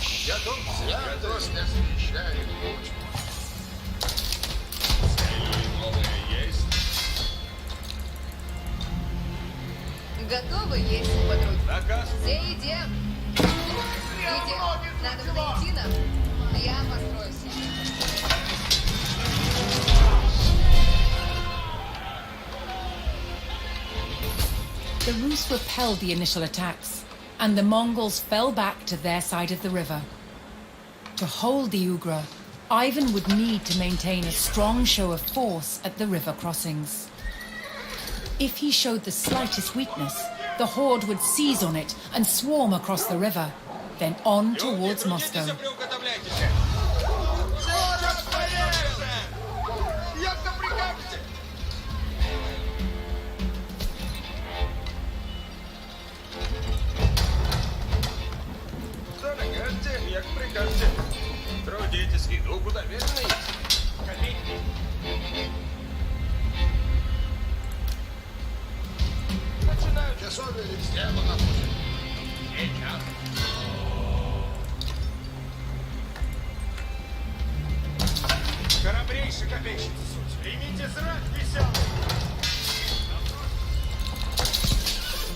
[SPEAKER 3] Святость освещает путь.
[SPEAKER 4] Цели новые есть.
[SPEAKER 5] Готовы есть, подруги?
[SPEAKER 4] Наказ.
[SPEAKER 5] Все идем. Идем. Надо найти нам. Я построюсь.
[SPEAKER 2] The Rus repelled the initial attacks, and the Mongols fell back to their side of the river. To hold the Ugra, Ivan would need to maintain a strong show of force at the river crossings. If he showed the slightest weakness, the horde would seize on it and swarm across the river, then on towards Moscow.
[SPEAKER 4] Приуготовляйтесь.
[SPEAKER 7] Як-то прикажете? Что накажете? Як прикажете?
[SPEAKER 4] Трудитесь, иду куда верно есть.
[SPEAKER 7] Начинаю.
[SPEAKER 3] Часовье сделано будет.
[SPEAKER 4] Сейчас.
[SPEAKER 7] Храбрейший копейщица суть. Примите зрак веселый.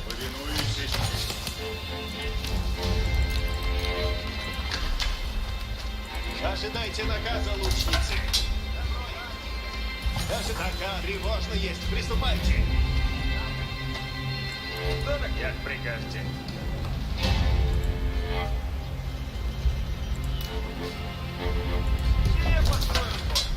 [SPEAKER 3] Повинуюсь.
[SPEAKER 7] Ожидайте наказа, лучницы. Ага, тревожно есть. Приступайте. Что так як прикажете? Я построю форт.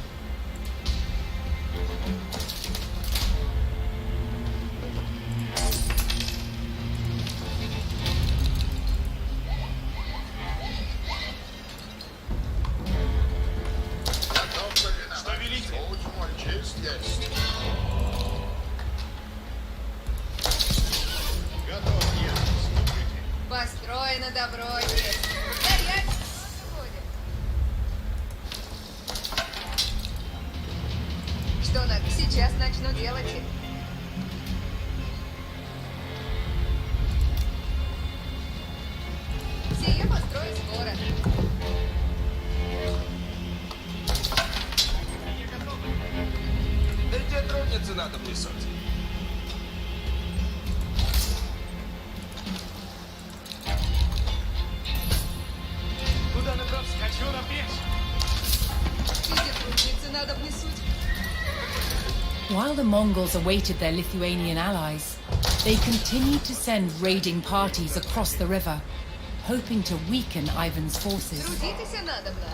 [SPEAKER 3] Готов повиноваться.
[SPEAKER 7] Что велите?
[SPEAKER 3] Путь мой чист есть. Готов есть. Слушайте.
[SPEAKER 5] Построено добро есть. Стоять! Будет. Что надо? Сейчас начну делать их. Сие построю скоро.
[SPEAKER 7] Да где трудницы надо плясать? Куда направься? Хочу на печь.
[SPEAKER 5] Где трудницы надо внесуть?
[SPEAKER 2] While the Mongols awaited their Lithuanian allies, they continued to send raiding parties across the river, hoping to weaken Ivan's forces.
[SPEAKER 5] Трудитесь надобно.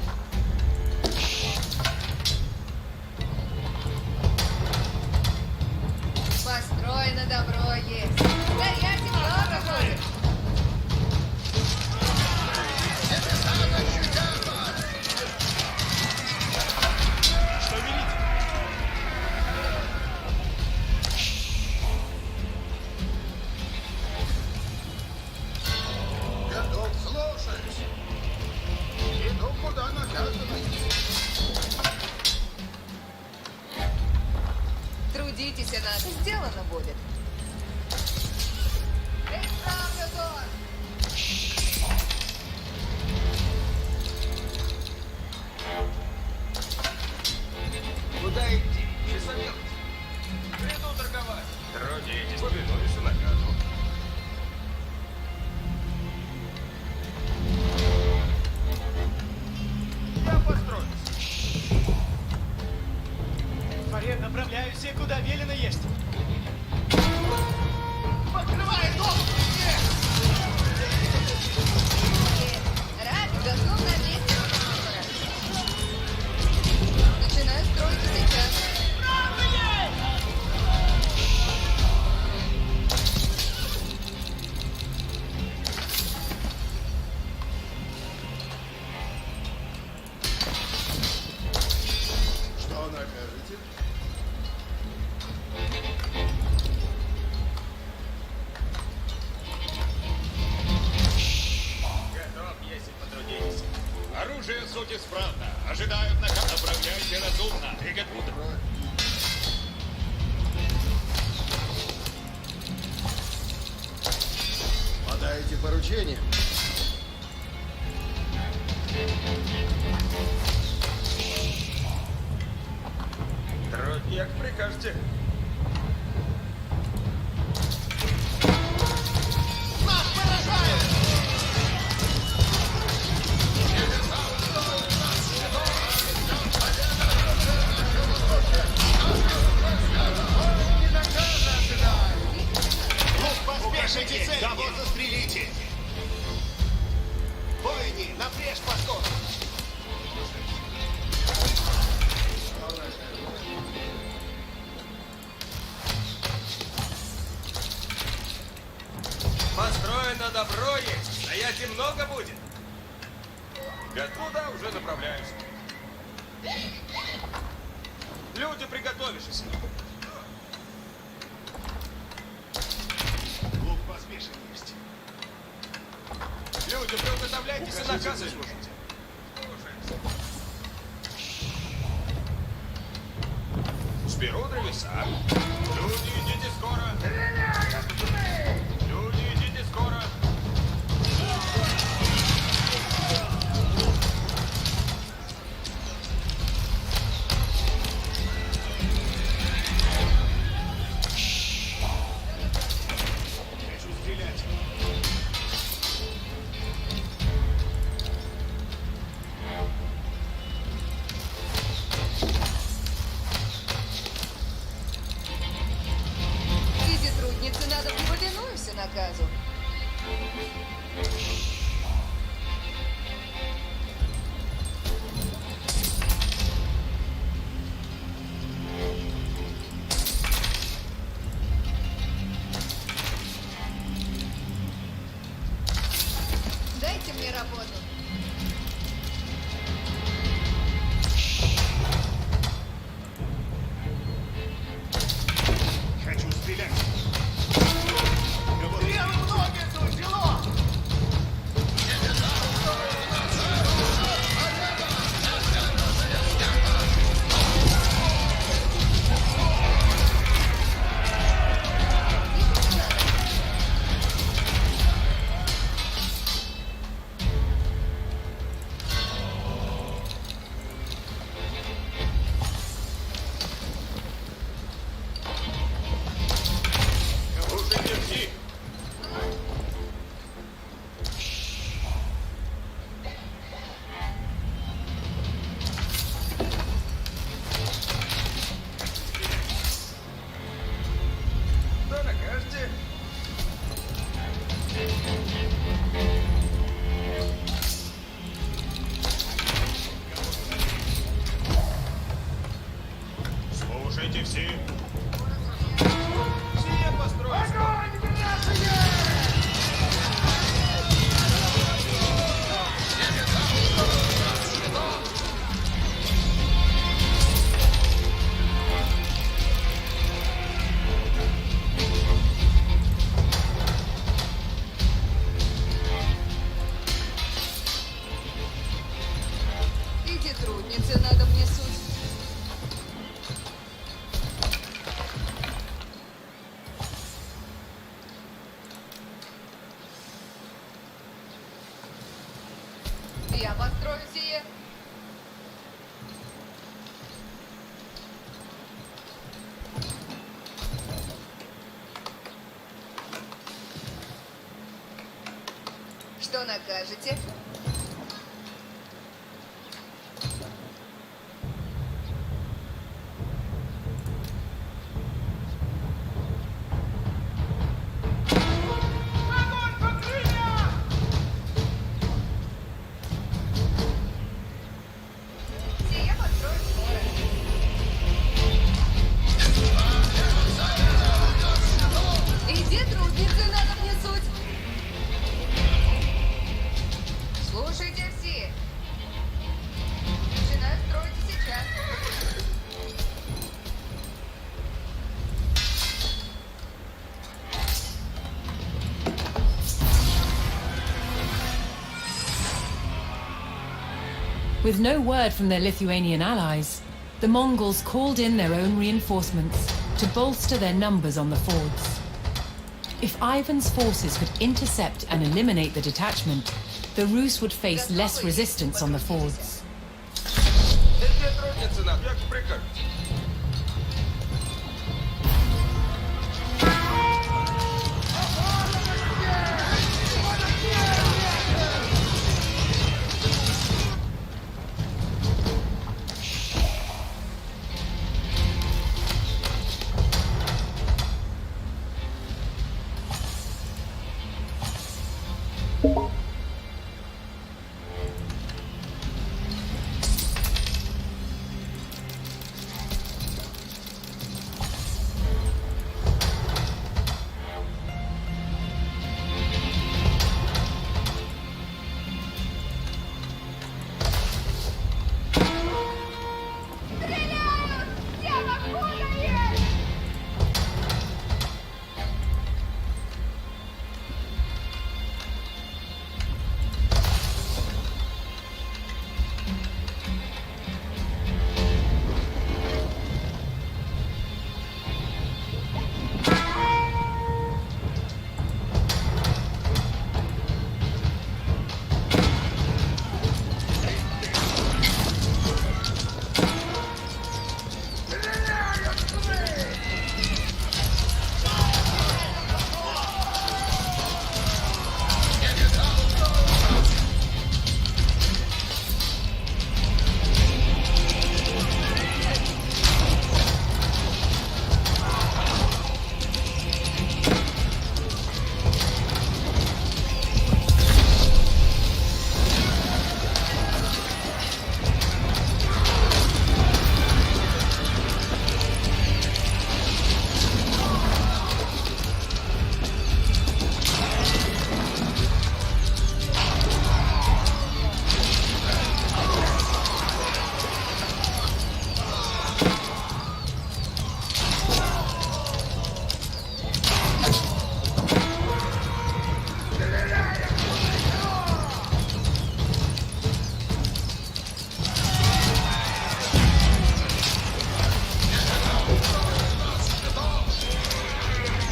[SPEAKER 5] Построено добро есть. Стоять и много будет.
[SPEAKER 7] Что велите?
[SPEAKER 3] Готов, слушаюсь. Иду куда наказано есть.
[SPEAKER 5] Трудитесь надо. Сделано будет. Исправлю дом.
[SPEAKER 7] Куда идти? Часовел? Приду торговать. Трудитесь, повинуюсь наказу. Я построюсь.
[SPEAKER 11] Фаред, направляюсь, куда велено есть.
[SPEAKER 7] Покрывай дом!
[SPEAKER 5] Рад, готов на месте. Начинаю строить сейчас.
[SPEAKER 3] Что накажете?
[SPEAKER 7] Готов, если потрудитесь.
[SPEAKER 3] Оружие суть исправно. Ожидают наказ. Направляйте разумно. Приготовиться.
[SPEAKER 10] Подаете поручение?
[SPEAKER 7] Труд, як прикажете. Нас поражают!
[SPEAKER 3] Укажите цель. Кого застрелите?
[SPEAKER 7] Воини, напрежь подход! Построено добро есть, стоять и много будет. Туда уже направляюсь. Люди, приготовившись.
[SPEAKER 3] Лук поспешен есть.
[SPEAKER 7] Люди, приготовляйтесь и
[SPEAKER 3] Укажите
[SPEAKER 7] наказы
[SPEAKER 3] цель.
[SPEAKER 7] слушайте. Сберу древеса. Люди, идите скоро. Люди, идите скоро.
[SPEAKER 3] Хочу стрелять.
[SPEAKER 5] Эти трудницы надо не повинуюсь наказу. Дайте мне работу.
[SPEAKER 3] Хочу стрелять.
[SPEAKER 7] Белым ноги суждено! Уже держи! Да накажете.
[SPEAKER 3] Слушайте все.
[SPEAKER 7] Сие построить.
[SPEAKER 5] Эти трудницы надо мне суть. Я построю сие. Что накажете?
[SPEAKER 7] Огонь по крыльям!
[SPEAKER 5] Сия построю скоро. Иди, трудницы, надо внесуть. Слушайте все. Начинаю строить сейчас.
[SPEAKER 2] With no word from their Lithuanian allies, the Mongols called in their own reinforcements to bolster their numbers on the fords. If Ivan's forces could intercept and eliminate the detachment, the Rus would face less resistance on the fords.
[SPEAKER 4] Где трудницы надо? Як прикажете?
[SPEAKER 5] Стреляют! Всем откуда есть!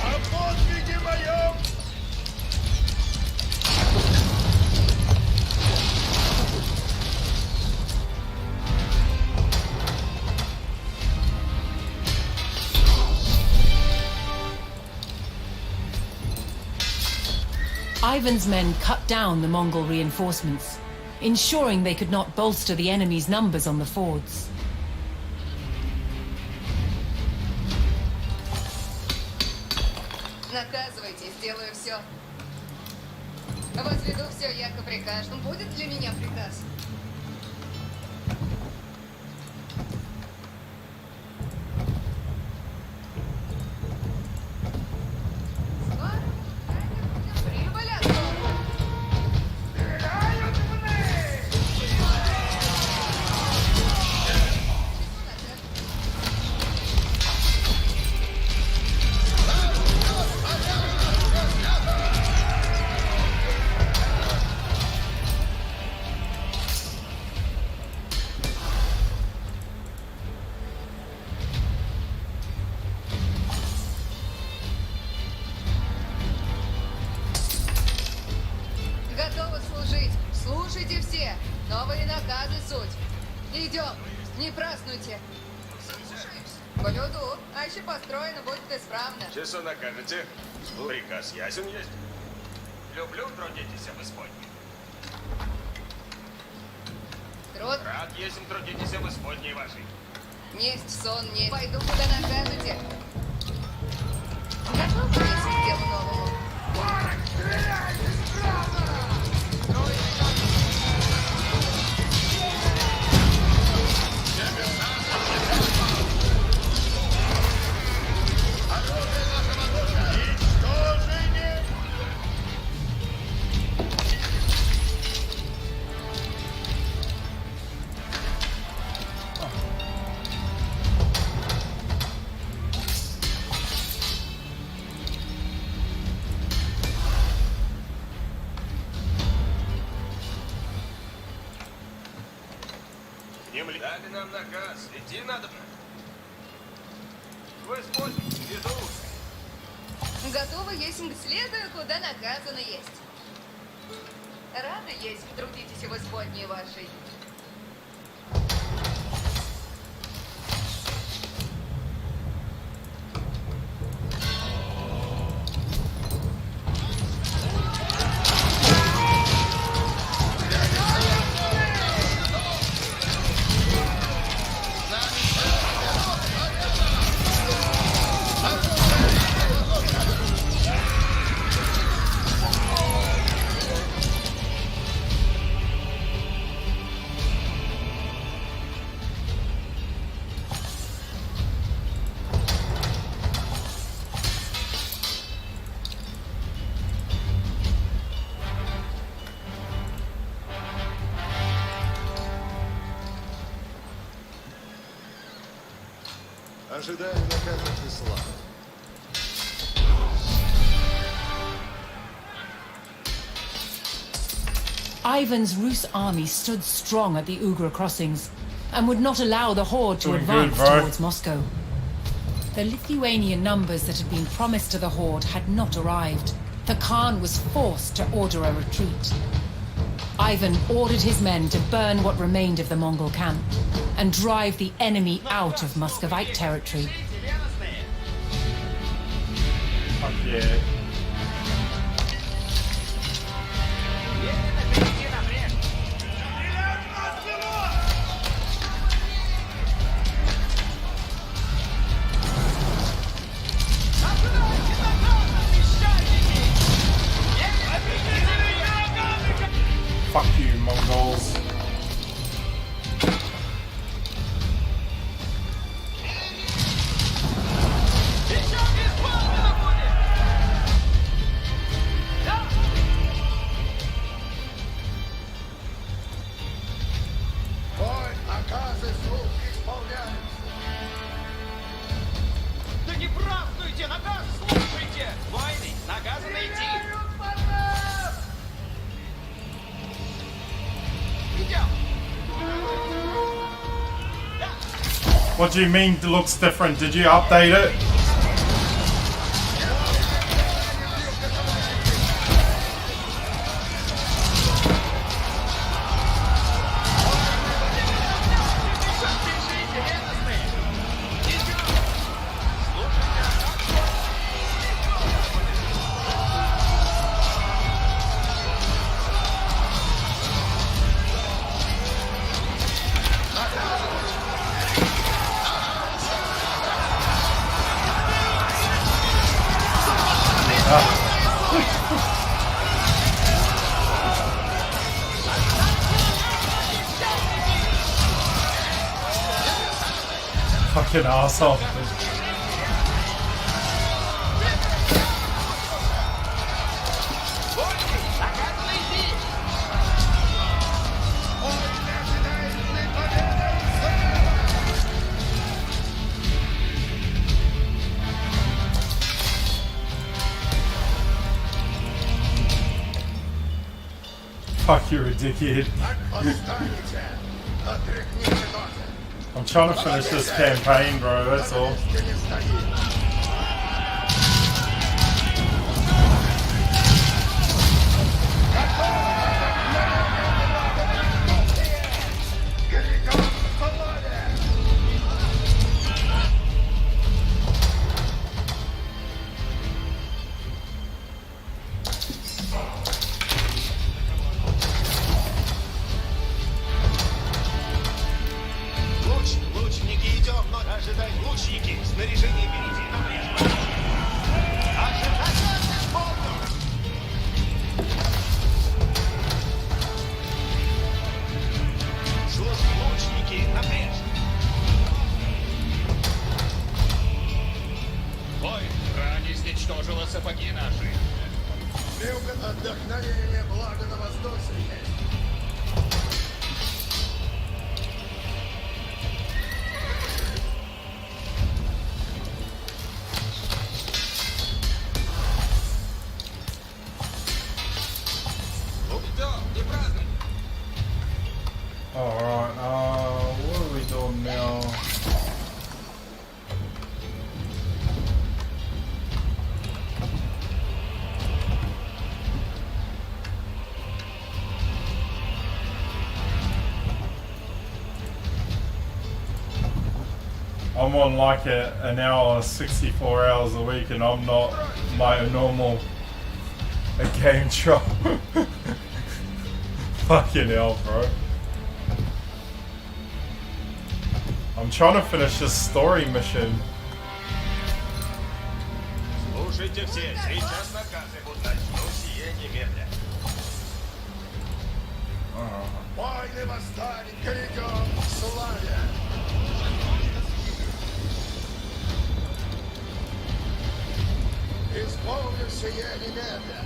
[SPEAKER 3] О подвиге моем!
[SPEAKER 2] Ivan's men cut down the Mongol reinforcements, ensuring they could not bolster the enemy's numbers on the fords.
[SPEAKER 5] Наказывайте, сделаю все. Возведу все, яко приказ. Будет для меня приказ? Скоро прибыль оттуда.
[SPEAKER 7] Стреляют в них!
[SPEAKER 5] Готовы служить. Слушайте все. Новые наказы суть. Идем. Не празднуйте. Слушаюсь. Поведу. А еще построено будет исправно.
[SPEAKER 4] Часу накажете? Приказ ясен есть?
[SPEAKER 7] Люблю трудитесь в исподнем.
[SPEAKER 5] Труд,
[SPEAKER 4] Рад есмь трудитесь в исподней вашей.
[SPEAKER 5] несть сон, не пойду, куда накажете. Готов принести к делу новому?
[SPEAKER 4] Дали нам наказ. Идти надо. В исподней. Иду.
[SPEAKER 5] Готовы есть, следую, куда наказано есть. Рада есть, трудитесь в исподней вашей.
[SPEAKER 3] Ожидаю наказа Хисла.
[SPEAKER 2] Ivan's Rus army stood strong at the Ugra crossings and would not allow the horde to
[SPEAKER 1] Doing
[SPEAKER 2] advance
[SPEAKER 1] good, bro.
[SPEAKER 2] towards Moscow. The Lithuanian numbers that had been promised to the horde had not arrived. The Khan was forced to order a retreat. Ivan ordered his men to burn what remained of the Mongol camp and drive the enemy out of Muscovite territory.
[SPEAKER 1] Fuck yeah. Fuck you, Mongols.
[SPEAKER 3] Ой, наказы слуг исполняются.
[SPEAKER 7] Да не празднуйте, наказ слушайте! Войны, наказано идти! Идем!
[SPEAKER 1] What do you mean it looks different? Did you update it? Fucking asshole.
[SPEAKER 7] Наказано идти!
[SPEAKER 1] Fuck, you're a dickhead.
[SPEAKER 3] Отстанете! Отряхните ноги!
[SPEAKER 1] I'm trying to finish this campaign, bro, that's all.
[SPEAKER 3] Не стоит!
[SPEAKER 7] Снаряжение впереди, напряжно. Ожидать исполню. Слушай, лучники, напряжно.
[SPEAKER 4] Ой, рань изничтожила сапоги наши.
[SPEAKER 3] Люк отдохновения, благо на воздухе есть.
[SPEAKER 4] Идем, не празднуй.
[SPEAKER 1] Alright, what are we doing now? I'm on like an hour, 64 hours a week, and I'm not my normal game troll. Fucking hell, bro. I'm trying to finish this story mission.
[SPEAKER 7] Слушайте все, сейчас наказы будут. Начну сие немедля.
[SPEAKER 3] Войны восстали, грядем к славе. Исполню сие немедля.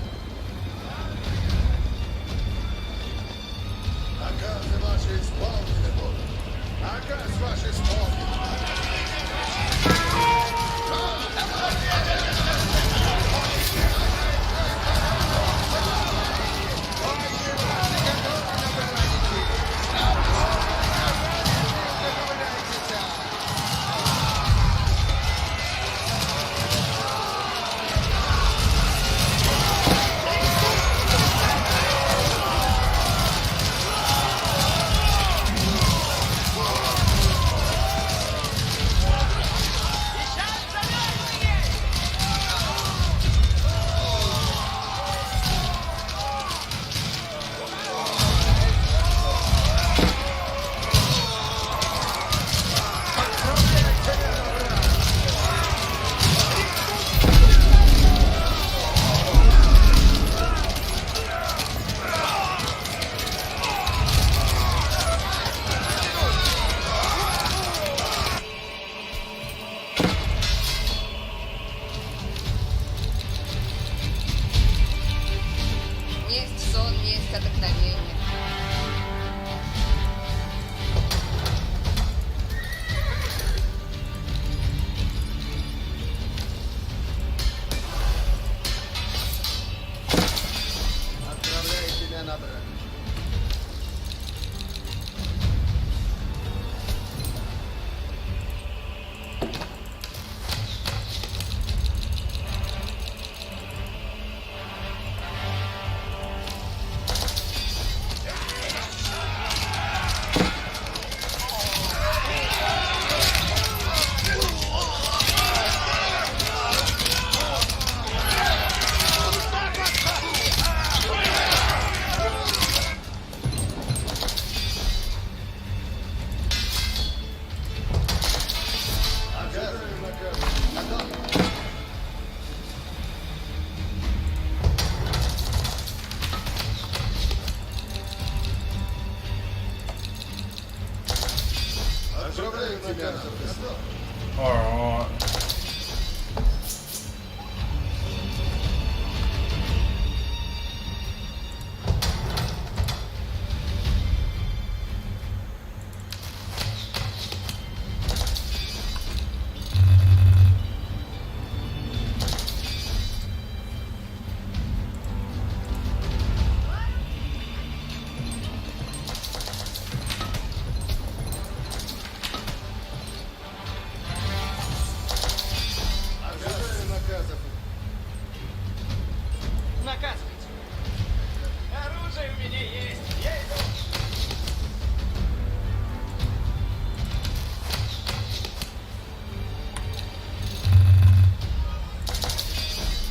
[SPEAKER 3] Наказы ваши исполнены будут. Наказ ваш исполнен.
[SPEAKER 5] Есть сон, есть отдохновение.
[SPEAKER 3] Отправляю тебя на брак. Отправляю тебя на брак.
[SPEAKER 1] Alright.
[SPEAKER 3] Ожидаю наказов.
[SPEAKER 7] Наказывайте. Оружие у меня есть. Я иду.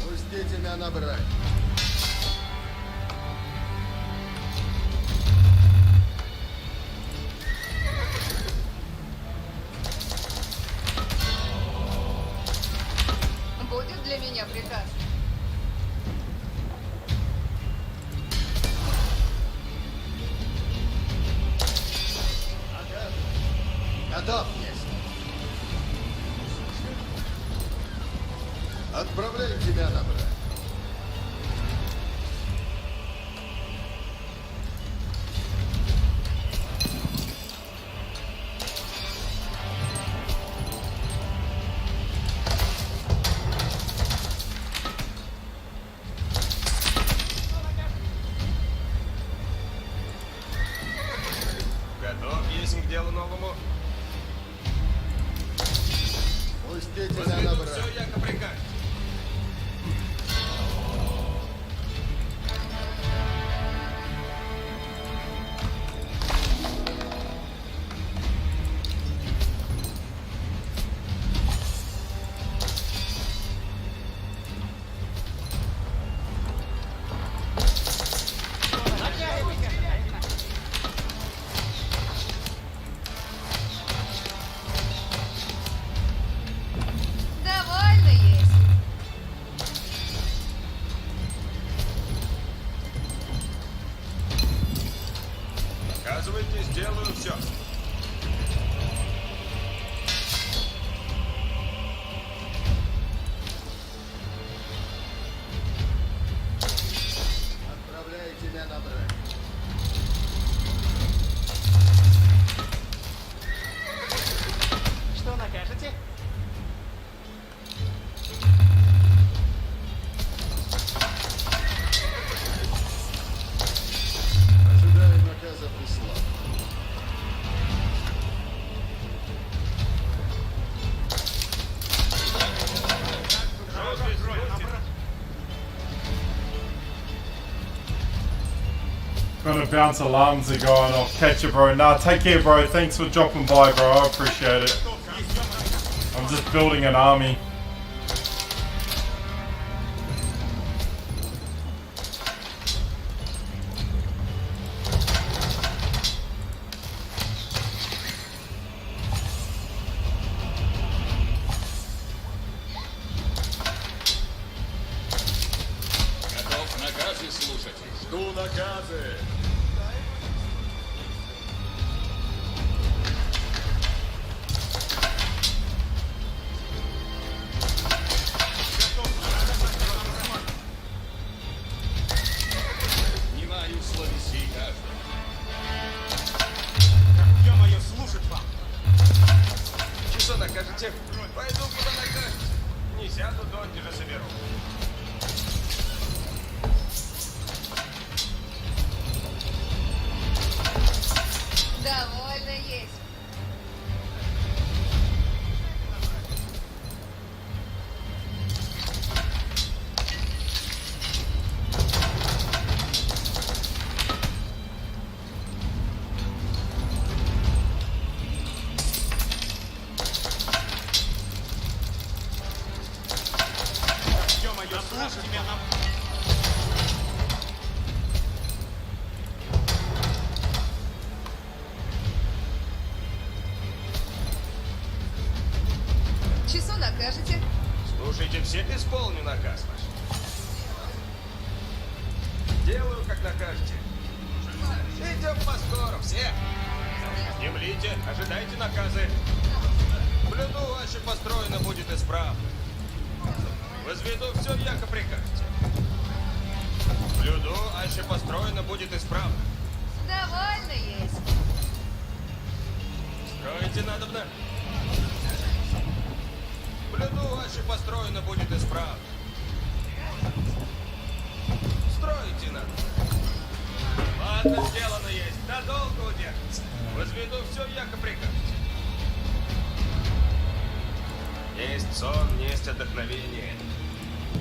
[SPEAKER 3] Пусти тебя на брак.
[SPEAKER 5] будет для меня приказ.
[SPEAKER 3] Готов, есть. Отправляю тебя на брак.
[SPEAKER 4] Готов есть к делу новому.
[SPEAKER 3] Пусти тебя на
[SPEAKER 4] Возведу
[SPEAKER 3] брак.
[SPEAKER 4] все, яко прикажете.
[SPEAKER 5] Довольно есть.
[SPEAKER 4] Оказывайте, сделаю все.
[SPEAKER 3] Отправляю тебя на брак.
[SPEAKER 7] Что накажете?
[SPEAKER 3] Ожидаю наказа прислав.
[SPEAKER 4] Желтый, слушайте.
[SPEAKER 1] Gonna bounce alarms are going off. Catch you, bro. Nah, take care, bro. Thanks for dropping by, bro. I appreciate it. I'm just building an army.
[SPEAKER 3] Готов наказы слушать. Жду наказы.
[SPEAKER 4] Внимаю словеси каждый.
[SPEAKER 11] Ё-моё, слушать вам.
[SPEAKER 4] Что накажете? Пойду куда накажете. Не сяду, донде же соберу.
[SPEAKER 5] Довольно есть.
[SPEAKER 11] Ё-моё, слушать меня нам.
[SPEAKER 5] Часу накажете?
[SPEAKER 4] Слушайте, всех исполню наказ ваш. Делаю, как накажете. Идем по скору, все. Землите, ожидайте наказы. Блюду ваше построено будет исправно. Возведу все, яко прикажете. Блюду ваше построено будет исправно.
[SPEAKER 5] Довольно есть.
[SPEAKER 4] Строите надобно. Блюду ваше построено будет исправно. Строите надобно. Ладно, сделано есть. Надолго удержится. Возведу все, яко прикажете. Есть сон, есть отдохновение.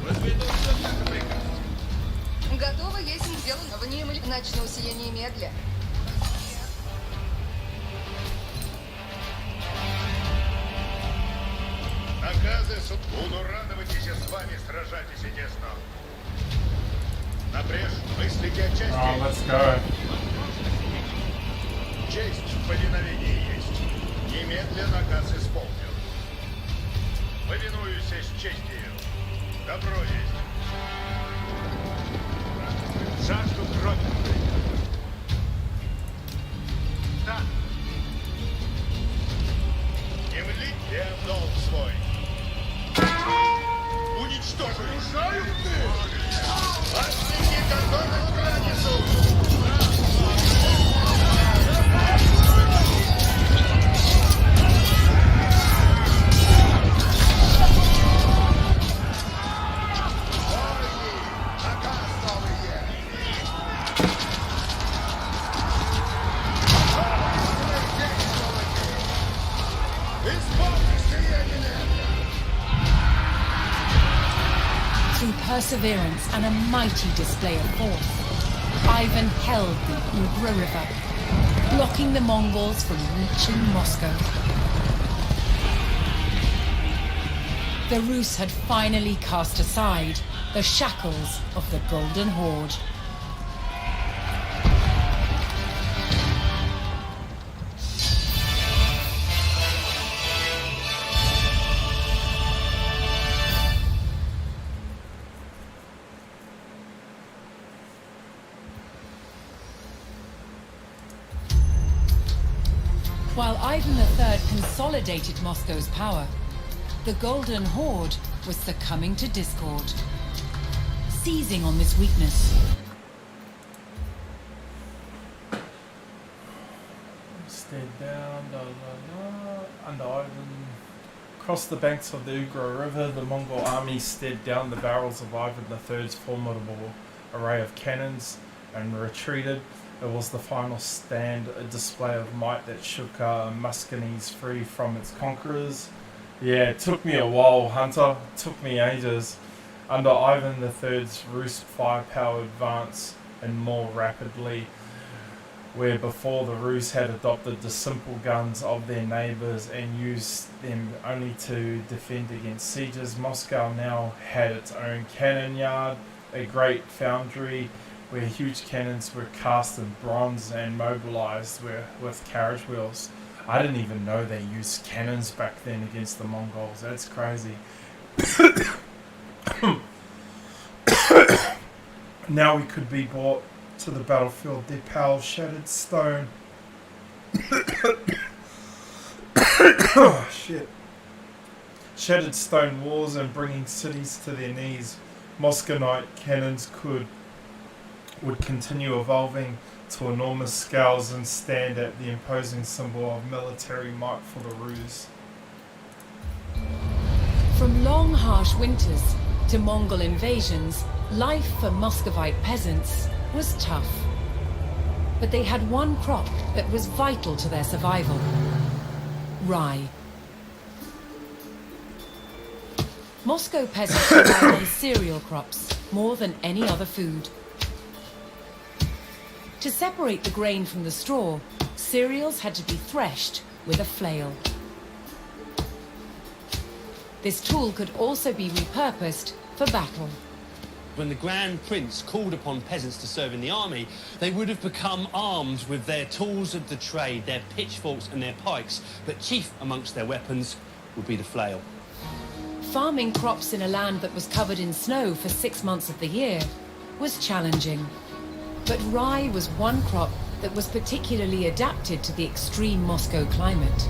[SPEAKER 4] Возведу все, яко прикажете.
[SPEAKER 5] Готово есть к делу. Внемли. Начну сие немедля.
[SPEAKER 3] Наказы суд. Буду радоваться с вами, сражайтесь тесно. Напрежь, мыслите о
[SPEAKER 1] Oh,
[SPEAKER 3] чести.
[SPEAKER 1] let's go.
[SPEAKER 3] Честь в повиновении есть. Немедленно наказ исполню. Повинуюсь с честью. Добро есть.
[SPEAKER 7] Жажду крови. Да.
[SPEAKER 3] Не млить, я долг свой. Уничтожили. Ластники готовы к границу.
[SPEAKER 2] Through perseverance and a mighty display of force, Ivan held the Ugra River, blocking the Mongols from reaching Moscow. The Rus had finally cast aside the shackles of the Golden Horde. While Ivan III consolidated Moscow's power, the Golden Horde was succumbing to discord. Seizing on this weakness,
[SPEAKER 1] Stead down, under Ivan. Across the banks of the Ugra River, the Mongol army stared down the barrels of Ivan III's formidable array of cannons and retreated. It was the final stand, a display of might that shook Muscani's free from its conquerors. Yeah, it took me a while, Hunter. It took me ages. Under Ivan III's Rus firepower advanced and more rapidly, where before the Rus had adopted the simple guns of their neighbours and used them only to defend against sieges, Moscow now had its own cannon yard, a great foundry where huge cannons were cast in bronze and mobilised with carriage wheels. I didn't even know they used cannons back then against the Mongols. That's crazy. Now we could be brought to the battlefield, their power of shattered stone. Oh, shit. Shattered stone walls and bringing cities to their knees. Moscowite cannons would continue evolving to enormous scales and stand at the imposing symbol of military might for the Rus.
[SPEAKER 2] from long harsh winters to Mongol invasions, life for Muscovite peasants was tough. But they had one crop that was vital to their survival: rye. Moscow peasants relied on cereal crops more than any other food. To separate the grain from the straw, cereals had to be threshed with a flail. This tool could also be repurposed for battle.
[SPEAKER 12] When the Grand Prince called upon peasants to serve in the army, they would have become armed with their tools of the trade, their pitchforks and their pikes, but chief amongst their weapons would be the flail.
[SPEAKER 2] Farming crops in a land that was covered in snow for 6 months of the year was challenging. But rye was one crop that was particularly adapted to the extreme Moscow climate.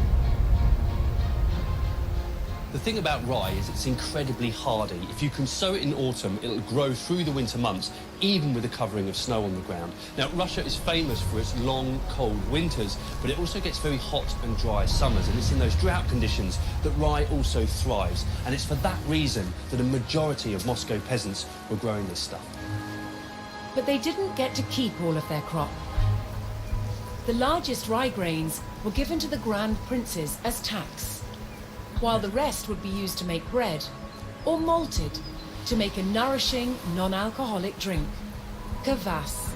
[SPEAKER 12] The thing about rye is it's incredibly hardy. If you can sow it in autumn, it'll grow through the winter months, even with a covering of snow on the ground. Now, Russia is famous for its long, cold winters, but it also gets very hot and dry summers, and it's in those drought conditions that rye also thrives. And it's for that reason that a majority of Moscow peasants were growing this stuff.
[SPEAKER 2] But they didn't get to keep all of their crop. The largest rye grains were given to the Grand Princes as tax, while the rest would be used to make bread, or malted to make a nourishing, non-alcoholic drink, kvass.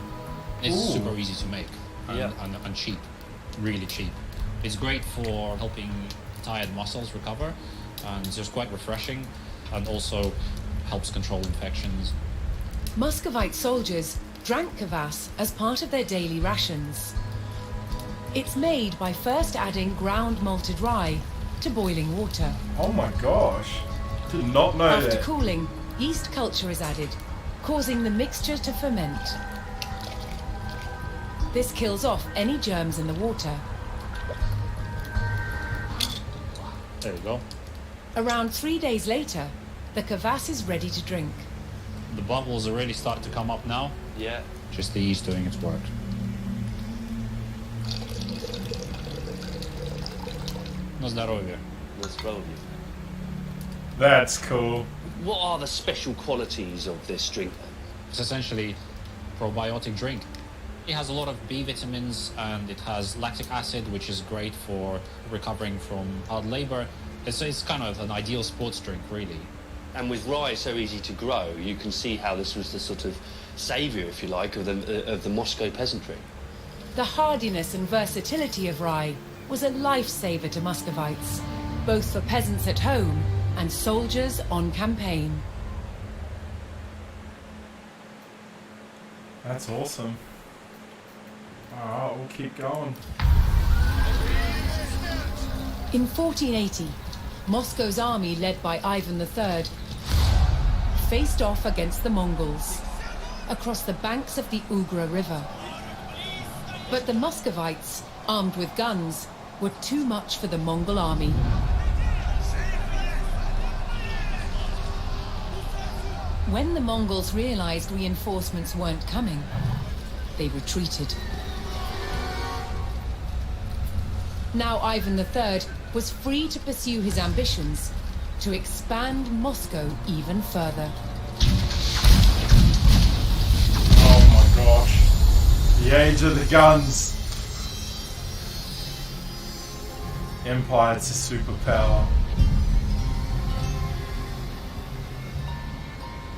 [SPEAKER 13] It's super easy to make and cheap, really cheap. It's great for helping tired muscles recover, and it's just quite refreshing, and also helps control infections.
[SPEAKER 2] Muscovite soldiers drank kvass as part of their daily rations. It's made by first adding ground malted rye to boiling water.
[SPEAKER 1] Oh my gosh. Did not know
[SPEAKER 2] After
[SPEAKER 1] that.
[SPEAKER 2] cooling, yeast culture is added, causing the mixture to ferment. This kills off any germs in the water.
[SPEAKER 13] There we go.
[SPEAKER 2] Around 3 days later, the kvass is ready to drink.
[SPEAKER 13] The bubbles already start to come up now.
[SPEAKER 12] Yeah.
[SPEAKER 13] Just the yeast doing its work. На здоровье.
[SPEAKER 12] That's brilliant.
[SPEAKER 1] That's cool.
[SPEAKER 12] What are the special qualities of this drink?
[SPEAKER 13] It's essentially a probiotic drink. It has a lot of B vitamins and it has lactic acid, which is great for recovering from hard labor. It's kind of an ideal sports drink, really.
[SPEAKER 12] And with rye so easy to grow, you can see how this was the sort of saviour, if you like, of the Moscow peasantry.
[SPEAKER 2] The hardiness and versatility of rye was a lifesaver to Muscovites, both for peasants at home and soldiers on campaign.
[SPEAKER 1] That's awesome. Alright, we'll keep going.
[SPEAKER 2] In 1480, Moscow's army, led by Ivan III, faced off against the Mongols across the banks of the Ugra River. But the Muscovites, armed with guns, were too much for the Mongol army. When the Mongols realized reinforcements weren't coming, they retreated. Now Ivan III was free to pursue his ambitions to expand Moscow even further.
[SPEAKER 1] Oh my gosh. The age of the guns. Empire to superpower.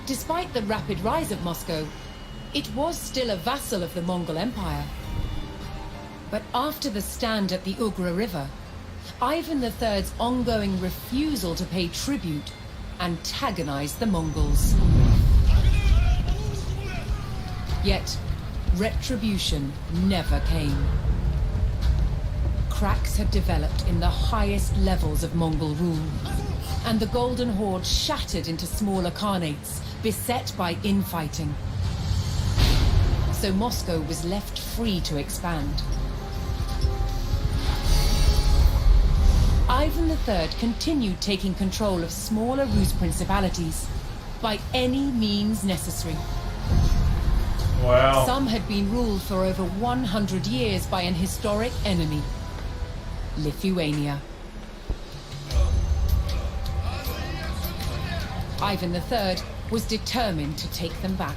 [SPEAKER 2] Despite the rapid rise of Moscow, it was still a vassal of the Mongol Empire. But after the stand at the Ugra River, Ivan III's ongoing refusal to pay tribute antagonized the Mongols. Yet, retribution never came. Cracks had developed in the highest levels of Mongol rule, and the Golden Horde shattered into smaller khanates, beset by infighting. So Moscow was left free to expand. Ivan III continued taking control of smaller Rus principalities by any means necessary.
[SPEAKER 1] Wow.
[SPEAKER 2] Some had been ruled for over 100 years by an historic enemy, Lithuania. Ivan III was determined to take them back.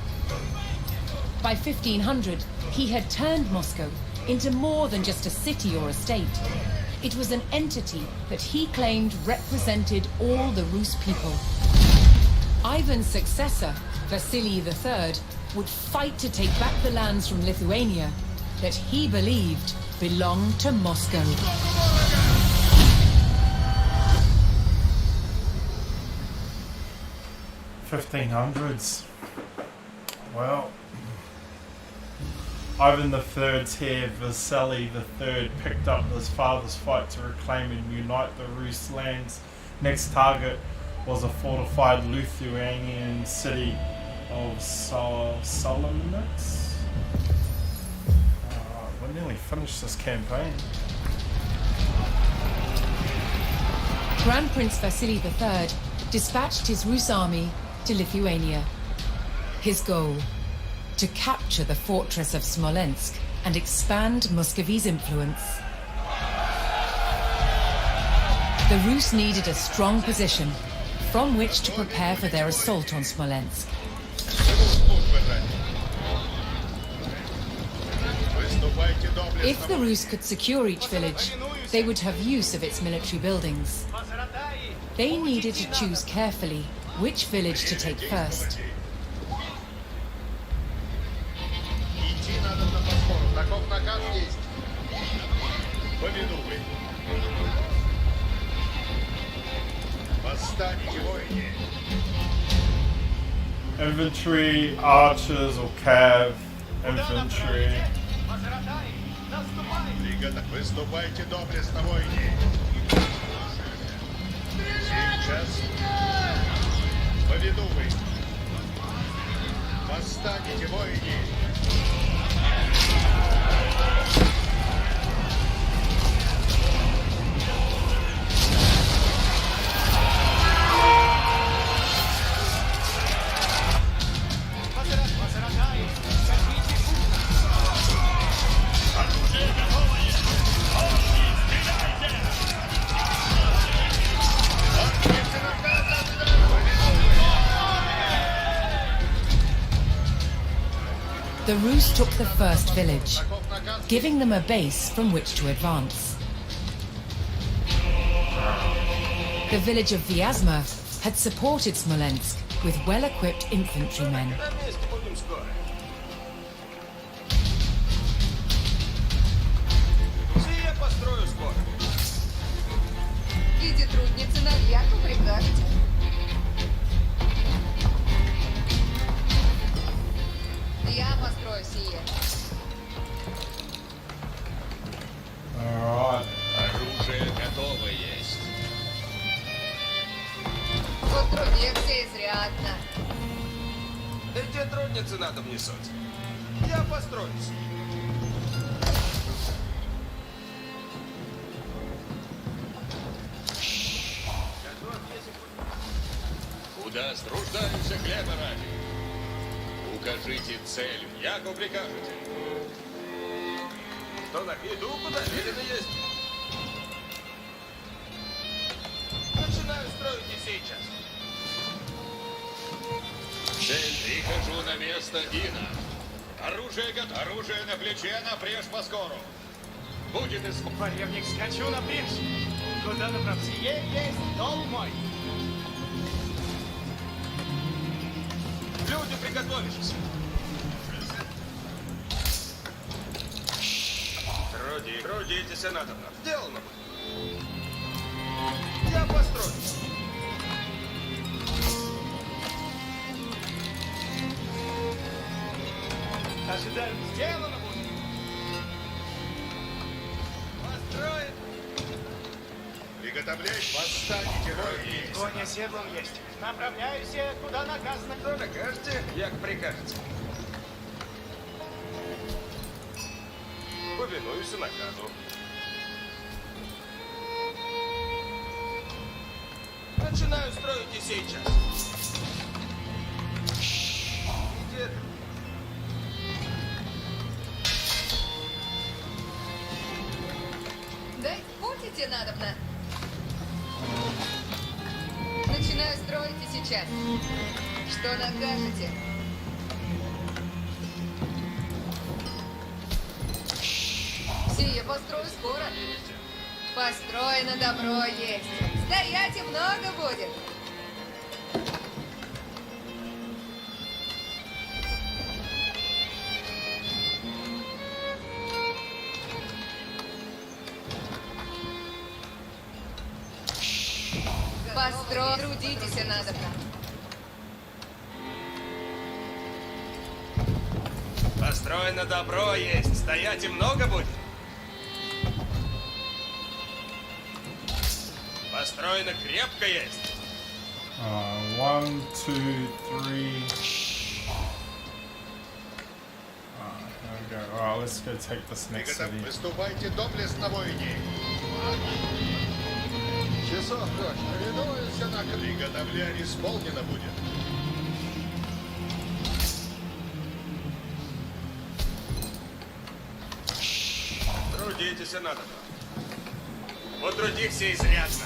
[SPEAKER 2] By 1500, he had turned Moscow into more than just a city or a state. It was an entity that he claimed represented all the Rus people. Ivan's successor, Vasily III, would fight to take back the lands from Lithuania that he believed belonged to Moscow.
[SPEAKER 1] $1500s. Well, Ivan III's heir, Vasily III, picked up his father's fight to reclaim and unite the Rus lands. Next target was a fortified Lithuanian city of Solomnitz. We're nearly finished this campaign.
[SPEAKER 2] Grand Prince Vasily III dispatched his Rus army to Lithuania. His goal: to capture the fortress of Smolensk and expand Muscovy's influence. The Rus needed a strong position from which to prepare for their assault on Smolensk. If the Rus could secure each village, they would have use of its military buildings. They needed to choose carefully which village to take first.
[SPEAKER 1] Infantry, archers, or cav infantry.
[SPEAKER 3] Выступайте доблестно, воины. Сейчас поведу вы. Восстанете, воины!
[SPEAKER 2] The Rus took the first village, giving them a base from which to advance. The village of Vyazma had supported Smolensk with well-equipped infantrymen.
[SPEAKER 7] На месте будем скоро. Сие построю скоро.
[SPEAKER 5] Иди трудницы на яку прикажете. Я построю сие.
[SPEAKER 1] Alright.
[SPEAKER 3] Оружие готово есть.
[SPEAKER 5] Потрудился изрядно.
[SPEAKER 7] Эти трудницы надо мне суть. Я построюсь.
[SPEAKER 3] Куда струждаются хлеба ради? Укажите цель, яко прикажете.
[SPEAKER 7] Что на иду, куда велено есть. Начинаю строить и сейчас.
[SPEAKER 3] Цель прихожу на место Дина. Оружие готово. Оружие на плече, напрежь поскору. Будет исполнено.
[SPEAKER 11] Поревник, скачу на пирс. Куда направься? Есть дом мой.
[SPEAKER 7] Люди, приготовишься. Трудитесь, надо. Сделано будет. Я построюсь.
[SPEAKER 11] Ожидаю, сделано будет.
[SPEAKER 7] Построим.
[SPEAKER 3] Приготовляйтесь, восстанете, воины.
[SPEAKER 11] Конь оседлан есть. Направляюсь, куда наказано.
[SPEAKER 7] Что накажете, як прикажете. Повинуюсь наказу. Начинаю строить и сейчас. Иди.
[SPEAKER 5] Дайте путите надобно. Начинаю строить и сейчас. Что накажете? Сие построю скоро. Построено добро есть. Стоять и много будет. Построй, трудитесь надобно.
[SPEAKER 7] Построено добро есть. Стоять и много будет. Построено крепко есть.
[SPEAKER 1] 1, 2, 3. There we go. Alright, let's go take this next city.
[SPEAKER 3] Выступайте доблестно, воины. Часов точно. Повинуйся на приготовление исполнено будет.
[SPEAKER 7] Трудитесь надо. Потрудихся изрядно.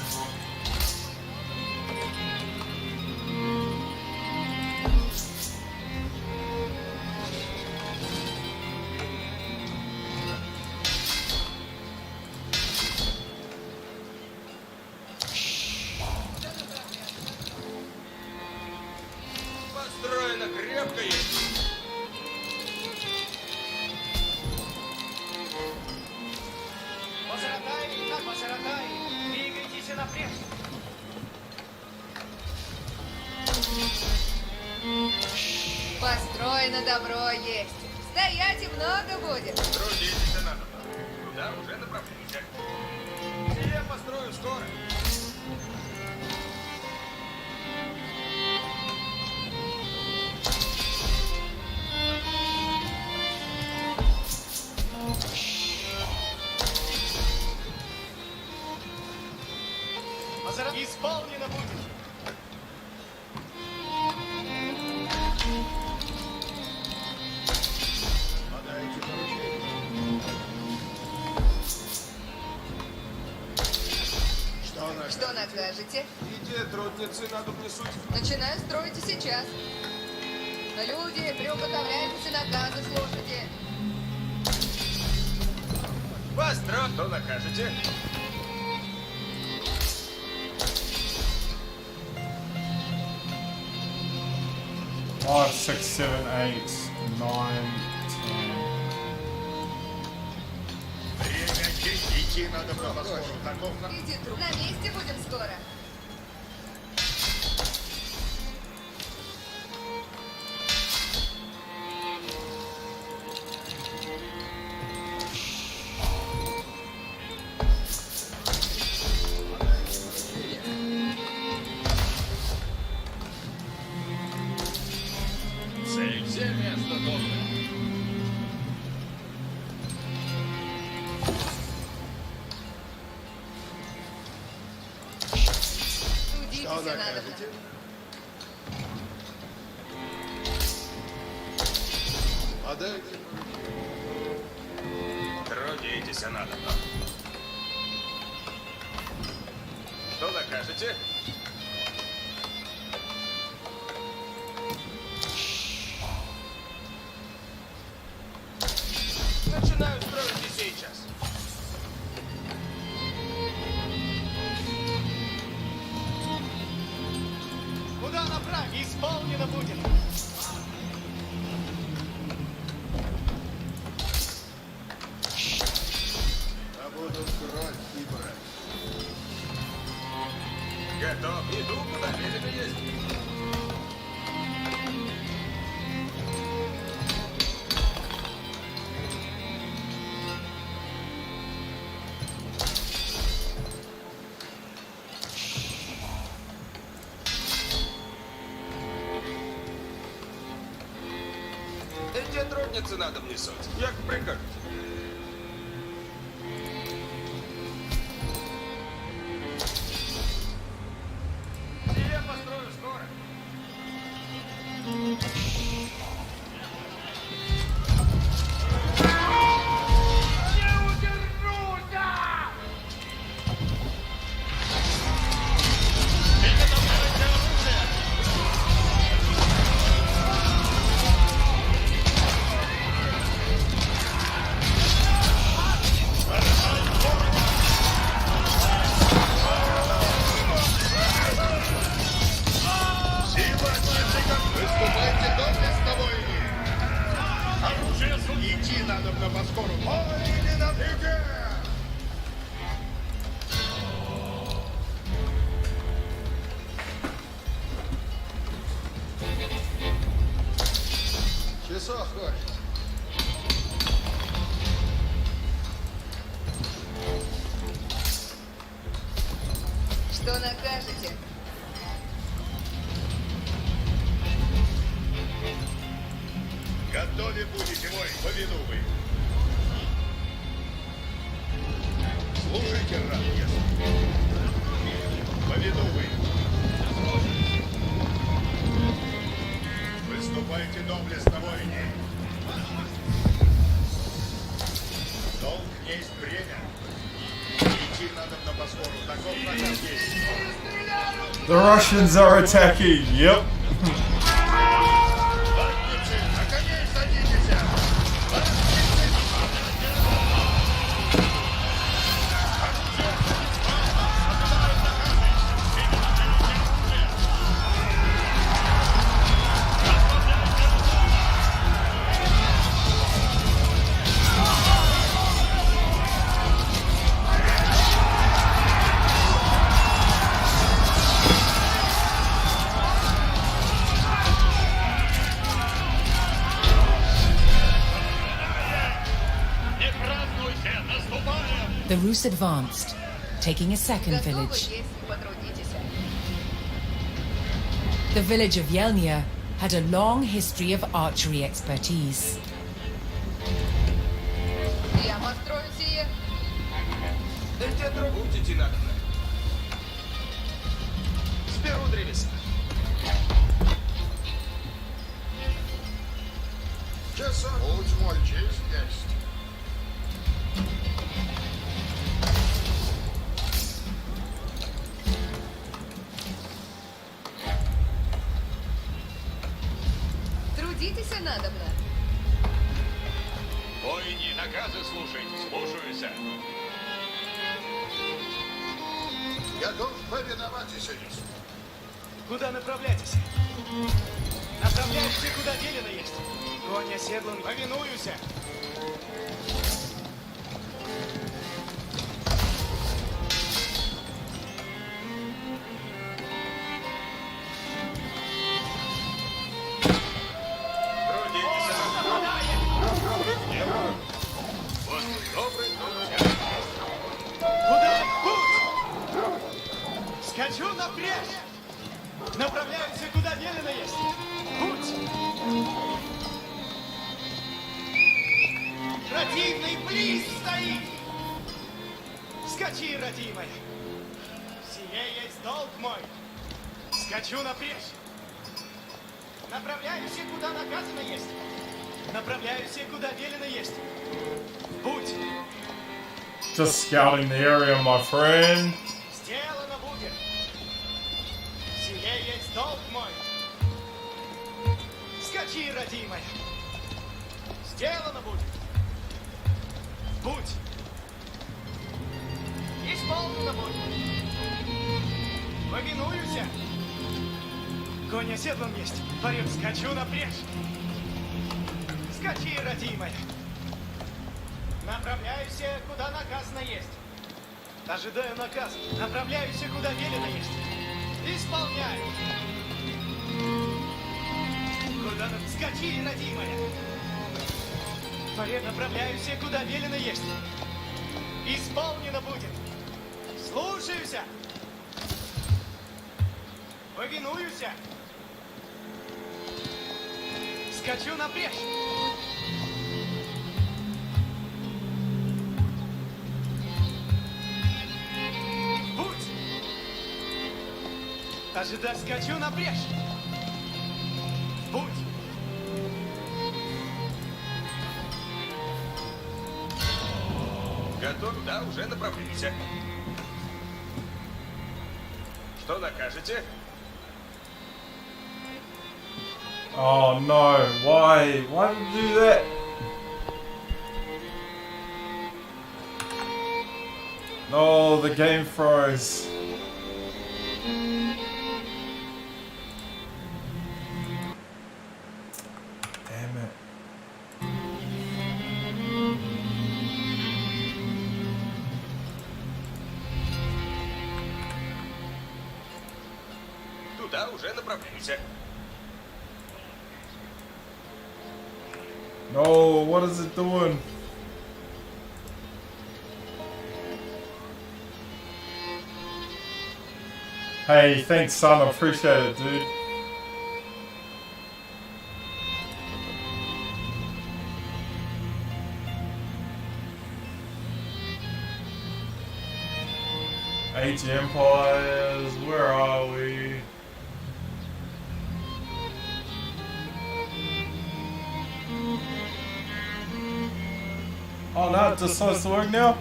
[SPEAKER 7] Построено крепко есть.
[SPEAKER 11] Возротай, как возротай. Двигайтесь напрямик.
[SPEAKER 5] Построено добро есть. Стоять и много будет.
[SPEAKER 7] Трудитесь надо. Туда уже направляйся. Я построю скоро.
[SPEAKER 11] исполнено будет.
[SPEAKER 3] Подайте поручение.
[SPEAKER 5] Что накажете?
[SPEAKER 7] Где трудницы надо внесуть?
[SPEAKER 5] Начинаю строить и сейчас. Люди, приуготовляйтесь и наказы слушайте.
[SPEAKER 7] Постро, что накажете?
[SPEAKER 1] 5, 6, 7, 8, 9, 10.
[SPEAKER 3] Время идти надо по Босфору. Таков на...
[SPEAKER 5] Иди, друг. На месте будем скоро.
[SPEAKER 4] Цель, все место доброе.
[SPEAKER 5] Судитесь
[SPEAKER 3] Что
[SPEAKER 5] надо.
[SPEAKER 3] накажете? Подайте.
[SPEAKER 7] Трудитесь, надо. Что накажете? Начинаю строить и сейчас.
[SPEAKER 11] Куда направь? Исполнено будет.
[SPEAKER 3] А будут кровь и брать.
[SPEAKER 7] Готов. Иду, куда велено есть. Где трудницы надо внесуть? Як прикажете? Я построю скоро.
[SPEAKER 11] Не удержуся!
[SPEAKER 4] Приготовляйте оружие!
[SPEAKER 3] Сила отчетников, выступайте доблестно, воины!
[SPEAKER 4] Оружие суть!
[SPEAKER 3] Идти надо на Босфору. Ой, или на беге! Часов хватит.
[SPEAKER 5] Что накажете?
[SPEAKER 3] Готове будете, вой, поведу вы. Слушайте, рад, поведу вы. Выступайте доблестно, воине. Долг есть бремя. Идти надо на Босфору. Таков наказ есть.
[SPEAKER 1] The Russians are attacking. Yep.
[SPEAKER 3] Латницы, на коней садитесь!
[SPEAKER 4] Не празднуйте! Наступаем!
[SPEAKER 2] The Rus advanced, taking a second
[SPEAKER 5] Готовы
[SPEAKER 2] village.
[SPEAKER 5] есть, потрудитесь.
[SPEAKER 2] The village of Yelnya had a long history of archery expertise.
[SPEAKER 5] Я построю сие.
[SPEAKER 7] Где трудницы надо? Беру древеса.
[SPEAKER 3] Часа путь мой честь есть.
[SPEAKER 5] Трудитесь надобно.
[SPEAKER 7] Воини, наказы слушайте, слушаюся.
[SPEAKER 3] Готов повиновать и садись.
[SPEAKER 11] Куда направляйтесь? Направляемся, куда велено есть. Конь оседлан, повинуюся.
[SPEAKER 7] Трудитесь надобно. Господь добрый, друзья.
[SPEAKER 11] Куда? Путь! Скачу напрячь! Направляемся, куда велено есть. Путь! Противный близ стоит! Скачи, родимая! Сие есть долг мой! Скачу напрячь! Направляемся, куда наказано есть! Направляемся, куда велено есть! Путь!
[SPEAKER 1] Just scouting the area, my friend.
[SPEAKER 11] Сделано будет! Сие есть долг мой! Скачи, родимая! Сделано будет! Путь! Исполнено будет! Повинуюся! Конь оседлан есть! Парим, скачу напрячь! Скачи, родимая! Направляюсь, куда наказано есть! Ожидаю наказ. Направляюсь, куда велено есть! Исполняю! Куда скачи, родимая! Паре, направляюсь, куда велено есть! Исполнено будет! Слушаюся! Повинуюся! Скачу напрячь! Путь! Ожидай, скачу напрячь! Путь!
[SPEAKER 7] Готов, да, уже направляемся. Что накажете?
[SPEAKER 1] Oh no, why? Why did you do that? No, the game froze. Damn it.
[SPEAKER 7] Туда уже направляемся.
[SPEAKER 1] No, what is it doing? Hey, thanks son, I appreciate it, dude. Age Empires, where are we? Oh no, it decides to work now?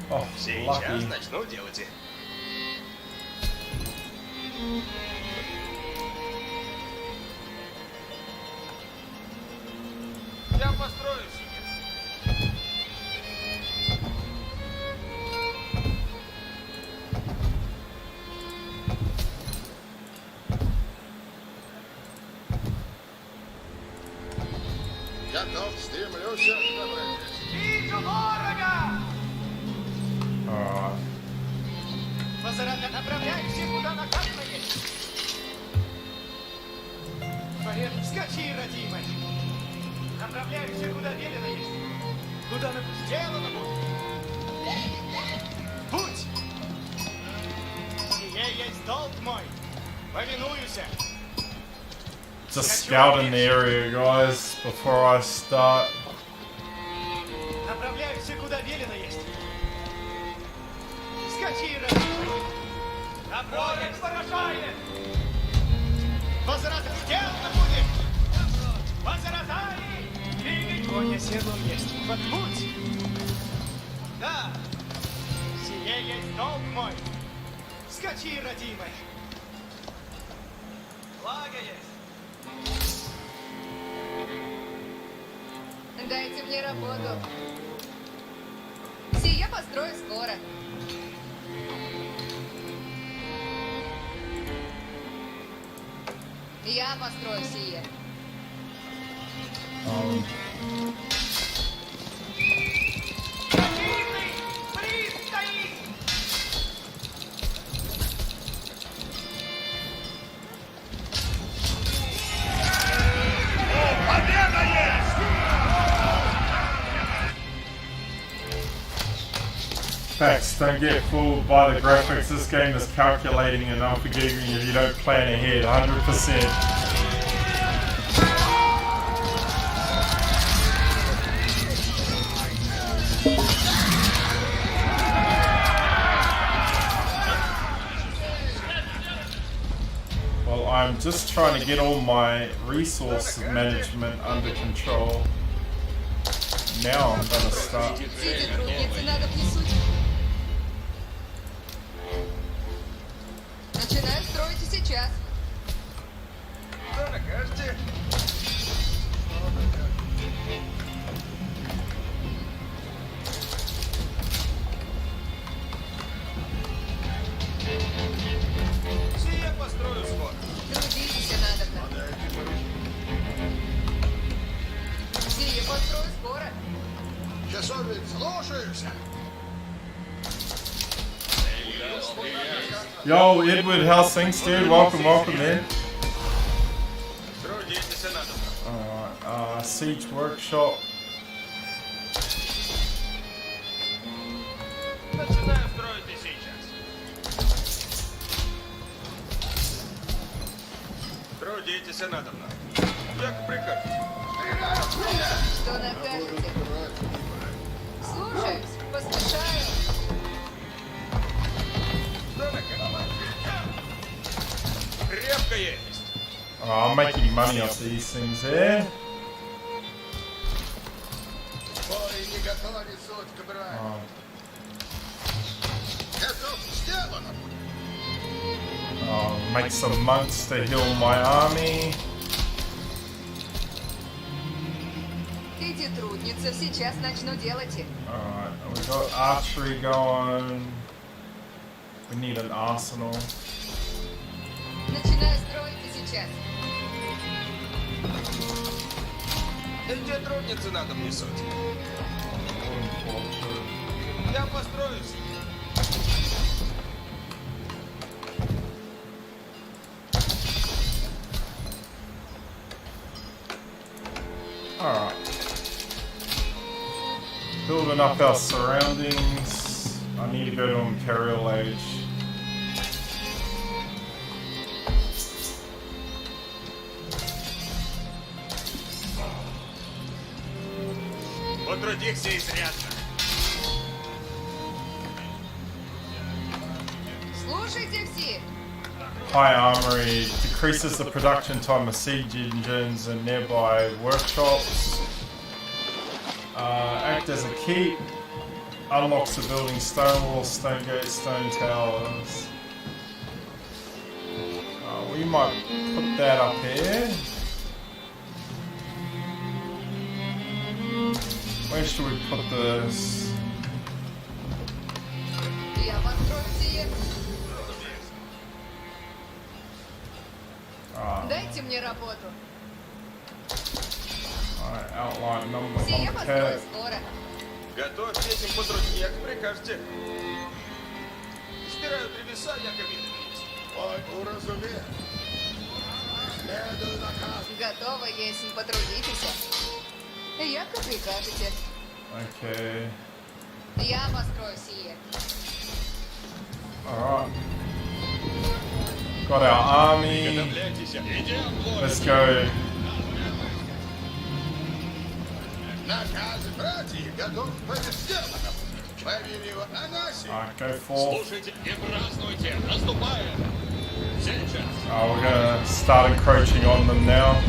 [SPEAKER 1] Oh,
[SPEAKER 7] Сейчас
[SPEAKER 1] lucky.
[SPEAKER 7] начну делать их. Я построю себе.
[SPEAKER 3] Готов, стремлюсь добрать.
[SPEAKER 11] Вижу ворога!
[SPEAKER 1] Alright.
[SPEAKER 11] Позаранее направляемся, куда наказано есть. Поряд, скачи, родимая. Направляемся, куда велено есть. Куда сделано будет. Путь! Сие есть долг мой. Повинуюся.
[SPEAKER 1] Just scouting the area, guys, before I start.
[SPEAKER 11] Направляемся, куда велено есть. Скачи, родимая. Напорик поражает! Возрастать сделано будет! Возрастай! Двигать коня седлом есть. Подмуть! Да! Сие есть долг мой! Скачи, родимый! Благо есть!
[SPEAKER 5] Дайте мне работу. Сие построю скоро. Я построю сие.
[SPEAKER 11] Противный! Приз стоит!
[SPEAKER 3] Победа есть!
[SPEAKER 1] Facts, don't get fooled by the graphics. This game is calculating and unforgiving if you don't plan ahead, 100%. Well, I'm just trying to get all my resource management under control. Now I'm gonna start.
[SPEAKER 5] Эти трудницы надо плесуть. Начинаю строить и сейчас.
[SPEAKER 7] Что накажете? Сие построю скоро.
[SPEAKER 5] Трудитесь надо. Сие построю скоро.
[SPEAKER 3] Часовец, слушаюсь.
[SPEAKER 1] Yo, Edward, how's things, dude? Welcome, man.
[SPEAKER 7] Трудитесь надо.
[SPEAKER 1] Alright, Siege Workshop.
[SPEAKER 7] Начинаю строить и сейчас. Трудитесь надо. Как прикажете.
[SPEAKER 5] Что накажете? Слушаюсь, поспешаю.
[SPEAKER 7] Что накажете? Крепко есть.
[SPEAKER 1] I'm making money off these things here.
[SPEAKER 3] Бой не готовит суть к брани.
[SPEAKER 1] Oh,
[SPEAKER 3] Готов, сделано.
[SPEAKER 1] make some monks to heal my army.
[SPEAKER 5] Эти трудницы сейчас начну делать их.
[SPEAKER 1] Alright, we got archery going. We need an arsenal.
[SPEAKER 5] Начинаю строить и сейчас.
[SPEAKER 7] Где трудницы надо мне суть? Я построю сие.
[SPEAKER 1] Alright. Building up our surroundings. I need to go to Imperial Age.
[SPEAKER 7] Потрудихся изрядно.
[SPEAKER 5] Слушайте все.
[SPEAKER 1] High Armory decreases the production time of siege engines and nearby workshops. Act as a keep. Unlocks the building stone walls, stone gates, stone towers. We might put that up here. Where should we put this?
[SPEAKER 5] Я построю сие. Дайте мне работу.
[SPEAKER 1] Alright, outline number
[SPEAKER 5] Сие построю
[SPEAKER 1] one.
[SPEAKER 5] скоро.
[SPEAKER 7] Готовьте этим потруднее, как прикажете. Стираю древеса, яко видно есть.
[SPEAKER 3] Ой, уразуме. Следую наказ.
[SPEAKER 5] Готово, если потрудитесь. Як вы прикажете.
[SPEAKER 1] Okay.
[SPEAKER 5] Я построю сие.
[SPEAKER 1] Alright. Got our army. Let's go.
[SPEAKER 3] Наказы, братья, готов быть сделано. Фамилию Анаси.
[SPEAKER 1] Alright, go for.
[SPEAKER 3] Слушайте и празднуйте. Наступаем. Сейчас.
[SPEAKER 1] Oh, we're gonna start encroaching on them now.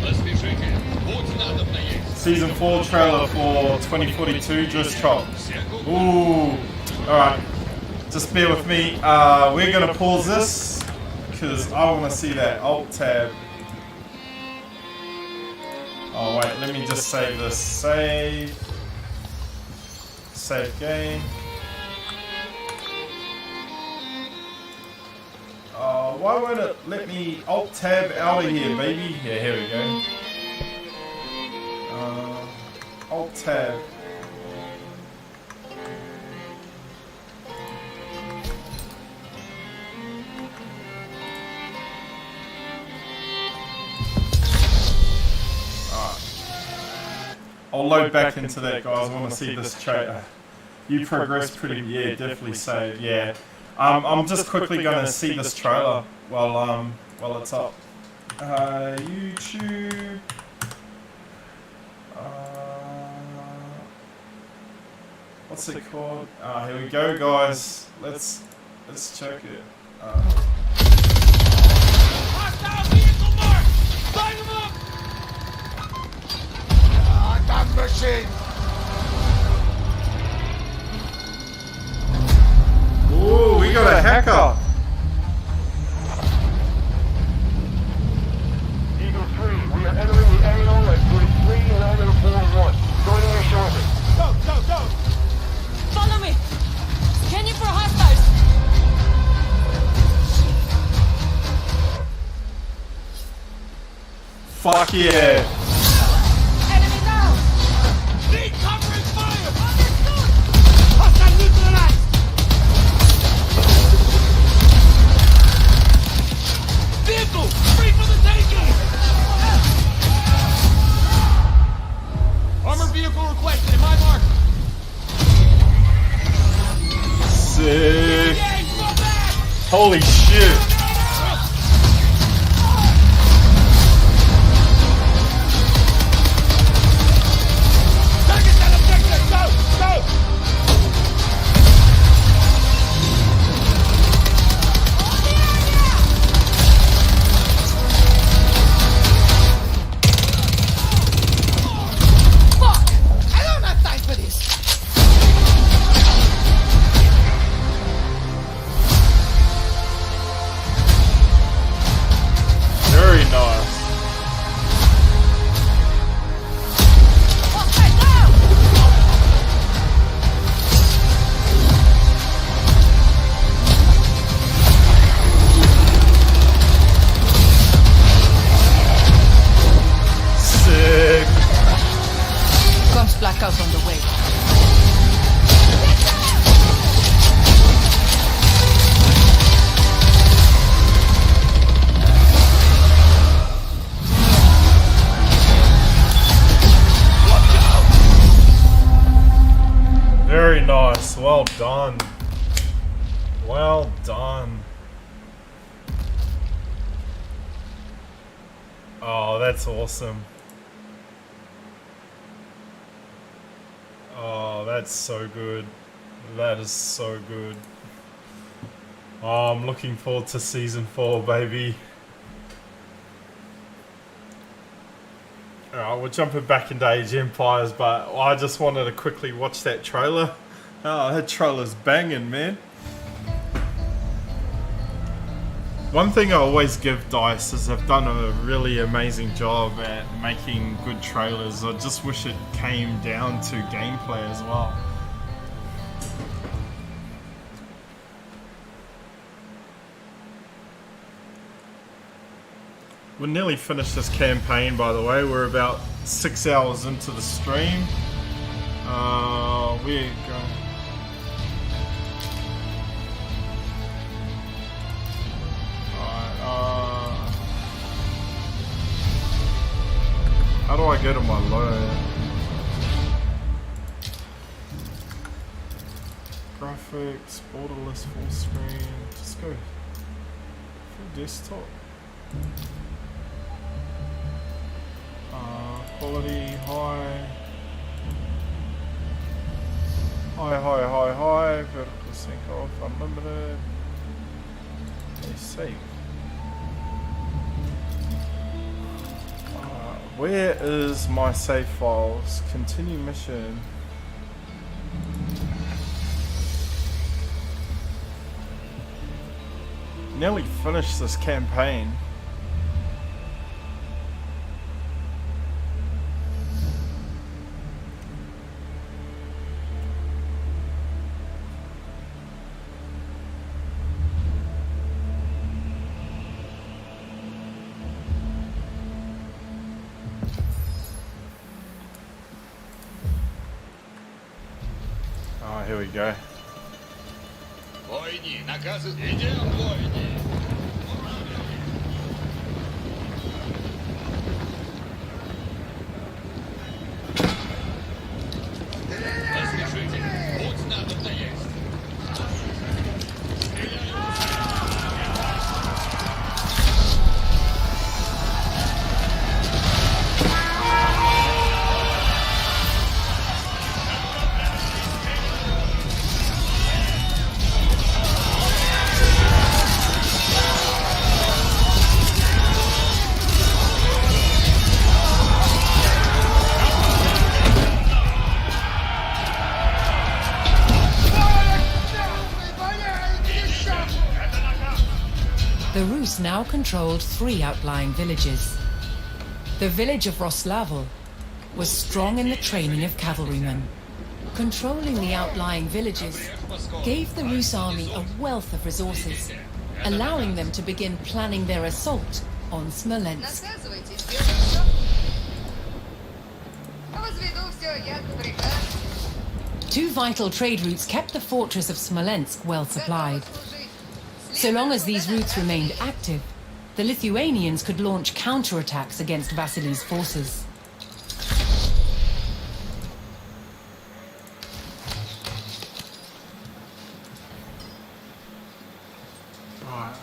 [SPEAKER 3] Поспешите. Путь надобно есть.
[SPEAKER 1] Season 4 trailer for 2042 just dropped. Ooh. Alright. Just bear with me. We're gonna pause this because I want to see that alt tab. Oh wait, let me just save this. Save game. Why won't it let me alt tab out of here, baby? Yeah, here we go. Alt tab. I'll load back into that, guys. I want to see this trailer. You progressed pretty, yeah, definitely saved, yeah. I'm just quickly going to see this trailer while it's up. YouTube. What's it called? Here we go, guys. Let's check it.
[SPEAKER 7] Hostile vehicle mark! Line them up!
[SPEAKER 3] Там machine.
[SPEAKER 1] Ooh, we got a hacker.
[SPEAKER 7] Eagle 3, we are entering the AO at 43 and item 41. Joining you shortly. Go, go, go!
[SPEAKER 6] Follow me! Scanning for hostiles!
[SPEAKER 1] Fuck yeah.
[SPEAKER 7] Enemy down! Need covering fire! Understood! Hostile neutralized! Vehicle! Free for the taking! Armored vehicle requested in my mark!
[SPEAKER 1] Sick. Holy shit.
[SPEAKER 7] Target that objective! Go! Go! Fuck! I don't have time for this!
[SPEAKER 1] Very nice. Sick.
[SPEAKER 2] Comms blackout on the way.
[SPEAKER 1] Very nice. Well done. Well done. Oh, that's awesome. Oh, that's so good. That is so good. Oh, I'm looking forward to season 4, baby. Alright, we're jumping back into Age Empires, but I just wanted to quickly watch that trailer. Oh, that trailer's banging, man. One thing I always give DICE is they've done a really amazing job at making good trailers. I just wish it came down to gameplay as well. We're nearly finished this campaign, by the way. We're about 6 hours into the stream. We're going... How do I go to my load? Graphics, borderless, full screen. Just go full desktop. Quality high. Hi. Vertical sync off, unlimited. Let's see. Where is my save files? Continue mission. Nearly finished this campaign. Oh, here we go.
[SPEAKER 3] Войни, наказы. Идем, войни. Разрешите. Путь надо есть.
[SPEAKER 2] The Rus now controlled 3 outlying villages. The village of Roslavel was strong in the training of cavalrymen. Controlling the outlying villages gave the Rus army a wealth of resources, allowing them to begin planning their assault on Smolensk.
[SPEAKER 5] Наказывайте, сделаю все. Возведу все, як приказ.
[SPEAKER 2] 2 vital trade routes kept the fortress of Smolensk well supplied. So long as these routes remained active, the Lithuanians could launch counterattacks against Vasily's forces.
[SPEAKER 1] Right.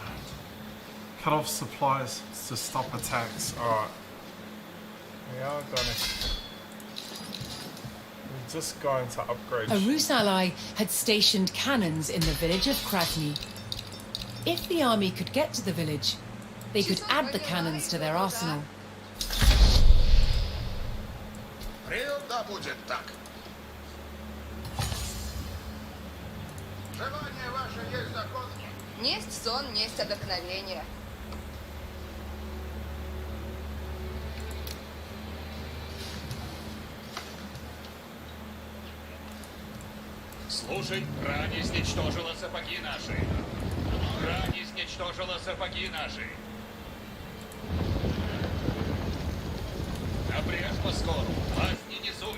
[SPEAKER 1] Cut off supplies to stop attacks. Alright. We are gonna... We're just going to upgrade...
[SPEAKER 2] A Rus ally had stationed cannons in the village of Krasny. If the army could get to the village, they could add the cannons to their arsenal.
[SPEAKER 3] Да будет так. Желание ваше есть закон.
[SPEAKER 5] Несть сон, несть отдохновение.
[SPEAKER 3] Слушай, брань изничтожила сапоги наши. Брань изничтожила сапоги наши. Напряжь поскору, власть не несут.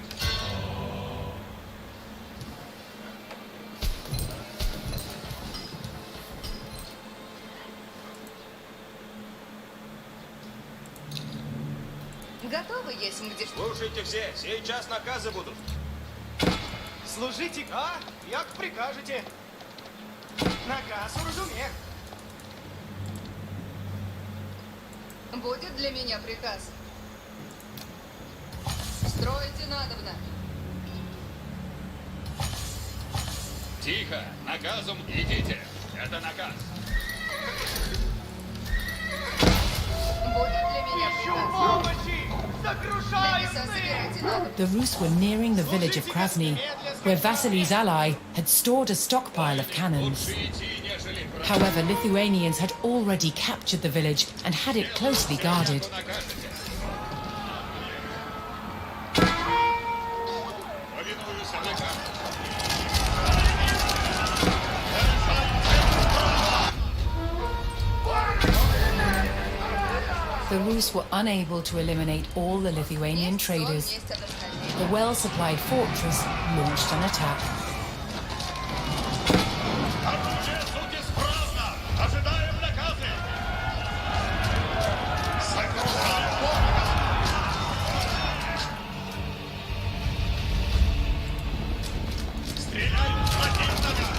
[SPEAKER 5] Готовы есть где что?
[SPEAKER 7] Слушайте все, сейчас наказы будут.
[SPEAKER 11] Служите, як прикажете. Наказ уразуме.
[SPEAKER 5] Будет для меня приказ. Строите надобно.
[SPEAKER 3] Тихо, наказом идите. Это наказ.
[SPEAKER 5] Будет для меня
[SPEAKER 11] Ищу
[SPEAKER 5] приказ.
[SPEAKER 11] помощи! Загружаю
[SPEAKER 5] Леса
[SPEAKER 11] сны!
[SPEAKER 5] собирайте надобно.
[SPEAKER 2] The Rus were nearing the village of Krasny, where Vasily's ally had stored a stockpile of cannons.
[SPEAKER 3] Лучше идти, нежели брать.
[SPEAKER 2] However, Lithuanians had already captured the village and had it closely guarded.
[SPEAKER 3] Накажете. Повинуюсь наказу.
[SPEAKER 2] The Rus were unable to eliminate all the Lithuanian
[SPEAKER 5] Несть сон,
[SPEAKER 2] traders.
[SPEAKER 5] несть отдохновение.
[SPEAKER 2] The well-supplied fortress launched an attack.
[SPEAKER 3] Оружие суть исправно. Ожидаем наказы. Сокрушаем ворога. Стреляем в противника.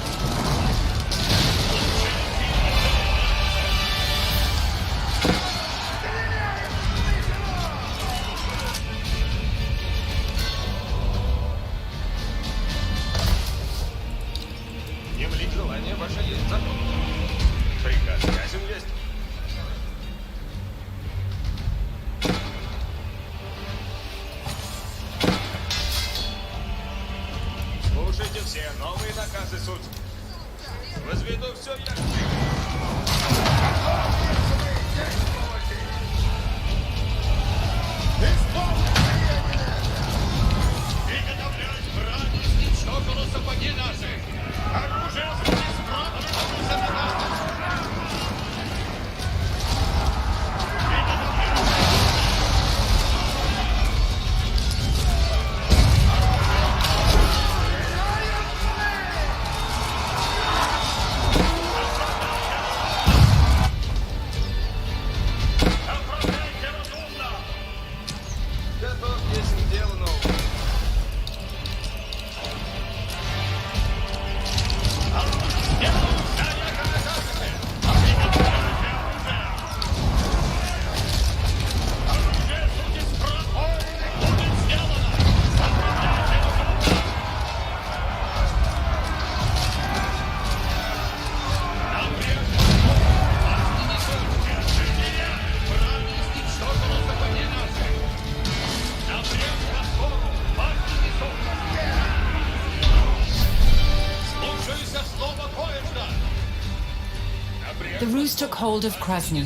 [SPEAKER 2] took hold of Krasny,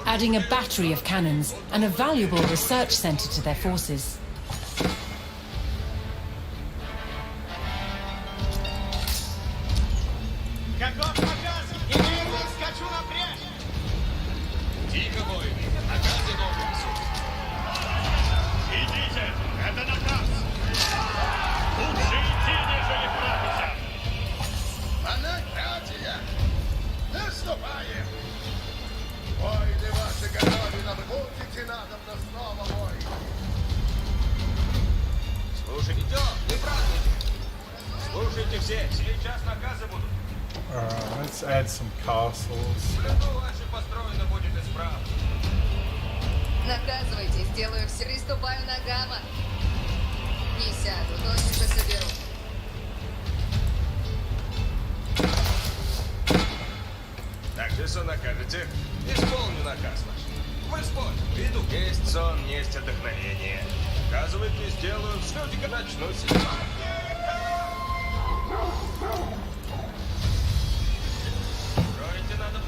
[SPEAKER 2] adding a battery of cannons and a valuable research center to their forces.
[SPEAKER 11] Готов наказ! Немедленно скачу на пряжь!
[SPEAKER 4] Тихо, воины. Наказы новые несут. Идите, это наказ. Лучше идти, нежели прятаться.
[SPEAKER 3] Анакратия! Наступаем! Войны ваши готовы, будете надо мной снова вой.
[SPEAKER 7] Слушай, идем, не празднуйте. Слушайте все, сейчас наказы будут.
[SPEAKER 1] Let's add some castles.
[SPEAKER 7] Что ваше построено будет исправно.
[SPEAKER 5] Наказывайте, сделаю все. Приступаю на гамма. Не сяду, тотчас же соберу.
[SPEAKER 7] Так же сон накажете. Исполню наказ ваш. Мы спорим. Иду. Есть сон, есть отдохновение. Наказывайте, сделаю. Что-то начну снимать. Строите надо.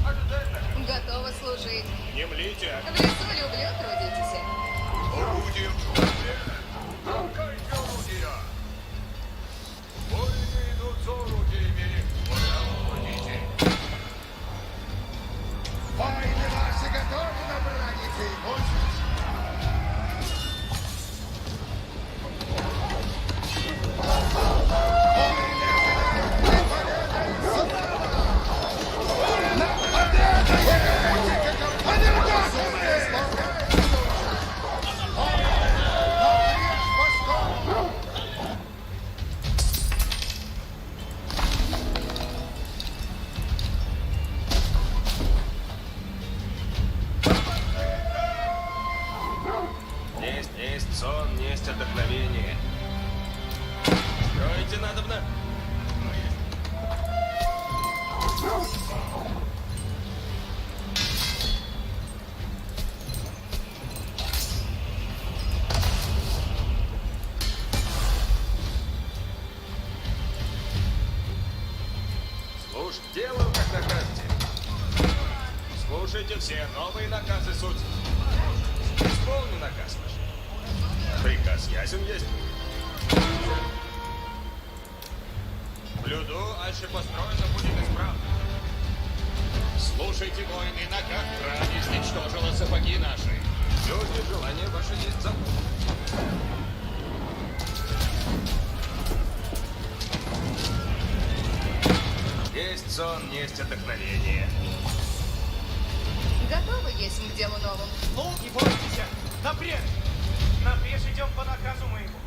[SPEAKER 7] Ожидать наказ.
[SPEAKER 5] Готова служить.
[SPEAKER 7] Не млите.
[SPEAKER 5] В лесу люблю, трудитесь.
[SPEAKER 7] Орудие. Толкайте орудия. Воины идут за орудиями. Подождите.
[SPEAKER 3] Войны ваши готовы на бранице и мощь.
[SPEAKER 7] Есть сон, есть отдохновение. Строите надобно. Слушай, делаю, как накажете. Слушайте все, новые наказы суть. Исполню наказ ваш. Приказ ясен есть. Блюду, аще построено будет исправно.
[SPEAKER 4] Слушайте, воины, на как грань изничтожила сапоги наши.
[SPEAKER 7] Люди, желание ваше есть закон. Есть сон, есть отдохновение.
[SPEAKER 5] Готовы есть к делу новому?
[SPEAKER 11] Ну, не бойтесь, напрежь! Напрежь идем по наказу моему.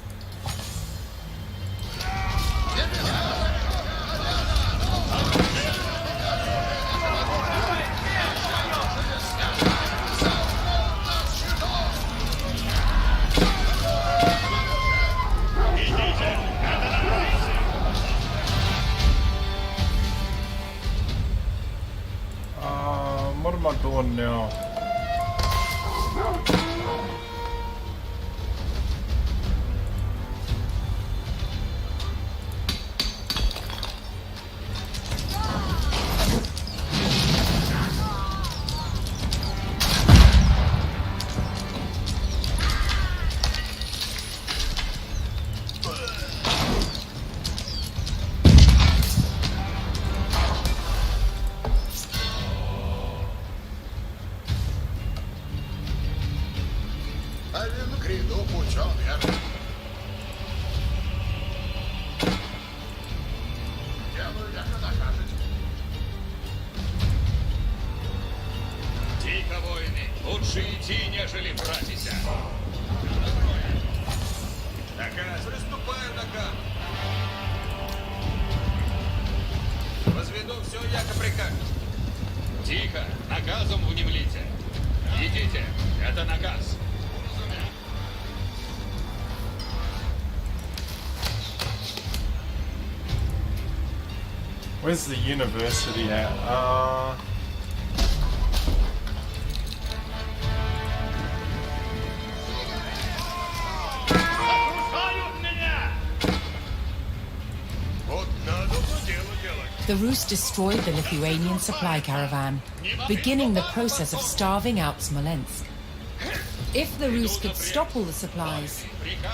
[SPEAKER 1] What am I doing now?
[SPEAKER 3] А він в гріду пучом, верно? Делаю, як накажете.
[SPEAKER 4] Тихо, воины. Лучше идти, нежели братися.
[SPEAKER 7] Наказ, приступаю наказ. Возведу все, яко прикажете.
[SPEAKER 4] Тихо, наказом внемлите. Идите, это наказ.
[SPEAKER 1] Where's the university at?
[SPEAKER 7] Вот надо было делать
[SPEAKER 2] the Rus destroyed the Lithuanian supply caravan, beginning the process of starving out Smolensk. If the Rus could stop all the supplies,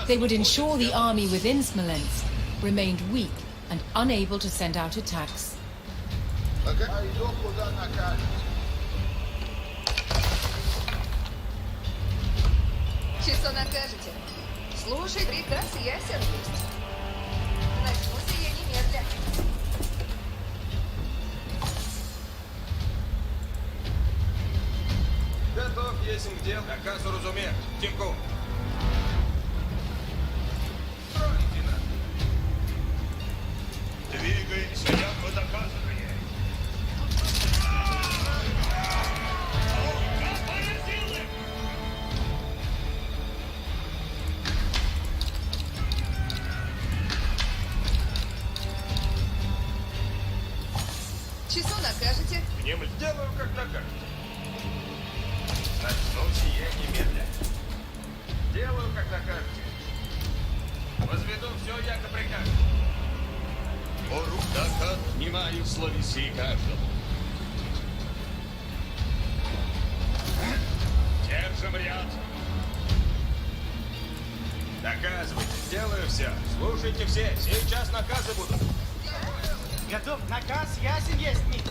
[SPEAKER 2] they would ensure the army within Smolensk remained weak and unable to send out attacks.
[SPEAKER 3] Пойду, куда накажете.
[SPEAKER 5] Что накажете? Слушай, приказ ясен есть. Начну сие немедля.
[SPEAKER 7] Готов, есмь к делу. Наказу разумею. Тимку. Строить надо.
[SPEAKER 3] Двигаемся, яко доказанное.
[SPEAKER 5] Часу накажете?
[SPEAKER 7] Внемль делаю, как накажете. Начну сие немедля. Делаю, как накажете. Возведу все, яко прикажете.
[SPEAKER 3] Пору наказ внимаю словеси каждому. Держим ряд.
[SPEAKER 7] Наказывайте. Делаю все. Слушайте все. Сейчас наказы будут.
[SPEAKER 11] Готов. Наказ ясен есть, Мит.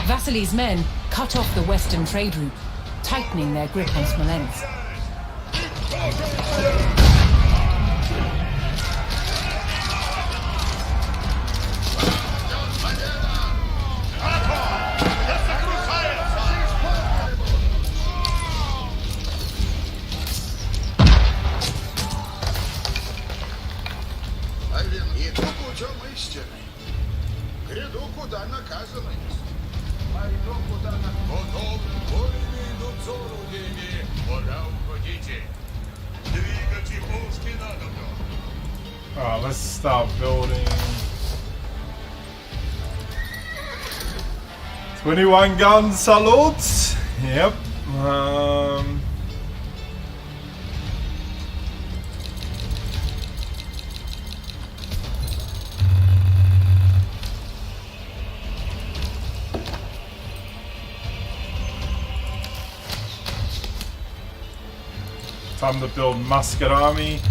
[SPEAKER 2] Vasily's men cut off the western trade route, tightening their grip on Smolensk.
[SPEAKER 3] Иду путем истины. Гряду, куда наказано есть. Пойду, куда наказано. Готов. Воины идут за орудиями. Пора уходите. Двигайте пушки надо мной.
[SPEAKER 1] Alright, let's start building. 21 gun salutes. Yep. Time to build musket army.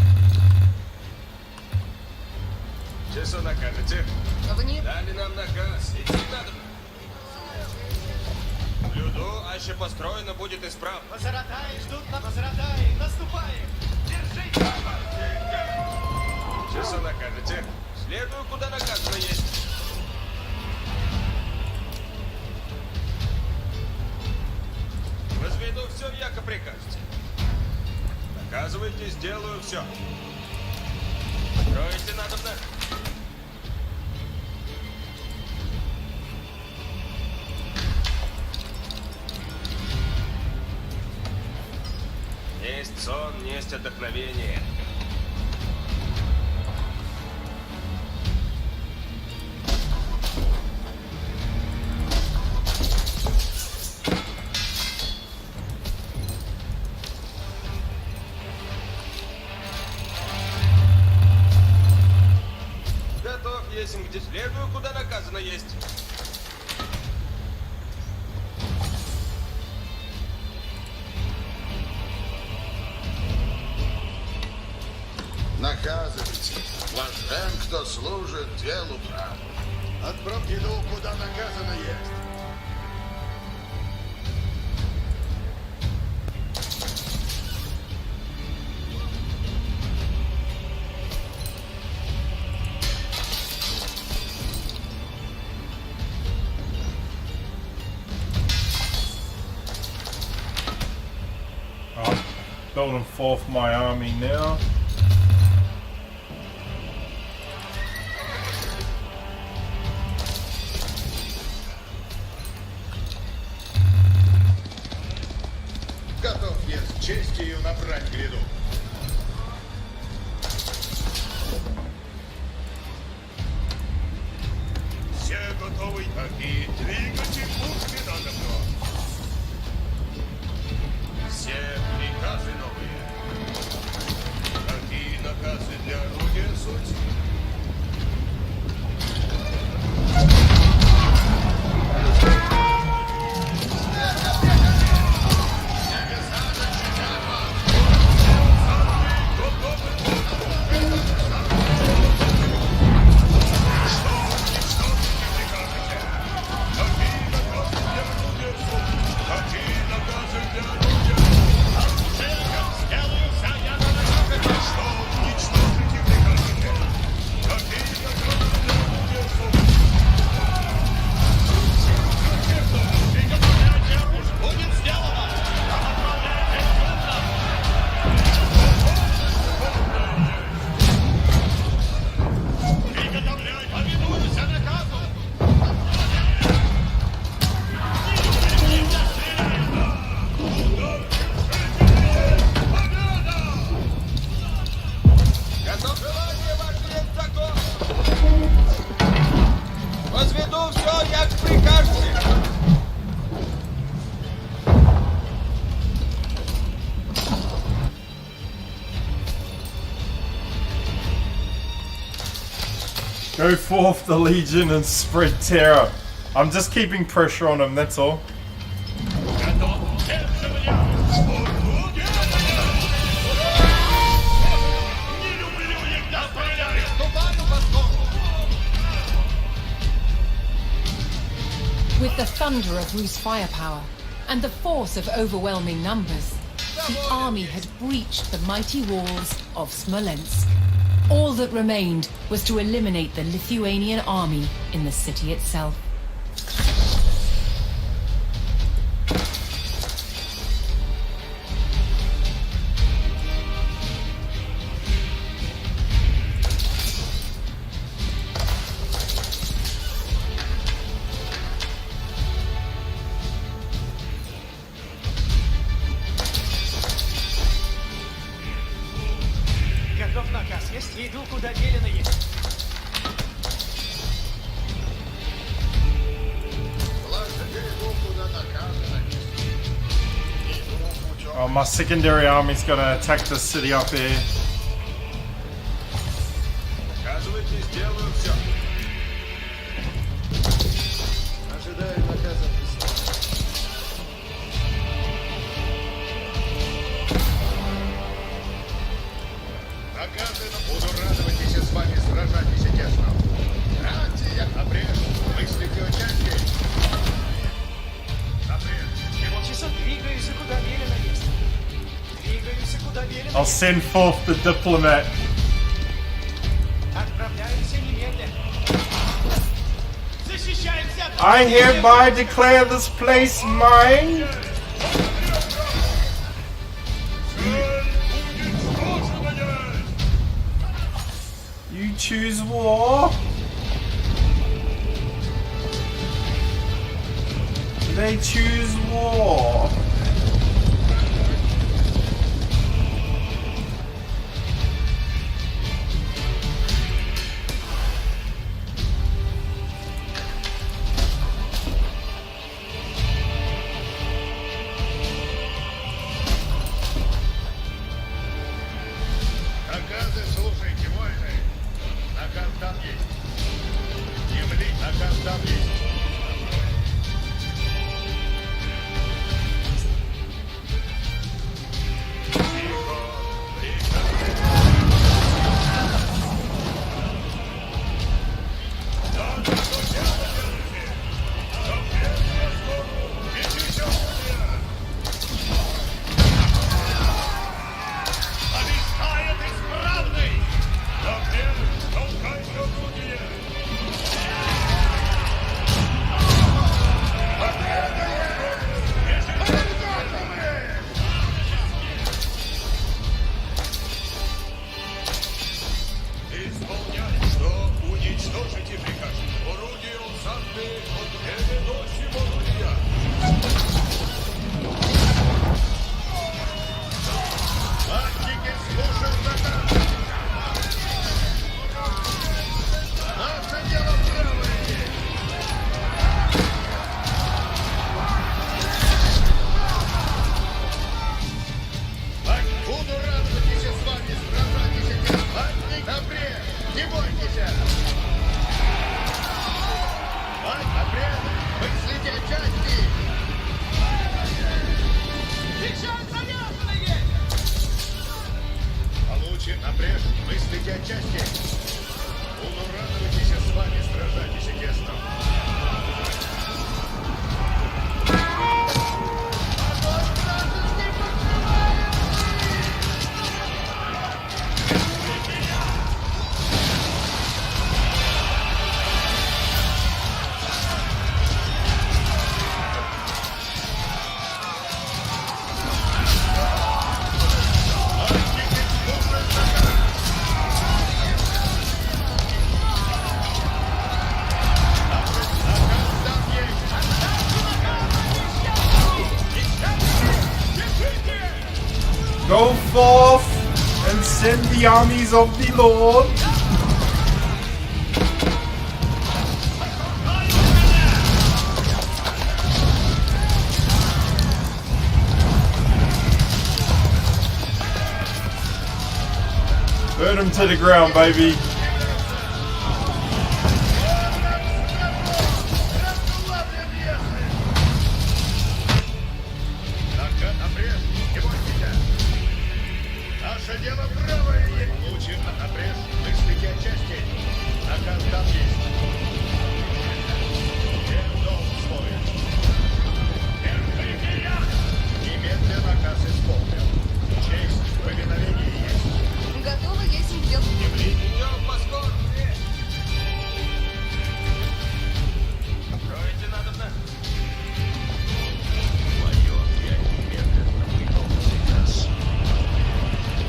[SPEAKER 7] Часу накажете? Дали нам наказ. Идти надо. Блюду, аще построено будет исправно.
[SPEAKER 11] Возратай, ждут на возратай. Наступаем. Держите.
[SPEAKER 7] Часу накажете? Следую, куда наказано есть. прикажете. Наказывайте, сделаю все. Строите надобно. Есть сон, есть отдохновение. Готов, есмь, где следую, куда наказано есть.
[SPEAKER 3] Наказывайте. Блажен, кто служит делу праву. Отправь еду, куда наказано есть.
[SPEAKER 1] I'm building forth my army now.
[SPEAKER 3] Готов есть честью на брань гряду.
[SPEAKER 7] Все готовы. Какие двигайте пушки надо мной. Все приказы новые. Какие наказы для орудия суть? Возведу все, як прикажете.
[SPEAKER 1] Go forth the legion and spread terror. I'm just keeping pressure on him, that's all.
[SPEAKER 2] With the thunder of Rus' firepower and the force of overwhelming numbers, the army had breached the mighty walls of Smolensk. All that remained was to eliminate the Lithuanian army in the city itself.
[SPEAKER 11] Готов наказ есть, иду, куда велено есть.
[SPEAKER 1] Oh, my secondary army's gonna attack the city up here.
[SPEAKER 7] Наказывайте, сделаю все.
[SPEAKER 10] Ожидаю наказа.
[SPEAKER 3] Наказано, буду радоваться с вами сражаться тесно. Братья, обрежь, мыслите о чести.
[SPEAKER 11] Часов двигаюсь, куда велено есть. Двигаюсь, куда велено
[SPEAKER 1] I'll
[SPEAKER 11] есть.
[SPEAKER 1] send forth the diplomat.
[SPEAKER 11] Отправляемся немедленно. Защищаемся от...
[SPEAKER 1] I hereby declare this place mine. choose war? They choose war.
[SPEAKER 3] Наказы слушайте, вольные. Наказ там есть. Земли наказ там есть.
[SPEAKER 1] Go forth and send the armies of the Lord. Burn him to the ground, baby.
[SPEAKER 5] Готово есть дел.
[SPEAKER 7] Строите надобно?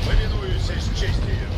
[SPEAKER 3] Повинуюсь с честью.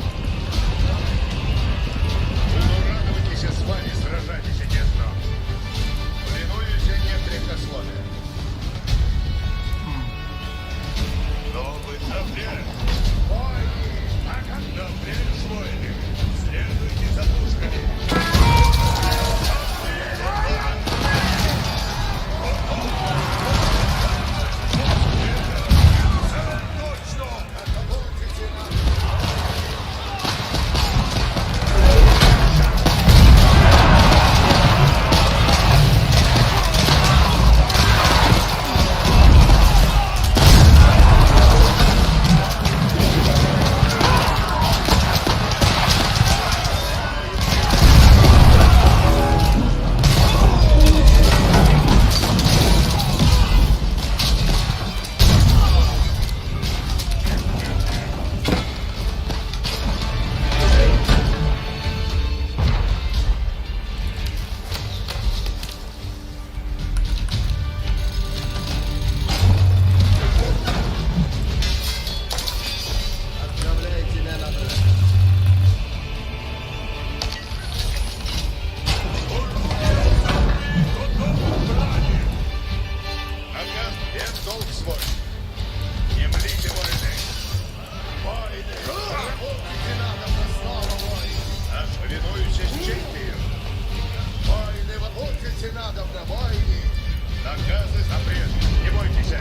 [SPEAKER 3] Наказы запрет. Не бойтесь.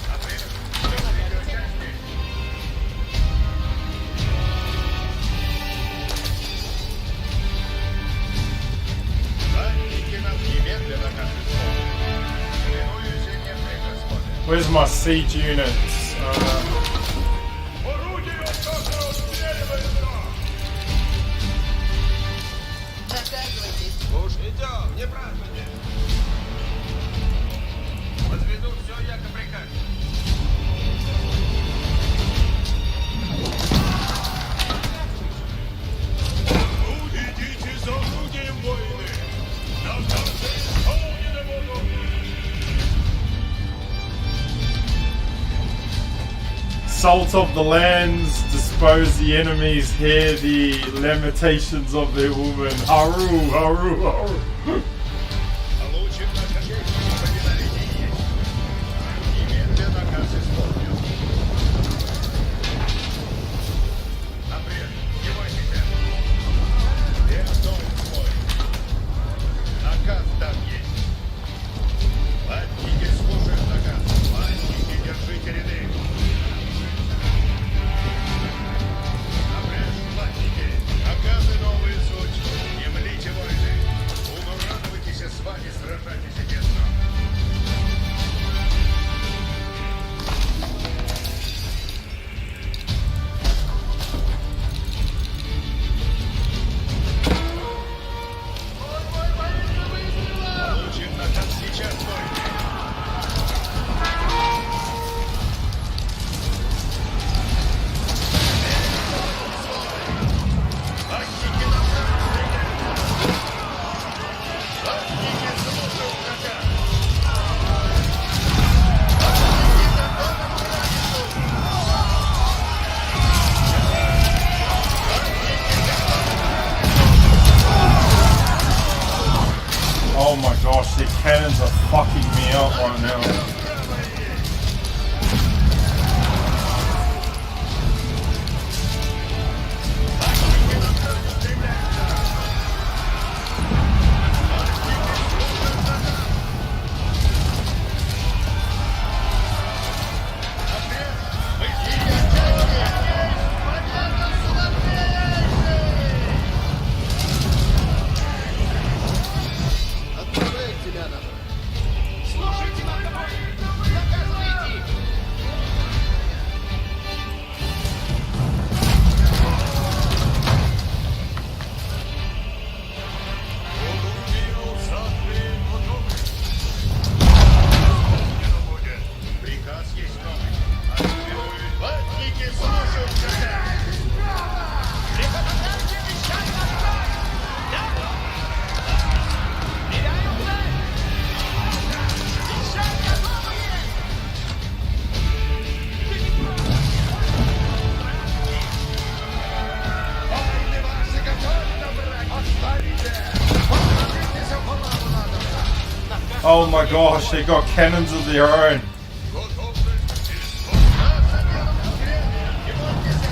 [SPEAKER 3] Запрет. Части. Задники нам немедленно кажется. Минуюсь и не господи.
[SPEAKER 1] Where's my siege units?
[SPEAKER 3] Орудие как расстреливается!
[SPEAKER 5] Досаживайтесь.
[SPEAKER 7] Уж идем, не празднуйте. Возведу все, яко прикажете.
[SPEAKER 3] Идите за орудием, воины! Наказы исполнены будут!
[SPEAKER 1] Salt of the lands, dispose the enemies, hear the lamentations of their woman. Haru, haru, haru.
[SPEAKER 3] Получим наконец, повиновение есть. Немедленно наказ исполнен. Напред, не бойтесь. Верной свой. Наказ дан есть. Латники слушают наказ. Латники, держите ряды. Напред, латники. Наказы новые суть. Не млите, войны. Буду радовайтесь с вами, сражайтесь честно. Получим наказ сейчас, войны. Латники на Латники слушают наказ.
[SPEAKER 1] Oh my gosh, the cannons are fucking me up right now.
[SPEAKER 11] Слушайте на наказывайте!
[SPEAKER 3] Приказ есть новый. Отбивают. Латники слушают наказ.
[SPEAKER 11] Преподавайте вещать на стай! Да! Теряем цель! Вещать готовые!
[SPEAKER 3] Войны ваши готовы набрать. Оставите. Положите за голову надо.
[SPEAKER 1] Oh my gosh, they got cannons of their own.
[SPEAKER 3] Готовность исполнена. Не бойтесь.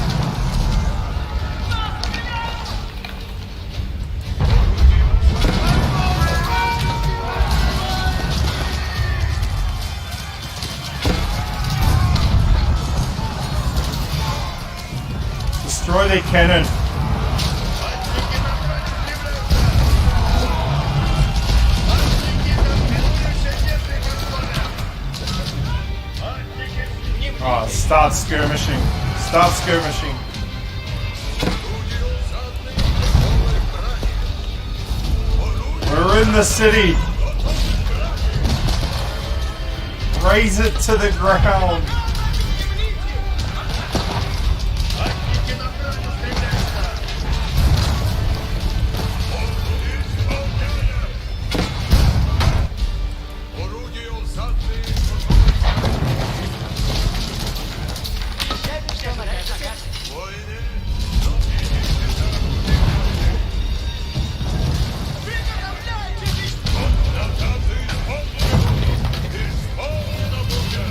[SPEAKER 1] Destroy their cannon.
[SPEAKER 3] Латники на Латники минуются не господа. Латники
[SPEAKER 1] Oh, start skirmishing. Start skirmishing. We're in the city. Raise it to the ground.
[SPEAKER 3] Латники на броню стреляются. Орудие усадные. Воины. Наказы исполнены. Исполнено будет.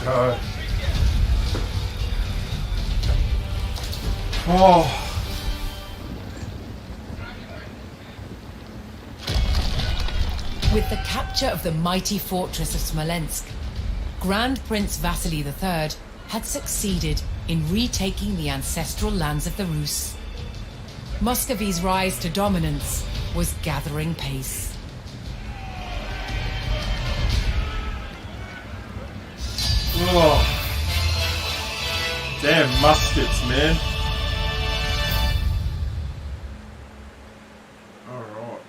[SPEAKER 1] go. Oh.
[SPEAKER 2] With the capture of the mighty fortress of Smolensk, Grand Prince Vasily III had succeeded in retaking the ancestral lands of the Rus. Muscovy's rise to dominance was gathering pace.
[SPEAKER 1] Oh. Damn muskets, man. Alright.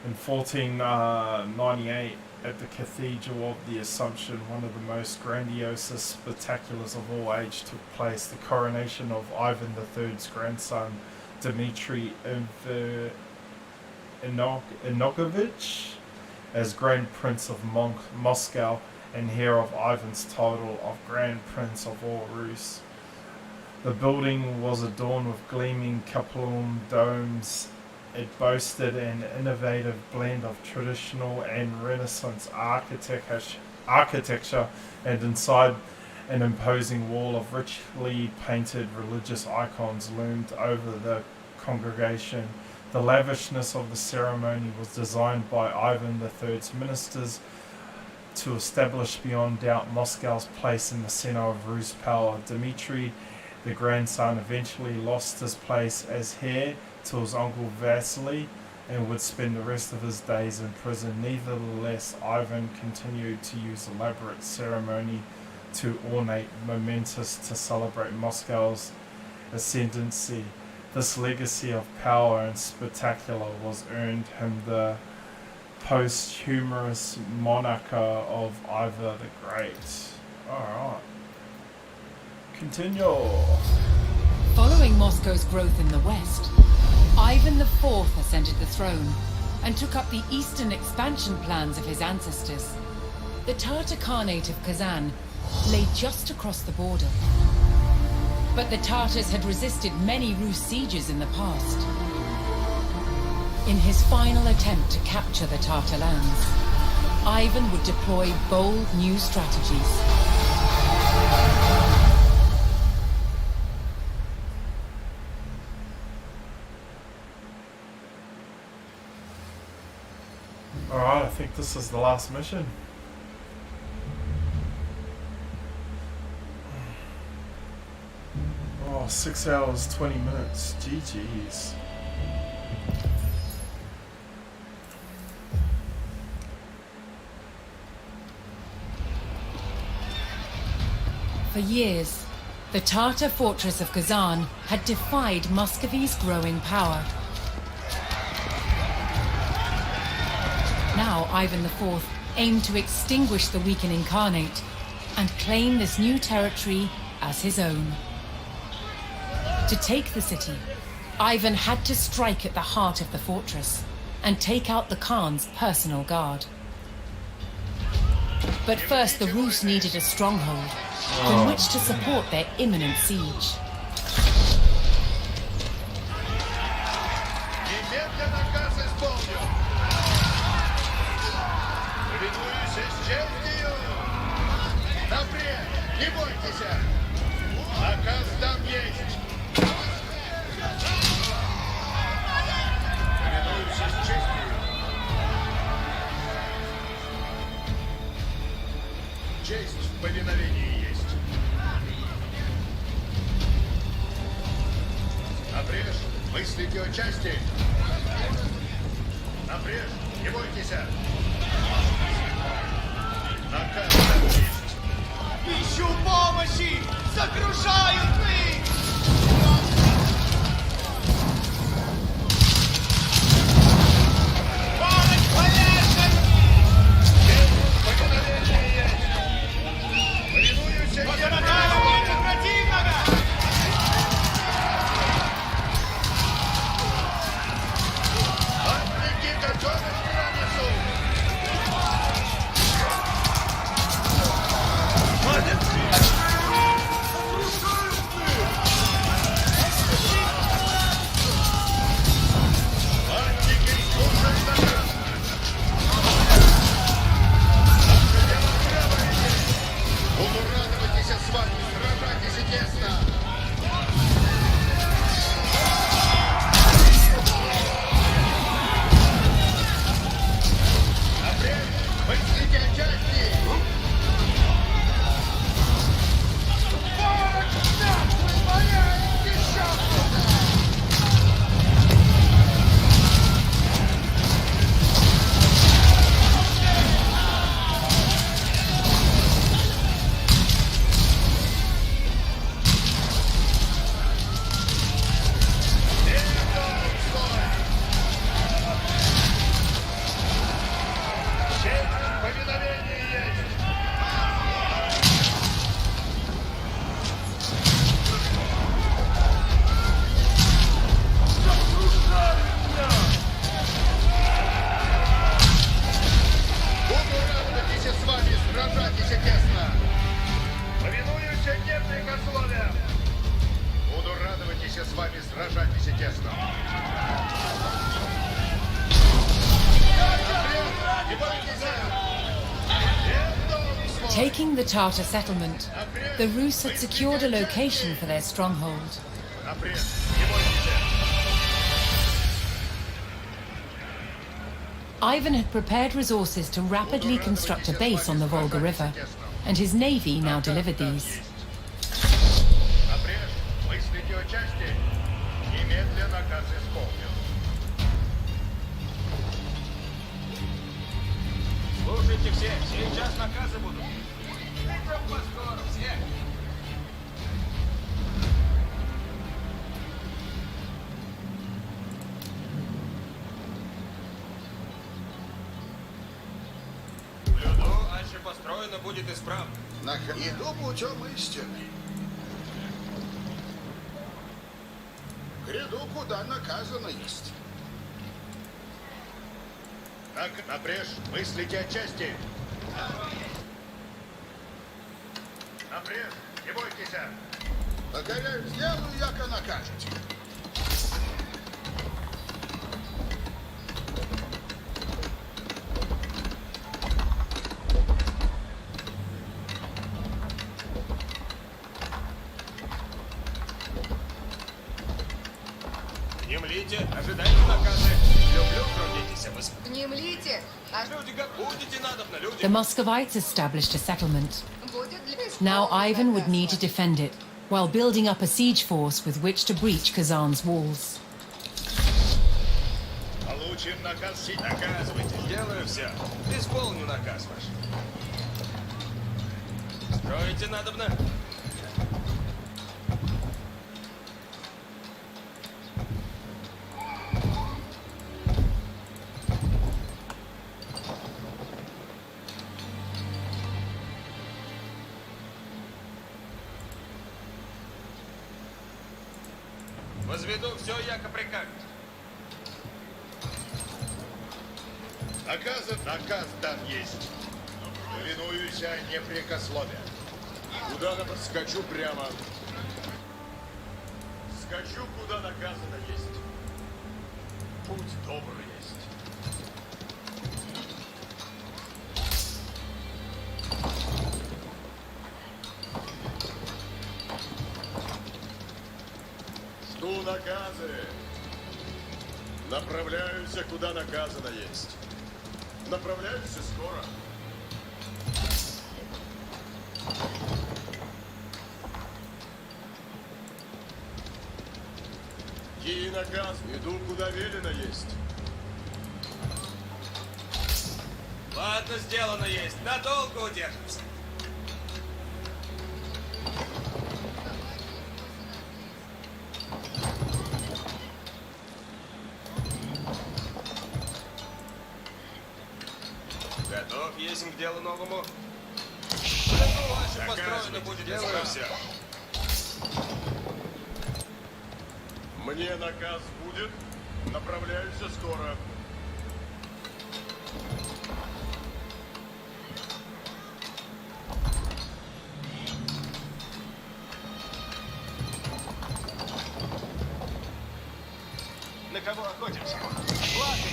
[SPEAKER 1] In 1498, at the Cathedral of the Assumption, one of the most grandiose spectaculars of all age took place, the coronation of Ivan III's grandson, Dmitry Inogovich, as Grand Prince of Moscow, and heir of Ivan's title of Grand Prince of all Rus. The building was adorned with gleaming cupola domes. It boasted an innovative blend of traditional and Renaissance architecture, and inside an imposing wall of richly painted religious icons loomed over the congregation. The lavishness of the ceremony was designed by Ivan III's ministers to establish beyond doubt Moscow's place in the center of Rus power. Dmitry, the grandson, eventually lost his place as heir to his uncle Vasily and would spend the rest of his days in prison. Nevertheless, Ivan continued to use elaborate ceremony to ornate momentous to celebrate Moscow's ascendancy. This legacy of power and spectacular was earned him the posthumous monarch of Ivan the Great. Alright. Continue.
[SPEAKER 2] Following Moscow's growth in the west, Ivan IV ascended the throne and took up the eastern expansion plans of his ancestors. The Tatar Khanate of Kazan lay just across the border. But the Tatars had resisted many Rus sieges in the past. In his final attempt to capture the Tatar lands, Ivan would deploy bold new strategies.
[SPEAKER 1] Alright, I think this is the last mission. Oh, 6 hours, 20 minutes. GG's.
[SPEAKER 2] For years, the Tatar fortress of Kazan had defied Muscovy's growing power. Now Ivan IV aimed to extinguish the weakening Khanate and claim this new territory as his own. To take the city, Ivan had to strike at the heart of the fortress and take out the Khan's personal guard. But first the Rus needed a stronghold from which to support their imminent siege.
[SPEAKER 3] Не бойтесь! Наказ там есть! Повинуюсь с честью! Честь в повиновении есть! Напрежь! Мыслите о части! Напрежь! Не бойтесь! Наказ там есть!
[SPEAKER 11] Ищу помощи! Загружают мы! Помощь полезной!
[SPEAKER 3] Повиновение есть! Повинуюсь
[SPEAKER 11] Возобновляем противника!
[SPEAKER 3] Атаки готовы к границу! с вами сражайтесь и тесно.
[SPEAKER 2] Taking the Tartar settlement, the Rus had secured a location for their stronghold. Ivan had prepared resources to rapidly construct a base on the Volga River, and his navy now delivered these.
[SPEAKER 7] Слушайте все, сейчас наказы будут. Идем по скору, все. Люду, раньше построено будет исправно.
[SPEAKER 3] Иду путем истины. Гряду, куда наказано есть. Так, напряжь, мыслите отчасти. Напряжь, не бойтесь. Покоряю, сделаю, яко накажете.
[SPEAKER 7] Внемлите, ожидайте наказы. Люблю трудитесь, вы
[SPEAKER 5] Внемлите, а
[SPEAKER 7] люди как будете надобно, люди.
[SPEAKER 2] The Muscovites established a settlement.
[SPEAKER 5] будет для
[SPEAKER 2] Now
[SPEAKER 5] исполнения
[SPEAKER 2] Ivan would
[SPEAKER 5] наказа.
[SPEAKER 2] need to defend it, while building up a siege force with which to breach Kazan's walls.
[SPEAKER 3] Получим наказ.
[SPEAKER 7] Наказывайте, сделаю все. Исполню наказ ваш. Строите надобно. Возведу все, яко прикажет.
[SPEAKER 3] Наказ дан есть. Повинуюсь непрекословия.
[SPEAKER 7] Куда скачу прямо. Скачу, куда наказано есть. Путь добрый есть. Жду наказы. Направляюсь, куда наказано есть. Направляюсь скоро. И наказ. Иду, куда велено есть. Ладно, сделано есть. Надолго удержимся. Готов есть к делу новому. Ваше построено будет дело все. Мне наказ будет. Направляюсь скоро. На кого охотимся? Ладно.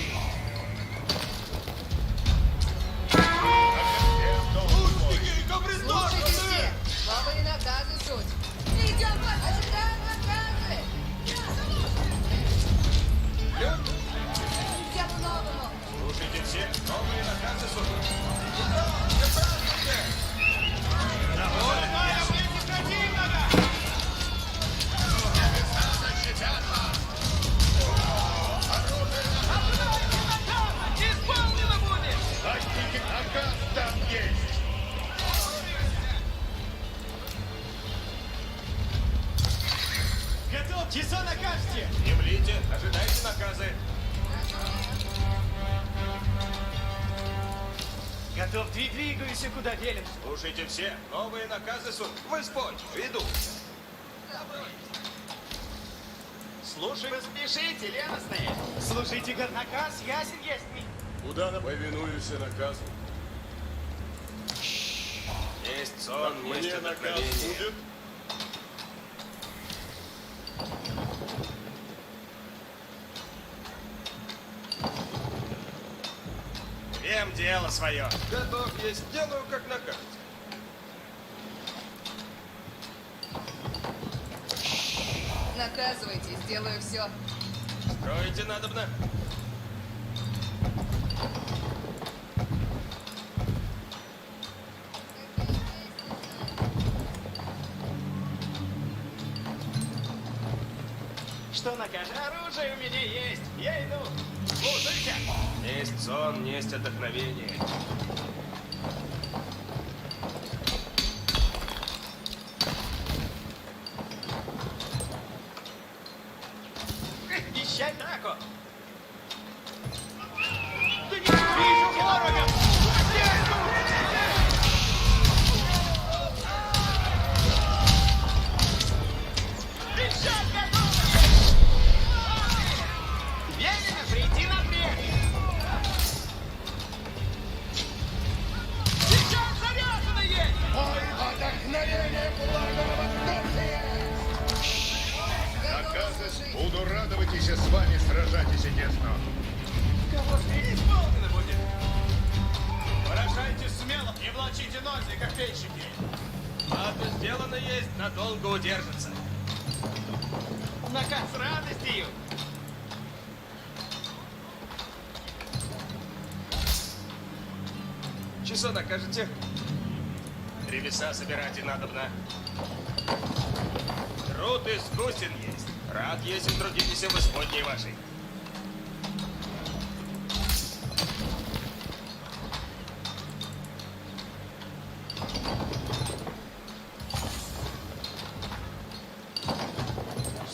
[SPEAKER 5] Слушайте все, новые наказы суть. Идем, ожидаем наказы. Делу новому.
[SPEAKER 7] Слушайте все, новые наказы суть.
[SPEAKER 11] Исполнено будет!
[SPEAKER 3] Наказ там есть.
[SPEAKER 11] Готовьте, что накажете?
[SPEAKER 7] Землите, ожидайте наказы.
[SPEAKER 11] Готов, двигайся, куда велено.
[SPEAKER 7] Слушайте все, новые наказы суд. В исполнь, иду.
[SPEAKER 11] Слушай, вы спешите, леностные. Слушайте, как наказ ясен есть.
[SPEAKER 7] Куда на повинуюсь наказу? Есть сон, есть
[SPEAKER 3] Мне наказ
[SPEAKER 7] вдохновение.
[SPEAKER 3] будет.
[SPEAKER 4] дело свое.
[SPEAKER 7] Готов есть, делаю как накажете.
[SPEAKER 5] Наказывайте, сделаю все.
[SPEAKER 7] Строите надобно.
[SPEAKER 11] Что накажешь? Оружие у меня есть. Я иду. Слушайте.
[SPEAKER 7] Несть сон, несть отдохновение.
[SPEAKER 11] Ищай драку. Да не вижу ворога. Ищай готовы. Велено прийти напрямик. Сейчас заряженные.
[SPEAKER 3] Ой, отдохновение Наказы, буду радовать и с вами сражайтесь тесно.
[SPEAKER 11] Кого ж не исполнено будет? Выражайтесь смело и влачите ноги, как печеньки.
[SPEAKER 7] Ладно, сделано есть, надолго удержится.
[SPEAKER 11] Наказ с радостью.
[SPEAKER 7] Часо накажете? Древеса собирать и надобно. Труд искусен есть. Рад, если трудитесь в исподней вашей.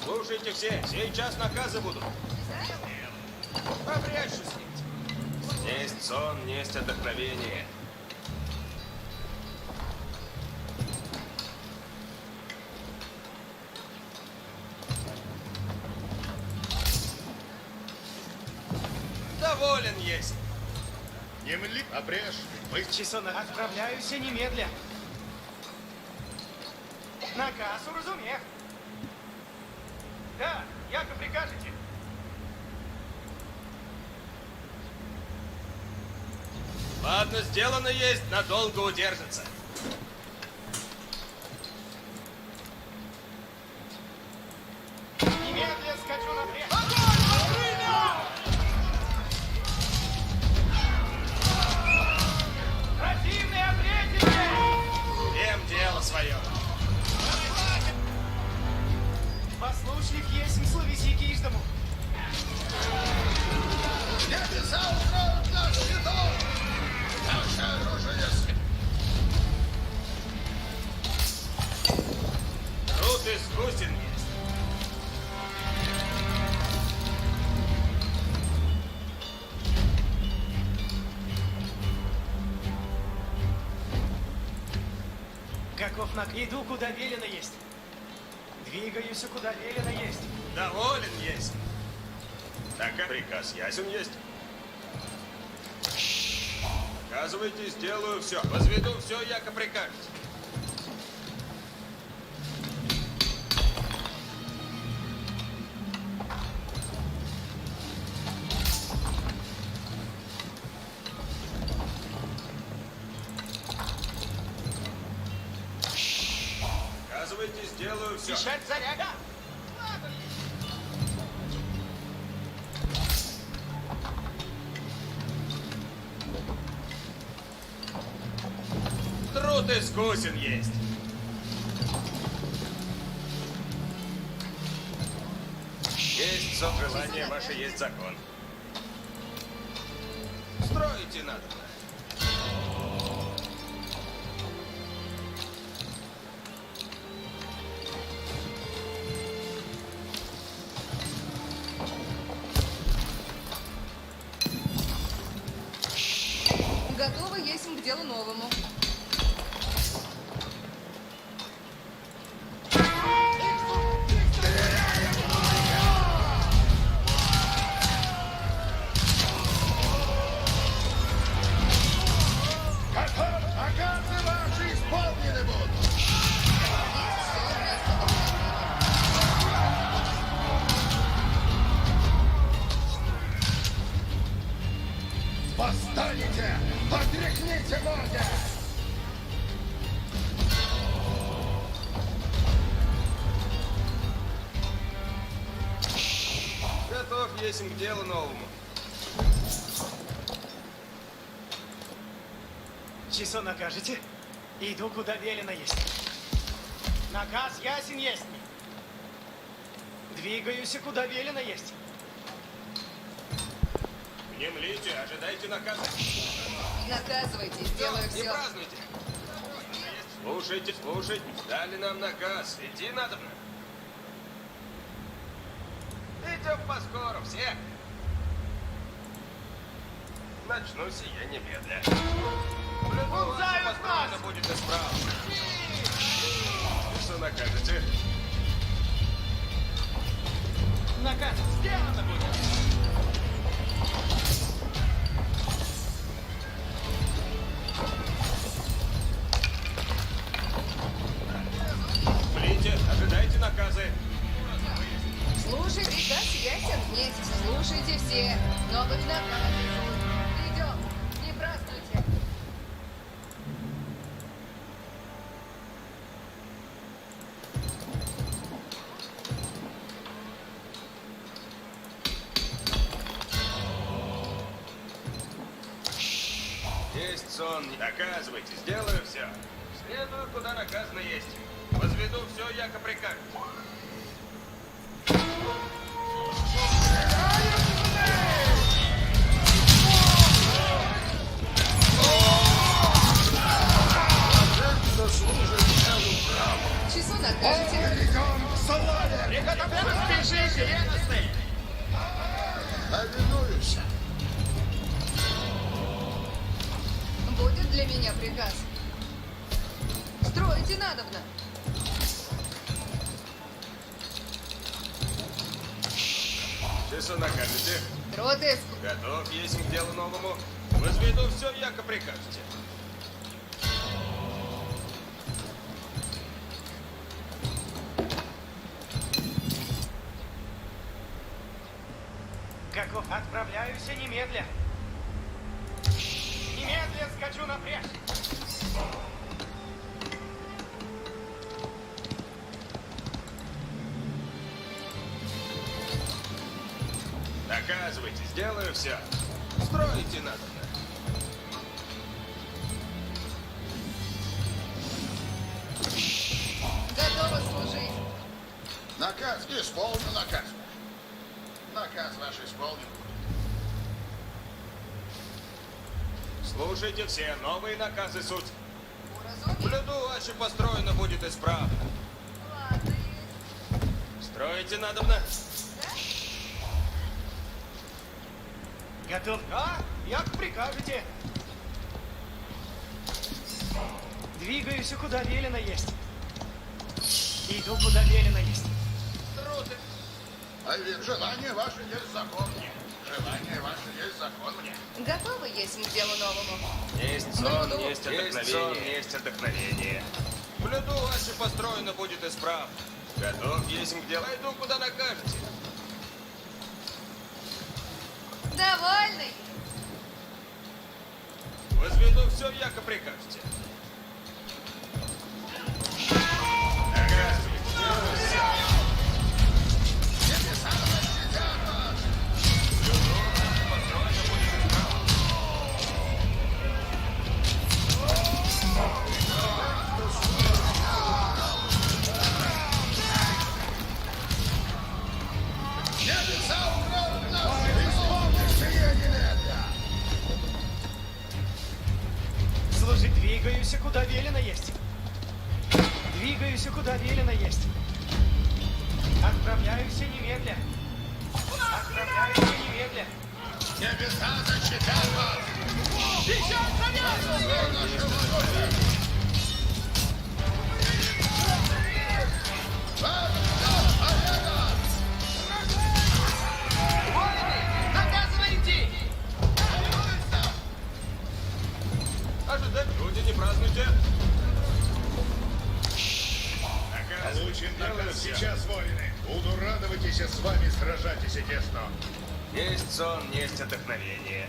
[SPEAKER 7] Слушайте все, сейчас наказы будут. Попрячься с ним. Несть сон, несть отдохновение. Доволен есть.
[SPEAKER 3] Не мли, обрежь. Мы
[SPEAKER 11] Чесона, отправляюсь немедля. Наказ уразумех. Да, яко прикажете.
[SPEAKER 7] Ладно, сделано есть, надолго удержится.
[SPEAKER 11] Немедля скачу на бред. Противные обретите!
[SPEAKER 7] Всем дело свое.
[SPEAKER 11] Послушник есть, словеси киждому.
[SPEAKER 3] Небеса укроют наш щитом! Наше оружие
[SPEAKER 7] Труд искусен есть.
[SPEAKER 11] Каков иду, куда велено есть. Двигаюсь, куда велено есть.
[SPEAKER 7] Доволен есть. Так, а приказ ясен есть. Показывайте, сделаю все. Возведу все, яко прикажете. Показывайте, сделаю все.
[SPEAKER 11] Бежать заряга!
[SPEAKER 7] Труд искусен есть. Есть желание ваше, есть закон. Строите надо.
[SPEAKER 5] Готовы есть к делу новому.
[SPEAKER 3] Наказы ваши исполнены будут! Восстанете!
[SPEAKER 7] есть к делу новому.
[SPEAKER 11] Часо накажете? Иду, куда велено есть. Наказ ясен есть. Двигаюсь, куда велено есть.
[SPEAKER 7] Внемлите, ожидайте наказа.
[SPEAKER 5] Наказывайте, сделаю
[SPEAKER 7] Не
[SPEAKER 5] все.
[SPEAKER 7] празднуйте. Слушайте, слушайте. Дали нам наказ. Идти надо. Идем поскору, все. Начну сие немедля.
[SPEAKER 11] Ползают нас!
[SPEAKER 7] Построено будет исправно. Что накажете?
[SPEAKER 11] Наказ сделано будет.
[SPEAKER 7] Блите, ожидайте наказы.
[SPEAKER 5] Слушай, приказ ясен есть. Слушайте все. Новых наказов. Идем. Не празднуйте.
[SPEAKER 7] Есть сон. Наказывайте, сделаю все. Следую, куда наказано есть. Возведу все, яко прикажете.
[SPEAKER 5] Часу накажете.
[SPEAKER 11] Спешите, ревностный!
[SPEAKER 3] Повинуюсь.
[SPEAKER 5] Будет для меня приказ. Строите надобно.
[SPEAKER 7] Часу накажете.
[SPEAKER 5] Троты.
[SPEAKER 7] Готов есть к делу новому. Возведу все, яко прикажете.
[SPEAKER 11] Каков, отправляюсь немедля. Немедля скачу напряг.
[SPEAKER 7] Наказывайте, сделаю все. Строите надо.
[SPEAKER 5] Готовы служить.
[SPEAKER 3] Наказ, исполню наказ. Наказ ваш исполнен.
[SPEAKER 7] Слушайте все, новые наказы суть.
[SPEAKER 5] Уразумели?
[SPEAKER 7] Блюду ваше построено будет исправно.
[SPEAKER 5] Ладно, есть.
[SPEAKER 7] Строите надобно.
[SPEAKER 11] Готов? А? Як прикажете. Двигаюсь, куда велено есть. Иду, куда велено есть.
[SPEAKER 3] Труды. А ведь желание ваше есть закон мне. Желание ваше есть закон мне.
[SPEAKER 5] Готовы есть к делу новому.
[SPEAKER 7] Есть сон, есть отдохновение. Есть отдохновение. Блюду ваше построено будет исправно. Готов есть к делу. Пойду, куда накажете.
[SPEAKER 5] Довольный?
[SPEAKER 7] Возведу все, яко прикажете. Наказывайте.
[SPEAKER 11] Служить двигаюсь, куда велено есть. Двигаюсь, куда велено есть. Отправляюсь немедля. Отправляюсь немедля.
[SPEAKER 3] Небеса защитят вас!
[SPEAKER 11] Сейчас
[SPEAKER 7] Наказывайте! Ожидать люди, не празднуйте.
[SPEAKER 3] Получен наказ сейчас, воины. Буду радоваться с вами, сражайтесь тесно.
[SPEAKER 7] Есть сон, есть отдохновение.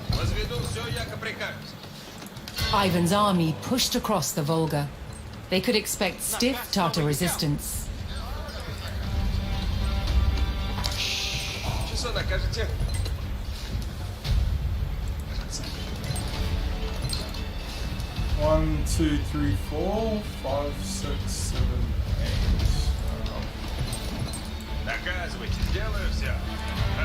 [SPEAKER 7] Возведу все, яко прикажете.
[SPEAKER 2] Ivan's army pushed across the Volga. They could expect stiff Tatar resistance.
[SPEAKER 7] Часу накажете?
[SPEAKER 1] 1, 2, 3, 4, 5, 6, 7, 8.
[SPEAKER 7] Наказывайте, сделаю все.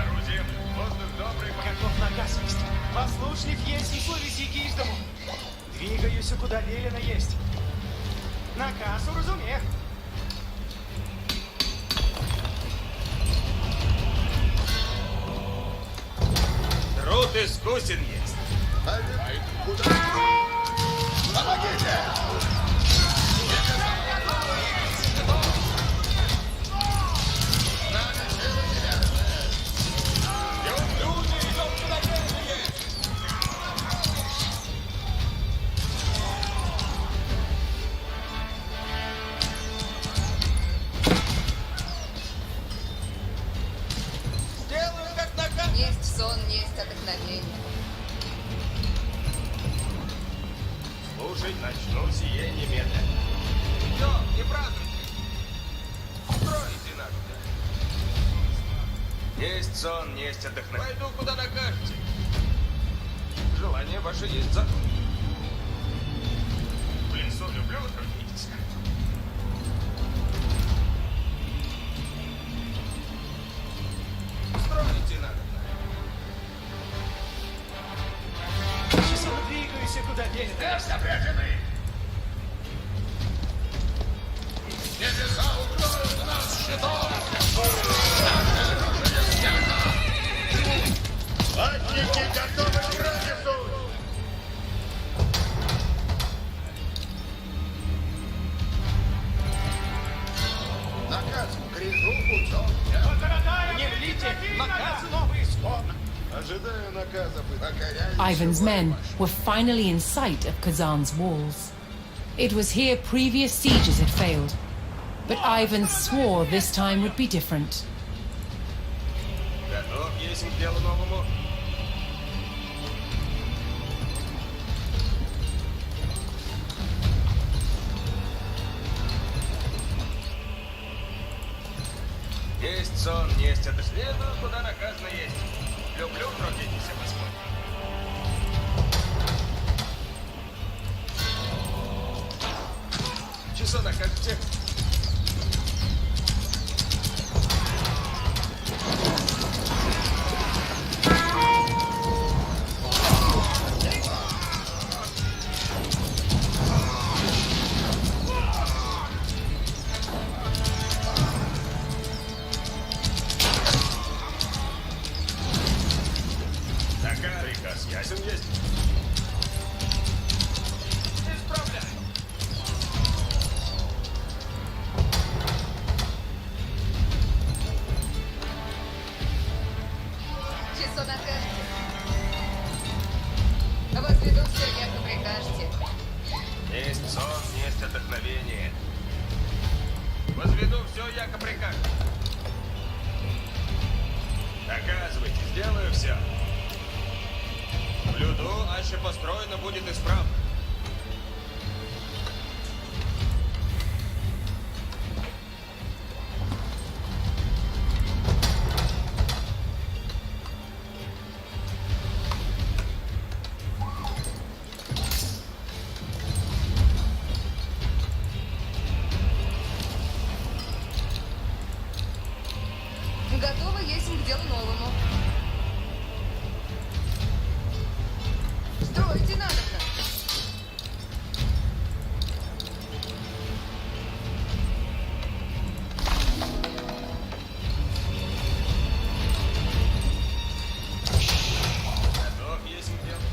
[SPEAKER 7] Орудие, воздух добрый.
[SPEAKER 11] Готов наказывать. Послушник есть и совесть каждому. Двигаюсь, куда велено есть. Наказ уразумех.
[SPEAKER 7] Труд искусен есть.
[SPEAKER 3] Ай, куда? Помогите!
[SPEAKER 7] Делаю как наказ.
[SPEAKER 5] Есть сон, есть отдохновение.
[SPEAKER 7] Слушать начну сие немедленно. Все, не празднуйте. Строите надо. Есть сон, есть отдохновение. Пойду, куда накажете. Желание ваше есть закон. В лесу люблю, трудитесь. Строите надо.
[SPEAKER 11] Часом двигаюсь, куда велено есть.
[SPEAKER 3] Запряжены! Небеса укроют нас щитом! Латники готовы к границу! Наказ гряжу путем.
[SPEAKER 11] Не влите, наказ новый исход.
[SPEAKER 3] Ожидаю наказов и покоряюсь.
[SPEAKER 2] Ivan's men were finally in sight of Kazan's walls. It was here previous sieges had failed, but Ivan swore this time would be different.
[SPEAKER 7] Готов есть к делу новому. Есть сон, есть это следую, куда наказано есть. Люблю, трудитесь, Господь. Часу накажете? Такая приказ ясен есть. Исправляй.
[SPEAKER 5] Часо накажете. Возведу все, яко прикажете.
[SPEAKER 7] Есть сон, есть отдохновение. Возведу все, яко прикажете. Наказывайте, сделаю все. Блюду, аще построено будет исправно.
[SPEAKER 5] Готово есть к делу новому. Строите надо.
[SPEAKER 7] Готов есть к делу.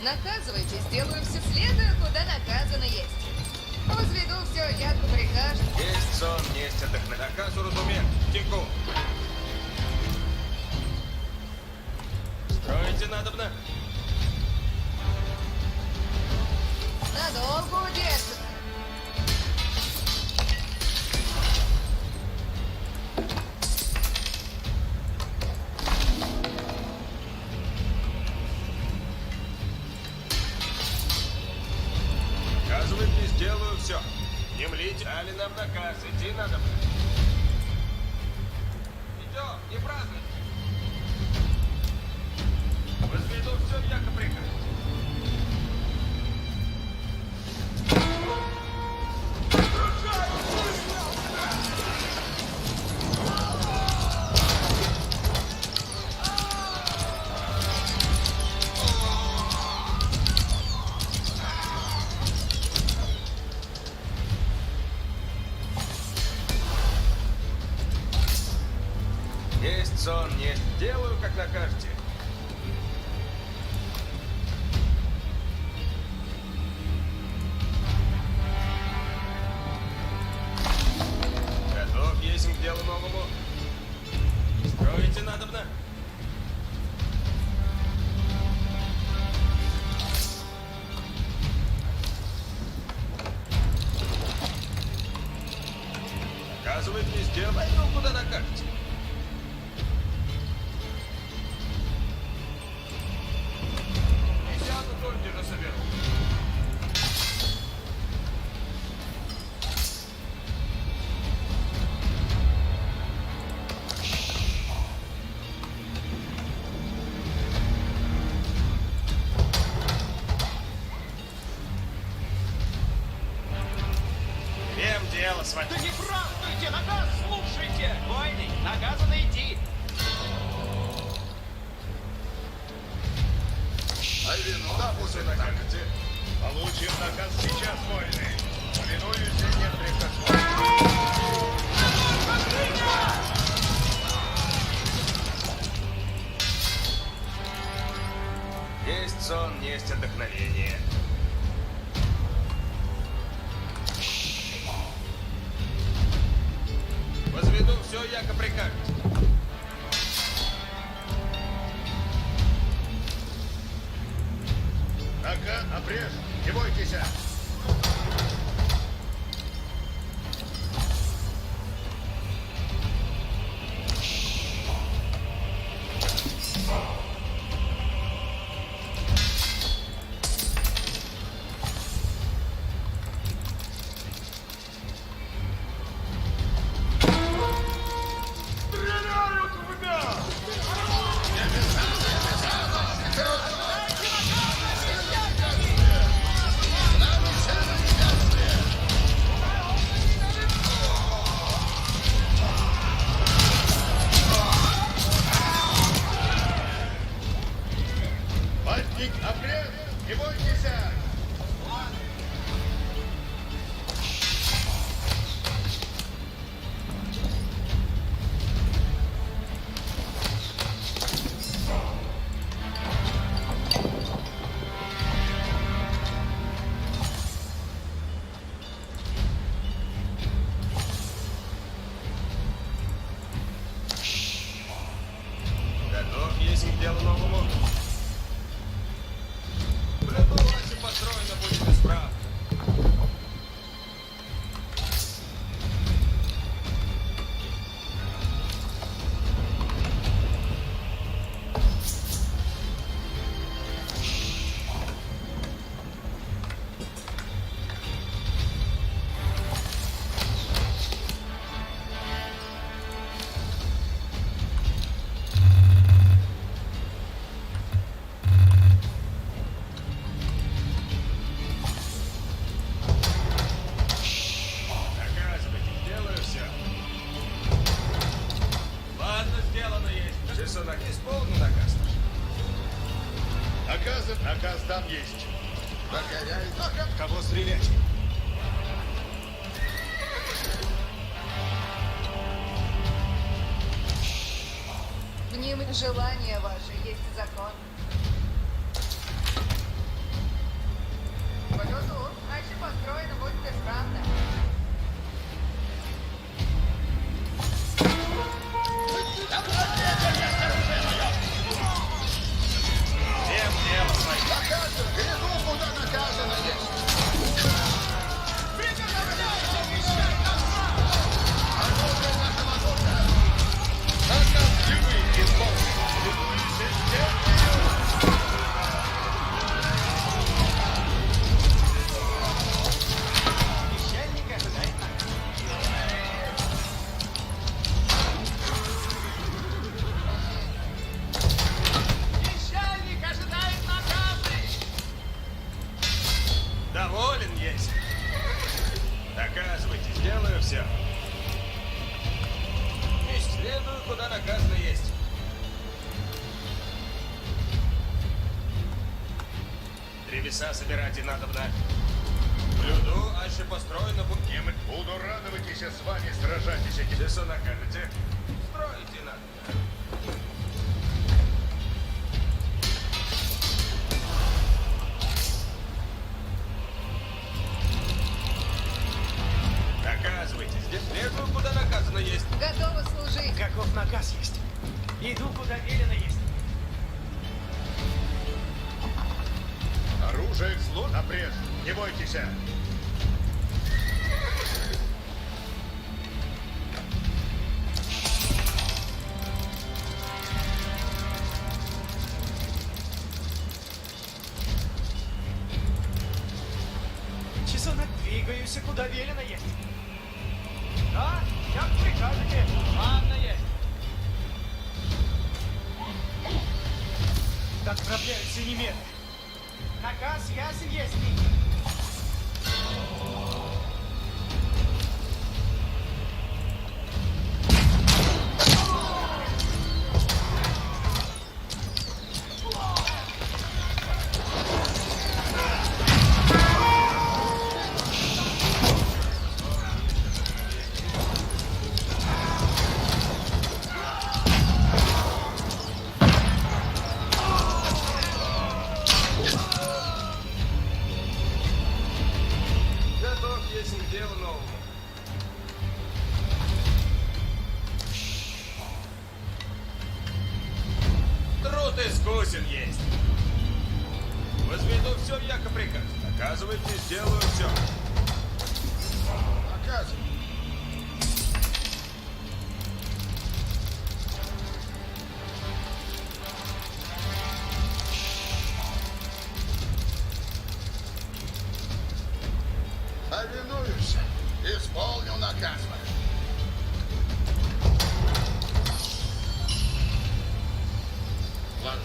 [SPEAKER 5] Наказывайте, сделаю все, следую, куда наказано есть. Возведу все, як прикажет.
[SPEAKER 7] Есть сон, есть отдохновение. Наказ уразумен. Тихо. Строите надобно.
[SPEAKER 5] Надолго удержит.
[SPEAKER 7] Сказывайте, сделаю все. Не млите, дали нам наказ. Идти надобно. Идем, не празднуйте. Возведу все, яко прикажете. Есть сон, есть. Делаю, как накажете. Готов есть к делу новому. Строите надобно. Наказывает везде, пойду куда накажете. Десятку только же соберу. Вем дело с вами.
[SPEAKER 11] Да не празднуйте, наказ слушайте! Войны, наказано идти.
[SPEAKER 3] А вино после накажете. Получим наказ сейчас, войны. Повинуюсь и нет прикосновения.
[SPEAKER 7] Есть сон, есть отдохновение. Возведу все, яко прикажете.
[SPEAKER 3] Наказ обрежь, не бойтесь. Стреляют в меня! Батник обрез, не бойтесь!
[SPEAKER 7] Готов есть к делу новому. В любом разе построено будет исправно. Наказывайте, делаю все. Ладно, сделано есть. Чесонок, исполню наказ наш.
[SPEAKER 3] Наказ там есть. Догоняет. Кого стрелять?
[SPEAKER 5] В нем желание ваше есть закон. Полету, а еще построено будет исправно.
[SPEAKER 4] Всем дело свое.
[SPEAKER 3] Наказан, гряду, куда наказано есть. Оружие нашего оружия. Наказ живых исполнить.
[SPEAKER 11] Пещерник ожидает наказ. Пещерник ожидает наказы!
[SPEAKER 7] Доволен есть. Доказывайте, сделаю все. Исследую, куда наказано есть. Древеса собирать и надобно. Блюду, а ще построено будет.
[SPEAKER 3] Буду радоваться с вами сражайтесь.
[SPEAKER 7] Часу накажете. Строите надо. Доказывайте, здесь следую, куда наказано есть.
[SPEAKER 5] Готовы служить.
[SPEAKER 11] Каков наказ есть? Иду, куда велено есть.
[SPEAKER 3] Оружие напрежь. Не бойтесь.
[SPEAKER 11] Часонок, двигаюсь, куда велено есть. Да, как прикажете. Ладно есть. Отправляются немедленно. Наказ ясен есть.
[SPEAKER 7] Готов есть к делу новому. Труд искусен есть. Возведу все, яко приказ. Наказывайте, сделаю все.
[SPEAKER 3] Наказан. Повинуюсь. Исполню наказ ваш.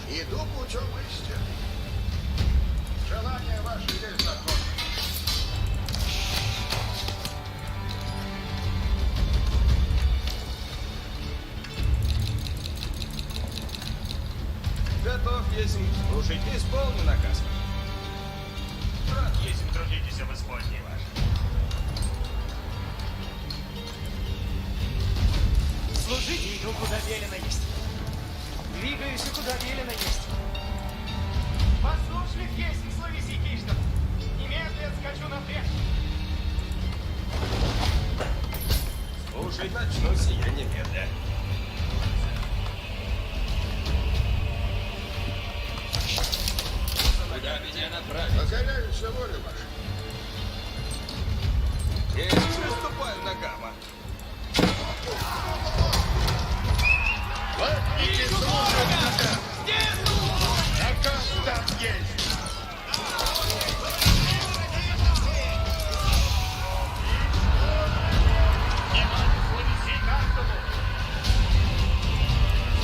[SPEAKER 3] Иду путем истины. Желание ваше есть закон.
[SPEAKER 7] Готов есть. Слушайте, исполню наказ. Рад есть, трудитесь об исполнении ваш.
[SPEAKER 11] Служить иду, куда велено есть. Двигаюсь, куда велено есть. Послушлив есть, словеси кишном. Немедленно скачу напряг.
[SPEAKER 7] Слушай, начну сия немедля. Куда меня направить?
[SPEAKER 3] Покоряюсь воле вашей.
[SPEAKER 7] Есть, приступаю на гамма.
[SPEAKER 3] Лапники служат наказ. Наказ там есть.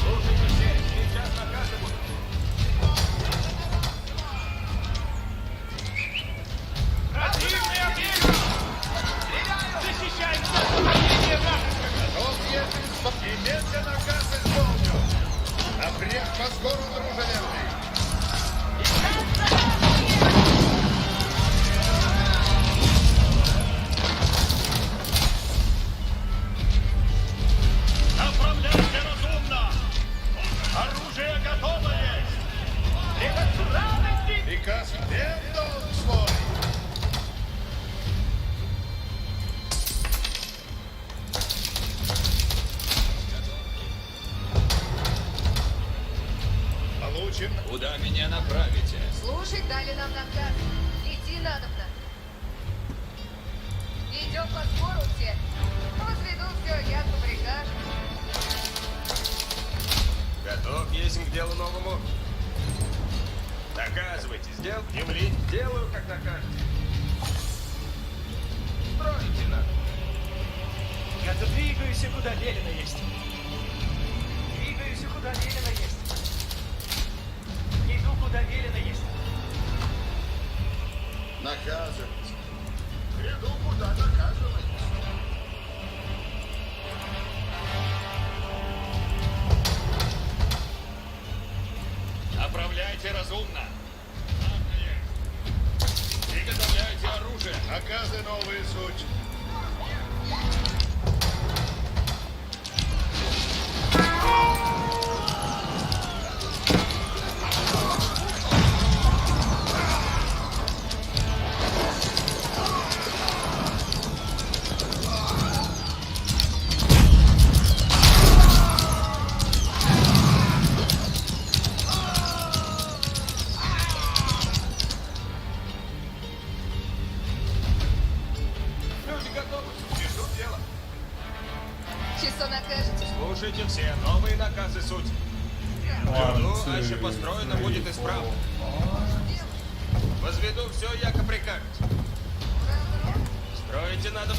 [SPEAKER 7] Слушайте все, сейчас наказы будут.
[SPEAKER 11] Противный объект! Стреляю! Защищаемся! Нападение вражеского!
[SPEAKER 3] Готов есть исполнить. Немедленно наказ исполню. Напряг по скору дружелевный.
[SPEAKER 11] Направляйте разумно! Оружие готово есть! Приготовленности!
[SPEAKER 3] Приказ верен долг свой. получен.
[SPEAKER 4] Куда меня направите?
[SPEAKER 5] Слушать дали нам наказ. Идти надобно. Идем по спору все. Возведу все, я прикажу.
[SPEAKER 7] Готов есть к делу новому? Доказывайте, сделал земли. Делаю, как накажете. Строите надо.
[SPEAKER 11] Я двигаюсь, куда велено есть. Двигаюсь, куда велено есть. Иду, куда велено есть.
[SPEAKER 3] Наказывайте. Приду, куда наказано есть.
[SPEAKER 4] Направляйте разумно. Приготовляйте оружие.
[SPEAKER 3] Наказы новые суть.
[SPEAKER 7] Люди готовы. Вижу дело.
[SPEAKER 5] Чисто накажете.
[SPEAKER 7] Слушайте все. Новые наказы суть. Приду, аще построено будет исправно. Возведу все, яко прикажете. Строите надо.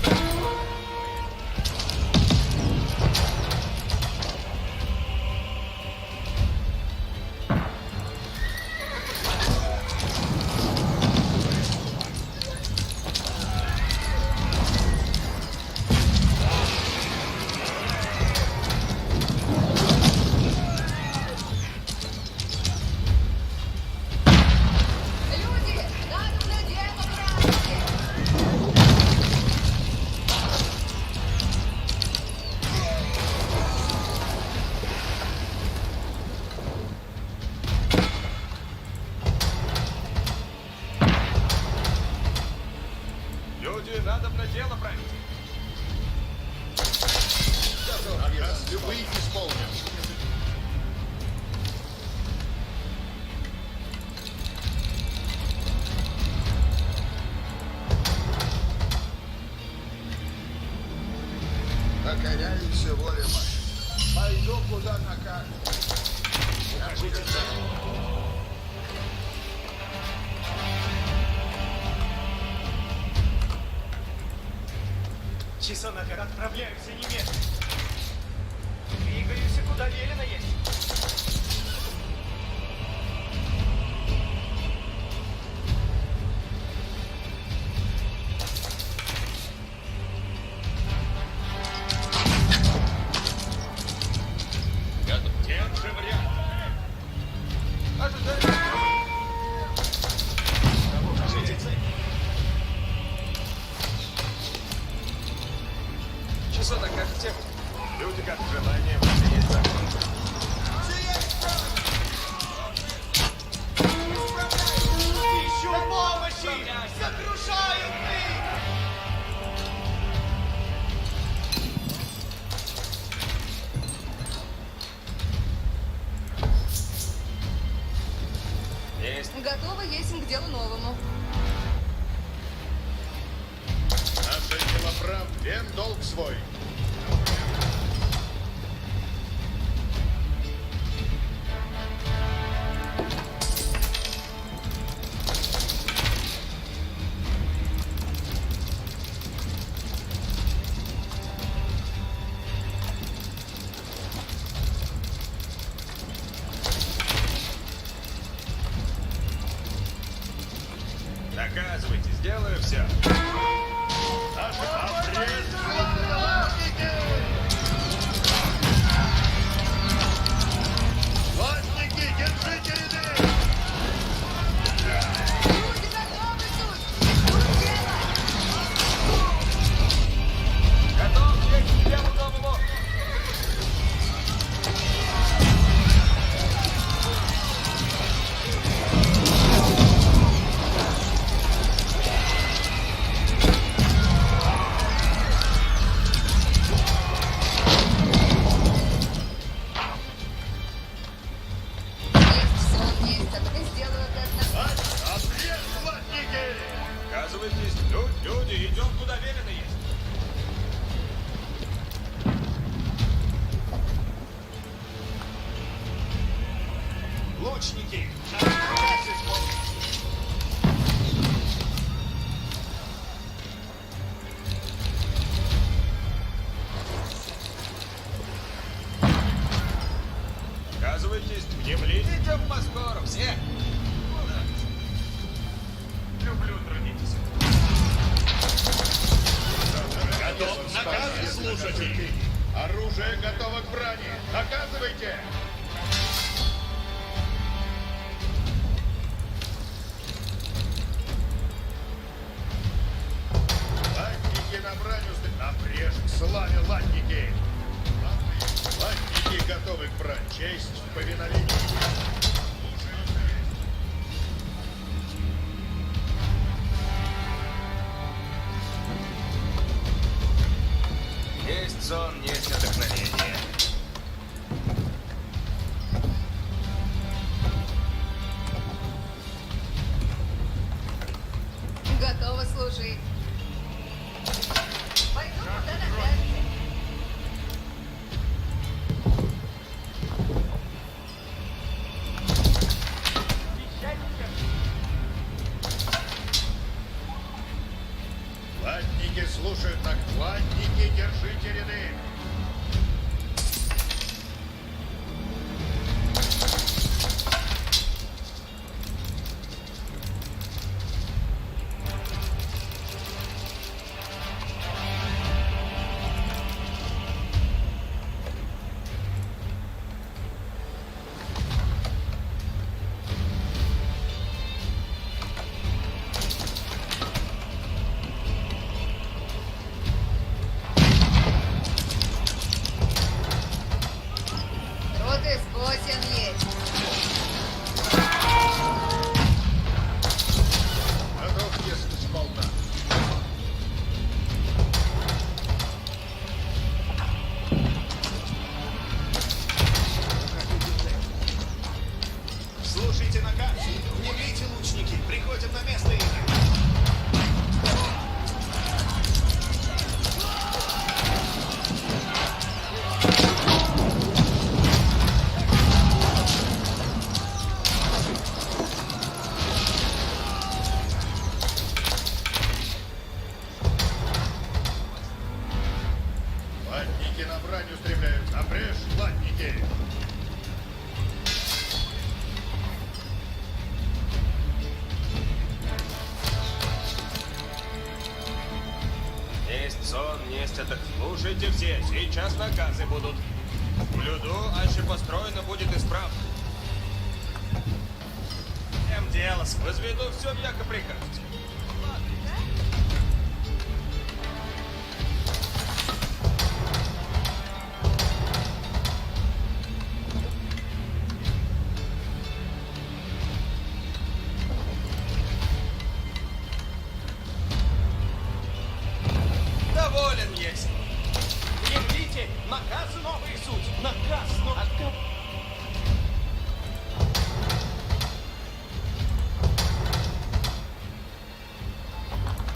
[SPEAKER 5] Люди, надобно дело править.
[SPEAKER 7] Люди, надо на дело править.
[SPEAKER 3] Наказ любых исполнен. Покоряюсь воле вашей. Пойду, куда накажете. Укажите цель.
[SPEAKER 11] Часа наперед отправляемся немедленно. Двигаюсь, куда велено есть.
[SPEAKER 4] Готов. Тем же вариантом.
[SPEAKER 7] Ожидайте.
[SPEAKER 11] Укажите цель.
[SPEAKER 7] Часа накажете. Люди, как желание, ваше есть закон.
[SPEAKER 11] Ищу помощи! Сокрушают их!
[SPEAKER 7] Есть.
[SPEAKER 5] Готовы есть к делу новому.
[SPEAKER 3] Наше дело прав, вен долг свой.
[SPEAKER 7] Доказывайте, сделаю все.
[SPEAKER 3] Наш обрез. Властники, держите ряды!
[SPEAKER 5] Люди готовы суть. Идут дело.
[SPEAKER 7] Готов есть к делу новому. Люди, идем куда велено есть.
[SPEAKER 3] Лучники, приказ исполнить.
[SPEAKER 7] Оказывайтесь, внемли. Идем поскору, все.
[SPEAKER 3] Люблю трудитесь. Готов наказ слушателей. Оружие готово к брани. Наказывайте. Латники на браню. Напряжь к славе, латники. Латники готовы к брани. Честь в повиновении.
[SPEAKER 7] Есть сон, есть вдохновение.
[SPEAKER 5] Готова служить. Пойду куда накажете.
[SPEAKER 3] Латники слушают так. Латники, держите ряды.
[SPEAKER 5] Рот искосен есть.
[SPEAKER 3] Готов, если сполна. Слушайте наказ. Внемлите, лучники. Приходят на место их. Латники на брань устремляются. Напряжь, латники.
[SPEAKER 7] Есть сон, есть отдых. Слушайте все, сейчас наказы будут. В люду, аще построено будет исправно. Всем дело, возведу все, яко прикажете. Доволен есть.
[SPEAKER 11] Внемлите, наказ новый суть. Наказ новый.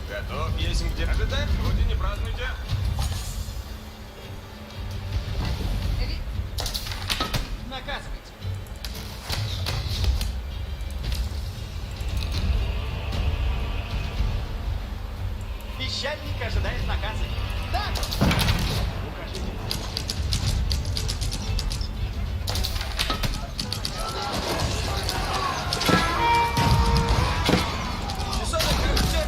[SPEAKER 7] Готов, есть где. Ожидаем, вроде не празднуйте.
[SPEAKER 11] Наказывайте. Песчаник ожидает наказа. Так! Укажите.
[SPEAKER 7] Что накажете?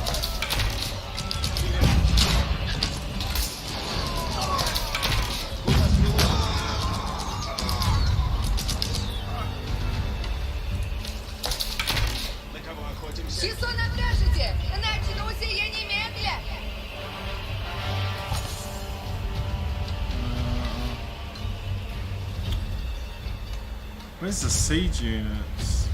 [SPEAKER 3] На кого охотимся?
[SPEAKER 5] Часу напряжете. Начну сие немедля.
[SPEAKER 1] Where's the siege units?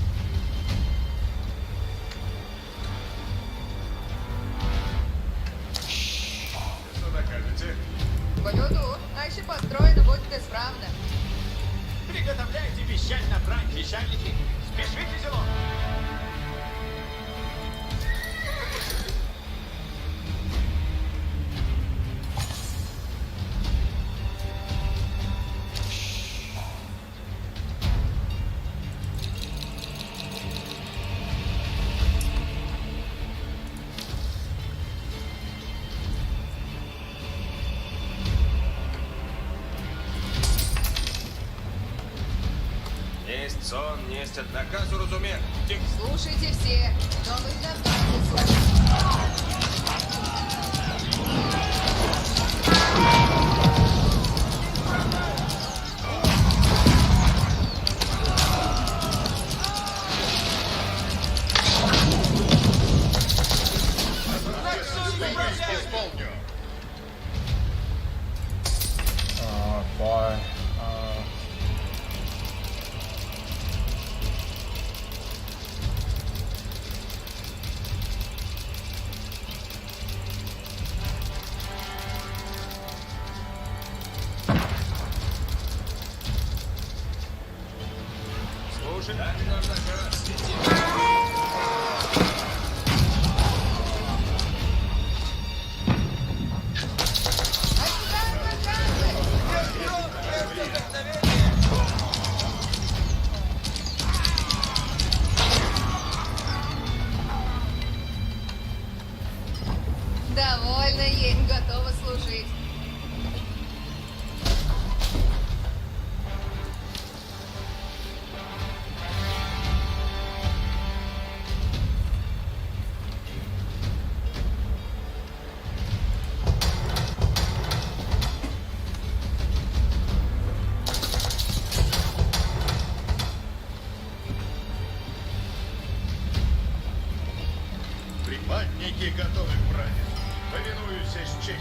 [SPEAKER 7] Что накажете?
[SPEAKER 5] По люду, аще построено будет исправно.
[SPEAKER 11] Приготовляйте пищаль на брань, пищальники. Спешите, зело.
[SPEAKER 7] Есть сон, несть от наказу разумен.
[SPEAKER 5] Слушайте все. Новые наказы суть.
[SPEAKER 3] Исполню.
[SPEAKER 1] Bye.
[SPEAKER 7] Слушай, дай нам наказ.
[SPEAKER 5] Довольно ей, готова служить.
[SPEAKER 3] Припадники готовы к брани. Повинуюсь с честью.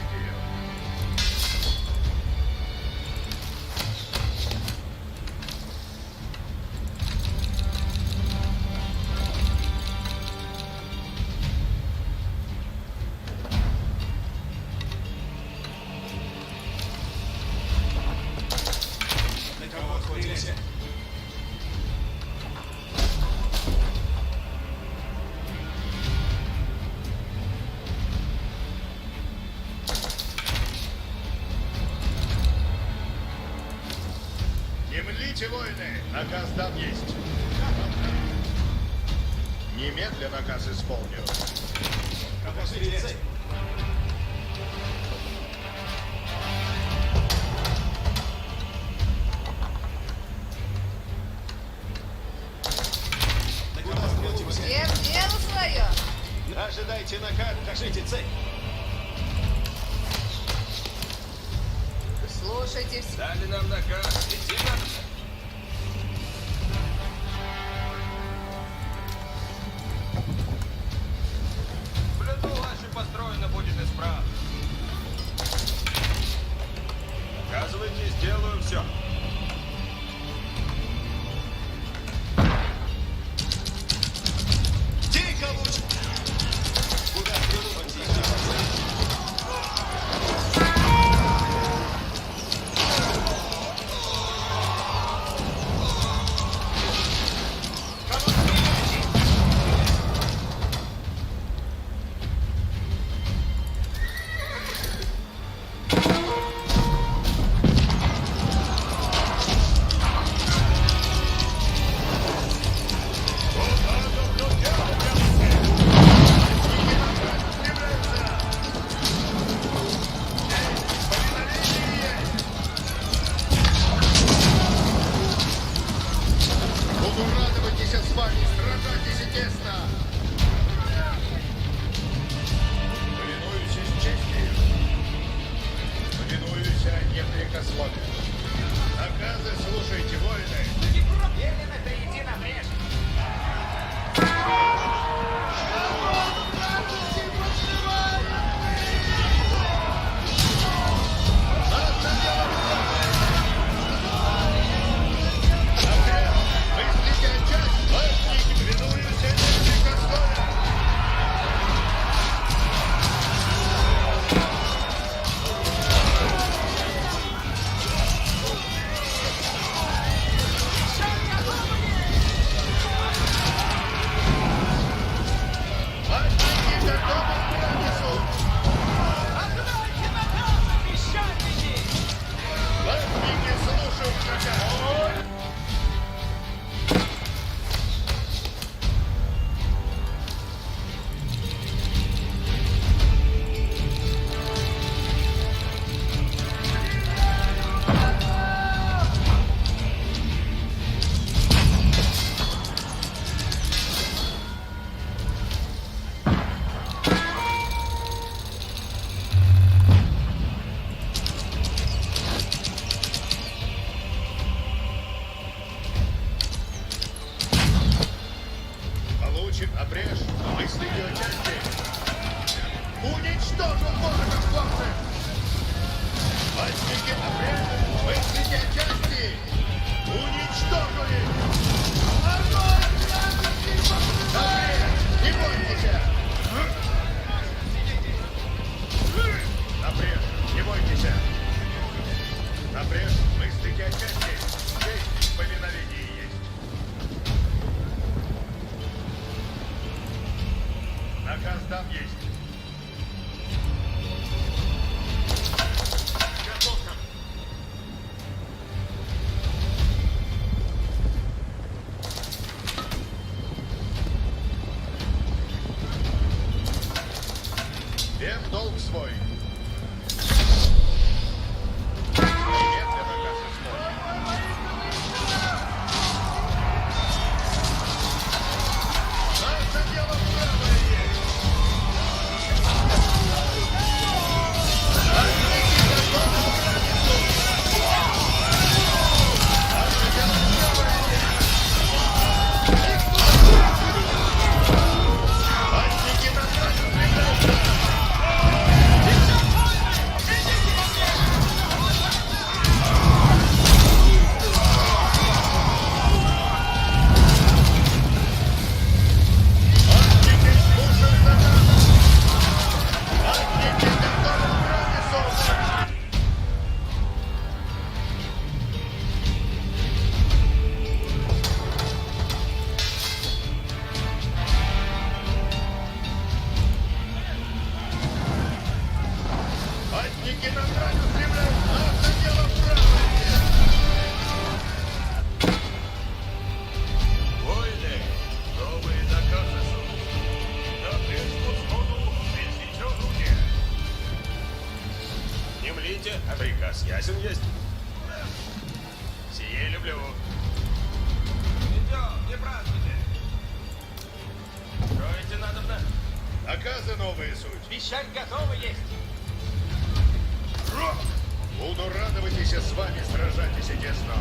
[SPEAKER 3] Не млите, воины! Наказ дан есть. Немедленно наказ исполню.
[SPEAKER 5] Всем дело свое.
[SPEAKER 11] Ожидайте наказ, кажите цель.
[SPEAKER 5] Слушайте все.
[SPEAKER 7] Дали нам наказ. Идти надо. В плену вашей построено будет исправно. Указывайте, сделаю все.
[SPEAKER 11] Тихо лучше. Куда
[SPEAKER 3] Буду радоваться с вами, сражайтесь тесно. Повинуюсь с честью. Повинуюсь непрекословию. Наказы слушайте, воины.
[SPEAKER 11] Велено перейти на брешь.
[SPEAKER 3] Мыслите о часть, латники, повинуюсь непрекословию. получен обрежь. Мыслите о части. Уничтожил ворога форты. Возьмите обрежь. Мыслите о части. Уничтожили. Обрежь. Не бойтесь. Обрежь. Не бойтесь. Обрежь. Мыслите о части. Здесь повиновение есть. Наказ там есть. Готовка. Всем долг свой. Немедленно наказ исполнен. Наше дело правое есть. Матники на грани устремляют. Наше дело правое. Войны, новые наказы суд. На преску сходу везите орудие. Не млите, а приказ ясен есть. Сие люблю.
[SPEAKER 4] Идем, не празднуйте.
[SPEAKER 3] Строите надобно. Наказы новые суть.
[SPEAKER 11] Пищаль готова есть.
[SPEAKER 3] Буду радоваться с вами, сражайтесь тесно.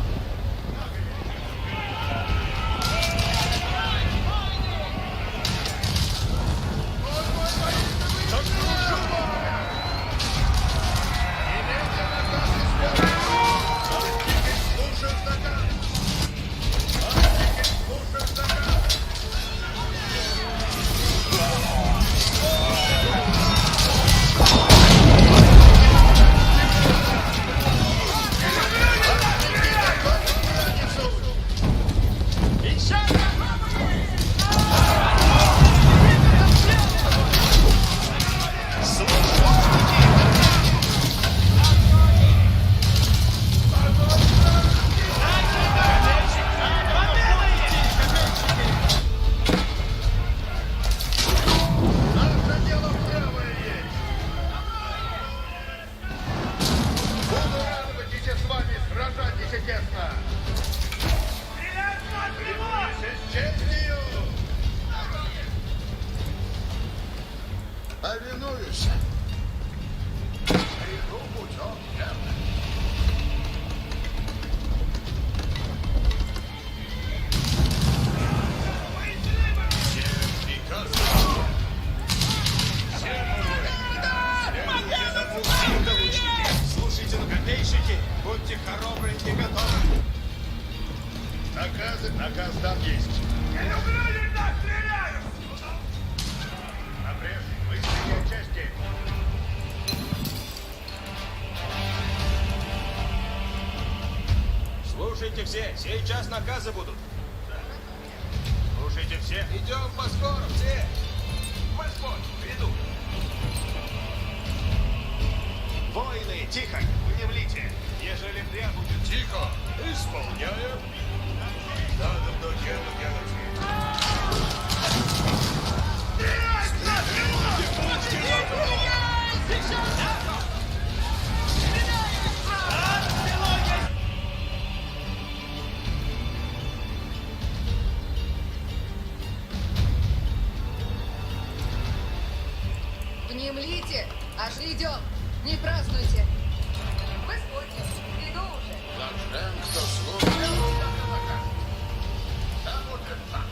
[SPEAKER 3] Слушаю заказ. Слушаю заказ. Наше дело правое есть. Буду радоваться с вами, сражайтесь тесно. Клянусь с честью. Повинуюсь. Иду путем верно. Всем приказ. Слушайте, накопейщики, будьте хоробреньки готовы. Наказ там есть. Я люблю, когда стреляю! Обрежь, мыслите части.
[SPEAKER 7] Слушайте все, сейчас наказы будут.
[SPEAKER 3] Слушайте все.
[SPEAKER 4] Идем поскоро, все. Господь, иду.
[SPEAKER 3] Воины, тихо, внемлите. Ежели требуют, тихо, исполняем. Надо до делу делать.
[SPEAKER 5] Внемлите, аж идем. Не празднуйте. Господи, иду уже.
[SPEAKER 3] Зажжем, кто слушает. Да вот это так.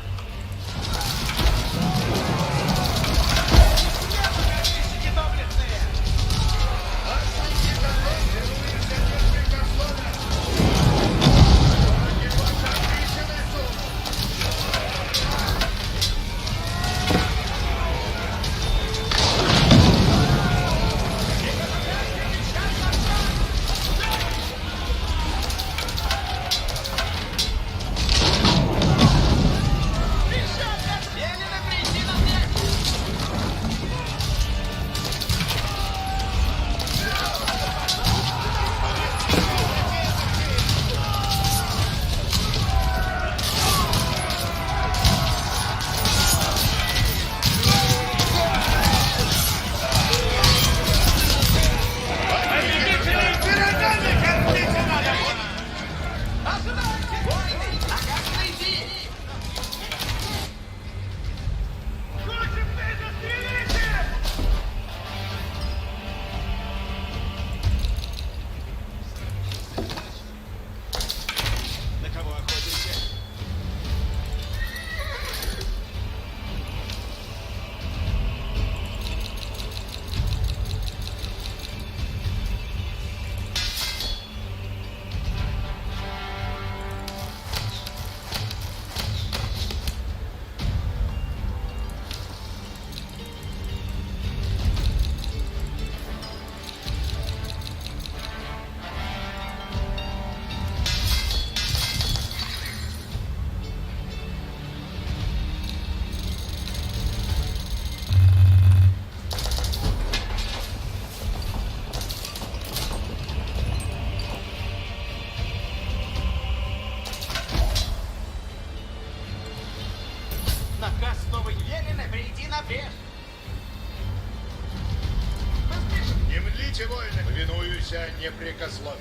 [SPEAKER 3] Идите, воины, повинуюся непрекословия.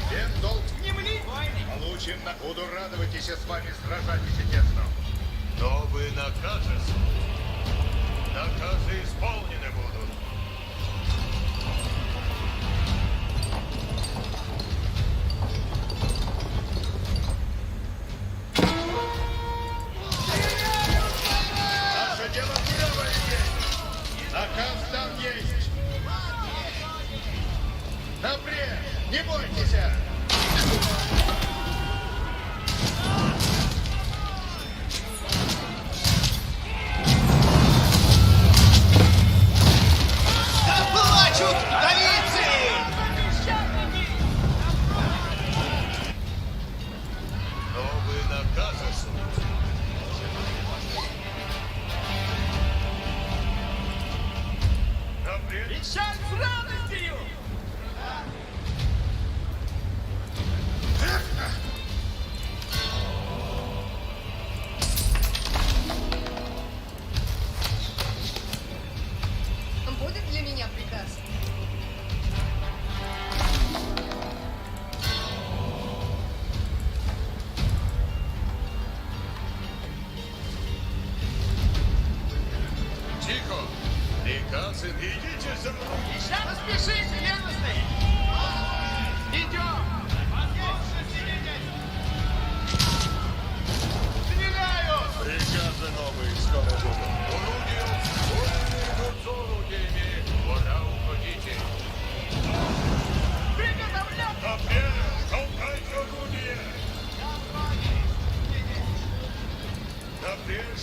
[SPEAKER 3] Всем долг
[SPEAKER 11] Не мне, войны!
[SPEAKER 3] получим, буду радоваться с вами сражаться тесно.
[SPEAKER 7] Но вы наказы суд. Наказы исполнены будут.
[SPEAKER 3] Наше дело правое есть. Наказ там есть. Напрямик, не бойтесь.
[SPEAKER 11] Плачут вдовицы!
[SPEAKER 7] Новые наказы суд. Напрямик.
[SPEAKER 11] Печаль с радостью!
[SPEAKER 5] Будет для меня приказ?
[SPEAKER 7] Тихо. Приказы, идите за мной.
[SPEAKER 11] Поспешите, ревностный! Идем! Стреляют!
[SPEAKER 7] Приказы новые скоро будут. Орудия, воины идут с орудиями. Пора уходите.
[SPEAKER 11] Приготовляться!
[SPEAKER 7] Напрямик, толкайте орудие. Напрямик,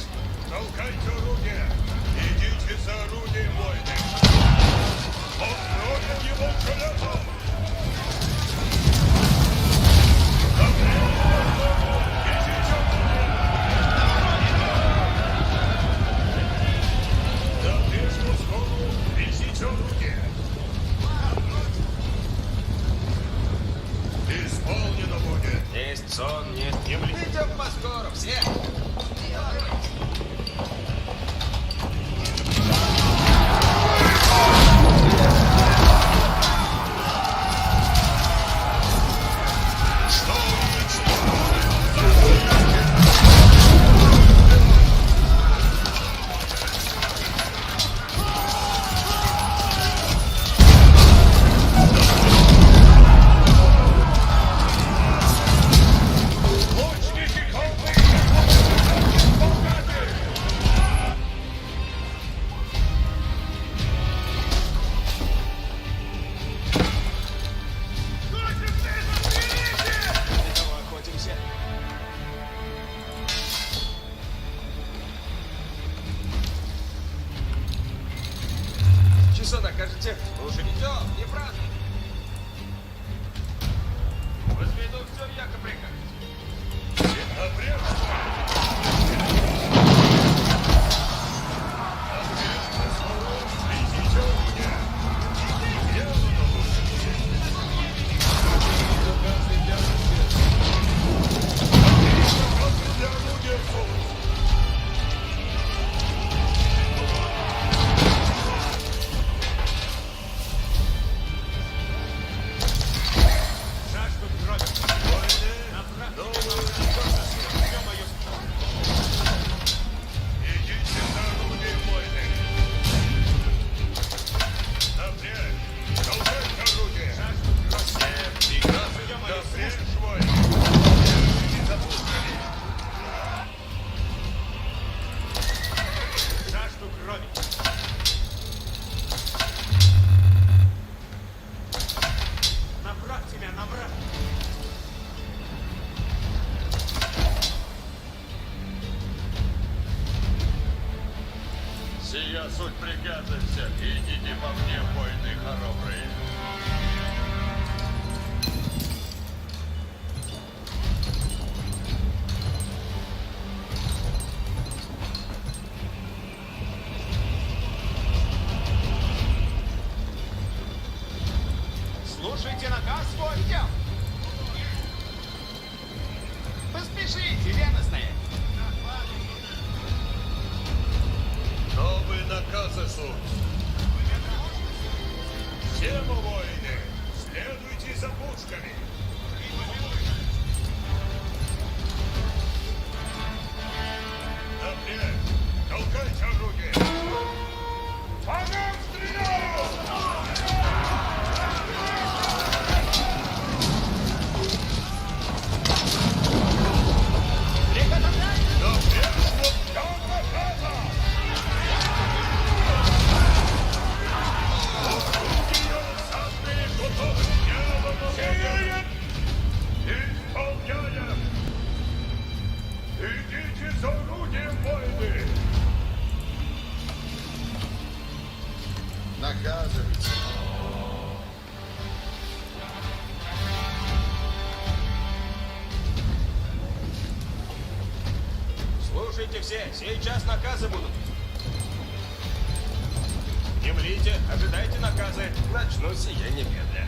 [SPEAKER 7] толкайте орудие. Идите за орудием, воины. Построим его колесо. Напрямик, идите орудие. Напрямик, скоро везите орудие. Исполнено будет.
[SPEAKER 4] Есть сон, нет гибли. Идем поскоро, все!
[SPEAKER 7] Лучники конные!
[SPEAKER 11] На кого охотимся?
[SPEAKER 4] Часа накажете? Лучше идем, не празднуй. Возведу все в яко приказ.
[SPEAKER 11] Жаждут крови.
[SPEAKER 7] Идите за орудие, воины! Напрямик! Толкайте орудие! Все приказы напрямик, воины! Не запускали!
[SPEAKER 11] Жажду крови. Набрать тебя, набрать!
[SPEAKER 7] Сия суть приказа всех. Идите по мне, воины хоробрые.
[SPEAKER 11] Слушайте наказ свой! Идем! Поспешите, ревностные!
[SPEAKER 7] Новые наказы суд.
[SPEAKER 3] Всем, воины, следуйте за пушками. Напрямик, толкайте орудие. По нам стреляют! Исполняем! Идите за орудием, воины! Наказывайте.
[SPEAKER 7] Слушайте все, сейчас наказы будут. Не млите, ожидайте наказы. Начну сие немедля.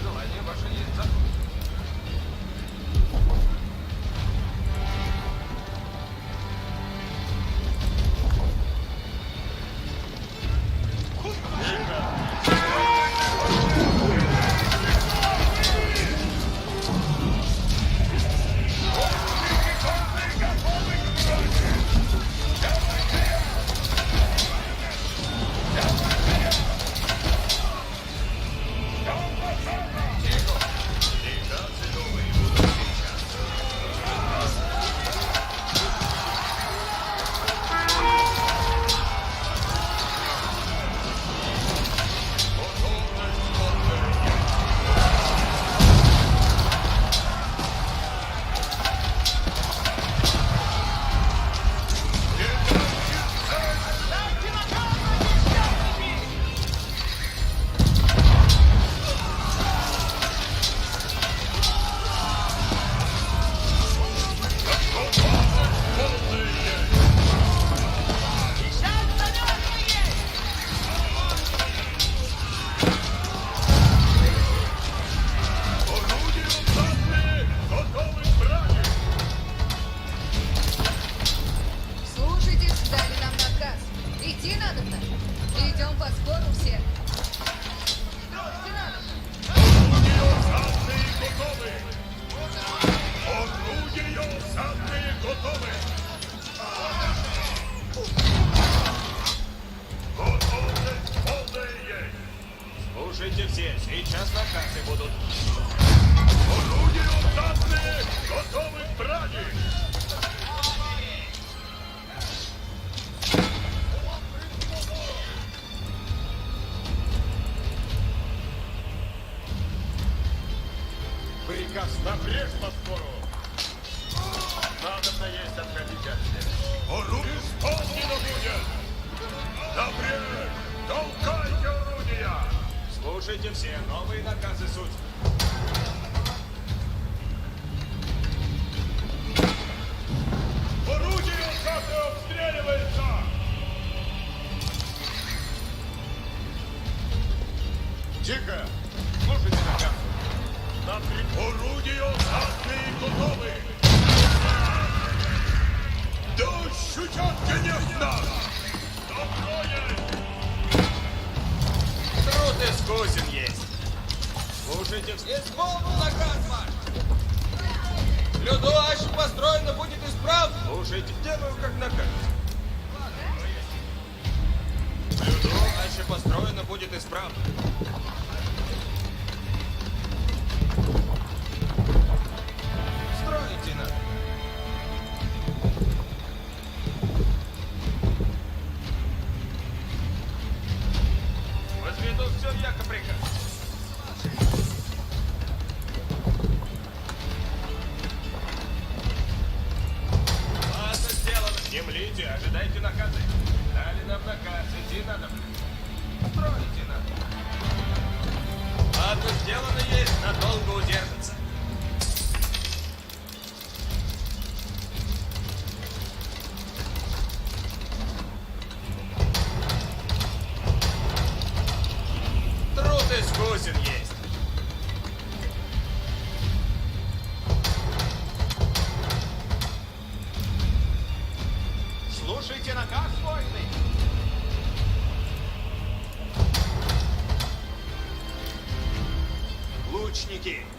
[SPEAKER 7] Желание ваше есть закон.
[SPEAKER 5] Слушайтесь, дали нам наказ. Идти надо-то. Идем по сбору все. Идти надо.
[SPEAKER 3] Орудие готовы! Орудие осадные готовы! Готовность полная есть!
[SPEAKER 7] Слушайте все, сейчас наказы будут.
[SPEAKER 3] Орудия осадные готовы к брани! Приказ напрячь по скору! Надо есть отходить от всех. Орудие исполнено будет! Напрячь! Толкайте орудия!
[SPEAKER 7] Слушайте все, новые наказы суть.
[SPEAKER 3] Орудие осадное обстреливается! Тихо! Слушайте наказ! Орудия осадные готовы! Да ощутят гнев нас!
[SPEAKER 7] Труд искусен есть. Слушайте все, исполнил наказ ваш. Блюдо аще построено будет исправно. Слушайте, делаю как наказ. Блюдо аще построено будет исправно. Строите надо. Возведу все яко приказ. Ладно, сделано. Не млите, ожидайте наказы. Дали нам наказ, идти надо. Строите надо. Ладно, сделано есть, надолго удержится. Труд искусен есть.
[SPEAKER 11] Слушайте наказ, воины.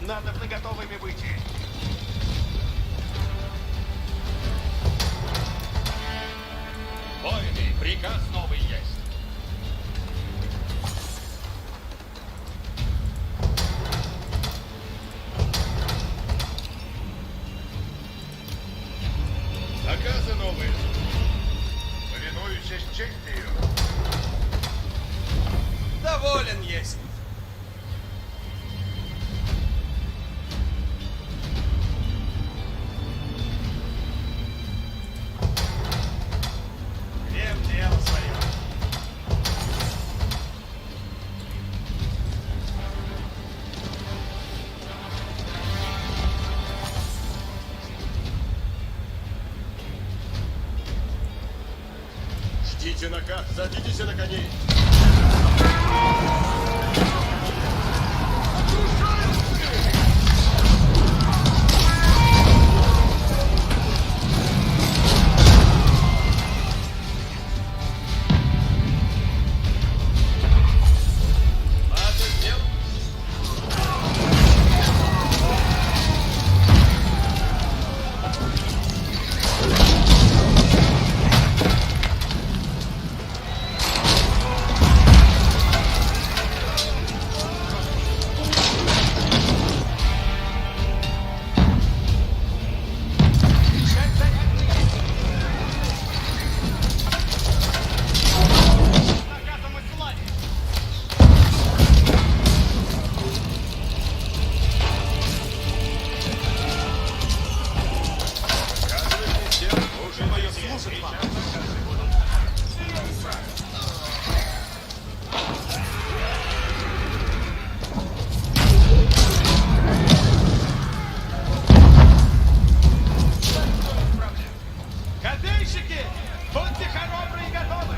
[SPEAKER 11] Надо наготовыми быть.
[SPEAKER 3] Воины, приказ новый есть. Наказы новые. Повинуюсь с честью.
[SPEAKER 7] Доволен есть. Гнев дело свое.
[SPEAKER 3] Ждите наказ, садитесь на коней.
[SPEAKER 11] Копейщики, будьте хоробры и готовы.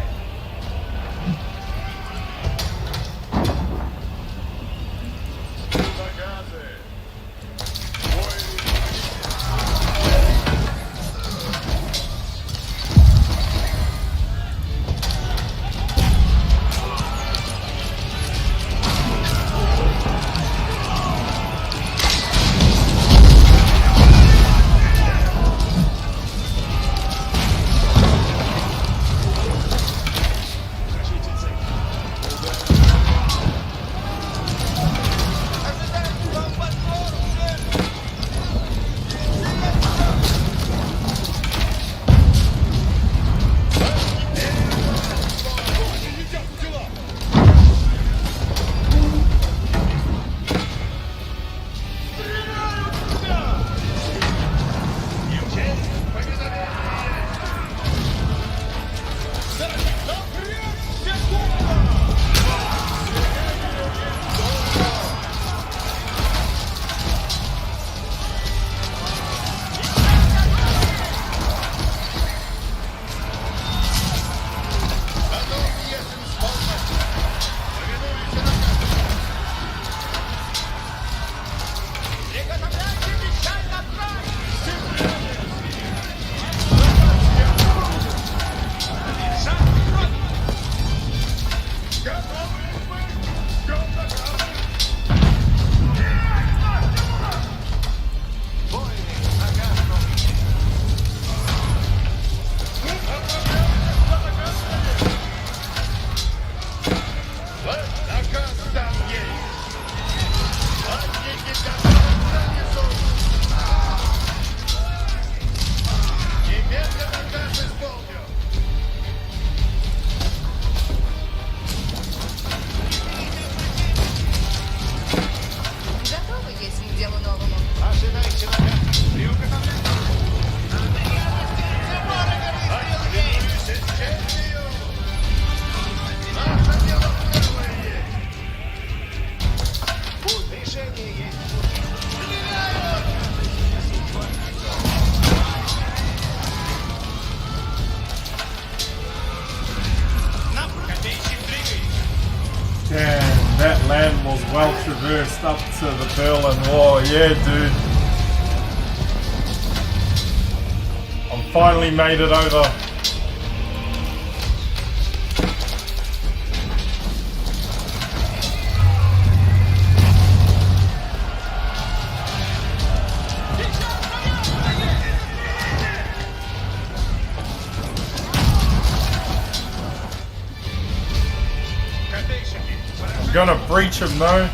[SPEAKER 3] Наказы.
[SPEAKER 1] That land was well traversed up to the Berlin Wall. Yeah, dude. I finally made it over. gonna breach him though.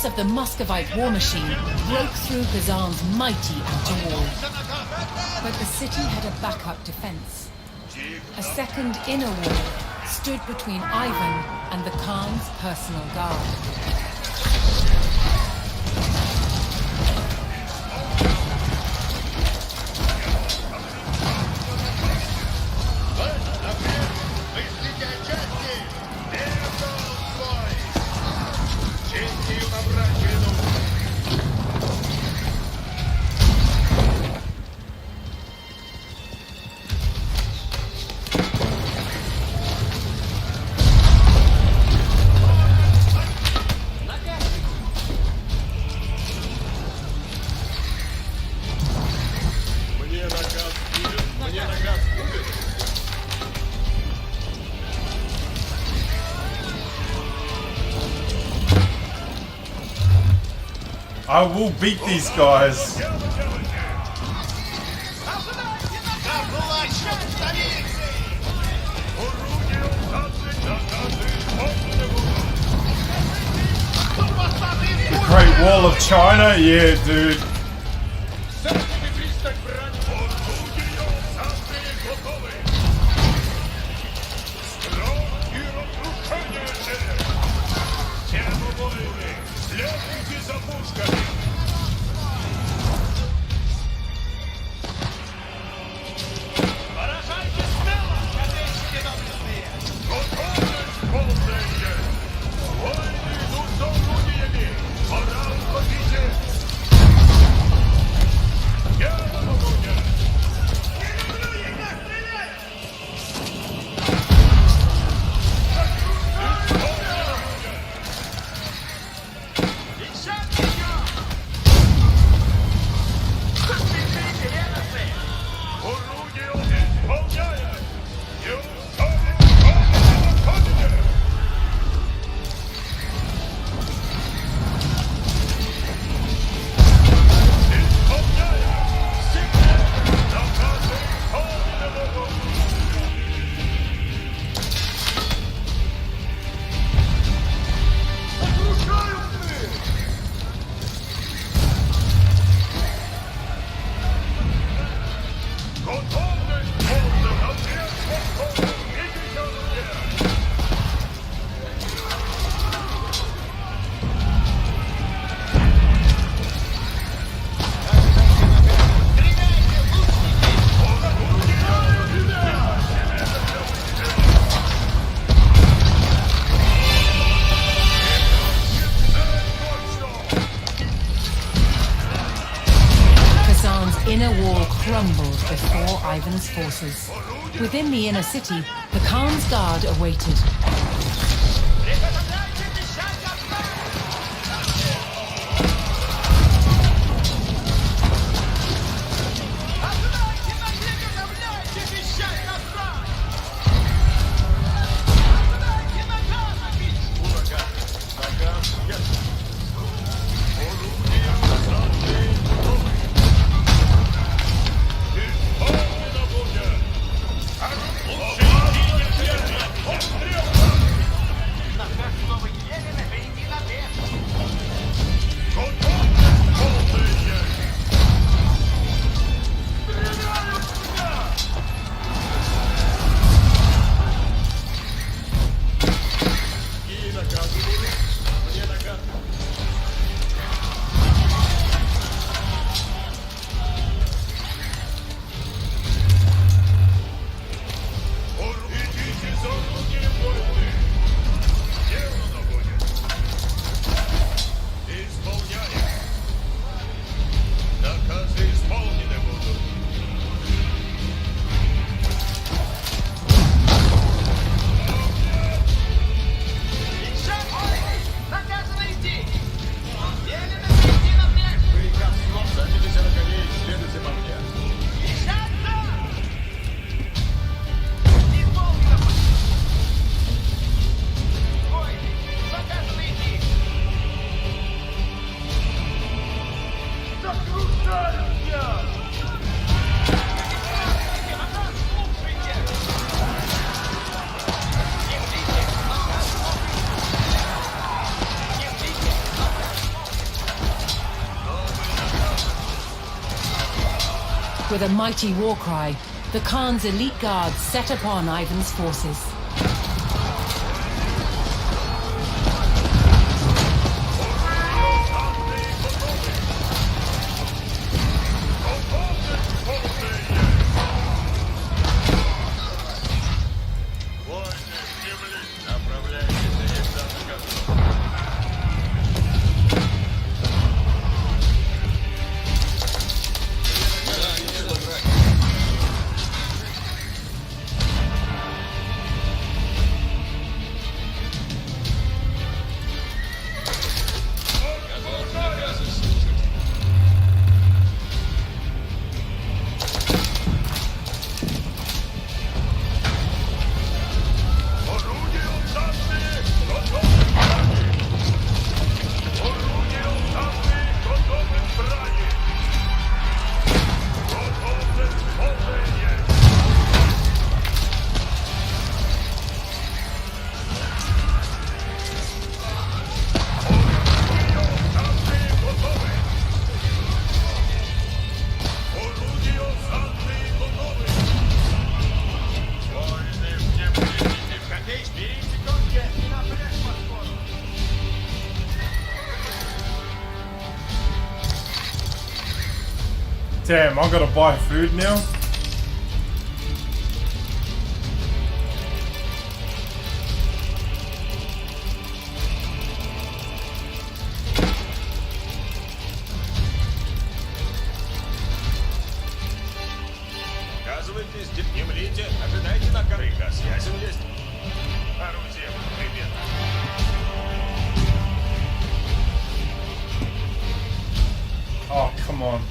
[SPEAKER 2] Of the Muscovite war machine broke through Kazan's mighty outer wall. But the city had a backup defense. A second inner wall stood between Ivan and the Khan's personal guard.
[SPEAKER 1] I will beat these guys. Great Wall of China? Yeah, dude. Inner wall crumbled before Ivan's forces. Within the inner city, the Khan's guard awaited.
[SPEAKER 2] With a mighty war cry, the Khan's elite guards set upon Ivan's forces.
[SPEAKER 1] Damn, I gotta buy food now.
[SPEAKER 7] Оказывайтесь, не млите, ожидайте на корыка, связем есть. Орудие, привет.
[SPEAKER 1] Oh, come on.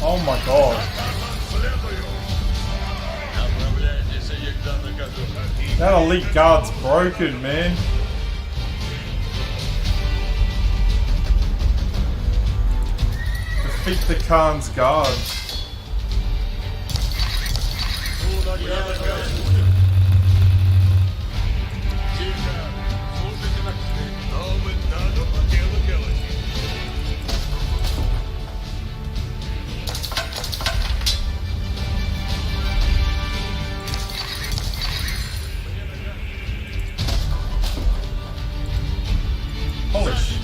[SPEAKER 1] Oh my god. That elite guard's broken, man. Defeat the Khan's guard. Holy shit.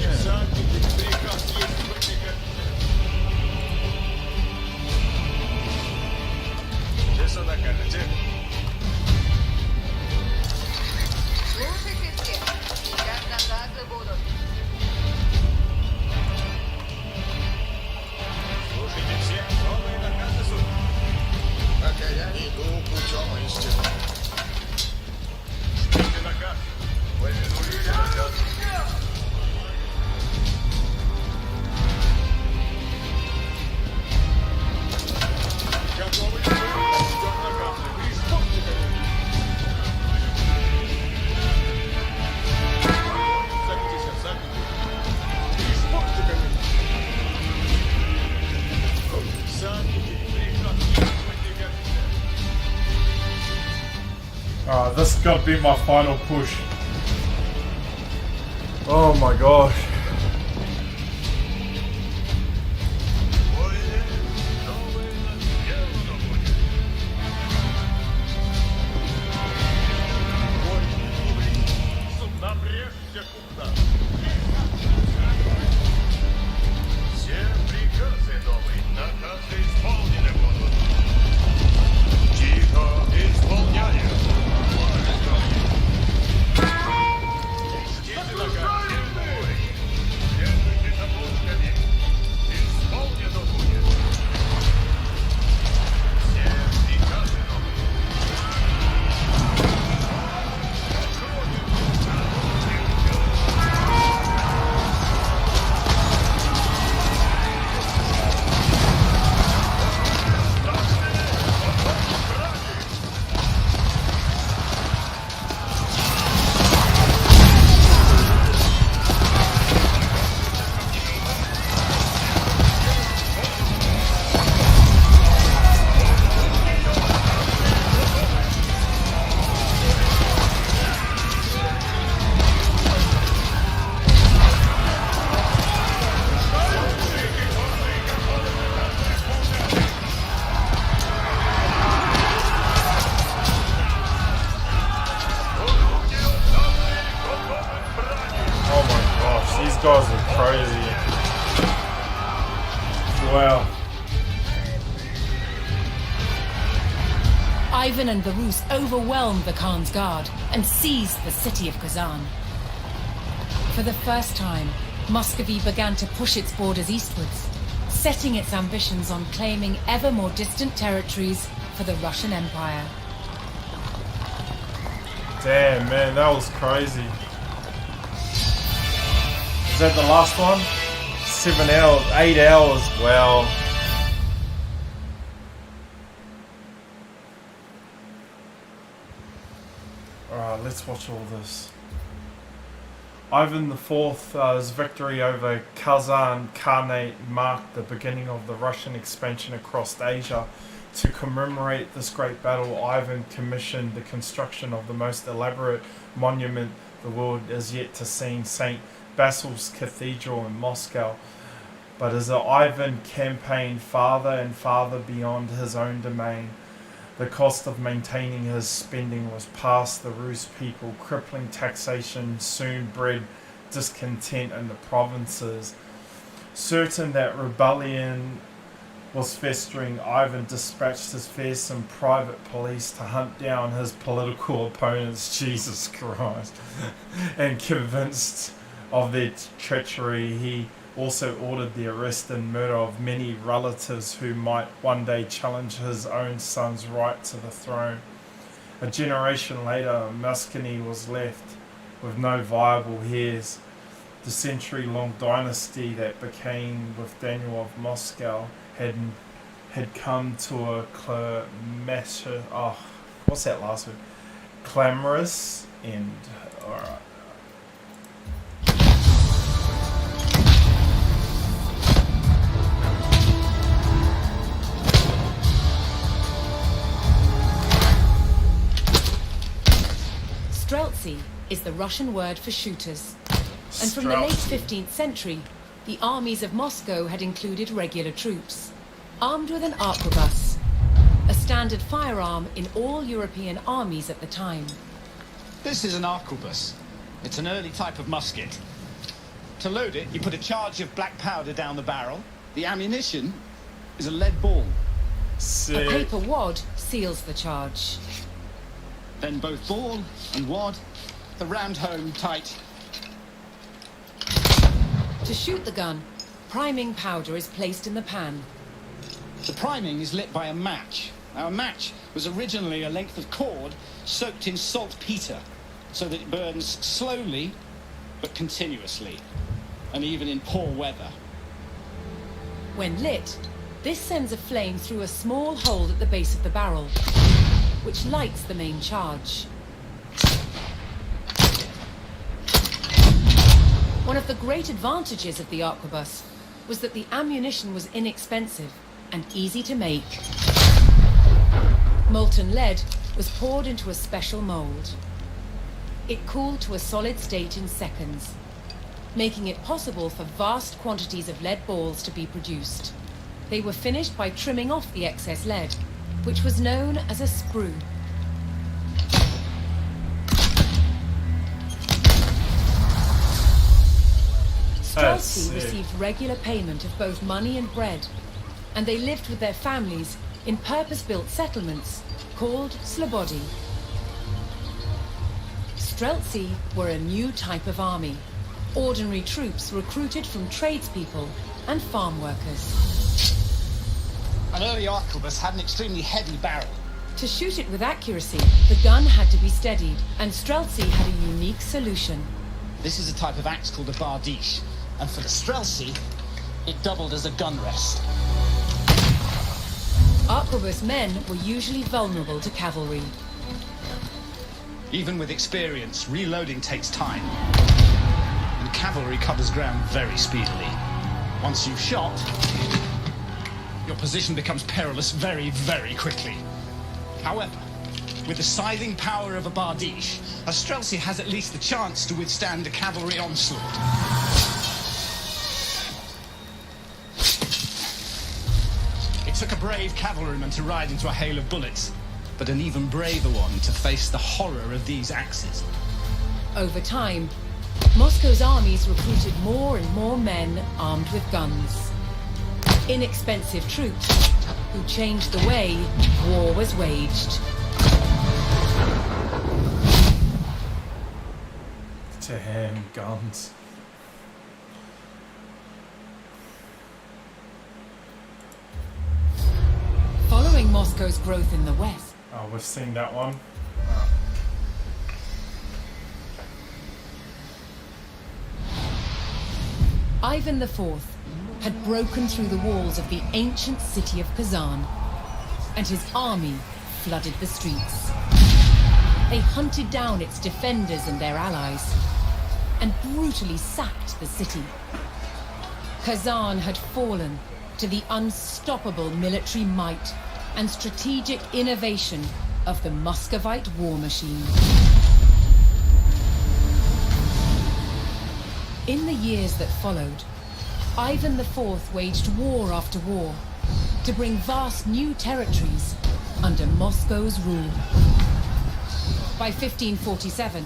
[SPEAKER 5] Слушайте все, сейчас наказы будут.
[SPEAKER 7] Слушайте все, новые наказы суд.
[SPEAKER 3] Пока я иду путем истины.
[SPEAKER 7] Ждите наказ. Повинуйте наказ. Готовы? Ждем наказы. Исполните, Садитесь, садитесь. Исполните,
[SPEAKER 1] Alright, this has got to be my final push. Oh my gosh.
[SPEAKER 7] Все приказы новые, наказы исполнены.
[SPEAKER 1] guys are crazy. Wow.
[SPEAKER 2] Ivan and the Rus overwhelmed the Khan's guard and seized the city of Kazan. For the first time, Muscovy began to push its borders eastwards, setting its ambitions on claiming ever more distant territories for the Russian Empire.
[SPEAKER 1] Damn, man, that was crazy. Is that the last one? 7 hours, 8 hours, wow. Alright, let's watch all this. Ivan IV's victory over Kazan Khanate marked the beginning of the Russian expansion across Asia. To commemorate this great battle, Ivan commissioned the construction of the most elaborate monument the world has yet to see, St. Basil's Cathedral in Moscow. But as Ivan campaigned farther and farther beyond his own domain, the cost of maintaining his spending was past the Rus people. Crippling taxation soon bred discontent in the provinces. Certain that rebellion was festering, Ivan dispatched his fearsome private police to hunt down his political opponents, Jesus Christ, and convinced of their treachery, he also ordered the arrest and murder of many relatives who might one day challenge his own son's right to the throne. A generation later, Muscovy was left with no viable heirs. The century-long dynasty that became with Daniel of Moscow had come to a clamorous end. Alright.
[SPEAKER 2] Streltsy is the Russian word for shooters. And from the late 15th century, the armies of Moscow had included regular troops, armed with an arquebus, a standard firearm in all European armies at the time.
[SPEAKER 9] This is an arquebus. It's an early type of musket. To load it, you put a charge of black powder down the barrel. The ammunition is a lead ball.
[SPEAKER 2] A paper wad seals the charge.
[SPEAKER 9] Then both ball and wad are rammed home tight.
[SPEAKER 2] To shoot the gun, priming powder is placed in the pan.
[SPEAKER 9] The priming is lit by a match. Now, a match was originally a length of cord soaked in saltpeter so that it burns slowly but continuously, and even in poor weather.
[SPEAKER 2] When lit, this sends a flame through a small hole at the base of the barrel, which lights the main charge. One of the great advantages of the arquebus was that the ammunition was inexpensive and easy to make. Molten lead was poured into a special mold. It cooled to a solid state in seconds, making it possible for vast quantities of lead balls to be produced. They were finished by trimming off the excess lead, which was known as a sprue. Streltsy received regular payment of both money and bread, and they lived with their families in purpose-built settlements called slobody. Streltsy were a new type of army, ordinary troops recruited from tradespeople and farm workers.
[SPEAKER 9] An early arquebus had an extremely heavy barrel.
[SPEAKER 2] To shoot it with accuracy, the gun had to be steadied, and Streltsy had a unique solution.
[SPEAKER 9] This is a type of axe called a bardiche, and for the Streltsy, it doubled as a gun rest.
[SPEAKER 2] Arquebus men were usually vulnerable to cavalry.
[SPEAKER 9] Even with experience, reloading takes time, and cavalry covers ground very speedily. Once you've shot, your position becomes perilous very, very quickly. However, with the scything power of a bardiche, a Streltsy has at least the chance to withstand a cavalry onslaught. It took a brave cavalryman to ride into a hail of bullets, but an even braver one to face the horror of these axes.
[SPEAKER 2] Over time, Moscow's armies recruited more and more men armed with guns. Inexpensive troops who changed the way war was waged.
[SPEAKER 1] Damn guns.
[SPEAKER 2] Following Moscow's growth in the west.
[SPEAKER 1] Oh, we've seen that one.
[SPEAKER 2] Ivan IV had broken through the walls of the ancient city of Kazan, and his army flooded the streets. They hunted down its defenders and their allies, and brutally sacked the city. Kazan had fallen to the unstoppable military might and strategic innovation of the Muscovite war machine. In the years that followed, Ivan IV waged war after war to bring vast new territories under Moscow's rule. By 1547,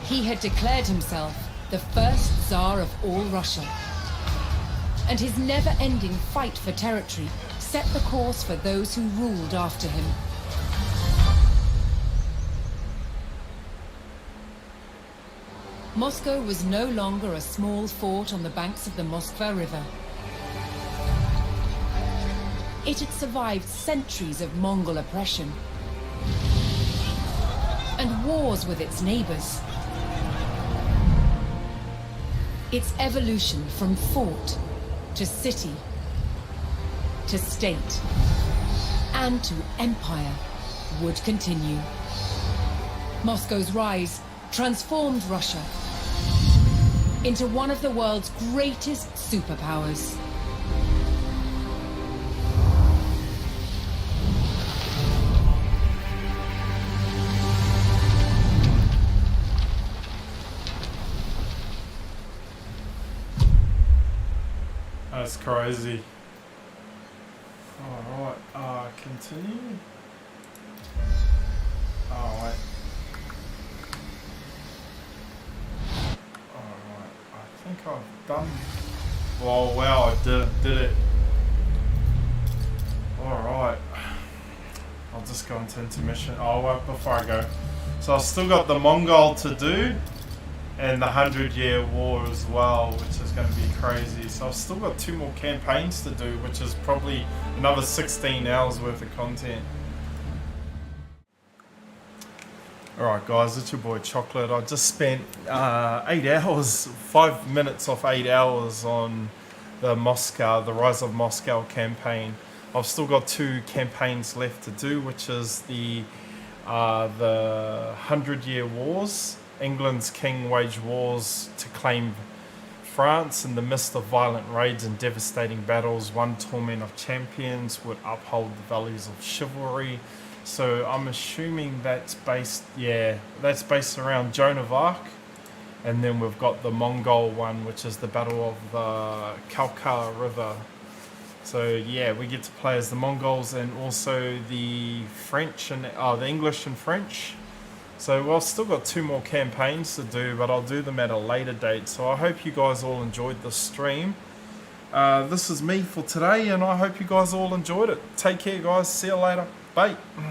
[SPEAKER 2] he had declared himself the first Tsar of all Russia. And his never-ending fight for territory set the course for those who ruled after him. Moscow was no longer a small fort on the banks of the Moskva River. It had survived centuries of Mongol oppression and wars with its neighbors. Its evolution from fort to city to state and to empire would continue. Moscow's rise transformed Russia into one of the world's greatest superpowers.
[SPEAKER 1] That's crazy. Alright, continue. Oh, wait. Alright, I think I've done... Oh, wow, I did it. Alright. I'll just go into intermission. Oh, wait, before I go. So I've still got the Mongol to do, and the 100-Year War as well, which is going to be crazy. So I've still got 2 more campaigns to do, which is probably another 16 hours worth of content. Alright guys, it's your boy Chocolate. I just spent 8 hours, 5 minutes off 8 hours on the Rise of Moscow campaign. I've still got 2 campaigns left to do, which is the 100-Year Wars. England's king waged wars to claim France in the midst of violent raids and devastating battles. One tournament of champions would uphold the values of chivalry. So I'm assuming that's based around Joan of Arc. And then we've got the Mongol one, which is the Battle of the Kalka River. So yeah, we get to play as the Mongols and also the French and the English and French. So I've still got 2 more campaigns to do, but I'll do them at a later date. So I hope you guys all enjoyed the stream. This is me for today, and I hope you guys all enjoyed it. Take care, guys. See you later. Bye.